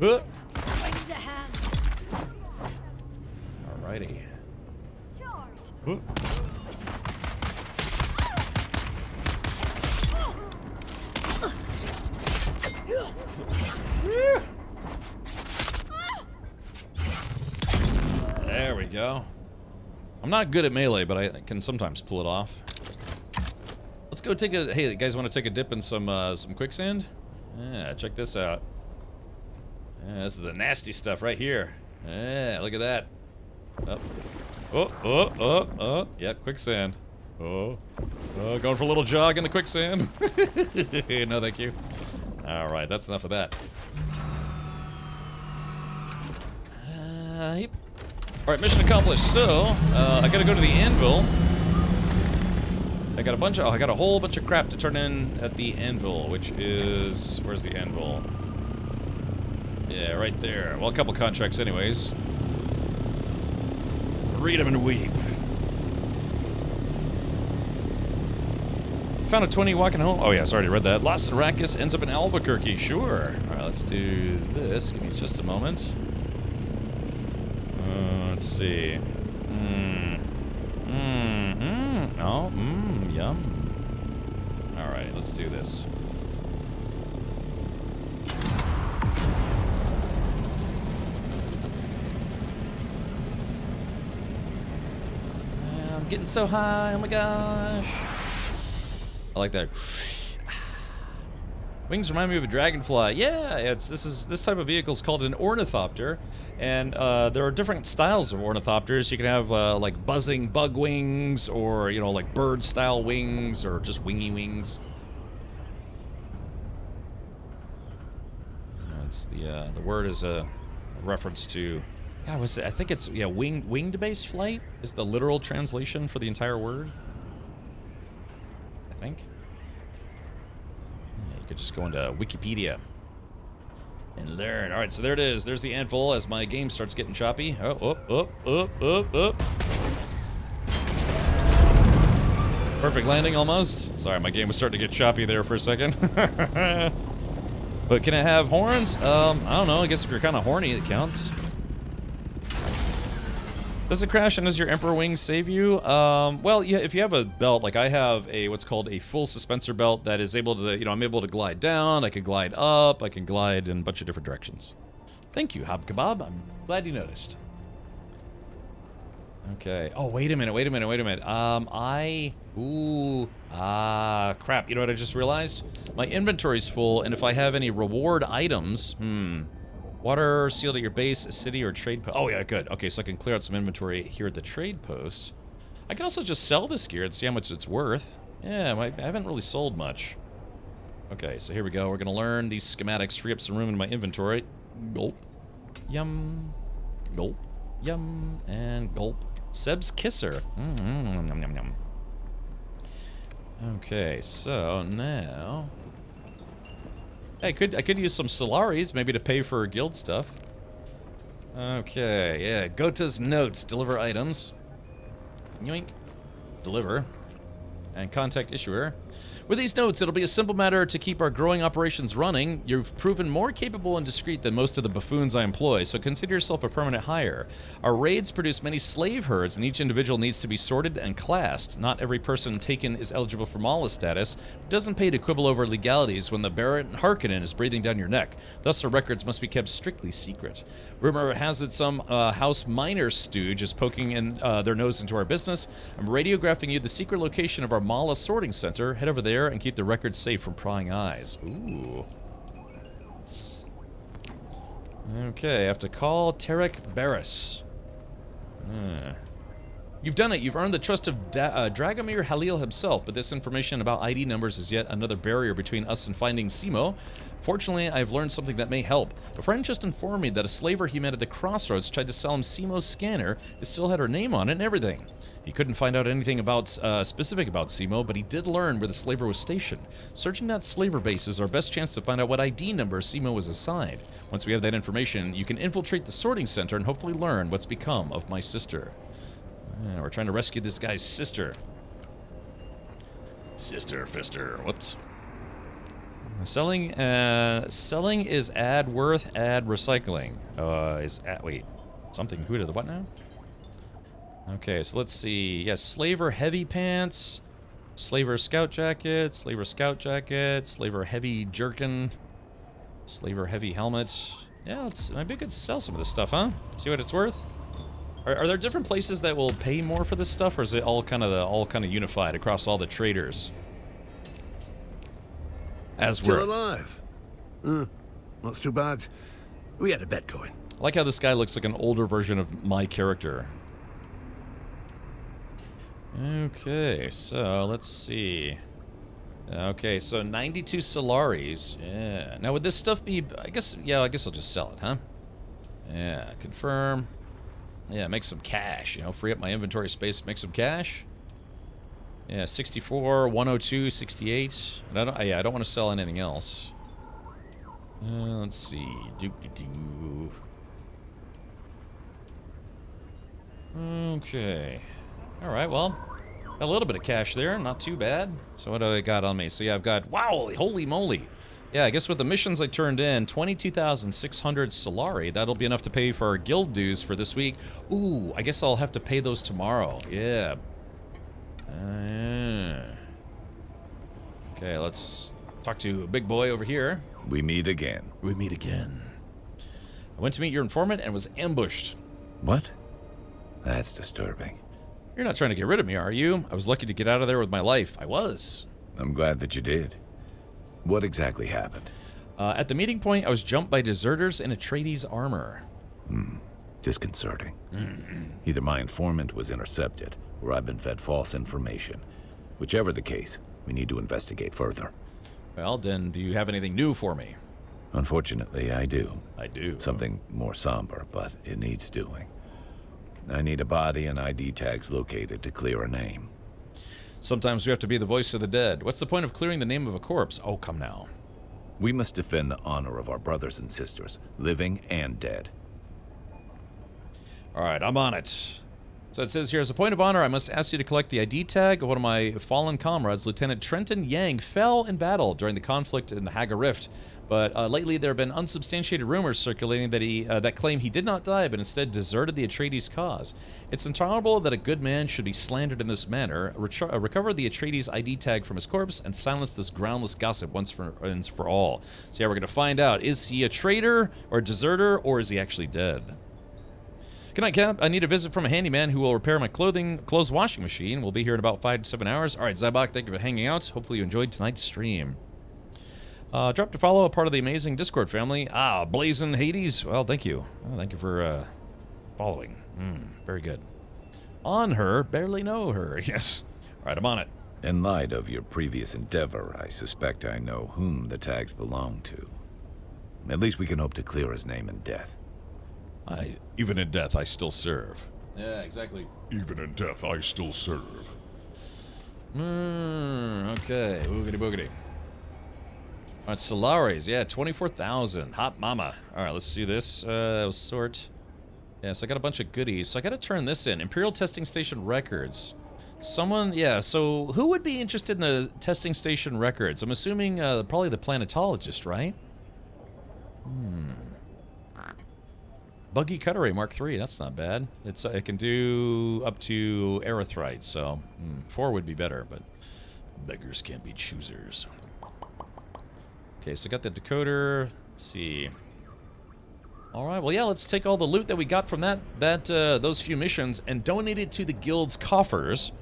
Alrighty. There we go. I'm not good at melee, but I can sometimes pull it off. Let's go take a... Hey, you guys want to take a dip in some quicksand? Yeah, check this out. Yeah, this is the nasty stuff right here. Yeah, look at that. Oh. Yeah, quicksand. Oh, going for a little jog in the quicksand. No, thank you. Alright, that's enough of that. Yep. Alright, mission accomplished. So, I gotta go to the anvil. I got a whole bunch of crap to turn in at the anvil, which is... Where's the anvil? Yeah, right there. Well, a couple contracts anyways. Read them and weep. Found a 20 walking home. Oh yeah, sorry, I read that. Lost Arrakis ends up in Albuquerque. Sure. Alright, let's do this. Give me just a moment. Let's see. Yum. Alright, let's do this. I'm getting so high, oh my gosh. I like that. Wings remind me of a dragonfly. Yeah, this type of vehicle is called an ornithopter, and there are different styles of ornithopters. You can have like buzzing bug wings, or like bird-style wings, or just wingy wings. It's the word is a reference to. God, what's it? I think it's winged-based flight is the literal translation for the entire word. I think. You could just go into Wikipedia and learn. All right, so there it is. There's the anvil as my game starts getting choppy. Oh, up. Perfect landing almost. Sorry, my game was starting to get choppy there for a second. But can it have horns? I don't know. I guess if you're kind of horny, it counts. Does it crash and does your Emperor Wings save you? Well, yeah, if you have a belt, like I have what's called a full suspensor belt that is able to, I'm able to glide down, I can glide up, I can glide in a bunch of different directions. Thank you, Hob Kebab. I'm glad you noticed. Okay. Oh, wait a minute. Crap. You know what I just realized? My inventory's full, and if I have any reward items, water sealed at your base, a city, or trade post. Oh, yeah, good. Okay, so I can clear out some inventory here at the trade post. I can also just sell this gear and see how much it's worth. Yeah, I haven't really sold much. Okay, so here we go. We're going to learn these schematics, free up some room in my inventory. Gulp. Yum. Gulp. Yum. And gulp. Seb's Kisser. Yum, yum, yum. Okay, so now I could use some Solaris maybe to pay for guild stuff. Okay, yeah, Gota's notes, deliver items. Yoink. Deliver. And contact issuer. With these notes, it'll be a simple matter to keep our growing operations running. You've proven more capable and discreet than most of the buffoons I employ, so consider yourself a permanent hire. Our raids produce many slave herds, and each individual needs to be sorted and classed. Not every person taken is eligible for Mala status. It doesn't pay to quibble over legalities when the Baron Harkonnen is breathing down your neck. Thus, our records must be kept strictly secret. Rumor has it some House Minor stooge is poking in, their nose into our business. I'm radiographing you the secret location of our Mala sorting center. Head over there and keep the records safe from prying eyes. Ooh. Okay, I have to call Tarek Barris. You've done it. You've earned the trust of Dragomir Halil himself, but this information about ID numbers is yet another barrier between us and finding Simo. Fortunately, I've learned something that may help. A friend just informed me that a slaver he met at the crossroads tried to sell him Simo's scanner. It still had her name on it and everything. He couldn't find out anything about specific about Simo, but he did learn where the slaver was stationed. Searching that slaver base is our best chance to find out what ID number Simo was assigned. Once we have that information, you can infiltrate the sorting center and hopefully learn what's become of my sister. We're trying to rescue this guy's sister. Sister, fister. Whoops. Selling is ad worth, ad recycling. Wait. Something, who did the what now? Okay, so let's see. Yes, slaver heavy pants, slaver scout jacket, slaver heavy jerkin, slaver heavy helmet. Yeah, maybe I could sell some of this stuff, huh? See what it's worth. Are there different places that will pay more for this stuff, or is it all kind of unified across all the traders? Still alive. Not too bad. We had a bet going. I like how this guy looks like an older version of my character. Okay, so let's see. Okay, so 92 Solaris. Yeah. Now would this stuff be? I guess I'll just sell it, huh? Yeah. Confirm. Yeah, make some cash. You know, free up my inventory space. Make some cash. Yeah, 64, 102, 68. And I don't want to sell anything else. Let's see. Okay. Alright, well, a little bit of cash there. Not too bad. So what do I got on me? So yeah, I've got, wow, holy moly. Yeah, I guess with the missions I turned in, 22,600 Solari. That'll be enough to pay for our guild dues for this week. Ooh, I guess I'll have to pay those tomorrow. Yeah. Okay, let's talk to Big Boy over here. We meet again. We meet again. I went to meet your informant and was ambushed. What? That's disturbing. You're not trying to get rid of me, are you? I was lucky to get out of there with my life. I was. I'm glad that you did. What exactly happened? At the meeting point, I was jumped by deserters in Atreides armor. Disconcerting. Either my informant was intercepted, or I've been fed false information. Whichever the case, we need to investigate further. Well, then, do you have anything new for me? Unfortunately, I do. I do. Something more somber, but it needs doing. I need a body and ID tags located to clear a name. Sometimes we have to be the voice of the dead. What's the point of clearing the name of a corpse? Oh, come now. We must defend the honor of our brothers and sisters, living and dead. All right, I'm on it. So it says here, as a point of honor, I must ask you to collect the ID tag of one of my fallen comrades. Lieutenant Trenton Yang fell in battle during the conflict in the Haga Rift. But lately, there have been unsubstantiated rumors circulating that that claim he did not die, but instead deserted the Atreides cause. It's intolerable that a good man should be slandered in this manner. Recover the Atreides ID tag from his corpse and silence this groundless gossip once and for all. So yeah, we're going to find out. Is he a traitor or a deserter, or is he actually dead? Good night, Cap. I need a visit from a handyman who will repair my clothes washing machine. We'll be here in about 5 to 7 hours. All right, Zybok, thank you for hanging out. Hopefully you enjoyed tonight's stream. Drop to follow, a part of the amazing Discord family. Blazing Hades. Well, thank you. Oh, thank you for following. Very good. On her, barely know her. Yes. All right, I'm on it. In light of your previous endeavor, I suspect I know whom the tags belong to. At least we can hope to clear his name in death. Even in death, I still serve. Yeah, exactly. Even in death, I still serve. Okay, boogity boogity. All right, Solaris, yeah, 24,000. Hot mama. All right, let's do this. Sort. Yeah, so I got a bunch of goodies. So I got to turn this in. Imperial Testing Station records. Someone, yeah, so who would be interested in the testing station records? I'm assuming probably the planetologist, right? Buggy Cutter Mark III, that's not bad. It can do up to erythrite, so 4 would be better, but beggars can't be choosers. Okay, so I got the decoder. Let's see. All right, well, yeah, let's take all the loot that we got from those few missions and donate it to the guild's coffers.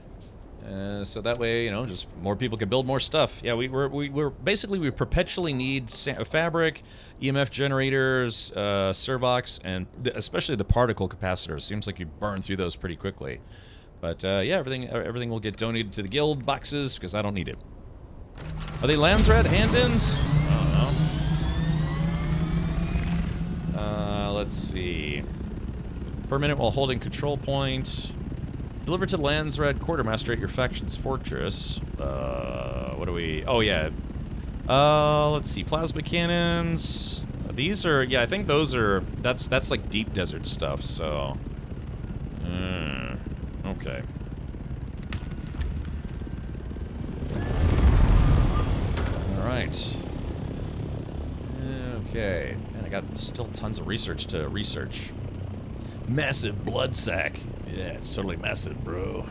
So that way, you know, just more people can build more stuff. Yeah, we're basically, we perpetually need fabric, EMF generators, servox, and especially the particle capacitors. Seems like you burn through those pretty quickly. But yeah, everything will get donated to the guild boxes because I don't need it. Are they Landsred hand-ins? I don't know. Let's see. Per minute while holding control point. Deliver to Landsred Quartermaster at your faction's fortress. What do we... Oh, yeah. Let's see. Plasma cannons. These are... Yeah, I think those are... That's like deep desert stuff, so... Okay. Alright. Okay. And I got still tons of research to research. Massive blood sack. Yeah, it's totally massive, bro.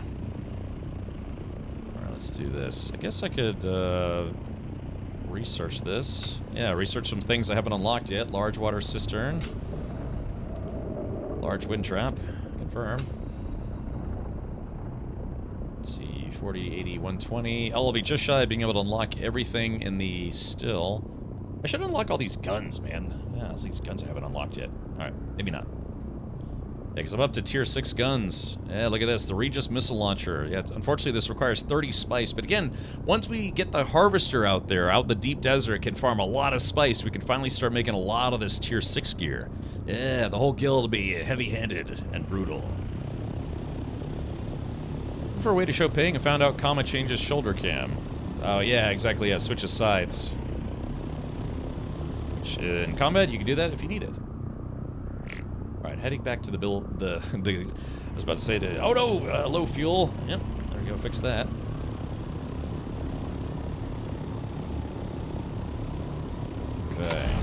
Alright, let's do this. I guess I could research this. Yeah, research some things I haven't unlocked yet. Large water cistern. Large wind trap. Confirm. Let's see, 40, 80, 120. I'll be just shy of being able to unlock everything in the still. I should unlock all these guns, man. Yeah, these guns I haven't unlocked yet. Alright, maybe not. Yeah, because I'm up to tier 6 guns. Yeah, look at this, the Regis missile launcher. Yeah, unfortunately this requires 30 spice, but again, once we get the harvester out there, out in the deep desert, it can farm a lot of spice. We can finally start making a lot of this tier 6 gear. Yeah, the whole guild will be heavy-handed and brutal. For a way to show ping, I found out Kama changes shoulder cam. Oh yeah, exactly, yeah, switches sides. Which, in combat, you can do that if you need it. Alright, heading back to the I was about to say oh no, low fuel. Yep, there we go, fix that. Okay.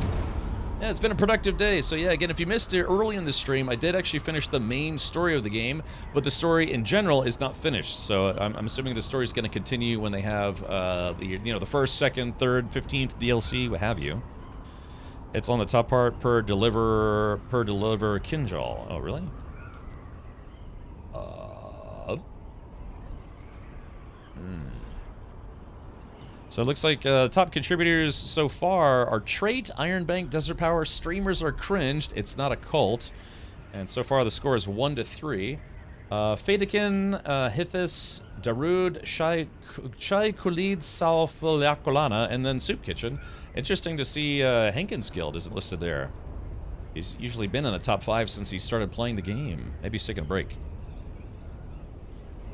Yeah, it's been a productive day. So yeah, again, if you missed it early in the stream, I did actually finish the main story of the game, but the story in general is not finished. So I'm assuming the story is going to continue when they have the first, second, third, 15th DLC, what have you. It's on the top part per deliver Kinjal. Oh, really? So it looks like top contributors so far are Trait, Ironbank, Desert Power, Streamers Are Cringed, It's Not a Cult. And so far the score is 1-3. Fadikin, Hithis, Darude, Shai Kulid, Salfalakolana, and then Soup Kitchen. Interesting to see Hankins Guild isn't listed there. He's usually been in the top 5 since he started playing the game. Maybe he's taking a break.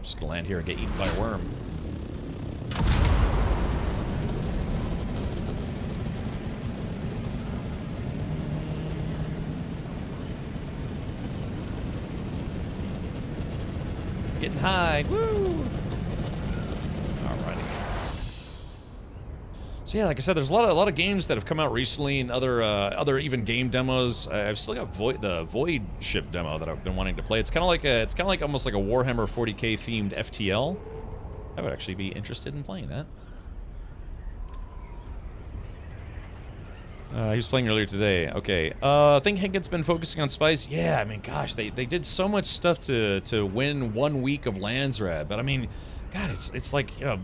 Just gonna land here and get eaten by a worm. Getting high. Woo! Alrighty. So yeah, like I said, there's a lot of games that have come out recently, and other even game demos. I've still got the Void ship demo that I've been wanting to play. It's kind of like almost like a Warhammer 40K themed FTL. I would actually be interested in playing that. He was playing earlier today. Okay. I think Hankins been focusing on spice. Yeah, I mean, gosh, they did so much stuff to win 1 week of Landsred. But I mean, God, it's like, you know,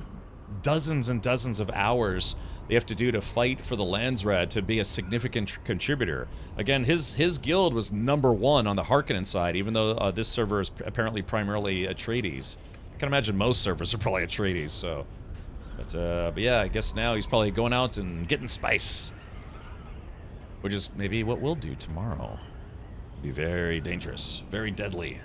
dozens and dozens of hours they have to do to fight for the Landsred to be a significant contributor. Again, his guild was #1 on the Harkonnen side, even though this server is apparently primarily Atreides. I can imagine most servers are probably Atreides. So, but yeah, I guess now he's probably going out and getting spice. Which is maybe what we'll do tomorrow. It'll be very dangerous, very deadly.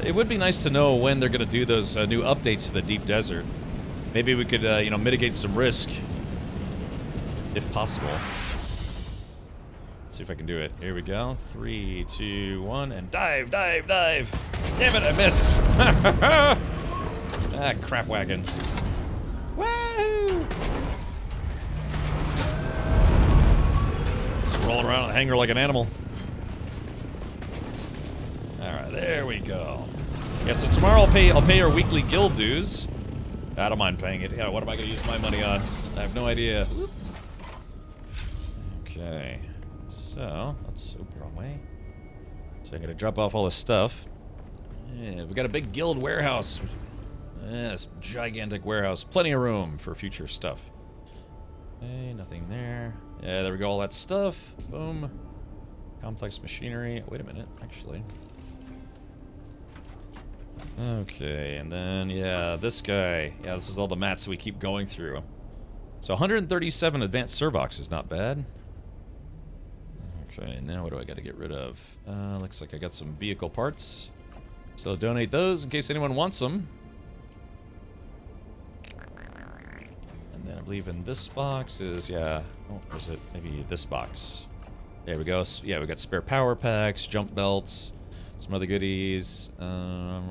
It would be nice to know when they're going to do those new updates to the deep desert. Maybe we could, you know, mitigate some risk, if possible. Let's see if I can do it. Here we go. 3, 2, 1, and dive, dive, dive. Damn it, I missed. Ah, crap wagons. Woo! Just rolling around in the hangar like an animal. All right, there we go. Yeah, so tomorrow I'll pay our weekly guild dues. I don't mind paying it. Yeah, what am I gonna use my money on? I have no idea. Whoop. Okay, so let's open the wrong way. So I'm gonna drop off all this stuff. Yeah, we got a big guild warehouse. Yeah, this gigantic warehouse. Plenty of room for future stuff. Okay, nothing there. Yeah, there we go. All that stuff. Boom. Complex machinery. Wait a minute, actually. Okay, and then, yeah, this guy. Yeah, this is all the mats we keep going through. So 137 advanced servox is not bad. Okay, now what do I got to get rid of? Looks like I got some vehicle parts. So donate those in case anyone wants them. And then I believe in this box is, yeah, oh, or is it maybe this box? There we go. Yeah, we got spare power packs, jump belts, some other goodies. I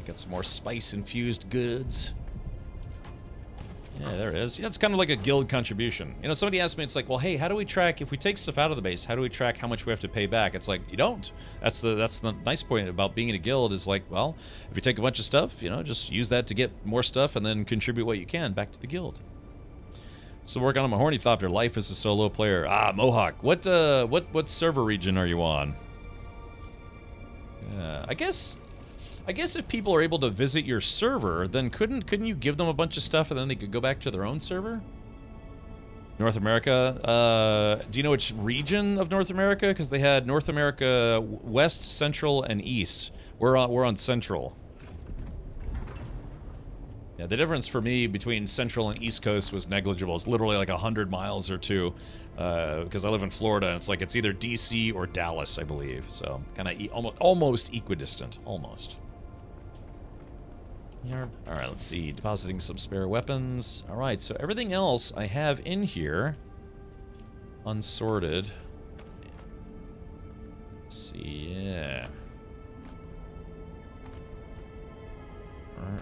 got some more spice-infused goods. Yeah, there it is. Yeah, it's kind of like a guild contribution. You know, somebody asked me, it's like, well, hey, how do we track, if we take stuff out of the base, how do we track how much we have to pay back? It's like, you don't. That's the nice point about being in a guild is like, well, if you take a bunch of stuff, you know, just use that to get more stuff and then contribute what you can back to the guild. So working on my Hornythopter, life as a solo player. Ah, Mohawk. What server region are you on? I guess if people are able to visit your server, then couldn't you give them a bunch of stuff and then they could go back to their own server? North America. Do you know which region of North America? Because they had North America West, Central, and East. We're on Central. Yeah, the difference for me between Central and East Coast was negligible. It's literally like 100 miles or two, because I live in Florida, and it's like it's either DC or Dallas, I believe. So kind of almost equidistant, almost. Yeah. All right, let's see. Depositing some spare weapons. All right, so everything else I have in here, unsorted. Let's see, yeah. All right.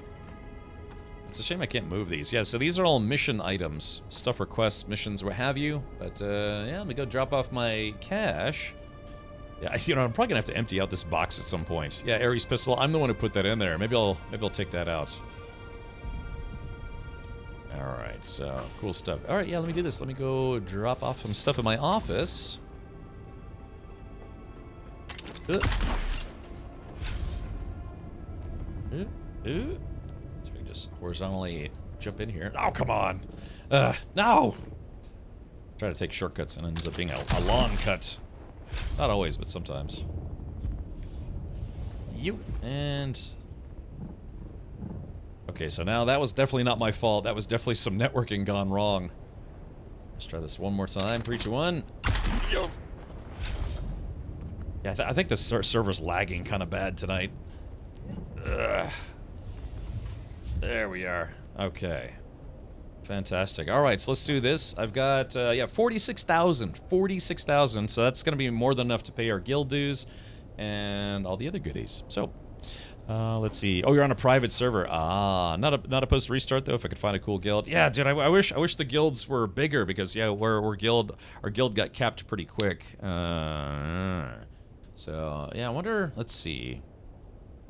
It's a shame I can't move these. Yeah, so these are all mission items. Stuff requests, missions, what have you. But, yeah, let me go drop off my cash. Yeah, you know, I'm probably gonna have to empty out this box at some point. Yeah, Ares pistol, I'm the one who put that in there. Maybe I'll take that out. Alright, so, cool stuff. Alright, yeah, let me do this. Let me go drop off some stuff in my office. Just horizontally jump in here. Oh, come on. No! Try to take shortcuts and it ends up being a long cut. Not always, but sometimes. And... okay, so now that was definitely not my fault. That was definitely some networking gone wrong. Let's try this one more time. 3, 2, 1. Yeah, I think the server's lagging kind of bad tonight. There we are. Okay. Fantastic. All right, so let's do this. I've got, yeah, 46,000. 46,000, so that's going to be more than enough to pay our guild dues and all the other goodies. So, let's see. Oh, you're on a private server. Ah, not opposed to restart, though, if I could find a cool guild. Yeah, dude, I wish the guilds were bigger, because, yeah, our guild got capped pretty quick. So, yeah, I wonder, let's see.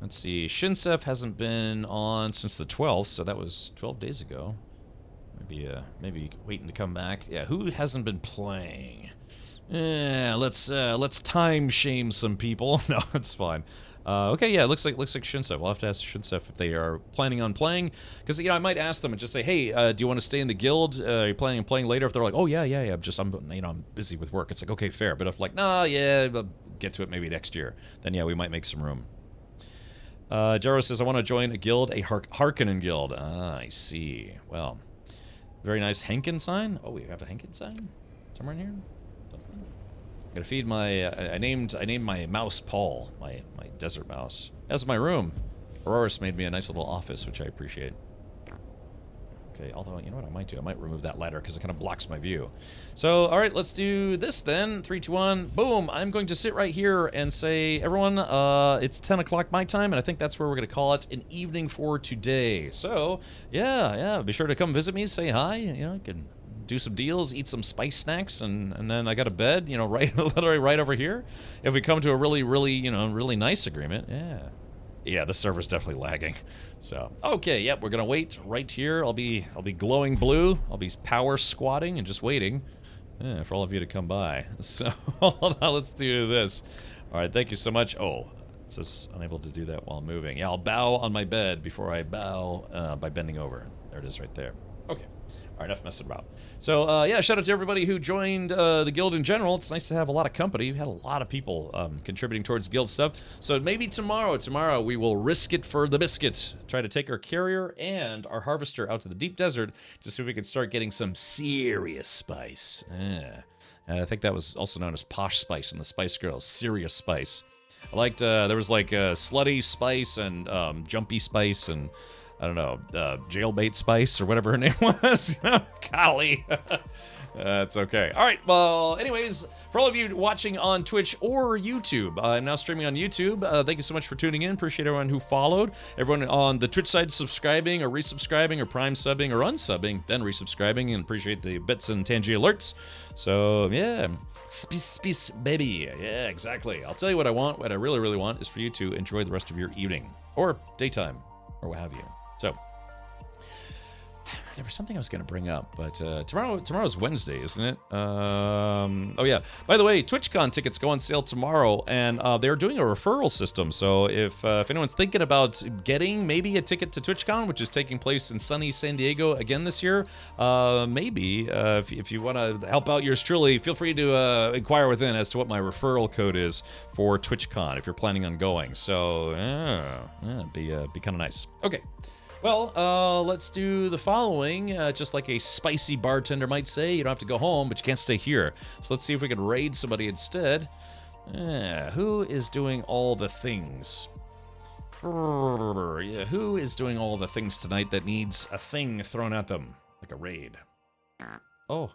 Let's see, Shinsef hasn't been on since the 12th, so that was 12 days ago. Maybe waiting to come back. Yeah, who hasn't been playing? Yeah, let's time shame some people. No, it's fine. Okay, yeah, it looks like Shinsef. We'll have to ask Shinsef if they are planning on playing, because you know I might ask them and just say, hey, do you want to stay in the guild? Are you planning on playing later? If they're like, oh yeah, I'm busy with work. It's like, okay, fair. But if like, nah, yeah, I'll get to it maybe next year, then yeah, we might make some room. Jaro says, I want to join a guild, a Harkonnen guild. Ah, I see. Well, very nice Henkin sign. Oh, we have a Henkin sign? Somewhere in here? Something? Gotta feed my. I named my mouse Paul, my desert mouse. As my room. Aurora's made me a nice little office, which I appreciate. Okay, although, you know what I might do? I might remove that ladder because it kind of blocks my view. So, alright, let's do this then. 3, 2, 1, boom! I'm going to sit right here and say, everyone, it's 10 o'clock my time, and I think that's where we're going to call it an evening for today. So, yeah, be sure to come visit me, say hi, you know, you can do some deals, eat some spice snacks, and then I got a bed, you know, right, literally right over here. If we come to a really, you know, really nice agreement, yeah. Yeah, the server's definitely lagging. So, okay, yep, we're gonna wait right here. I'll be glowing blue. I'll be power squatting and just waiting for all of you to come by. So, hold on, let's do this. All right, thank you so much. Oh, it says unable to do that while moving. Yeah, I'll bow on my bed before I bow by bending over. There it is right there. Okay. All right, enough messing about. So, yeah, shout out to everybody who joined the guild in general. It's nice to have a lot of company. We had a lot of people contributing towards guild stuff. So maybe tomorrow we will risk it for the biscuit. Try to take our carrier and our harvester out to the deep desert to see if we can start getting some serious spice. Yeah. I think that was also known as posh spice in the Spice Girls. Serious spice. I liked, there was like slutty spice and jumpy spice and I don't know, jailbait spice or whatever her name was. Golly. That's okay. All right, well, anyways, for all of you watching on Twitch or YouTube, I'm now streaming on YouTube. Thank you so much for tuning in. Appreciate everyone who followed. Everyone on the Twitch side subscribing or resubscribing or prime subbing or unsubbing, then resubscribing, and appreciate the bits and Tangy alerts. So, yeah. Space, baby. Yeah, exactly. I'll tell you what I want. What I really, really want is for you to enjoy the rest of your evening or daytime or what have you. So, there was something I was going to bring up, but tomorrow's Wednesday, isn't it? Oh yeah. By the way, TwitchCon tickets go on sale tomorrow, and they're doing a referral system. So if anyone's thinking about getting maybe a ticket to TwitchCon, which is taking place in sunny San Diego again this year, maybe if you want to help out yours truly, feel free to inquire within as to what my referral code is for TwitchCon if you're planning on going. So yeah, be kind of nice. Okay. Well, let's do the following. Just like a spicy bartender might say, you don't have to go home, but you can't stay here. So let's see if we can raid somebody instead. Who is doing all the things? Yeah, who is doing all the things tonight that needs a thing thrown at them? Like a raid. Oh.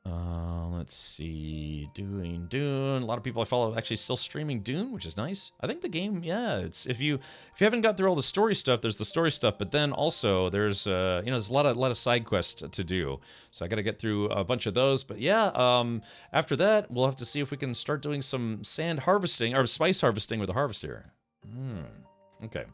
Let's see, doing Dune. A lot of people I follow actually still streaming Dune, which is nice. I think the game, yeah, it's if you haven't got through all the story stuff, there's the story stuff, but then also there's there's a lot of side quests to do. So I got to get through a bunch of those. But yeah, after that, we'll have to see if we can start doing some sand harvesting or spice harvesting with a harvester. Okay.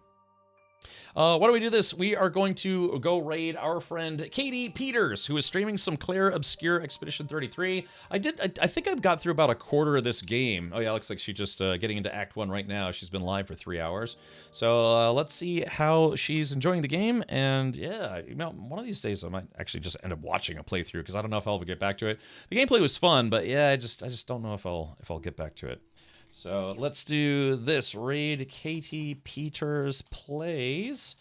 Why do we do this? We are going to go raid our friend Katie Peters, who is streaming some Claire Obscure Expedition 33. I think I've got through about a quarter of this game. Oh yeah, looks like she's just getting into Act 1 right now. She's been live for 3 hours. So let's see how she's enjoying the game. And yeah, one of these days I might actually just end up watching a playthrough because I don't know if I'll ever get back to it. The gameplay was fun, but yeah, I just don't know if I'll get back to it. So let's do this. Raid Katie Peters plays.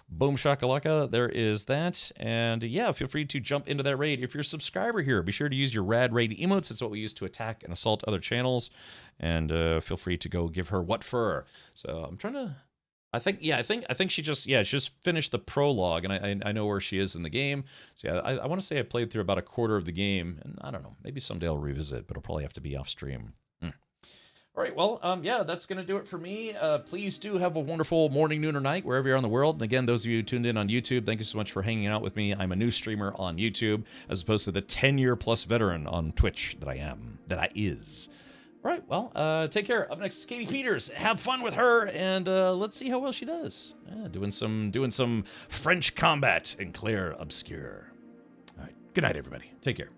Boom shakalaka, there is that. And yeah, feel free to jump into that raid. If you're a subscriber here, be sure to use your rad raid emotes. It's what we use to attack and assault other channels. And feel free to go give her what for. So I'm trying to... I think she just finished the prologue, and I know where she is in the game. So yeah, I want to say I played through about a quarter of the game, and I don't know, maybe someday I'll revisit, but it'll probably have to be off stream. All right, well, yeah, that's going to do it for me. Please do have a wonderful morning, noon, or night, wherever you are in the world. And again, those of you who tuned in on YouTube, thank you so much for hanging out with me. I'm a new streamer on YouTube, as opposed to the 10-year-plus veteran on Twitch that I is. All right, well, take care. Up next is Katie Peters. Have fun with her, and let's see how well she does. Yeah, doing some French combat in Claire Obscure. All right, good night, everybody. Take care.